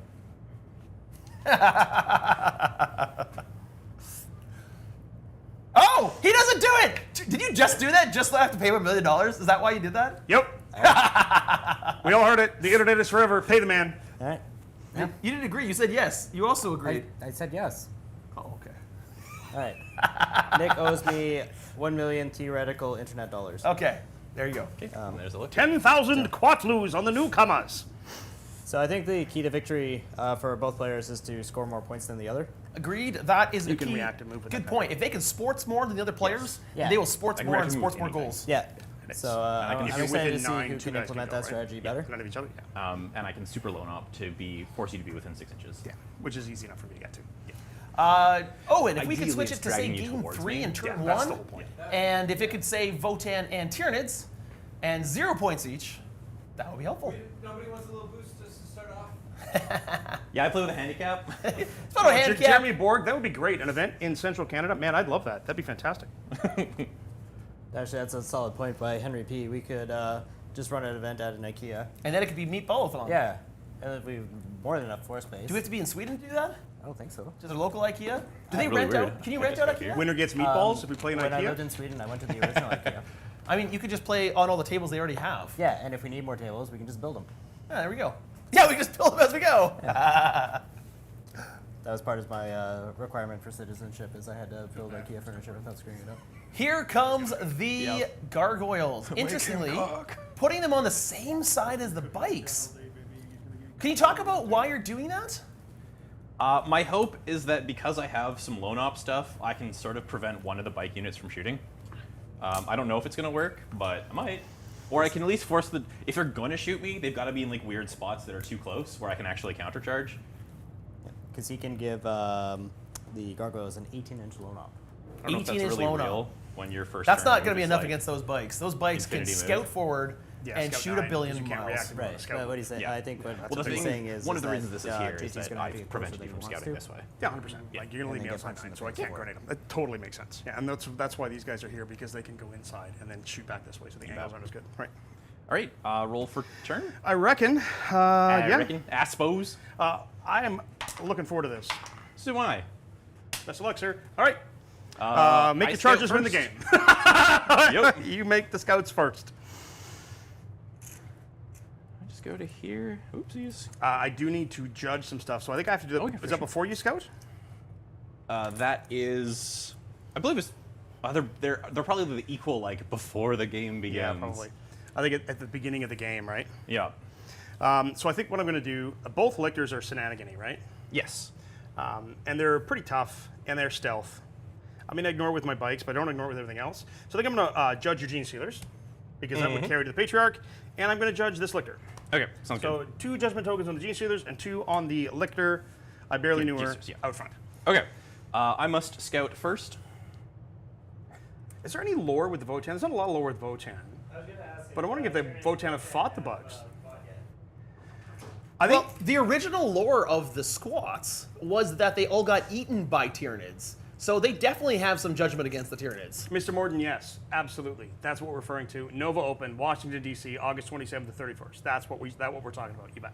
Oh, he doesn't do it! Did you just do that just so I have to pay him $1 million? Is that why you did that? Yep. We all heard it. The internet is forever. Pay the man. All right. You didn't agree. You said yes. You also agreed. I said yes. Oh, okay. All right. Nick owes me 1 million theoretical internet dollars. Okay. There you go. And there's a look. 10,000 quatlus on the newcomers. So I think the key to victory for both players is to score more points than the other. Agreed. That is You a can key. react and move with Good that. point. If they can sports more than the other players, Yeah. they will sports can more and react and sports move more anything. goals. Yeah. So I can- I'm if you're excited to within see 9, who two can guys implement can that go, strategy right? better. None of each other? Yeah. And I can super loan up to force you to be within 6 inches. Yeah. Which is easy enough for me to get to. And if we could Ideally, switch it's it to say dragging you game towards 3 me. and turn Yeah, that's 1, the whole point. and if it could say Votann and Tyranids, and 0 points each, that would be helpful. Nobody wants a little boost just to start off? Yeah, I play with a handicap. It's about a handicap. Jeremy Borg, that would be great. An event in Central Canada? Man, I'd love that. That'd be fantastic. Actually, that's a solid point by Henry P. We could just run an event at an IKEA. And then it could be meatballathon. Yeah. And if we have more than enough floor space. Do we have to be in Sweden to do that? I don't think so. Just a local IKEA? Do they really rent rude. out? Can you I rent just out got IKEA? Winner gets meatballs if we play in When I lived IKEA. in Sweden, I went to the original IKEA. I mean, you could just play on all the tables they already have. Yeah, and if we need more tables, we can just build them. Yeah, there we go. Yeah, we just build them as we go. That was part of my requirement for citizenship, is I had to build IKEA furniture without screwing it up. Here comes the Gargoyles. Interestingly, putting them on the same side as the bikes. Can you talk about why you're doing that? My hope is that because I have some loan op stuff, I can sort of prevent one of the bike units from shooting. I don't know if it's going to work, but I might. Or I can at least force the... If they're going to shoot me, they've got to be in like weird spots that are too close where I can actually countercharge. Because he can give the Gargoyles an 18-inch loan op. I don't know if that's 18-inch really loan real op. when you're first That's turn not move going to be is enough like- against those bikes. Those bikes can Infinity scout move. forward Yeah, and scout shoot 9, a billion 'cause you can't miles. react. Right. Scout. What he's saying, Yeah. I think what Well, Well, the he's thing, saying is one of the that, reasons this is here JT's is that gonna have to I've get prevented closer you than from he wants scouting to. this way. Yeah, 100%. Like, you're going to leave And me then outside get punched in nine, the so I face can't for grenade them. It totally makes sense. Yeah, and that's why these guys are here, because they can go inside and then shoot back this way, so the angles aren't as good. Right. All right, roll for turn. I reckon. I Yeah. reckon. I suppose. I am looking forward to this. So am I. Best of luck, sir. All right. Make I your scout charges win the first. game. Yep. You make the scouts first. I just go to here. Oopsies. I do need to judge some stuff, so I think I have to do that. Oh, yeah, for Is that sure. before you scout? That is, I believe it's. They're probably the equal like before the game begins. Yeah, probably. I think at the beginning of the game, right? Yeah. So I think what I'm going to do, both Lictors are shenanigany, right? Yes. And they're pretty tough, and they're stealth. I'm going to ignore it with my bikes, but I don't ignore it with everything else. So I think I'm going to judge your Genestealers, because that would carry to the Patriarch, and I'm going to judge this Lictor. Okay, sounds So good. 2 Judgment tokens on the Genestealers and 2 on the Lictor. I barely knew her Genestealers, yeah. out front. Okay, I must scout first. Is there any lore with the Votann? There's not a lot of lore with Votann. But I'm wondering if the Votann have fought the bugs. I think Well, the original lore of the squats was that they all got eaten by Tyranids. So they definitely have some judgment against the Tyranids. Mr. Morden, yes, absolutely. That's what we're referring to. Nova Open, Washington, D.C., August 27th to 31st. That's what we're talking about. You bet.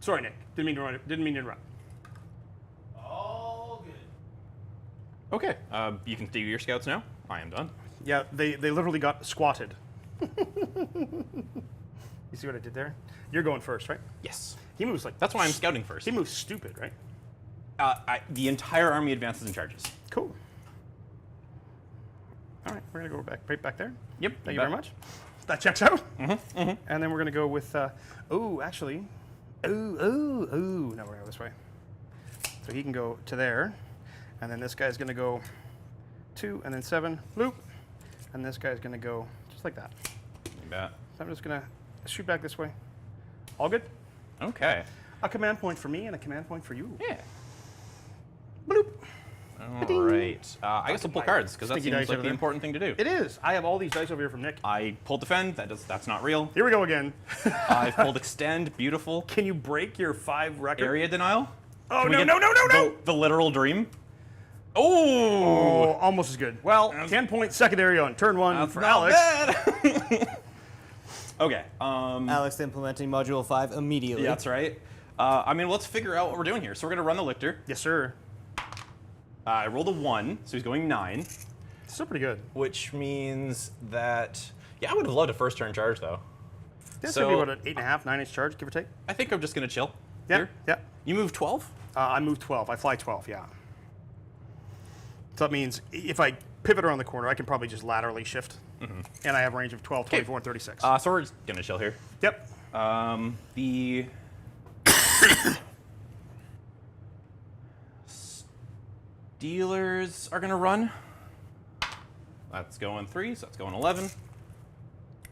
Sorry, Nick. Didn't mean to interrupt. All good. Okay, you can do your scouts now. I am done. Yeah, they literally got squatted. You see what I did there? You're going first, right? Yes. He moves like... That's why I'm scouting first. He moves stupid, right? The entire army advances and charges. Cool. All right, we're going to go right back there. Yep. Thank you very much. That checks out. And then we're going to go with... actually... Now we're going to go this way. So he can go to there. And then this guy's going to go 2, and then 7, loop. And this guy's going to go just like that. You bet. So I'm just going to shoot back this way. All good? Okay. A command point for me and a command point for you. Yeah. Bloop. All right. I guess I'll pull cards, because that Sticky seems dice like over the there. important thing to do. It is. I have all these dice over here from Nick. I pulled defend. That's not real. Here we go again. I've pulled extend. Beautiful. Can you break your 5 record? Area denial. Oh, Can we no, get no. The literal dream. Oh. Oh, almost as good. Well, 10-point secondary on turn 1 for not Alex. bad. Okay. Alex implementing module 5 immediately. Yeah, that's right. I mean, let's figure out what we're doing here. So we're going to run the Lictor. Yes, sir. I rolled a 1, so he's going 9. Still pretty good. Which means that... Yeah, I would have loved a first turn charge, though. That's So- going to be about an 8.5, 9-inch charge, give or take. I think I'm just going to chill. Yeah, Here. yeah. You move 12? I move 12. I fly 12, yeah. So that means if I pivot around the corner, I can probably just laterally shift. And I have a range of 12, 24, and 36. So we're just going to chill here. Yep. The... Steelers are going to run. That's going 3, so that's going 11.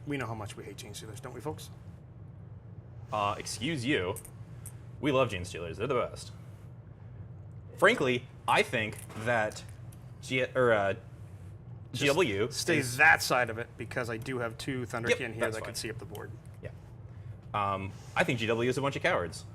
We know how much we hate Genestealers, don't we, folks? Excuse you. We love Genestealers. They're the best. Frankly, I think that GW Stay that side of it, because I do have 2 Thunderkyn here that's that fine. can see up the board. Yeah. I think GW is a bunch of cowards.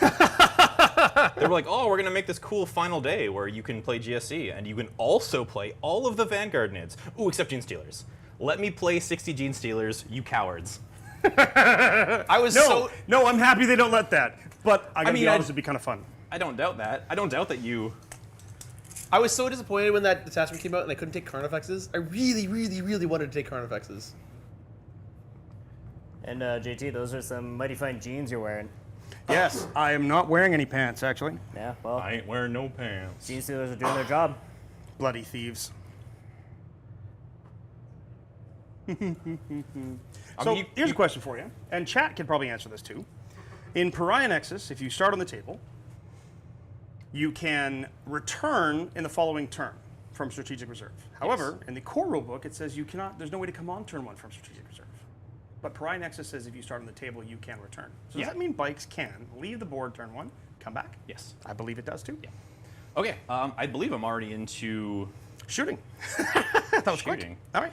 They were like, oh, we're going to make this cool final day where you can play GSC, and you can also play all of the Vanguard nids. Ooh, except Genestealers. Let me play 60 Genestealers, you cowards. I was No, I'm happy they don't let that. But I gotta mean, be honest, it'd be kind of fun. I don't doubt that. I don't doubt that you... I was so disappointed when that detachment came out and I couldn't take Carnifexes. I really, really, really wanted to take Carnifexes. And JT, those are some mighty fine jeans you're wearing. Yes, I am not wearing any pants, actually. Yeah, well, I ain't wearing no pants. Genestealers are doing their job. Bloody thieves. So here's a question for you, and chat can probably answer this too. In Pariah Nexus, if you start on the table, you can return in the following turn from Strategic Reserve. However, in the core rulebook, it says you cannot. There's no way to come on turn 1 from Strategic Reserve. But Pariah Nexus says if you start on the table, you can return. So does that mean bikes can leave the board turn 1, come back? Yes. I believe it does too. Yeah. Okay, I believe I'm already into Shooting. That was shooting. Quick. All right.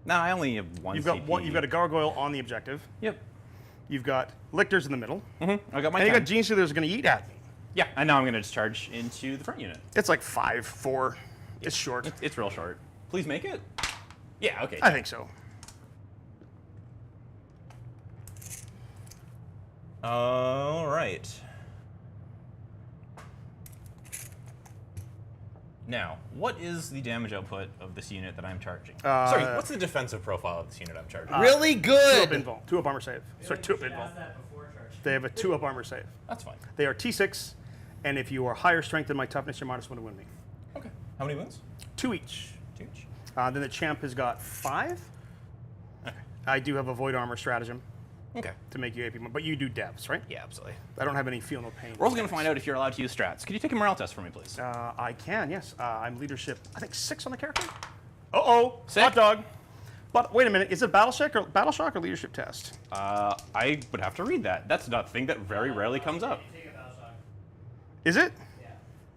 No, I only have one. You've got CP. one. You've got a Gargoyle on the objective. Yep. You've got Lictors in the middle. I got my And you 10. got Genestealers going to eat at me. Yeah, and now I'm going to discharge into the front unit. It's like 5-4. It's short. It's real short. Please make it. Yeah. Okay. I think so. All right. Now, what is the damage output of this unit that I'm charging? Sorry, what's the defensive profile of this unit I'm charging? Really 2-up good! invul. 2-up armor save. Sorry, 2-up invul. They have a 2-up armor save. That's fine. They are T6, and if you are higher strength than my toughness, you're -1 to win me. Okay. How many wounds? 2 each. 2 each. Then the champ has got 5. Okay. I do have a void armor stratagem. Okay. to make you AP, but you do devs, right? Yeah, absolutely. I don't have any feel no pain. We're also going to find out if you're allowed to use strats. Could you take a morale test for me, please? I can, yes. I'm leadership, I think 6 on the character. Uh-oh, Sick. hot dog. But wait a minute, is it battle shock or leadership test? I would have to read that. That's a thing that very rarely comes up. Take a battle shock. Is it?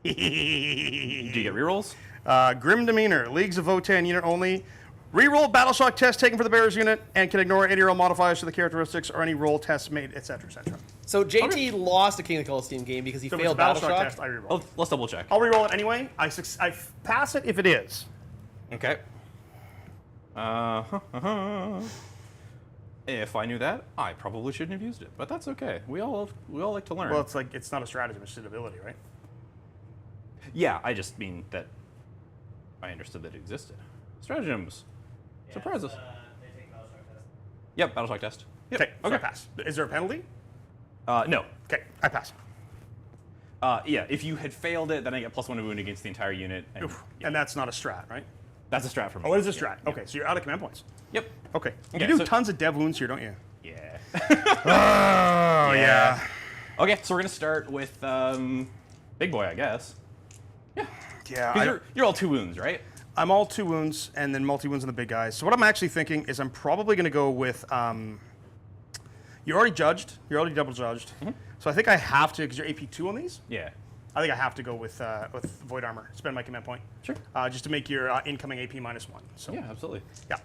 Do you get rerolls? Grim Demeanor, Leagues of Votann unit only. Reroll battle shock test taken for the bearers unit and can ignore any roll modifiers to the characteristics or any roll tests made, etc., etc. So JT lost a King of the Colosseum game because he So if it's a failed battle battle shock shock. test, I reroll. Oh, let's double check. I'll reroll it anyway. I pass it if it is. Okay. If I knew that, I probably shouldn't have used it, but that's okay. We all like to learn. Well, it's like it's not a stratagem; it's an ability, right? Yeah, I just mean that I understood that it existed. Stratagems. Surprise us. They take a battle shock test. Yep, battle shock test. Yep. Okay, so I pass. Is there a penalty? No. Okay, I pass. Yeah, if you had failed it, then I get +1 to wound against the entire unit. And, Oof. yeah, And that's not a strat, right? that's a strat for me. Oh, it is a Yeah, strat. yeah. Okay, so you're out of command points. Yep. Okay. Okay, You do so- tons of dev wounds here, don't you? Yeah. Oh, yeah. Okay, so we're gonna start with Big Boy, I guess. Yeah. 'Cause you're all 2 wounds, right? I'm all 2 wounds and then multi-wounds on the big guys. So what I'm actually thinking is I'm probably going to go with, you're already judged. You're already double judged. So I think I have to, because you're AP2 on these, Yeah. I think I have to go with Void Armor. Spend my command point. Sure. Just to make your incoming AP -1. So Yeah, absolutely. yeah.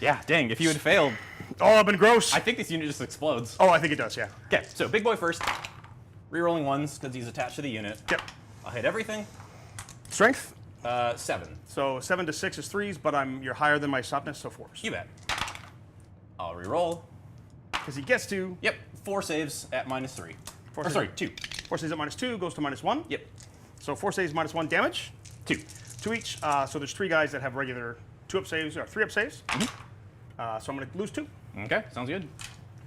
Yeah, dang, if you had failed, Oh, I've been gross. I think this unit just explodes. Oh, I think it does, yeah. Okay, so Big Boy first. Rerolling 1s, because he's attached to the unit. Yep. I'll hit everything. Strength. 7. So 7 to 6 is 3s, but you're higher than my softness, so 4s. You bet. I'll reroll. Because he gets to Yep, 4 saves at -3. Four Or saves. sorry, 2. 4 saves at -2, goes to -1. Yep, So 4 saves -1 damage. 2. 2 each. So there's 3 guys that have regular 2-up saves or 3-up saves. So I'm going to lose 2. Okay, sounds good.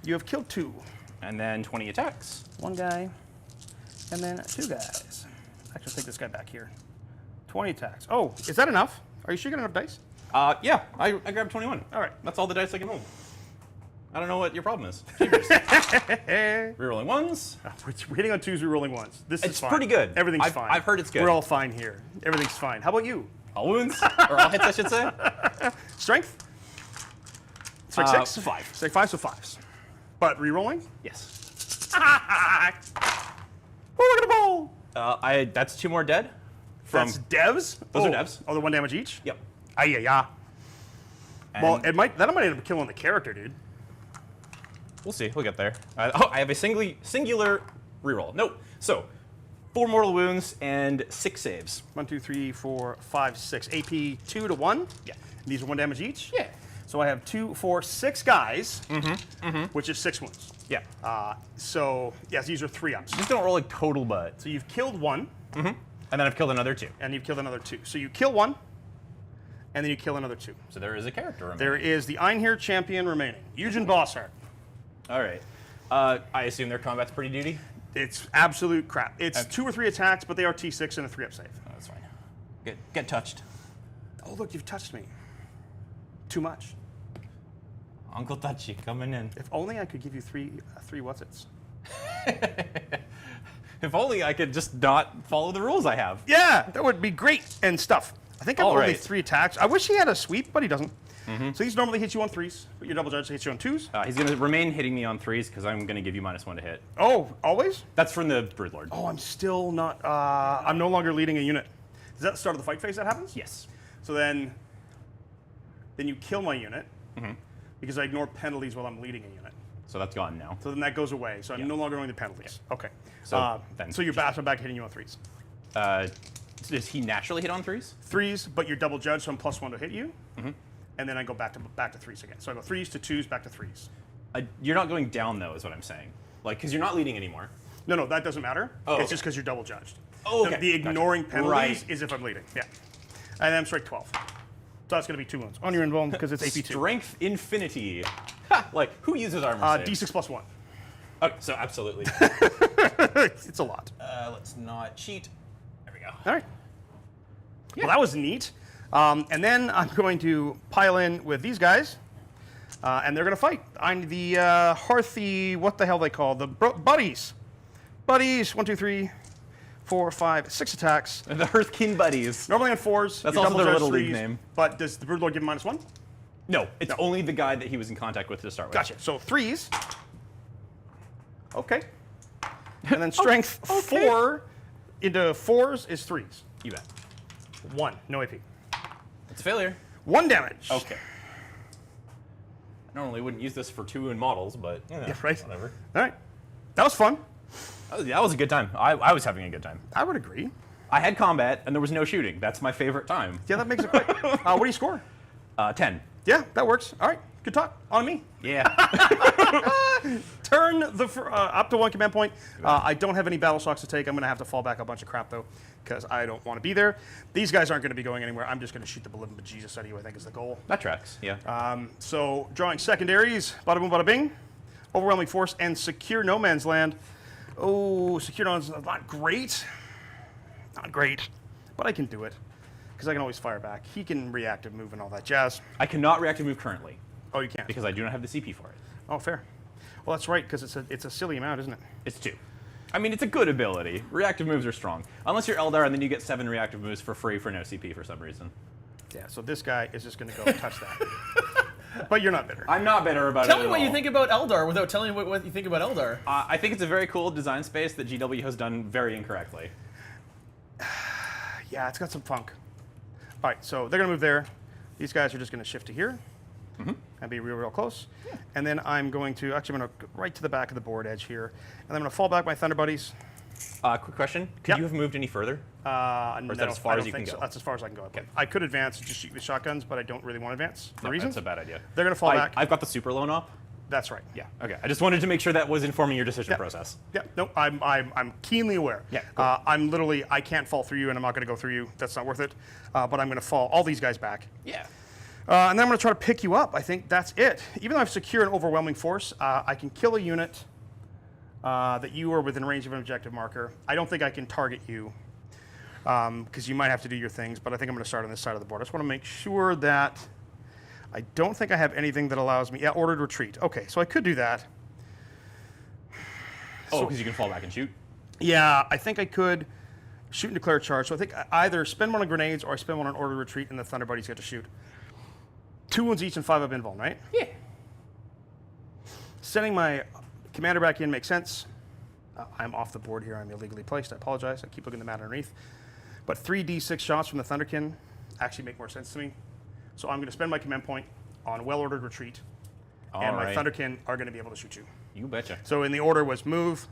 You have killed 2. And then 20 attacks. 1 guy, and then 2 guys. Actually, I'll take this guy back here. 20 attacks. Oh, is that enough? Are you sure you got enough dice? Yeah, I grabbed 21. All right. That's all the dice I can hold. I don't know what your problem is. Rerolling 1s. We're hitting on 2s, re-rolling 1s. This is It's fine. pretty good. Everything's fine. I've heard it's good. We're all fine here. Everything's fine. How about you? All wounds? Or all hits, I should say. Strength? Strength 6? 5. Strength 5, so 5s. But re-rolling? Yes. Oh, look at the ball! That's 2 more dead. From That's devs? Those are devs. Oh, the 1 damage each? Yep. Yeah. Well, And that might end up killing the character, dude. we'll see. We'll get there. I have a singular reroll. Nope. So, 4 mortal wounds and 6 saves. 1, 2, 3, 4, 5, 6. AP 2 to 1? Yeah. And these are 1 damage each? Yeah. So I have 2, 4, 6 guys, which is 6 wounds. Yeah. So, yes, these are 3-ups. Just don't roll like total butt. So you've killed 1, And then I've killed another 2. and you've killed another 2. So you kill 1, and then you kill another 2. So there is a character remaining. There is the Ironhier Champion remaining, Eugen Bossart. All right. I assume their combat's pretty duty? It's absolute crap. It's 2 or 3 attacks, but they are T6 and a 3-up save. Oh, that's fine. Get touched. Oh, look, you've touched me. Too much. Uncle Touchy coming in. If only I could give you 3 what's-its. If only I could just not follow the rules I have. Yeah, that would be great and stuff. I think I'm All only right. 3 attacks. I wish he had a sweep, but he doesn't. So these normally hit you on 3s, but your double judge hits you on 2s. He's going to remain hitting me on 3s because I'm going to give you -1 to hit. Oh, always? That's from the Broodlord. Oh, I'm still not. I'm no longer leading a unit. Is that the start of the fight phase that happens? Yes. So then you kill my unit because I ignore penalties while I'm leading a unit. So that's gone now. So then that goes away. So I'm no longer doing the penalties. Okay. So then- so you're back hitting you on 3s. Does he naturally hit on 3s? 3s, but you're double judged, so I'm +1 to hit you. And then I go back to 3s again. So I go 3s to 2s, back to 3s. You're not going down, though, is what I'm saying. Like, because you're not leading anymore. No, that doesn't matter. Oh, It's okay. just because you're double judged. Oh, okay. The ignoring Gotcha. penalties Right. is if I'm leading. Yeah. And then I'm strike 12. So that's going to be 2 wounds on your involved because it's AP2. Strength infinity. Ha! Like, who uses armor saves? D6 +1. Okay, so absolutely. It's a lot. Let's not cheat. There we go. All right. Well, that was neat. And then I'm going to pile in with these guys. And they're going to fight. I'm the Hearthy, what the hell they call the buddies. Buddies, 1, 2, 3, 4, 5, 6 attacks. The Hearthkin buddies. Normally on 4s. That's you also double their charge little league 3s, name. But does the Broodlord give him -1? No, it's only the guy that he was in contact with to start with. Gotcha. So 3s. Okay. And then strength 4 into 4s is 3s. You bet. 1, no AP. It's a failure. 1 damage. Okay. I normally wouldn't use this for 2 in models, but you know, Yeah, right. whatever. All right. That was fun. That was a good time. I was having a good time. I would agree. I had combat, and there was no shooting. That's my favorite time. Yeah, that makes it quick. What do you score? 10. Yeah, that works. All right. Good talk. On me. Yeah. Turn up to 1 command point. I don't have any battle shocks to take. I'm going to have to fall back a bunch of crap, though, because I don't want to be there. These guys aren't going to be going anywhere. I'm just going to shoot the beloved bejesus out of you, I think, is the goal. That tracks, yeah. So drawing secondaries. Bada boom, bada bing. Overwhelming force and secure no man's land. Oh, secure no man's land. Not great. Not great. But I can do it, because I can always fire back. He can reactive move and all that jazz. I cannot reactive move currently, Oh, you can't? because I do not have the CP for it. Oh, fair. Well, that's right, because it's a silly amount, isn't it? It's 2. I mean, it's a good ability. Reactive moves are strong. Unless you're Eldar, and then you get 7 reactive moves for free for no CP for some reason. Yeah, so this guy is just going to go touch that. But you're not bitter. I'm not bitter about it Tell me at what you all. think about Eldar without telling me what you think about Eldar. I think it's a very cool design space that GW has done very incorrectly. Yeah, it's got some funk. All right, so they're going to move there. These guys are just going to shift to here and be real close. Yeah. And then I'm going to, actually I'm going to go right to the back of the board edge here. And I'm going to fall back my Thunder Buddies. Quick question. Could Yep. you have moved any further? Or is that as far as you can go? That's as far as I can go. I could advance and just shoot with shotguns, but I don't really want to advance for reasons. That's a bad idea. They're going to fall back. I've got the super loan up. That's right. Yeah. Okay. I just wanted to make sure that was informing your decision process. Yeah, no, I'm keenly aware. Yeah, cool. I'm literally, I can't fall through you, and I'm not going to go through you. That's not worth it. But I'm going to fall all these guys back. Yeah. And then I'm going to try to pick you up. I think that's it. Even though I have secure an overwhelming force, I can kill a unit that you are within range of an objective marker. I don't think I can target you because you might have to do your things, but I think I'm going to start on this side of the board. I just want to make sure that I don't think I have anything that allows me. Yeah, ordered retreat. Okay, so I could do that. Oh, because you can fall back and shoot? Yeah, I think I could shoot and declare a charge. So I think I either spend 1 on grenades or I spend 1 on ordered retreat, and the Thunder Buddies get to shoot. 2 wounds each and 5 up invuln, right? Yeah. Sending my commander back in makes sense. I'm off the board here. I'm illegally placed. I apologize. I keep looking at the mat underneath. But 3d6 shots from the Thunderkyn actually make more sense to me. So I'm going to spend my command point on well-ordered retreat. And my Thunderkyn are going to be able to shoot you. You betcha. So in the order was move,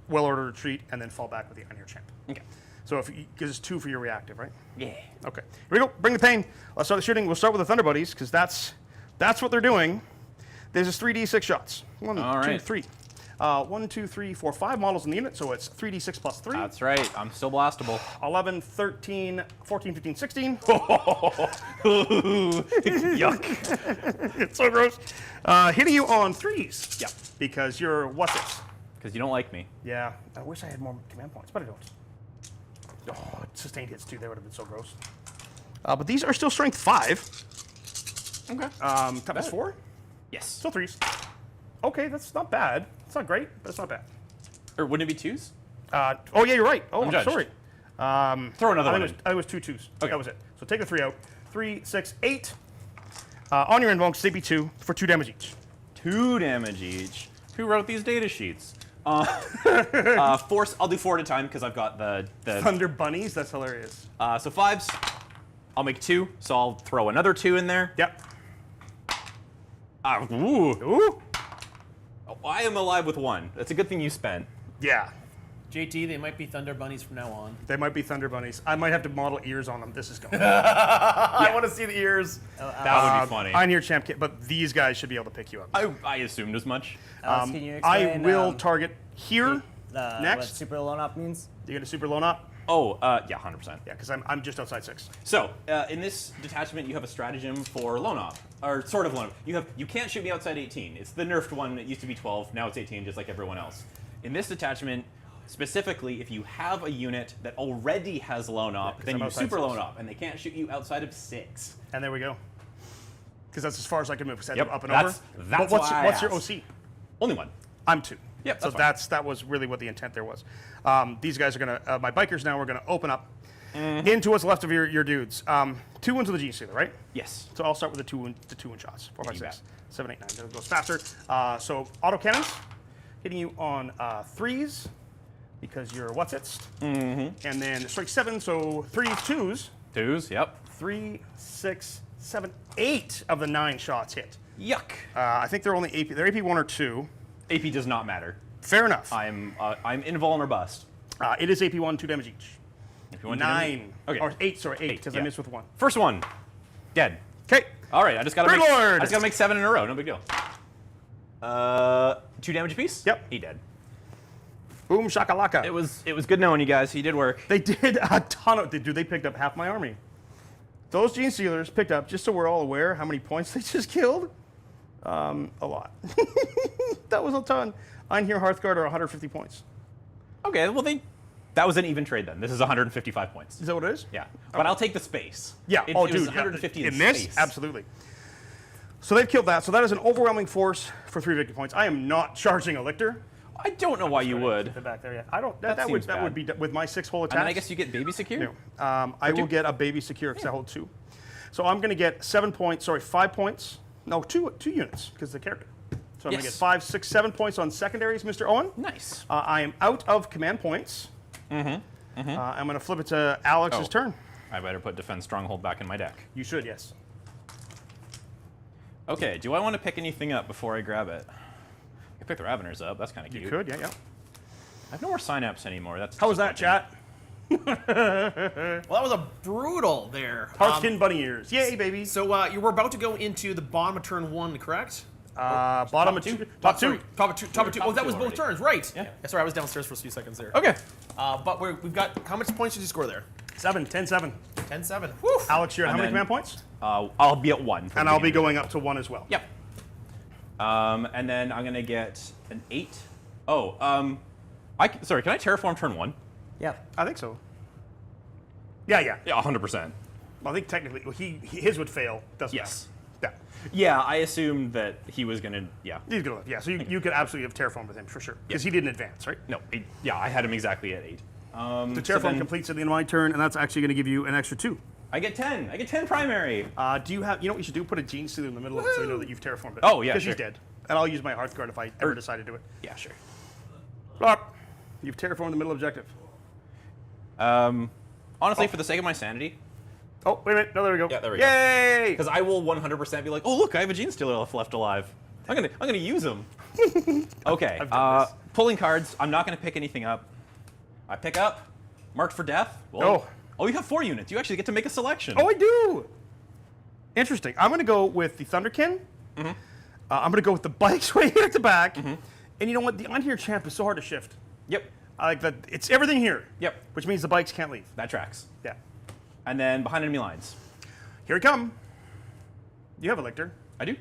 well-ordered retreat, and then fall back with the Ironhier Champ. Okay. So if gives us 2 for your reactive, right? Yeah. Okay. Here we go. Bring the pain. Let's start the shooting. We'll start with the Thunder Buddies because that's what they're doing. There's just 3d6 shots. 1, All 2, right. 3. 1, 2, 3, 4, 5 models in the unit, so it's 3d6 plus 3. That's right. I'm still blastable. 11, 13, 14, 15, 16. Yuck. It's so gross. Hitting you on 3s. Yeah. Because you're what's it? Because you don't like me. Yeah. I wish I had more command points, but I don't. Oh, sustained hits too. They would have been so gross. But these are still strength 5. Okay. Toughness 4. Yes. Still 3s. Okay, that's not bad. It's not great, but it's not bad. Or wouldn't it be 2s? Oh, yeah, you're right. Oh, I'm judged. sorry. Throw another I one think in. it was 2 2s. Okay. That was it. So take the 3 out. 3, 6, 8. On your invuln, CP2 for 2 damage each. 2 damage each. Who wrote these data sheets? Force. I'll do 4 at a time because I've got the Thunder Bunnies? That's hilarious. So 5s. I'll make 2, so I'll throw another 2 in there. Yep. Ooh. Ooh. Oh, I am alive with 1. That's a good thing you spent. Yeah. JT, they might be Thunder Bunnies from now on. They might be Thunder Bunnies. I might have to model ears on them. This is going. I want to see the ears. That would be funny. Ironhier Champ, but these guys should be able to pick you up. I assumed as much. Can you I explain, will target here what next. super loan op means? You get a super loan up? Oh, yeah, 100%. Yeah, because I'm just outside 6. So, in this detachment, you have a stratagem for loan op, or sort of loan op. You can't shoot me outside 18. It's the nerfed one. It used to be 12. Now it's 18, just like everyone else. In this detachment, specifically, if you have a unit that already has loan op, then I'm you outside super 6. loan op, and they can't shoot you outside of 6. And there we go. Because that's as far as I can move. Because I Yep, do up and that's- over. that's but why I what's your asked. OC? Only one. I'm 2. Yep, So that's fine. that was really what the intent there was. These guys are gonna. My bikers now are gonna open up into what's left of your dudes. 2 wounds with the Genestealer, right? Yes. So I'll start with the 2 wound shots. 4, 5, You 6, bet. 7, 8, 9. That goes faster. So auto cannons hitting you on 3s because you're what's it. And then strike 7. So 3 2s. 2s, yep. 3, 6, 7, 8 of the 9 shots hit. Yuck. I think they're only AP. They're AP 1 or 2. AP does not matter. Fair enough. I'm invuln or bust. It is AP 1, 2 damage each. If you want 9. Okay. Or 8, sorry, 8, because I yeah. missed with 1. First one, dead. Okay. All right, I just gotta Broodlord! make 7 in a row. No big deal. 2 damage apiece. Yep. He dead. Boom shakalaka. It was good knowing you guys. He did work. They did a ton of. Dude, they picked up half my army. Those Genestealers picked up, just so we're all aware, how many points they just killed. A lot. That was a ton. Ironhier Hearthguard are 150 points. Okay, well that was an even trade then. This is 155 points. Is that what it is? Yeah, but I'll take the space. Yeah. It, Oh, it was dude. 150 in in this, space. absolutely. So they've killed that. So that is an overwhelming force for 3 victory points. I am not charging a Lictor. I don't know why you would. They're back there. Yeah. I don't. That That would seems be with my 6 whole attacks. And then I guess you get baby secure. No. I will get a baby secure because I hold 2. So I'm going to get 7 points. Sorry, 5 points. No, 2 units because the character. So I'm going to get Yes. 5, 6, 7 points on secondaries, Mr. Owen. Nice. I am out of command points. I'm going to flip it to Alex's Oh. turn. I better put Defend Stronghold back in my deck. You should, yes. Okay, do I want to pick anything up before I grab it? I can pick the Raveners up. That's kind of cute. You could, yeah, yeah. I have no more synapse anymore. That's How was that, chat? Well, that was a brutal there. Hearthkin bunny ears. Yay, baby. So you were about to go into the bottom of turn 1, correct? Bottom of 2. Top 2. Sorry, top of 2. Top of 2. Oh, that was both already. turns, right? Yeah. Sorry, I was downstairs for a few seconds there. Okay. But we've got, how much points did you score there? 7, 10, 7. 10-7. Woo! Alex, you're at how And many then- command points? I'll be at 1. And I'll be going up to 1 as well. Yep. And then I'm going to get an 8. Oh, sorry, can I terraform turn 1? Yeah. I think so. Yeah, yeah. Yeah, 100%. I think technically, well, his would fail. Doesn't Yes. matter. Yeah, I assumed that he was going to, yeah. Yeah. He's gonna live. Yeah, so you could absolutely have terraformed with him for sure. Because he didn't advance, right? No, yeah, I had him exactly at 8. The terraform completes at the end of my turn, and that's actually going to give you an extra 2. I get 10. I get 10 primary. Do you have, you know what you should do? Put a Genestealer in the middle of it so you know that you've terraformed it. Oh, yeah, Because sure. he's dead. And I'll use my Hearthguard if I ever decide to do it. Yeah, sure. Blop. You've terraformed the middle objective. Honestly, for the sake of my sanity, Oh, wait a minute. No, there we go. Yeah, there we go. Yay! because I will 100% be like, oh look, I have a Genestealer left alive. I'm gonna use him. Okay. I've done this. Pulling cards. I'm not gonna pick anything up. I pick up Marked for Death. Well, oh, you have 4 units. You actually get to make a selection. Oh, I do. Interesting. I'm going to go with the Thunderkyn. I'm going to go with the bikes right here at the back. And you know what? The Ironhier Champ is so hard to shift. Yep. I like that. It's everything here. Yep. Which means the bikes can't leave. That tracks. Yeah. And then behind enemy lines. Here we come. You have a Lictor. I do. You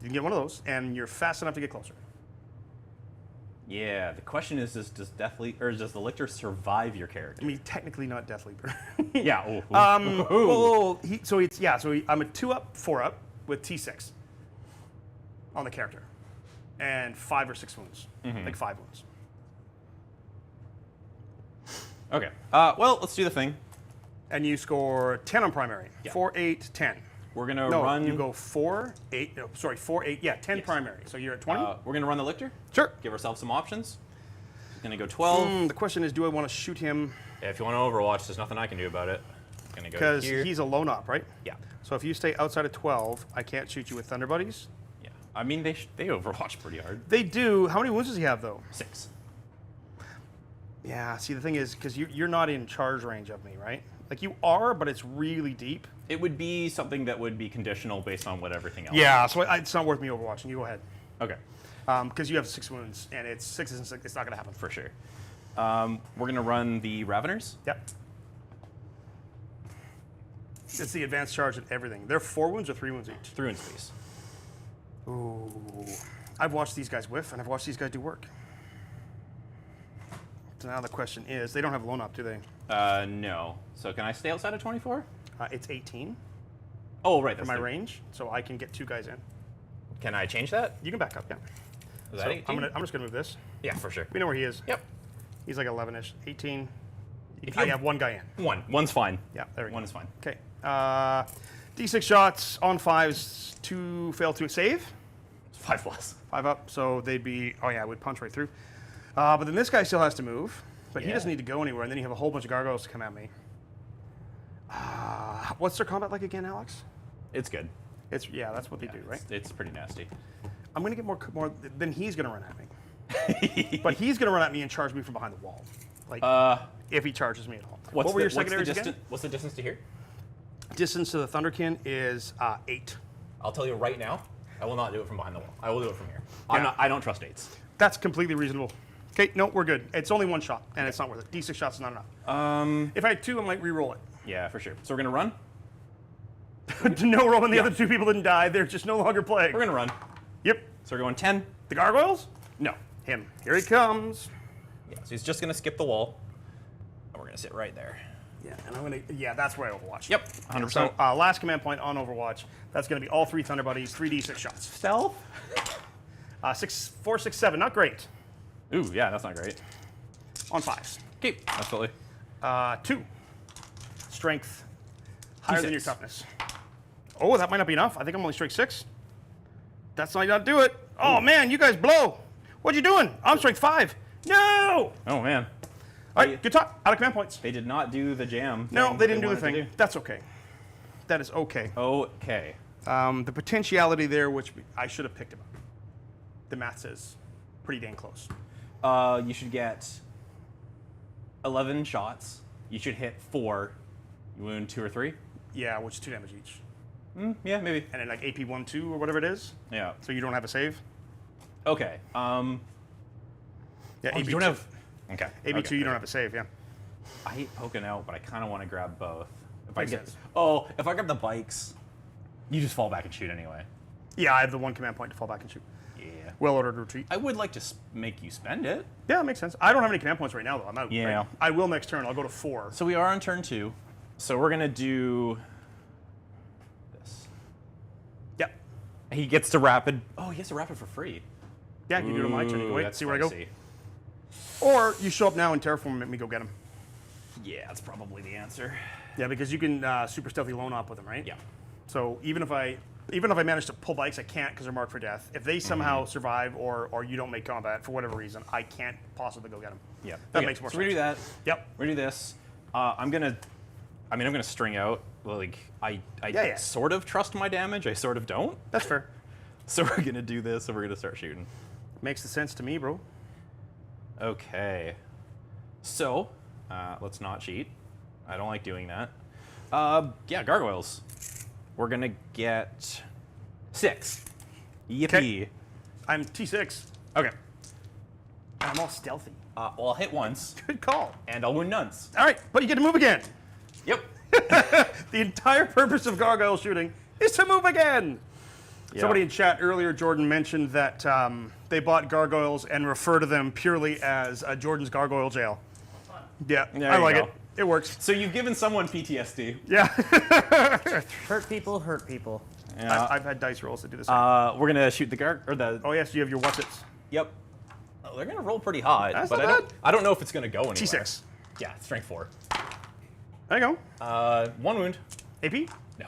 can get one of those, and you're fast enough to get closer. Yeah. The question is, does the Lictor survive your I character? mean, technically not Death Leaper. Yeah. I'm a 2-up, 4-up with T6 on the character, and 5 or 6 wounds, like 5 wounds. Okay. Well, let's do the thing. And you score 10 on primary. Yeah. 4, 8, 10. We're gonna No, run. you go 4, 8. No, sorry, 4, 8. Yeah, 10 Yes. primary. So you're at 20. We're gonna run the Lictor. Sure. Give ourselves some options. Gonna go 12. The question is, do I want to shoot him Yeah, if you want to Overwatch, there's nothing I can do about it. Gonna go because here. he's a lone op, right? Yeah. So if you stay outside of 12, I can't shoot you with Thunder Buddies. Yeah. I mean, they Overwatch pretty hard. They do. How many wounds does he have though? 6. Yeah. See, the thing is, because you're not in charge range of me, right? Like you are, but it's really deep. It would be something that would be conditional based on what everything else. Yeah. So it's not worth me overwatching. You go ahead. Okay. Because you have 6 wounds, and it's 6 and 6. It's not going to happen. For sure. We're gonna run the Raveners. Yep. It's the advanced charge and everything. They're 4 wounds or 3 wounds each. 3 in space. Ooh. I've watched these guys whiff, and I've watched these guys do work. So now the question is, they don't have lone up, do they? No. So can I stay outside of 24? It's 18. Oh, right. for That's my the- range, so I can get 2 guys in. Can I change that? You can back up, yeah. Is So that 18? I'm just gonna move this. Yeah, for sure. We know where he is. Yep. He's like 11-ish, 18. If I you- have 1 guy in. One's fine. Yeah, there we go. One is fine. Okay. D6 shots on 5s, 2 fail to save. 5+. 5 up, so they'd be, oh yeah, it would punch right through. But then this guy still has to move, but he Yeah. doesn't need to go anywhere, and then you have a whole bunch of gargoyles to come at me. What's their combat like again, Alex? It's good. It's, yeah, that's what they do, right? It's pretty nasty. I'm gonna get more, then he's gonna run at me. But he's gonna run at me and charge me from behind the wall. Like, if he charges me at all. What were your secondaries again? What's the distance to here? Distance to the Thunderkyn is 8. I'll tell you right now, I will not do it from behind the wall. I will do it from here. Yeah. I don't trust 8s. That's completely reasonable. Okay, no, we're good. It's only 1 shot, and it's not worth it. D6 shots is not enough. If I had 2, I might re-roll it. Yeah, for sure. So we're gonna run. No roll, and the other 2 people didn't die. They're just no longer playing. We're gonna run. Yep. So we're going 10. The gargoyles? No. Him. Here he comes. Yeah. So he's just gonna skip the wall, and we're gonna sit right there. Yeah, and I'm gonna. Yeah, that's where I Overwatch. Yep. 100%. So last command point on Overwatch. That's gonna be all 3 Thunder Buddies, 3d6 shots. Stealth. 4, 6, 7. Not great. Ooh, yeah, that's not great. On 5s. Okay. Absolutely. 2. Strength. Higher than your D6. toughness. Oh, that might not be enough. I think I'm only strength 6. That's not do it. Oh man, you guys blow. What you doing? I'm strength 5. No. Oh man. All right, good talk. Out of command points. They did not do the jam. No, thing they didn't do the wanted to thing. That's okay. That is okay. Okay. The potentiality there, which I should have picked up. The math says pretty dang close. You should get 11 shots. You should hit 4. You wound 2 or 3. Yeah, which is 2 damage each. Yeah, maybe. And then like AP 1, 2 or whatever it is. Yeah. So you don't have a save. Okay. Yeah, Oh, AP you don't 2. have. Okay. AP 2, you don't have a save. Yeah. I hate poking out, but I kind of want to grab both. If Makes I get. sense. Oh, if I grab the bikes, you just fall back and shoot anyway. Yeah, I have the 1 command point to fall back and shoot. Yeah. Well ordered retreat. I would like to make you spend it. Yeah, that makes sense. I don't have any command points right now though. I'm out. Yeah. Right? I will next turn. I'll go to 4. So we are on turn 2. So we're gonna do this. Yep. He gets to rapid. Oh, he gets to rapid for free. Yeah, I can do it on my turn. Ooh, Wait, that's see where I go. spicy. Or you show up now and terraform and make me go get him. Yeah, that's probably the answer. Yeah, because you can super stealthy lone op with them, right? Yeah. So even if I manage to pull bikes, I can't because they're marked for death. If they somehow survive or you don't make combat for whatever reason, I can't possibly go get them. Yeah. That Okay, makes more so sense. we do that. Yep. We do this. I'm gonna string out. Like I Yeah. sort of trust my damage. I sort of don't. That's fair. So we're gonna do this, and we're gonna start shooting. Makes the sense to me, bro. Okay. So let's not cheat. I don't like doing that. Yeah, gargoyles. We're gonna get 6. Yippee. Okay. I'm T6. Okay. And I'm all stealthy. Well, I'll hit once, Good call. and I'll wound nuns. All right, but you get to move again. Yep. The entire purpose of gargoyle shooting is to move again. Yeah. Somebody in chat earlier, Jordan, mentioned that they bought gargoyles and refer to them purely as Jordan's gargoyle jail. Yeah, There I you like go. it. It works. So you've given someone PTSD. Yeah. Hurt people, hurt people. Yeah. I've had dice rolls that do this. We're gonna shoot the Oh yes, you have your what's its. Yep. Oh, they're gonna roll pretty hot, That's but not I don't know if it's gonna go anywhere. T6. Yeah, strength 4. There you go. 1 wound. AP. No.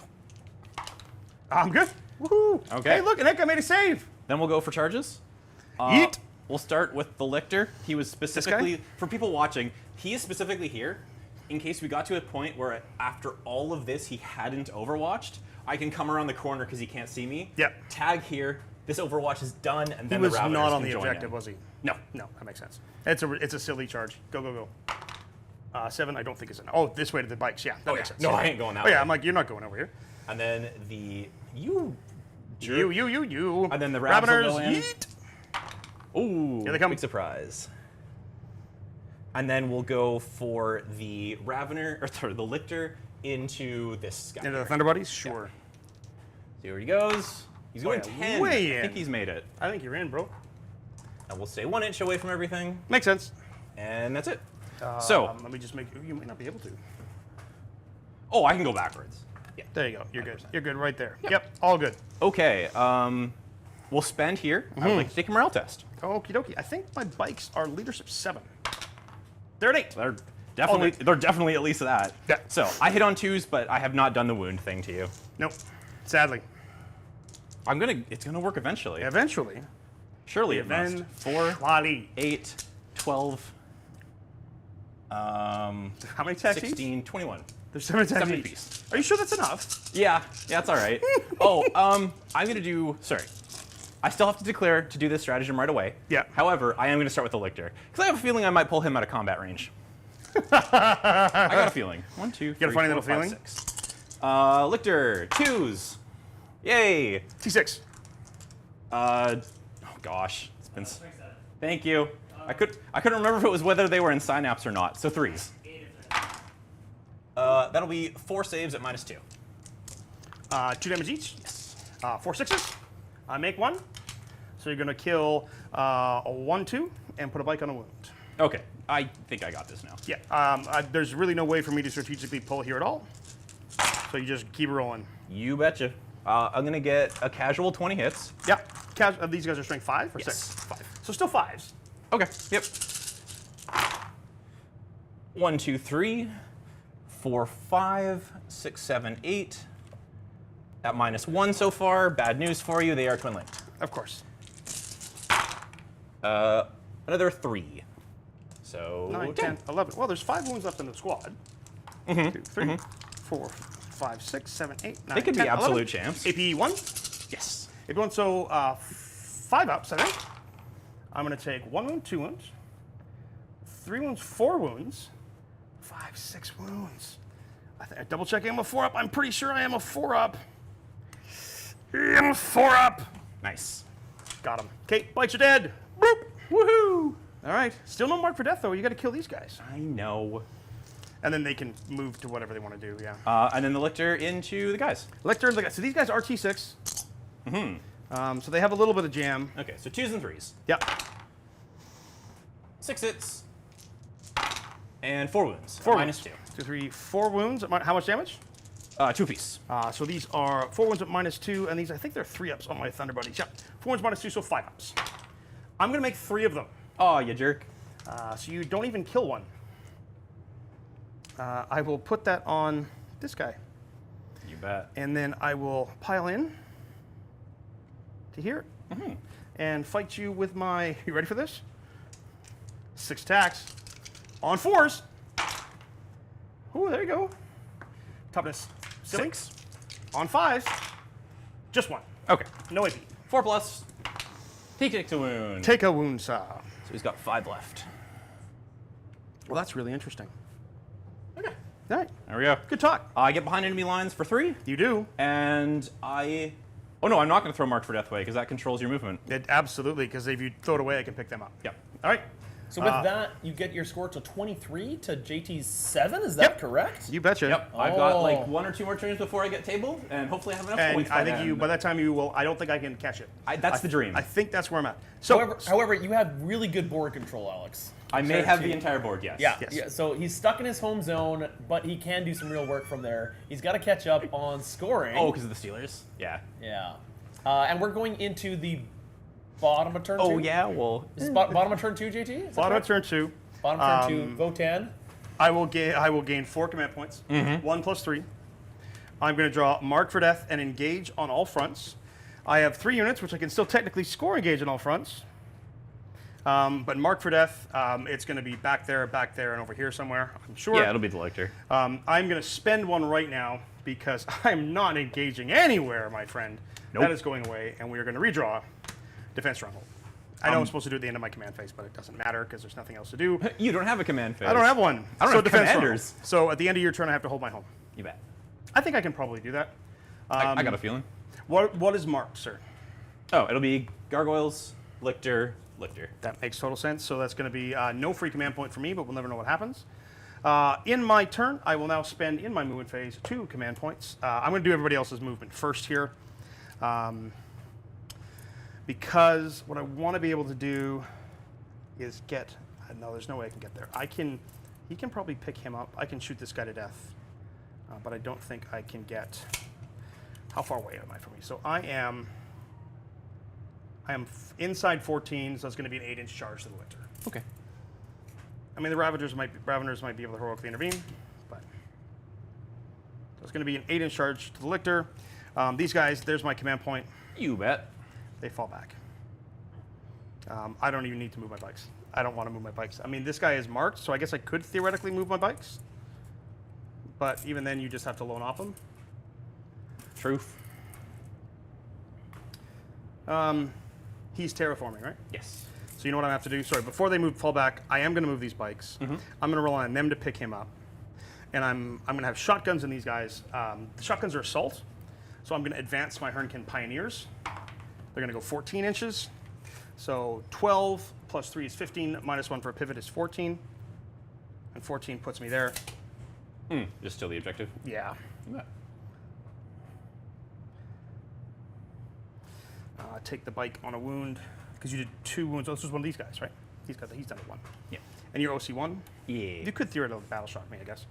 I'm good. Woohoo. Okay. Hey, look, and that guy made a save. Then we'll go for charges. Yeet. We'll start with the Lictor. He was specifically, for people watching, he is specifically here in case we got to a point where after all of this he hadn't overwatched. I can come around the corner because he can't see me. Yep. Tag here. This Overwatch is done, and He then was the Raveners not on can the join objective, in. was he? No. No, that makes sense. It's a silly charge. Go, go, go. 7, I don't think is enough. Oh, this way to the bikes. Yeah, that makes sense. No, I ain't going that Oh yeah, way. I'm like, you're not going over here. And then the you. You. And then the Ravs will go in. Yeet. Ooh, Here they come. big surprise. And then we'll go for the Ravener, or sorry, the Lictor into this guy. Into the Thunder Buddies? Sure. See where he goes. He's going yeah, 10. way I think in. he's made it. I think you're in, bro. And we'll stay 1 inch away from everything. Makes sense. And that's it. So, let me just make. You might not be able to. oh, I can go backwards. There you go. You're good. You're good right there. Yep. All good. Okay. We'll spend here. I would like to take a morale test. Okie dokie. I think my bikes are leadership 7. They're an 8. They're definitely at least that. Yeah. So I hit on 2s, but I have not done the wound thing to you. Nope. Sadly. It's gonna work eventually. Eventually. Surely it must. 4, Lali. 8, 12. How many attacks 16, 21. There's 7 attacks 70 each. piece. Are you sure that's enough? Yeah, that's all right. I'm gonna do. Sorry, I still have to declare to do this stratagem right away. Yeah. However, I am gonna start with the Lictor because I have a feeling I might pull him out of combat range. I got a feeling. 1, 2, 3, got a funny 4, little 5, feeling? 6. Lictor 2s. Yay. T6. Oh gosh, it's been. Thank you. I couldn't remember if it was whether they were in synapse or not. So 3s. That'll be 4 saves at -2. 2 damage each. Yes. 4 6s. I make 1. So you're going to kill a 1, 2, and put a bike on a wound. Okay, I think I got this now. Yeah. There's really no way for me to strategically pull here at all. So you just keep rolling. You betcha. I'm gonna get a casual 20 hits. Yeah. These guys are strength 5 or 6? 5. So still 5s. Okay. Yep. 1, 2, 3, 4, 5, 6, 7, 8. At -1 so far. Bad news for you. They are twin linked. Of course. Another 3. So 9, 10, 11. Well, there's 5 wounds left in the squad. 1, 2, 3, 4, 5, 6, 7, 8, 9, They could 10, be absolute 11. champs. AP 1. Yes. AP 1, so 5 ups, I think. I'm going to take 1 wound, 2 wounds, 3 wounds, 4 wounds, 5, 6 wounds. Double checking I'm a 4 up. I'm pretty sure I am a 4 up. I'm a 4 up. Nice. Got him. Okay, bites are dead. Boop. Woohoo. All right. Still no mark for death, though. You got to kill these guys. I know. And then they can move to whatever they want to do, yeah. And then the Lictor into the guys. Lictor, so these guys are T6. Mm-hmm. So they have a little bit of jam. Okay, so 2s and 3s. Yep. 6 hits. And 4 wounds. Four -2. wounds. 2, 3, 4 wounds. How much damage? 2 apiece. So these are 4 wounds at -2, and these, I think they're 3 ups on my Thunder Buddies. Yep. 4 wounds -2, so 5 ups. I'm going to make 3 of them. Oh, you jerk. So you don't even kill one. I will put that on this guy. You bet. And then I will pile in to here and fight you with my. You ready for this? 6 attacks on 4s. Ooh, there you go. Toughness. Silly. 6. On 5s. Just 1. Okay. No AP. 4 plus. He takes a wound. Take a wound, sir. So he's got 5 left. Well, that's really interesting. Okay. All right. There we go. Good talk. I get behind enemy lines for 3. You do. And I. Oh no, I'm not going to throw Mark for Deathway because that controls your movement. Absolutely, because if you throw it away, I can pick them up. Yep. All right. So with that, you get your score to 23 to JT's 7. Is that Yep. correct? You betcha. Yep. I've got Oh. like 1 or 2 more turns before I get tabled, and hopefully I have enough And points I by think then. you, by that time, you will. I don't think I can catch it. That's the dream. I think that's where I'm at. So, However, you have really good board control, Alex. I may have the entire board, yes. Yeah, Yes. yeah. So he's stuck in his home zone, but he can do some real work from there. He's got to catch up on scoring. Oh, because of the Steelers? Yeah. Yeah. And we're going into the bottom of turn 2. Oh, yeah, well. Is this bottom of turn 2, JT? Is that bottom of correct? turn 2. Bottom of turn 2, Votann. I will gain 4 command points. 1 plus 3. I'm going to draw Mark for Death and engage on all fronts. I have 3 units, which I can still technically score engage on all fronts. But Mark for Death, it's going to be back there, and over here somewhere, I'm sure. Yeah, it'll be the Lictor. I'm going to spend 1 right now because I'm not engaging anywhere, my friend. Nope. That is going away, and we are going to redraw Defense Stronghold. I know I'm supposed to do it at the end of my command phase, but it doesn't matter because there's nothing else to do. You don't have a command phase. I don't have one. I don't have Defense commanders. Stronghold. So at the end of your turn, I have to hold my home. You bet. I think I can probably do that. I got a feeling. What is marked, sir? Oh, it'll be Gargoyles, Lictor, Lictor. That makes total sense. So that's going to be no free command point for me, but we'll never know what happens. In my turn, I will now spend in my movement phase 2 command points. I'm going to do everybody else's movement first here. Because what I want to be able to do is get. No, there's no way I can get there. He can probably pick him up. I can shoot this guy to death. but I don't think I can get. How far away am I from you? So I am inside 14, so it's going to be an 8-inch charge to the Lictor. Okay. I mean, the Ravagers might be able to heroically intervene, but so it's going to be an 8-inch charge to the Lictor. These guys, there's my command point. You bet. They fall back. I don't even need to move my bikes. I don't want to move my bikes. I mean, this guy is marked, so I guess I could theoretically move my bikes. But even then, you just have to lone off them. Truth. He's terraforming, right? Yes. So you know what I have to do? Sorry, before they fall back, I am going to move these bikes. I'm going to rely on them to pick him up. And I'm going to have shotguns in these guys. The shotguns are assault. So I'm going to advance my Hearthguard Pioneers. They're going to go 14 inches. So 12 plus 3 is 15. Minus 1 for a pivot is 14. And 14 puts me there. Just still the objective. Yeah. You bet. Take the bike on a wound. Because you did 2 wounds. Oh, this was one of these guys, right? He's done it 1. Yeah. And you're OC1? Yeah. You could theoretically battle shock me, I guess.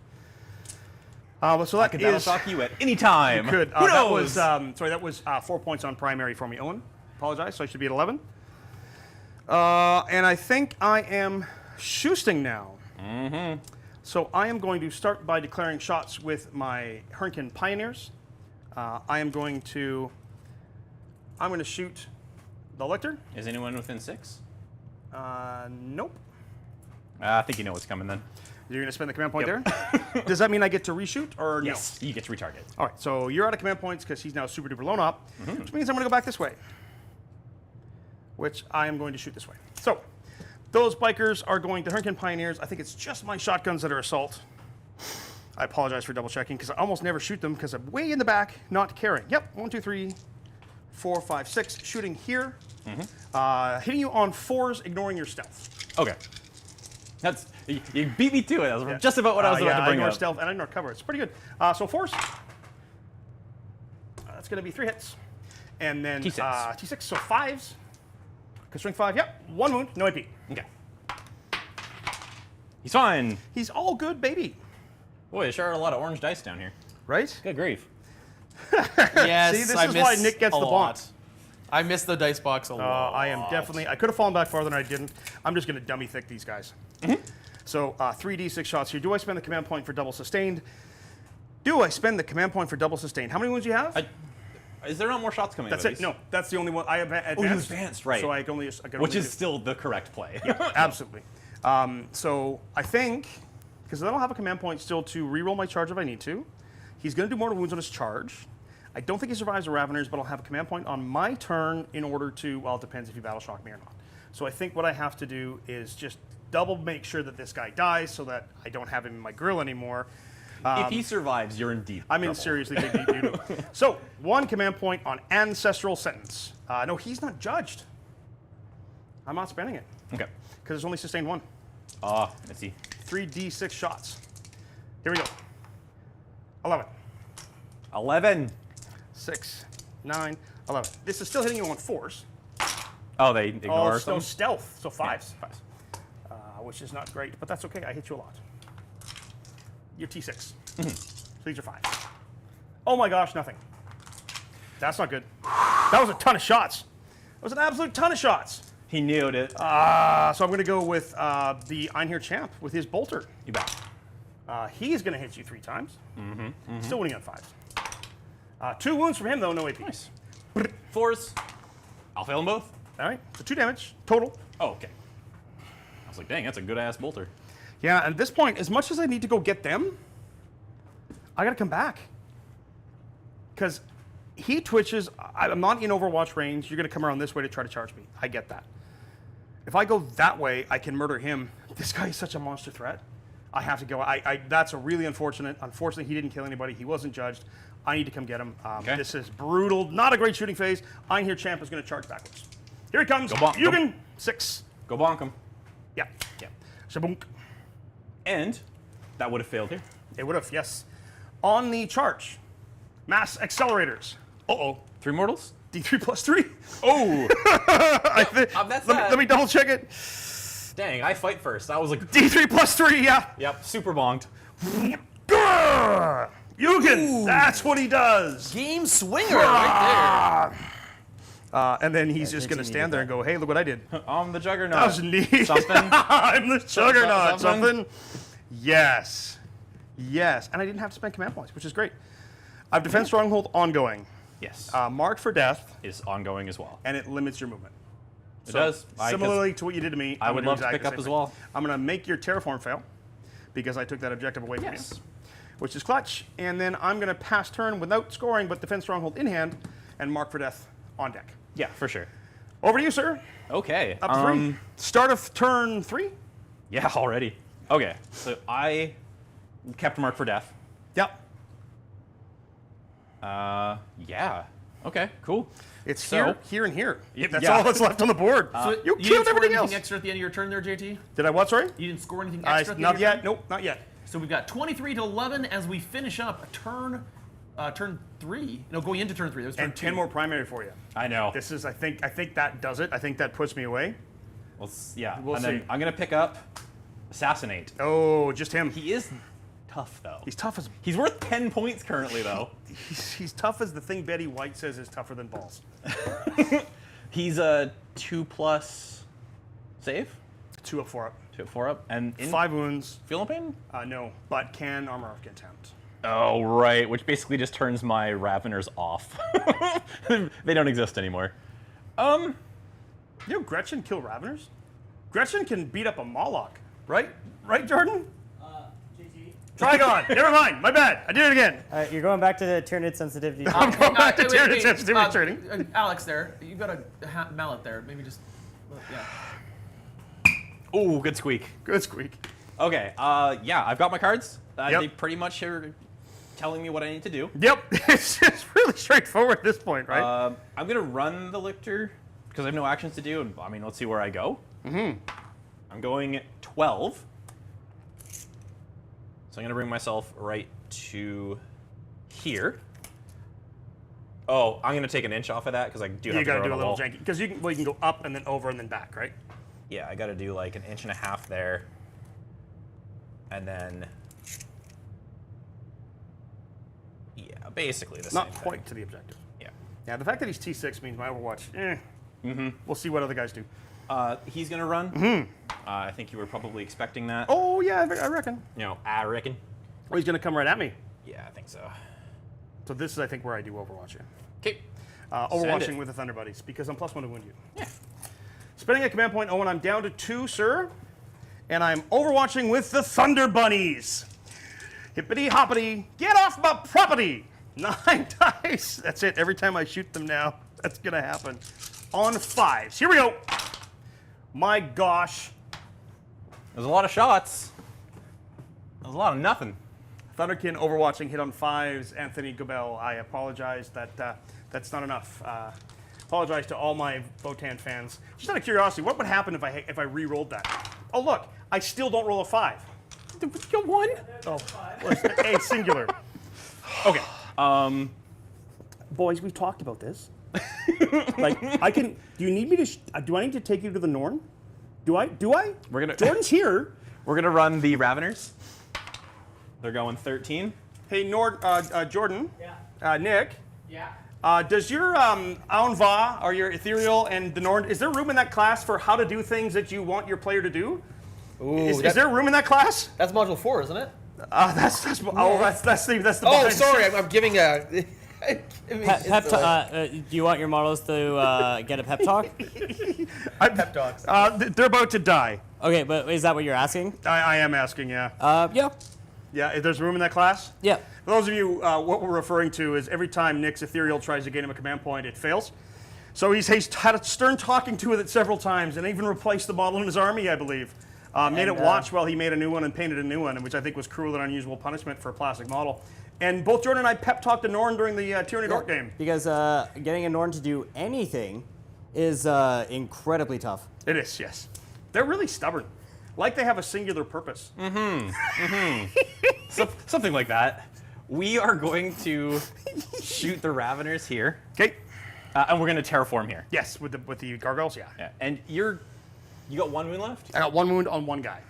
So that I can battle shock you at any time. You could. Who That knows? was, that was 4 points on primary for me, Owen. Apologize, so I should be at 11. And I think I am shoosting now. So I am going to start by declaring shots with my Hearthguard Pioneers. I'm going to shoot the Lictor. Is anyone within 6? Nope. I think you know what's coming then. You're going to spend the command point there? Does that mean I get to reshoot or no? Yes, you get to retarget. All right, so you're out of command points because he's now super duper blown up, which means I'm going to go back this way, which I am going to shoot this way. So those bikers are going to Hearthguard Pioneers. I think it's just my shotguns that are assault. I apologize for double checking because I almost never shoot them because I'm way in the back, not caring. Yep, 1, 2, 3, 4, 5, 6. Shooting here, hitting you on 4s, ignoring your stealth. Okay. That's you beat me to it. That's just about what I was about to I bring ignore up. stealth and I ignore cover. It's pretty good. So 4s. That's going to be 3 hits. And then T6. T6, so 5s. Constrain 5, yep. 1 wound, no AP. Okay. He's fine. He's all good, baby. Boy, there sure are a lot of orange dice down here. Right? Good grief. Yes, See, this I is miss why Nick gets a the lot. bonk. I missed the dice box a lot. I am definitely, I could have fallen back farther than I didn't. I'm just going to dummy thick these guys. So 3d6 shots here. Do I spend the command point for double sustained? Do I spend the command point for double sustained? How many wounds do you have? Is there not more shots coming? That's out of it. these? No, that's the only one. I have advanced. Oh, you advanced, right. So I can only, Which is still the correct play. yeah, absolutely. So I think, because I don't have a command point still to reroll my charge if I need to, he's going to do mortal wounds on his charge. I don't think he survives the Raveners, but I'll have a command point on my turn in order to, well, it depends if you battle shock me or not. So I think what I have to do is just double make sure that this guy dies so that I don't have him in my grill anymore. If he survives, you're in deep I'm in trouble. seriously big deep doo-doo. So 1 command point on Ancestral Sentence. No, he's not judged. I'm not spending it Okay. because it's only sustained 1. Let's see. 3d6 shots. Here we go. 11. 11. 6, 9, 11. This is still hitting you on 4s. Oh, they ignore No some? stealth, so 5s. Yeah, 5s. Which is not great, but that's okay. I hit you a lot. You're T6. So these are 5s. Oh my gosh, nothing. That's not good. That was a ton of shots. That was an absolute ton of shots. He nailed it. So I'm going to go with the Ironhier Champ with his bolter. You bet. He's going to hit you 3 times. Still winning on 5s. 2 wounds from him, though, no AP. Nice. 4s. I'll fail them both. All right, so 2 damage total. Oh, okay. I was like, dang, that's a good ass bolter. Yeah, and at this point, as much as I need to go get them, I got to come back. Because he twitches. I'm not in Overwatch range. You're going to come around this way to try to charge me. I get that. If I go that way, I can murder him. This guy is such a monster threat. I have to go. That's a really unfortunate. Unfortunately, he didn't kill anybody. He wasn't judged. I need to come get him. Okay. This is brutal. Not a great shooting phase. Ironhier Champ is going to charge backwards. Here he comes. Go bonk. Yugen, 6. Go bonk him. Yeah. Yeah. Shaboonk. And that would have failed here. It would have, yes. On the charge, mass accelerators. Uh-oh. 3 mortals? D3 plus 3. Oh! That's that. Let me double check it. Dang, I fight first. I was like, D3 plus 3, yeah. yep, super bonked. Yugen! That's what he does! Game swinger right And then he's just going to stand there and go, hey, look what I did. I'm the Juggernaut. That was neat. Something. I'm the Juggernaut. Something. Something. Yes. Yes. And I didn't have to spend command points, which is great. I have Defense Stronghold ongoing. Yes. Marked for death, Is ongoing as well. and it limits your movement. It does. Similarly to what you did to me, I I'm would gonna love do to exactly pick the up same as thing. well. I'm going to make your Terraform fail because I took that objective away from Yes. you, which is clutch. And then I'm going to pass turn without scoring, but Defense Stronghold in hand and Mark for death on deck. Yeah, for sure. Over to you, sir. Okay. Up to 3. Start of turn 3. Yeah, already. Okay, so I kept Mark for death. Yep. Yeah. Okay, cool. It's So- here, and here. Yep, That's yeah. all that's left on the board. there. So you you killed didn't score everything anything else. extra at the end of your turn there, JT? Did I what, sorry? You didn't score anything extra at the end Not of your yet. turn? Nope, not yet. So we've got 23 to 11 as we finish up turn 3. No, going into turn 3. That was turn And 2. 10 more primary for you. I know. This is, I think that does it. I think that puts me away. Yeah. We'll and see. then I'm gonna pick up Assassinate. Oh, just him. He is tough though. He's tough as He's worth 10 points currently though. he's tough as the thing Betty White says is tougher than balls. He's a 2+ save, 2 up, 4 up. 2 up, 4 up, and in 5 wounds. feel no pain. No, but can armor of contempt. Oh right, which basically just turns my Raveners off. They don't exist anymore. You know Gretchen kill Raveners? Gretchen can beat up a Moloch, right? Right, Jordan? JT. Trigon. Never mind. My bad. I did it again. You're going back to the Tyranid sensitivity. I'm going back to wait, Tyranid wait, sensitivity training. Alex there, you got a mallet there. Maybe just, yeah. Oh, good squeak. Good squeak. Okay, yeah, I've got my cards. Yep. They pretty much are telling me what I need to do. Yep. It's really straightforward at this point, right? I'm gonna run the Lictor because I have no actions to do, and I mean, let's see where I go. I'm going 12. So I'm gonna bring myself right to here. Oh, I'm gonna take an inch off of that because I do have You to gotta go do around a the little wall. janky. Because you can go up and then over and then back, right? Yeah, I gotta do like an inch and a half there. And then, yeah, basically the same Not thing. quite to the objective. Yeah. Yeah, the fact that he's T6 means my Overwatch, We'll see what other guys do. He's gonna run. I think you were probably expecting that. Oh, yeah, I reckon. You know, I reckon. Oh, he's going to come right at me. Yeah, I think so. So this is, I think, where I do Overwatching. Okay. Overwatching with the Thunder Buddies, because I'm +1 to wound you. Yeah. Spending a command point, Owen, I'm down to 2, sir. And I'm Overwatching with the Thunder Bunnies. Hippity hoppity, get off my property! 9 dice. That's it. Every time I shoot them now, that's going to happen. On 5s. Here we go. My gosh. There's a lot of shots. There's a lot of nothing. Thunderkyn Overwatching hit on 5s. Anthony Gobel, I apologize. That's not enough. Apologize to all my Votann fans. Just out of curiosity, what would happen if I re-rolled that? Oh look, I still don't roll a 5. You won. Oh, well, it's a singular. Okay. Boys, we've talked about this. Like, I can. Do you need me to? Do I need to take you to the Norn? Do I? We're gonna. Jordan's here. We're gonna run the Raveners. They're going 13. Hey, Jordan. Yeah. Nick. Yeah. Does your Aunva or your Ethereal and the Norn? Is there room in that class for how to do things that you want your player to do? Ooh, Is there room in that class? That's module 4, isn't it? That's the Oh, behind- sorry, I'm giving a. Do you want your models to get a pep talk? Pep talks. They're about to die. Okay, but is that what you're asking? I am asking, yeah. Yeah. Yeah, if there's room in that class? Yeah. For those of you, what we're referring to is every time Nick's Ethereal tries to gain him a command point, it fails. So he's had a stern talking to with it several times and even replaced the model in his army, I believe. Made it watch while he made a new one and painted a new one, which I think was cruel and unusual punishment for a plastic model. And both Jordan and I pep talked to Norn during the Tyranid Orc game. Because getting a Norn to do anything is incredibly tough. It is, yes. They're really stubborn. Like they have a singular purpose. Something like that. We are going to shoot the Raveners here, Okay. and we're going to terraform here. Yes, with the Gargoyles, yeah. Yeah. And you got 1 wound left. I got 1 wound on 1 guy.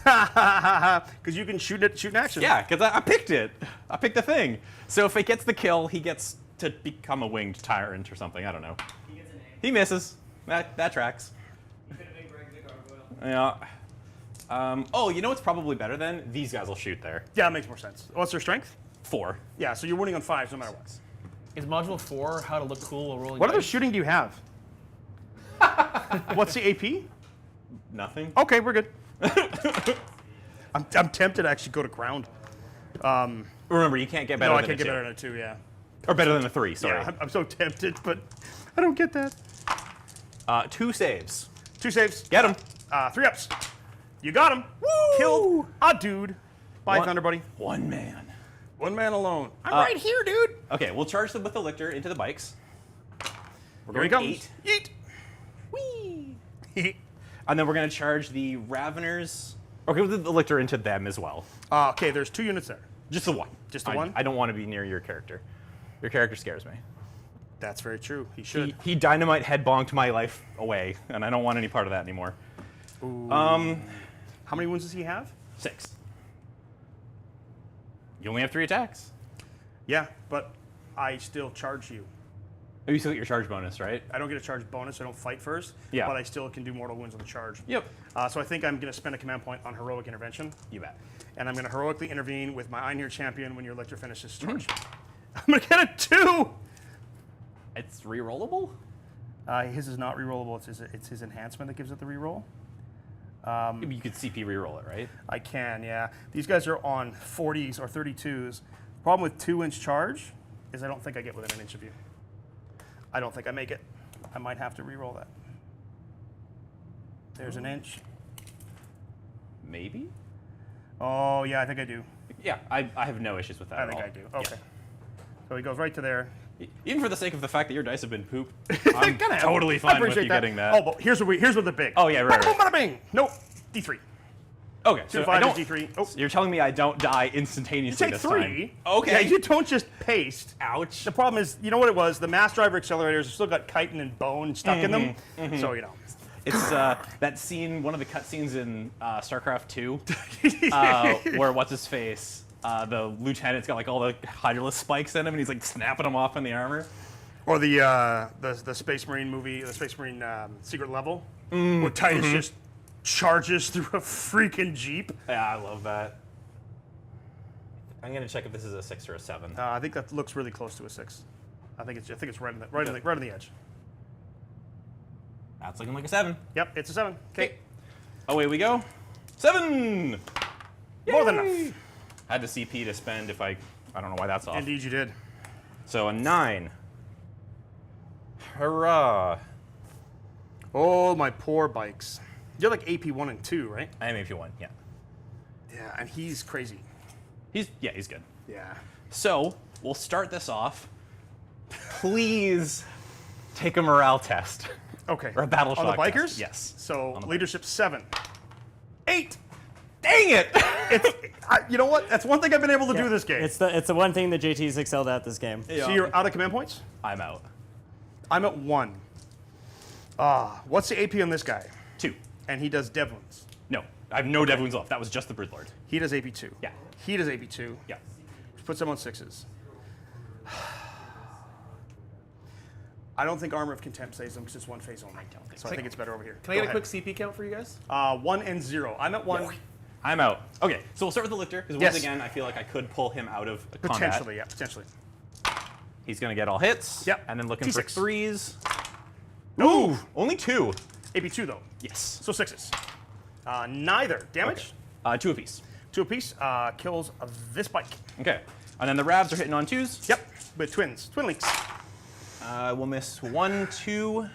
Because you can shoot in action. Yeah, because I picked it. I picked the thing. So if it gets the kill, he gets to become a winged tyrant or something. I don't know. He gets a name. He misses. That tracks. He could have been Greg the Gargoyle. Yeah. Oh, you know what's probably better then? These guys will shoot there. Yeah, that makes more sense. What's their strength? 4. Yeah, so you're winning on 5s no matter what. Is module 4 how to look cool while rolling What other dice? shooting do you have? What's the AP? Nothing. Okay, we're good. I'm tempted to actually go to ground. Remember, you can't get better No, I than can't a get 2. better than a 2, yeah. Or better than a 3, sorry. Yeah, I'm so tempted, but I don't get that. 2 saves. 2 saves. Get him. 3 ups. You got him. Woo! Killed a dude. Bye, Thunder Buddy. 1 man. 1 man alone. I'm right here, dude. Okay, we'll charge them with the Lictor into the bikes. We're Here he going comes. 8. Yeet. Whee! And then we're going to charge the Raveners. Okay, with the Lictor into them as well. Okay, there's 2 units there. Just the 1. Just the 1? I don't want to be near your character. Your character scares me. That's very true. He should. He dynamite head bonked my life away, and I don't want any part of that anymore. How many wounds does he have? 6. You only have 3 attacks. Yeah, but I still charge you. Oh, you still get your charge bonus, right? I don't get a charge bonus. I don't fight first. Yeah. But I still can do mortal wounds on the charge. Yep. So I think I'm going to spend a command point on heroic intervention. You bet. And I'm going to heroically intervene with my Ironhier Champion when your Lictor finishes charge. Mm-hmm. I'm going to get a 2! It's rerollable? His is not rerollable. It's his enhancement that gives it the reroll. You could CP reroll it, right? I can, yeah. These guys are on 40s or 32s. The problem with 2-inch charge is I don't think I get within an inch of you. I don't think I make it. I might have to reroll that. There's an inch. Maybe? Oh, yeah, I think I do. Yeah, I have no issues with that I at think all. I do. Okay. So he goes right to there. Yeah. Even for the sake of the fact that your dice have been poop, They're I'm gonna have- totally I fine with appreciate you getting that. Oh, but here's what the big. Oh, yeah, right, Bada boom, bada bing. Nope. D3. Okay, 2 so 5 I don't, is D3. Oh. You're telling me I don't die You instantaneously take this 3. time. Okay. Yeah, you don't just paste. Ouch. The problem is, you know what it was? The mass driver accelerators have still got chitin and bone stuck in them. So, you know. It's that scene, one of the cutscenes in StarCraft 2, where what's his face, the lieutenant's got like all the Hydralisk spikes in him, and he's like snapping them off in the armor. Or the Space Marine movie, the Space Marine Secret Level, where Titus just charges through a freaking Jeep. Yeah, I love that. I'm gonna check if this is a 6 or a 7. I think that looks really close to a 6. I think it's right on the edge. That's looking like a 7. Yep, it's a 7. Okay, Away we go. 7. more than enough. Had the CP to spend if I don't know why that's off. Indeed, you did. So a 9. Hurrah. Oh, my poor bikes. You're like AP 1 and 2, right? I am AP1, yeah. Yeah, and he's crazy. He's good. Yeah. So we'll start this off. Please take a morale test. Okay. Or a battle on the shock bikers? test. Yes. So On the leadership 7. 8. Dang it! You know what? That's one thing I've been able to do this game. It's the one thing that JT's excelled at this game. So you're out of command points? I'm out. I'm at 1. What's the AP on this guy? 2. And he does dev wounds. No, I have no dev wounds left. That was just the Broodlord. He does AP 2. Yeah. He does AP 2. Yeah. Which puts him on 6s. I don't think Armor of Contempt saves him because it's 1 phase only. So I think it's better over here. Can I get a quick CP count for you guys? 1 and 0. I'm at 1. I'm out. Okay, so we'll start with the Lictor, because Yes. once again, I feel like I could pull him out of combat. Potentially, yeah, potentially. He's going to get all hits. Yep. And then looking for 2-6. 3s. Ooh, only 2. AP 2 though. Yes. So 6s. Neither. Damage? 2 apiece. 2 apiece. Kills this bike. Okay. And then the Ravs are hitting on 2s. Yep. With twins. Twin links. We'll miss 1, 2.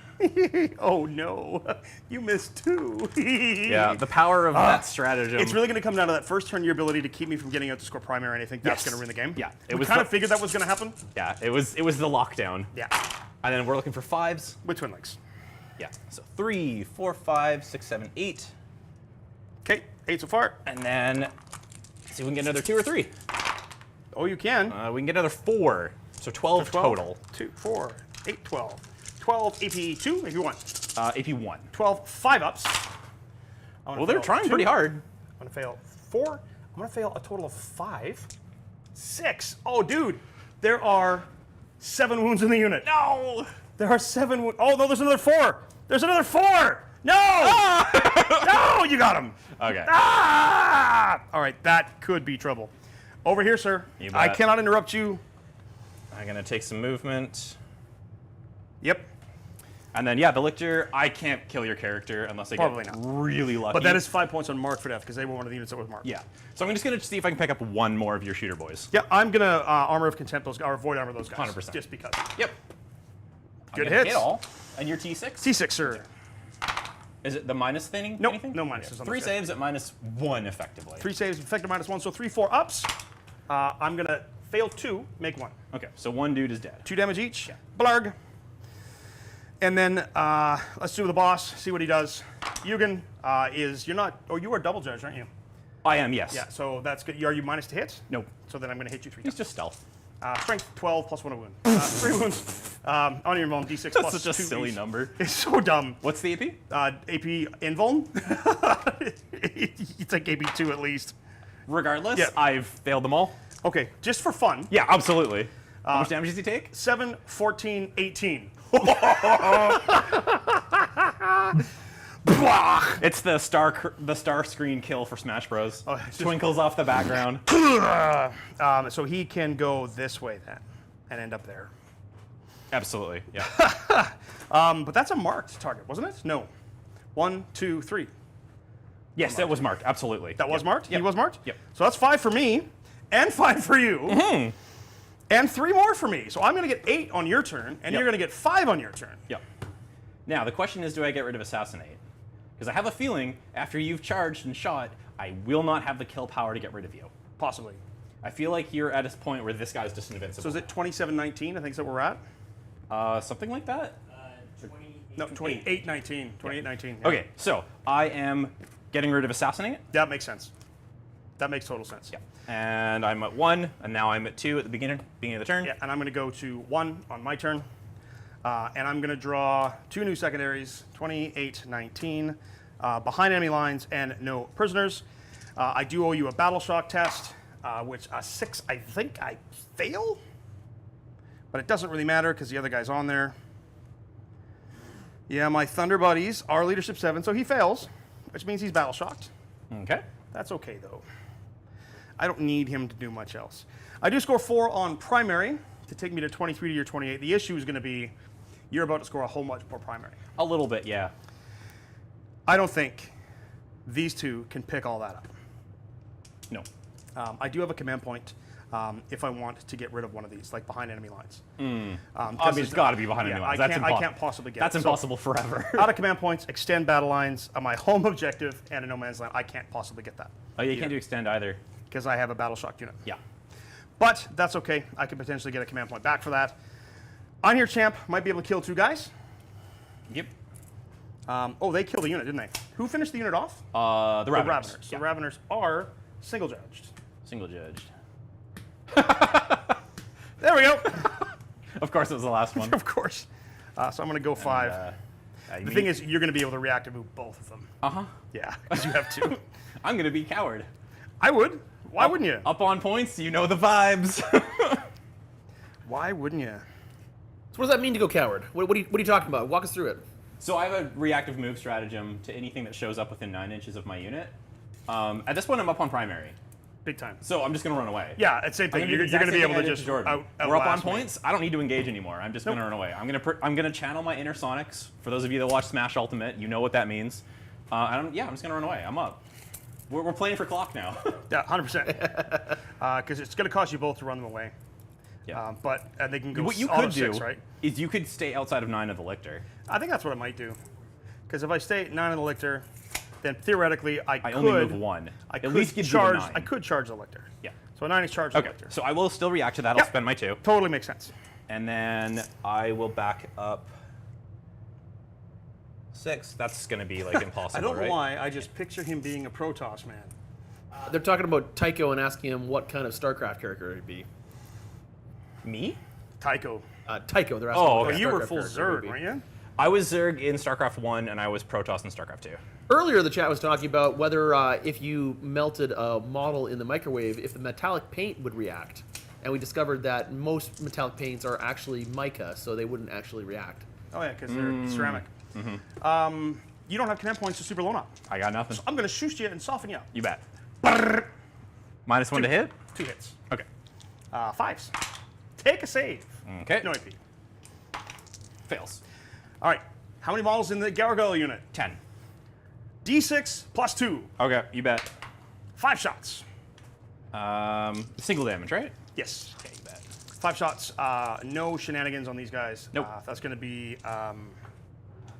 Oh no. You missed 2. Yeah, the power of that stratagem. It's really going to come down to that first turn, your ability to keep me from getting out to score primary, and I think that's Yes. going to win the game. Yeah, We kind of figured that was going to happen. Yeah, it was the lockdown. Yeah. And then we're looking for 5s. With twin links. Yeah. So 3, 4, 5, 6, 7, 8. Okay, 8 so far. And then see if we can get another 2 or 3. Oh, you can. We can get another 4. So 12 total. 2, 4, 8, 12. 12 AP 2 if you want. AP 1. 12 5 ups. Well, they're trying pretty hard. I'm going to fail 4. I'm going to fail a total of 5. 6. Oh, dude. There are 7 wounds in the unit. No! There are 7 wounds. Oh, no, there's another 4. There's another 4. No! No, you got him. Okay. Ah! All right, that could be trouble. Over here, sir. You I bet. cannot interrupt you. I'm gonna take some movement. Yep. And then, yeah, the Lictor, I can't kill your character unless I Probably get not. really lucky. But that is 5 points on mark for death because they were one of the units that was marked. Yeah. So I'm just going to see if I can pick up one more of your shooter boys. Yeah, I'm going to Armor of Contempt those, or Void Armor those guys. 100%. Just because. Yep. Good I'm gonna hits. hit all. And your T6? T6, sir. Is it the minus thing? Nope, Anything? no minuses on 3 this guy. saves at -1 effectively. 3 saves, effective -1, so 3, 4 ups. I'm going to fail 2, make 1. Okay, so 1 dude is dead. 2 damage each. Blarg. And then let's do the boss, see what he does. Yugen you're not, you are double judged, aren't you? I am, yes. Yeah, so that's good. Are you minus to hit? Nope. So then I'm going to hit you 3 He's times. just stealth. Strength 12 plus 1 a wound. 3 wounds. On your invuln, D6 That's plus such a 2 silly each. number. It's so dumb. What's the AP? AP invuln? It's like AP 2 at least. Regardless, Yeah. I've failed them all. Okay, just for fun. Yeah, absolutely. How much damage does he take? 7, 14, 18. It's the star screen kill for Smash Bros. Oh, it's just- Twinkles off the background. So he can go this way then and end up there. Absolutely, yeah. But that's a marked target, wasn't it? No. 1, 2, 3. Yes, that was marked. Absolutely. That was Yep. marked? Yep. He was marked? Yep. So that's 5 for me, and 5 for you, and 3 more for me. So I'm going to get 8 on your turn, and Yep. you're going to get 5 on your turn. Yep. Now the question is, do I get rid of Assassinate? Because I have a feeling after you've charged and shot, I will not have the kill power to get rid of you. Possibly. I feel like you're at a point where this guy's just invincible. So is it 27-19, I think is what we're at? Something like that? 28. No, 28-19. 28-19. Yeah. Okay, so I am getting rid of Assassinate. That makes sense. That makes total sense. Yeah. And I'm at 1, and now I'm at 2 at the beginning of the turn. Yeah, and I'm going to go to 1 on my turn. And I'm going to draw 2 new secondaries, 28-19, behind enemy lines and no prisoners. I do owe you a battle shock test, which a 6 I think I fail, but it doesn't really matter because the other guy's on there. Yeah, my Thunder buddies are leadership 7, so he fails, which means he's battle shocked. Okay. That's okay though. I don't need him to do much else. I do score 4 on primary to take me to 23 to your 28. The issue is going to be you're about to score a whole bunch more primary. A little bit, yeah. I don't think these 2 can pick all that up. No. I do have a command point if I want to get rid of one of these, like behind enemy lines. 'Cause I mean, it's got to be behind yeah, enemy lines. I can't possibly get That's it. So, impossible forever. out of command points, extend battle lines, my home objective, and a no man's land. I can't possibly get that Oh, you can't do extend either. because I have a battle shocked unit. Yeah. But that's okay. I could potentially get a command point back for that. Ironhier Champ might be able to kill 2 guys. Yep. Oh, they killed the unit, didn't they? Who finished the unit off? The The Raveners. Raveners. So Yeah. Raveners are single judged. Single judged. There we go. Of course, it was the last one. Of course. So I'm going to go 5. The thing is, you're going to be able to react to move both of them. Uh-huh. Yeah, because you have 2. I'm going to be coward. I would. Why wouldn't you? Up on points, you know the vibes. Why wouldn't you? So what does that mean to go coward? What are you talking about? Walk us through it. So I have a reactive move stratagem to anything that shows up within 9 inches of my unit. At this point, I'm up on primary. Big time. So I'm just going to run away. Yeah, it's same I'm thing. gonna do You're the exact going to be same able thing to I did just Jordan. out We're up on outlast me. points. I don't need to engage anymore. I'm just going to run away. I'm going to channel my inner Sonics. For those of you that watch Smash Ultimate, you know what that means. I'm just going to run away. I'm up. We're playing for clock now. Yeah, 100%. Because it's going to cost you both to run them away. Yeah. But they can go What you auto could do 6, right? is you could stay outside of 9 of the Lictor. I think that's what I might do. Because if I stay at 9 of the Lictor, then theoretically I could only move 1. I At could least gives you the charge. 9. I could charge the Lictor. Yeah. So 9 is charged the Okay. Lictor. So I will still react to that. I'll Yep. spend my 2. Totally makes sense. And then I will back up 6. That's going to be like impossible, I don't right? know why. I just picture him being a Protoss man. They're talking about Tycho and asking him what kind of StarCraft character he'd be. Me? Tycho. Tycho, they're asking. Oh, what okay. You were StarCraft full character he'd Zerd, be. weren't you? I was Zerg in StarCraft 1, and I was Protoss in StarCraft 2. Earlier, the chat was talking about whether if you melted a model in the microwave, if the metallic paint would react. And we discovered that most metallic paints are actually mica, so they wouldn't actually react. Oh yeah, because they're ceramic. You don't have command points to super loan up. I got nothing. So I'm going to shoot you and soften you up. You bet. -1 to hit? 2 hits. Okay. 5s. Take a save. Okay. No AP. Fails. All right. How many models in the Gargoyle unit? 10. D6 plus 2. Okay, you bet. 5 shots. Single damage, right? Yes. Okay, you bet. 5 shots. No shenanigans on these guys. Nope. That's going to be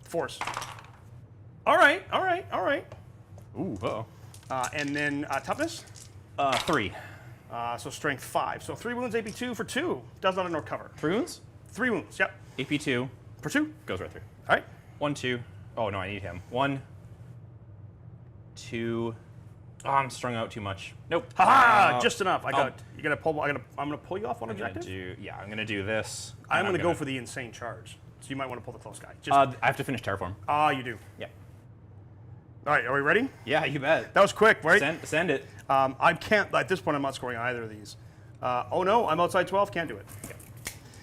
force. All right. All right. All right. Ooh, uh-oh. And then toughness. 3. So strength 5. So 3 wounds, AP 2 for 2. Does not ignore cover. 3 wounds? 3 wounds. Yep. AP 2. For 2. Goes right through. All right. 1, 2. Oh, no, I need him. 1, 2. Oh, I'm strung out too much. Nope. Haha! Just enough. I got it. You gotta pull. I'm gonna pull you off on I'm gonna objective. I'm gonna do this. I'm and gonna go for the insane charge. So you might want to pull the close guy. Just, I have to finish terraform. you do. Yeah. All right. Are we ready? Yeah, you bet. That was quick, right? Send it. I can't. At this point, I'm not scoring either of these. Oh no, I'm outside 12. Can't do it.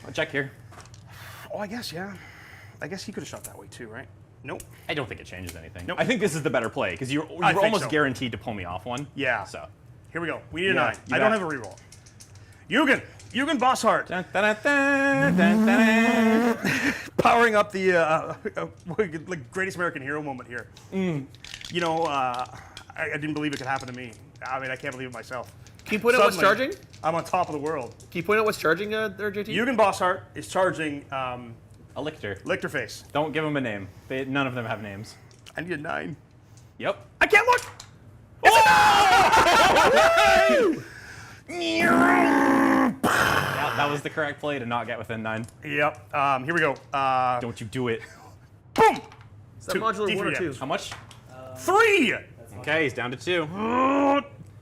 I'll check here. Oh, I guess yeah. I guess he could have shot that way too, right? Nope. I don't think it changes anything. Nope. I think this is the better play because you're I think almost so. guaranteed to pull me off one. Yeah. So. Here we go. We need a Yeah, 9. you I don't bet. have a reroll. Yugen Bossheart. Dun, dun, dun, dun, dun, dun. Powering up the like greatest American hero moment here. You know, I didn't believe it could happen to me. I mean, I can't believe it myself. Can you point out what's Suddenly, charging? I'm on top of the world. Can you point out what's charging there, JT? Yugen Bossheart is charging A Lictor. Lictor face. Don't give them a name. None of them have names. I need a 9. Yep. I can't look. Yeah, that was the correct play to not get within 9. Yep. Here we go. Don't you do it. Boom. Is that 2. modular D3 1 or 2? damage. How much? 3. Okay, he's down to 2.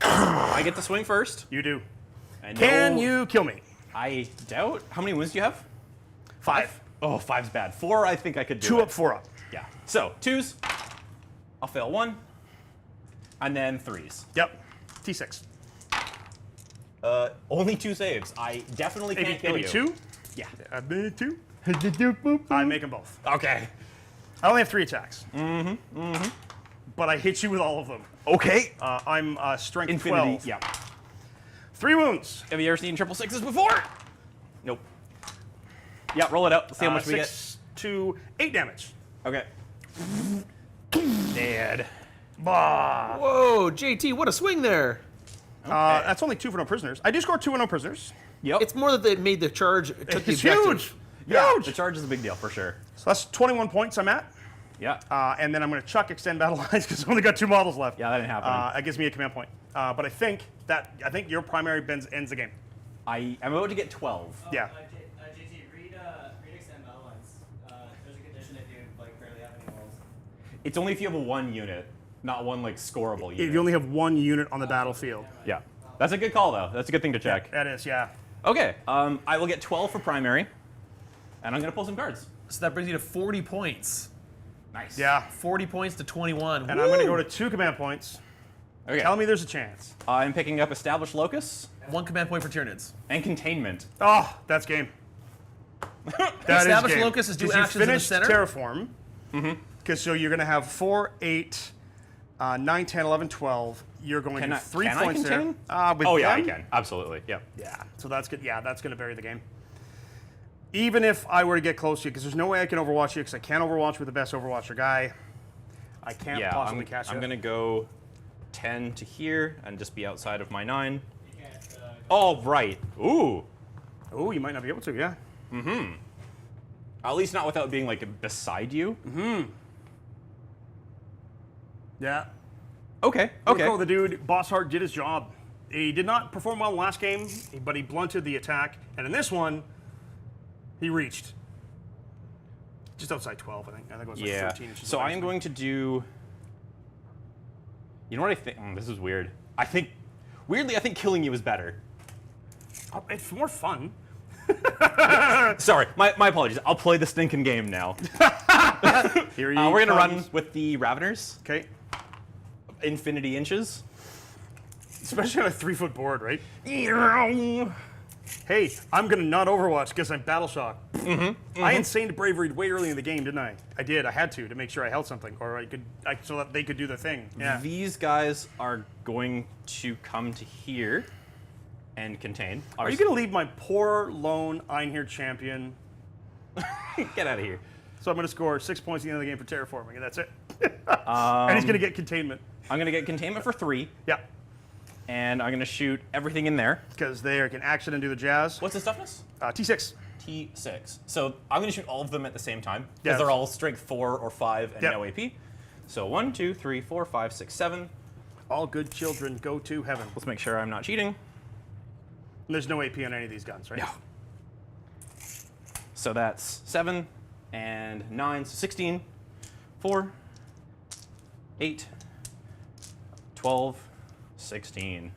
I get to swing first. You do. And Can no, you kill me? I doubt. How many wins do you have? 5. Oh, 5's bad. 4, I think I could do 2 it. up, 4 up. Yeah. So, 2s. I'll fail 1. And then 3s. Yep. T6. Only 2 saves. I definitely can't kill Maybe you. 2? Yeah. Maybe 2? I make them both. Okay. I only have 3 attacks. But I hit you with all of them. Okay. I'm strength Infinity. 12. Yeah. 3 wounds. Have you ever seen 666s before? Nope. Yeah, roll it out. Let's see how much we get. 6 to 8 damage. Okay. Dead. Bah. Whoa, JT, what a swing there. That's only 2 for no prisoners. I do score 2 for no prisoners. Yep. It's more that they made the charge, took the It's objective. huge. yeah, Huge. the charge is a big deal for sure. So that's 21 points I'm at. Yeah. And then I'm going to chuck extend battle lines because I've only got 2 models left. Yeah, that didn't happen. That gives me a command point. But I think your primary ends the game. I'm about to get 12. Yeah. JT, read extend battle lines. There's a condition if you barely have any walls. It's only if you have a 1 unit, not one scoreable unit. If you only have 1 unit on the battlefield. Yeah. That's a good call though. That's a good thing to check. That is, yeah. Okay. I will get 12 for primary, and I'm gonna pull some cards. So that brings you to 40 points. Nice. Yeah. 40 points to 21. And I'm going to go to 2 command points. Okay. Tell me there's a chance. I'm picking up Established Locus 1 command point for Tyranids. and Containment. Oh, that's game. That is Established game. Locus is do 'Cause you actions in the finished center? Terraform. Because so you're going to have 4, 8, 9, 10, 11, 12. You're going to 3 can points I contain? there. With Oh yeah, I them? can. Absolutely. Yep. Yeah. So that's good. Yeah, that's going to vary the game. Even if I were to get close to you, because there's no way I can overwatch you, because I can't overwatch with the best overwatcher guy. I can't Yeah. possibly catch you. I'm gonna go 10 to here and just be outside of my 9. You can't. Oh right. Ooh. Oh, you might not be able to. Yeah. At least not without being beside you. Yeah. Okay. Okay. Okay. The dude, Bossheart, did his job. He did not perform well in the last game, but he blunted the attack. And in this one, he reached. Just outside 12, I think. I think it was like Yeah. 13 inches. So I am going to do. You know what I think? This is weird. Weirdly, I think killing you is better. It's more fun. Sorry, my apologies. I'll play the stinking game now. Here We're gonna run with the Raveners, Okay. infinity inches. Especially on a 3-foot board, right? Hey, I'm gonna not Overwatch because I'm battle shock. I insaned bravery way early in the game, didn't I? I did. I had to make sure I held something, or so that they could do their thing. Yeah. These guys are going to come to here and contain. Are you gonna leave my poor lone Ironhier Champion? Get out of here. So I'm gonna score 6 points at the end of the game for terraforming, and that's it. And he's gonna get containment. I'm gonna get containment for 3, Yeah, and I'm gonna shoot everything in there. because they can action and do the jazz. What's his toughness? T6. T6. So I'm gonna shoot all of them at the same time Yeah. because they're all strength 4 or 5 and Yep. no AP. So 1, 2, 3, 4, 5, 6, 7. All good children go to heaven. Let's make sure I'm not cheating. And there's no AP on any of these guns, right? No. So that's 7 and 9, so 16, 4, 8, 12, 16.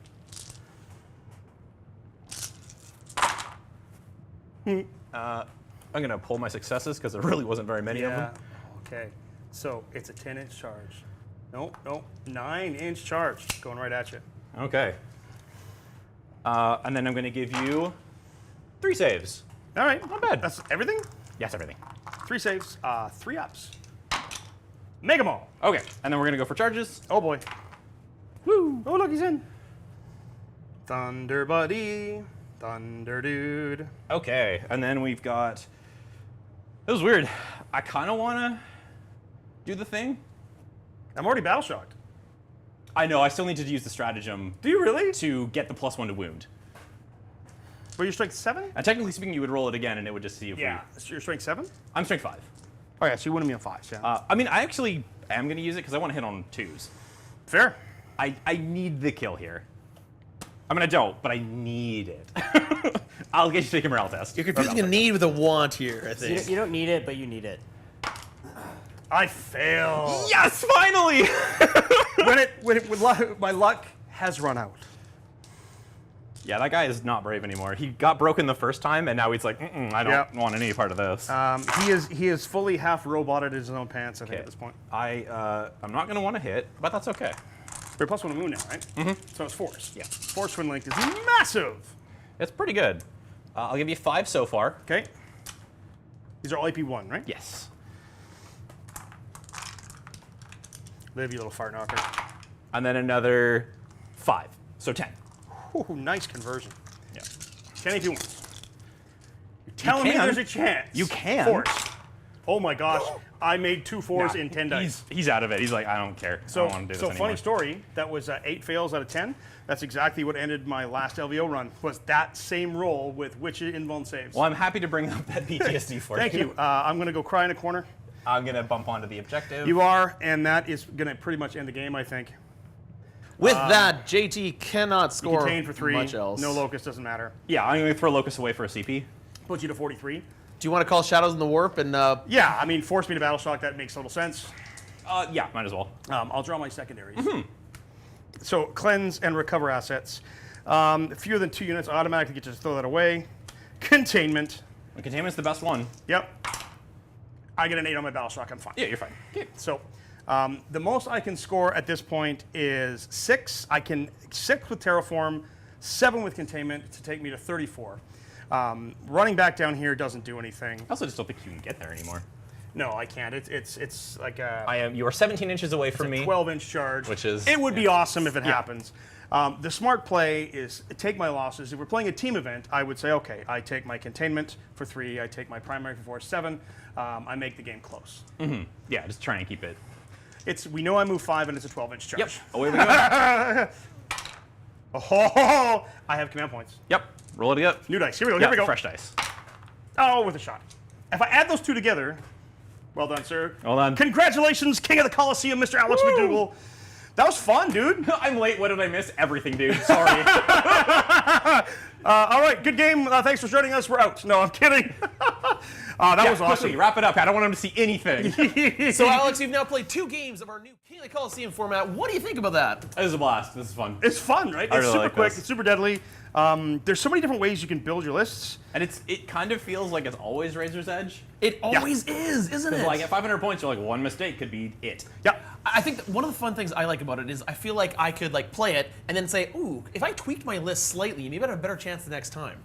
I'm gonna pull my successes because there really wasn't very many of them. Okay. So it's a 10-inch charge. Nope. 9-inch charge going right at you. Okay. And then I'm gonna give you 3 saves. All right. Not bad. That's everything? Yes, everything. 3 saves, 3 ups. Make 'em all. Okay, and then we're gonna go for charges. Oh boy. Woo! Oh look, he's in. Thunder buddy, thunder dude. Okay, and then we've got. It was weird. I kind of want to do the thing. I'm already battle shocked. I know. I still need to use the stratagem Do you really? to get the +1 to wound. But you're strength 7? And technically speaking, you would roll it again, and it would just see if we. So you're strength 7? I'm strength 5. Oh yeah, so you wouldn't be on 5s, yeah. I mean, I actually am gonna use it because I want to hit on 2s. Fair. I need the kill here. I mean, I don't, but I need it. I'll get you to take a morale test. You're confusing a need with a want here, I think. You don't need it, but you need it. I fail. Yes, finally! My luck has run out. Yeah, that guy is not brave anymore. He got broken the first time, and now he's like, I don't Yep. want any part of this. He is fully half roboted his own pants, I think, at this point. I'm not going to want to hit, but that's okay. You're +1 to moon now, right? So it's force. Yeah. Force twin link is massive. It's pretty good. I'll give you 5 so far. Okay. These are all AP1, right? Yes. Live, you little fart knocker. And then another 5, so 10. Ooh, nice conversion. Yeah. 10 AP1s. You're telling me can. there's a chance. You can. Force. Oh my gosh. I made 2 4s Nah, in 10 dice. He's out of it. He's like, I don't care. I So, don't want to do this anymore. funny story, that was 8 fails out of 10. That's exactly what ended my last LVO run, was that same roll with which invuln saves. Well, I'm happy to bring up that PTSD for Thank you. I'm going to go cry in a corner. I'm going to bump onto the objective. You are, and that is going to pretty much end the game, I think. With that, JT cannot score Contained for 3. much else. No locust, doesn't matter. Yeah, I'm going to throw Locust away for a CP. Put you to 43. Do you want to call Shadows in the Warp and Yeah, I mean, force me to battle shock, that makes total sense. Yeah, might as well. I'll draw my secondaries. So, cleanse and recover assets. Fewer than 2 units, automatically get to throw that away. Containment. Containment's the best one. Yep. I get an 8 on my battle shock, I'm fine. Yeah, you're fine. Okay. So, the most I can score at this point is 6. I can 6 with Terraform, 7 with Containment to take me to 34. Running back down here doesn't do anything. I also just don't think you can get there anymore. No, I can't. It's like a You are 17 inches away from me. 12-inch charge. Which is- It would be awesome if it happens. The smart play is take my losses. If we're playing a team event, I would say, okay, I take my Containment for 3. I take my Primary for 4, 7. I make the game close. Yeah, just try and keep it. We know I move 5 and it's a 12-inch charge. Yep. Away we go. Oh, I have command points. Yep. Roll it up. New dice. Here we go. Yeah, Here we go. fresh dice. Oh, with a shot. If I add those 2 together, well done, sir. Well done. Congratulations, King of the Colosseum, Mr. Alex McDougall. That was fun, dude. I'm late. What did I miss? Everything, dude. Sorry. All right, good game. Thanks for joining us. We're out. No, I'm kidding. That was quickly, awesome. wrap it up. I don't want him to see anything. So, Alex, you've now played 2 games of our new King of the Colosseum format. What do you think about that? This is a blast. This is fun. It's fun, right? I It's really super like quick. this. It's super deadly. There's so many different ways you can build your lists. And it kind of feels like it's always Razor's Edge. It always is, isn't it? Like at 500 points, you're like, one mistake could be it. Yeah. I think that one of the fun things I like about it is I feel like I could like play it and then say, ooh, if I tweaked my list slightly, maybe I'd have a better chance the next time.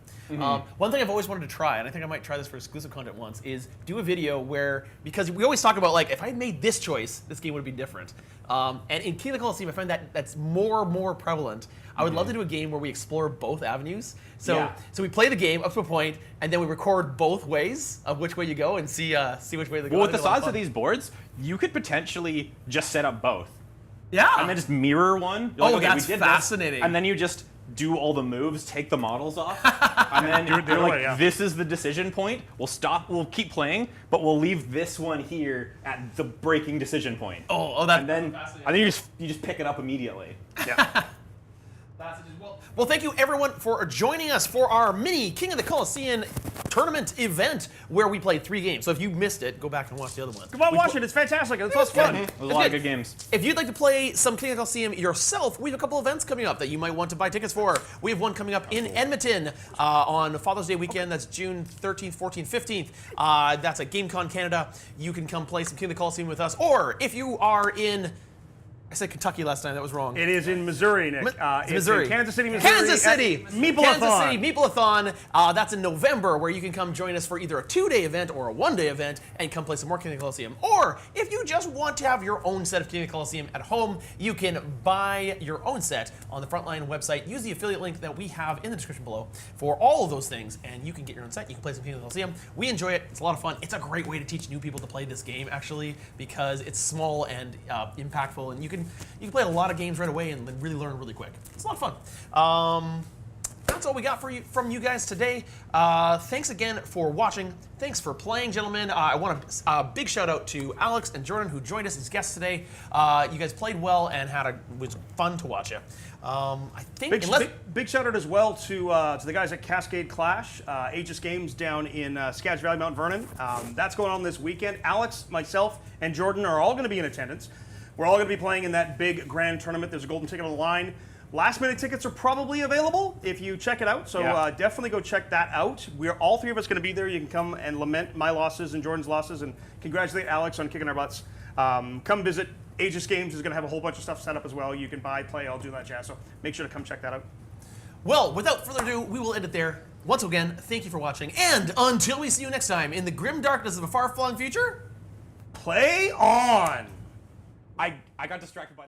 One thing I've always wanted to try, and I think I might try this for exclusive content once, is do a video where, because we always talk about like, if I had made this choice, this game would be different. And in King of the Colosseum, I find that that's more prevalent. I would love to do a game where we explore both avenues. So we play the game up to a point, and then we record both ways of which way you go and see which way they go. Well, with the size of these boards, you could potentially just set up both. Yeah. And then just mirror one. You're like, okay, that's we did fascinating. This, and then you just do all the moves, take the models off, and then you're like, this is the decision point. We'll stop, we'll keep playing, but we'll leave this one here at the breaking decision point. That's and then you just pick it up immediately. Yeah. Well, thank you everyone for joining us for our mini King of the Colosseum tournament event where we played 3 games. So if you missed it, go back and watch the other one. Come on, watch it. It's fantastic. It's lots of fun. There's a lot of good games. If you'd like to play some King of the Colosseum yourself, we have a couple events coming up that you might want to buy tickets for. We have one coming up in Edmonton on Father's Day weekend. That's June 13th, 14th, 15th. That's at GameCon Canada. You can come play some King of the Colosseum with us. Or if you are in... I said Kentucky last time. That was wrong. It is in Missouri, Nick. It's in Missouri. Kansas City, Missouri. Kansas City. Meeple-a-thon. Kansas City Meeple-a-thon. That's in November, where you can come join us for either a 2-day event or a 1-day event and come play some more King of the Colosseum. Or if you just want to have your own set of King of the Colosseum at home, you can buy your own set on the Frontline website. Use the affiliate link that we have in the description below for all of those things, and you can get your own set. You can play some King of the Colosseum. We enjoy it. It's a lot of fun. It's a great way to teach new people to play this game, actually, because it's small and impactful, and you can play a lot of games right away and then really learn really quick. It's a lot of fun. That's all we got for you from you guys today. Thanks again for watching. Thanks for playing, gentlemen. I want a big shout out to Alex and Jordan who joined us as guests today. You guys played well and was fun to watch you. I think big shout out as well to the guys at Cascade Clash, Aegis Games down in Skagit Valley, Mount Vernon. That's going on this weekend. Alex, myself, and Jordan are all going to be in attendance. We're all going to be playing in that big grand tournament. There's a golden ticket on the line. Last minute tickets are probably available if you check it out. So definitely go check that out. We're all 3 of us going to be there. You can come and lament my losses and Jordan's losses and congratulate Alex on kicking our butts. Come visit. Aegis Games is going to have a whole bunch of stuff set up as well. You can buy, play, all do that jazz. So make sure to come check that out. Well, without further ado, we will end it there. Once again, thank you for watching. And until we see you next time in the grim darkness of a far-flung future, play on! I got distracted by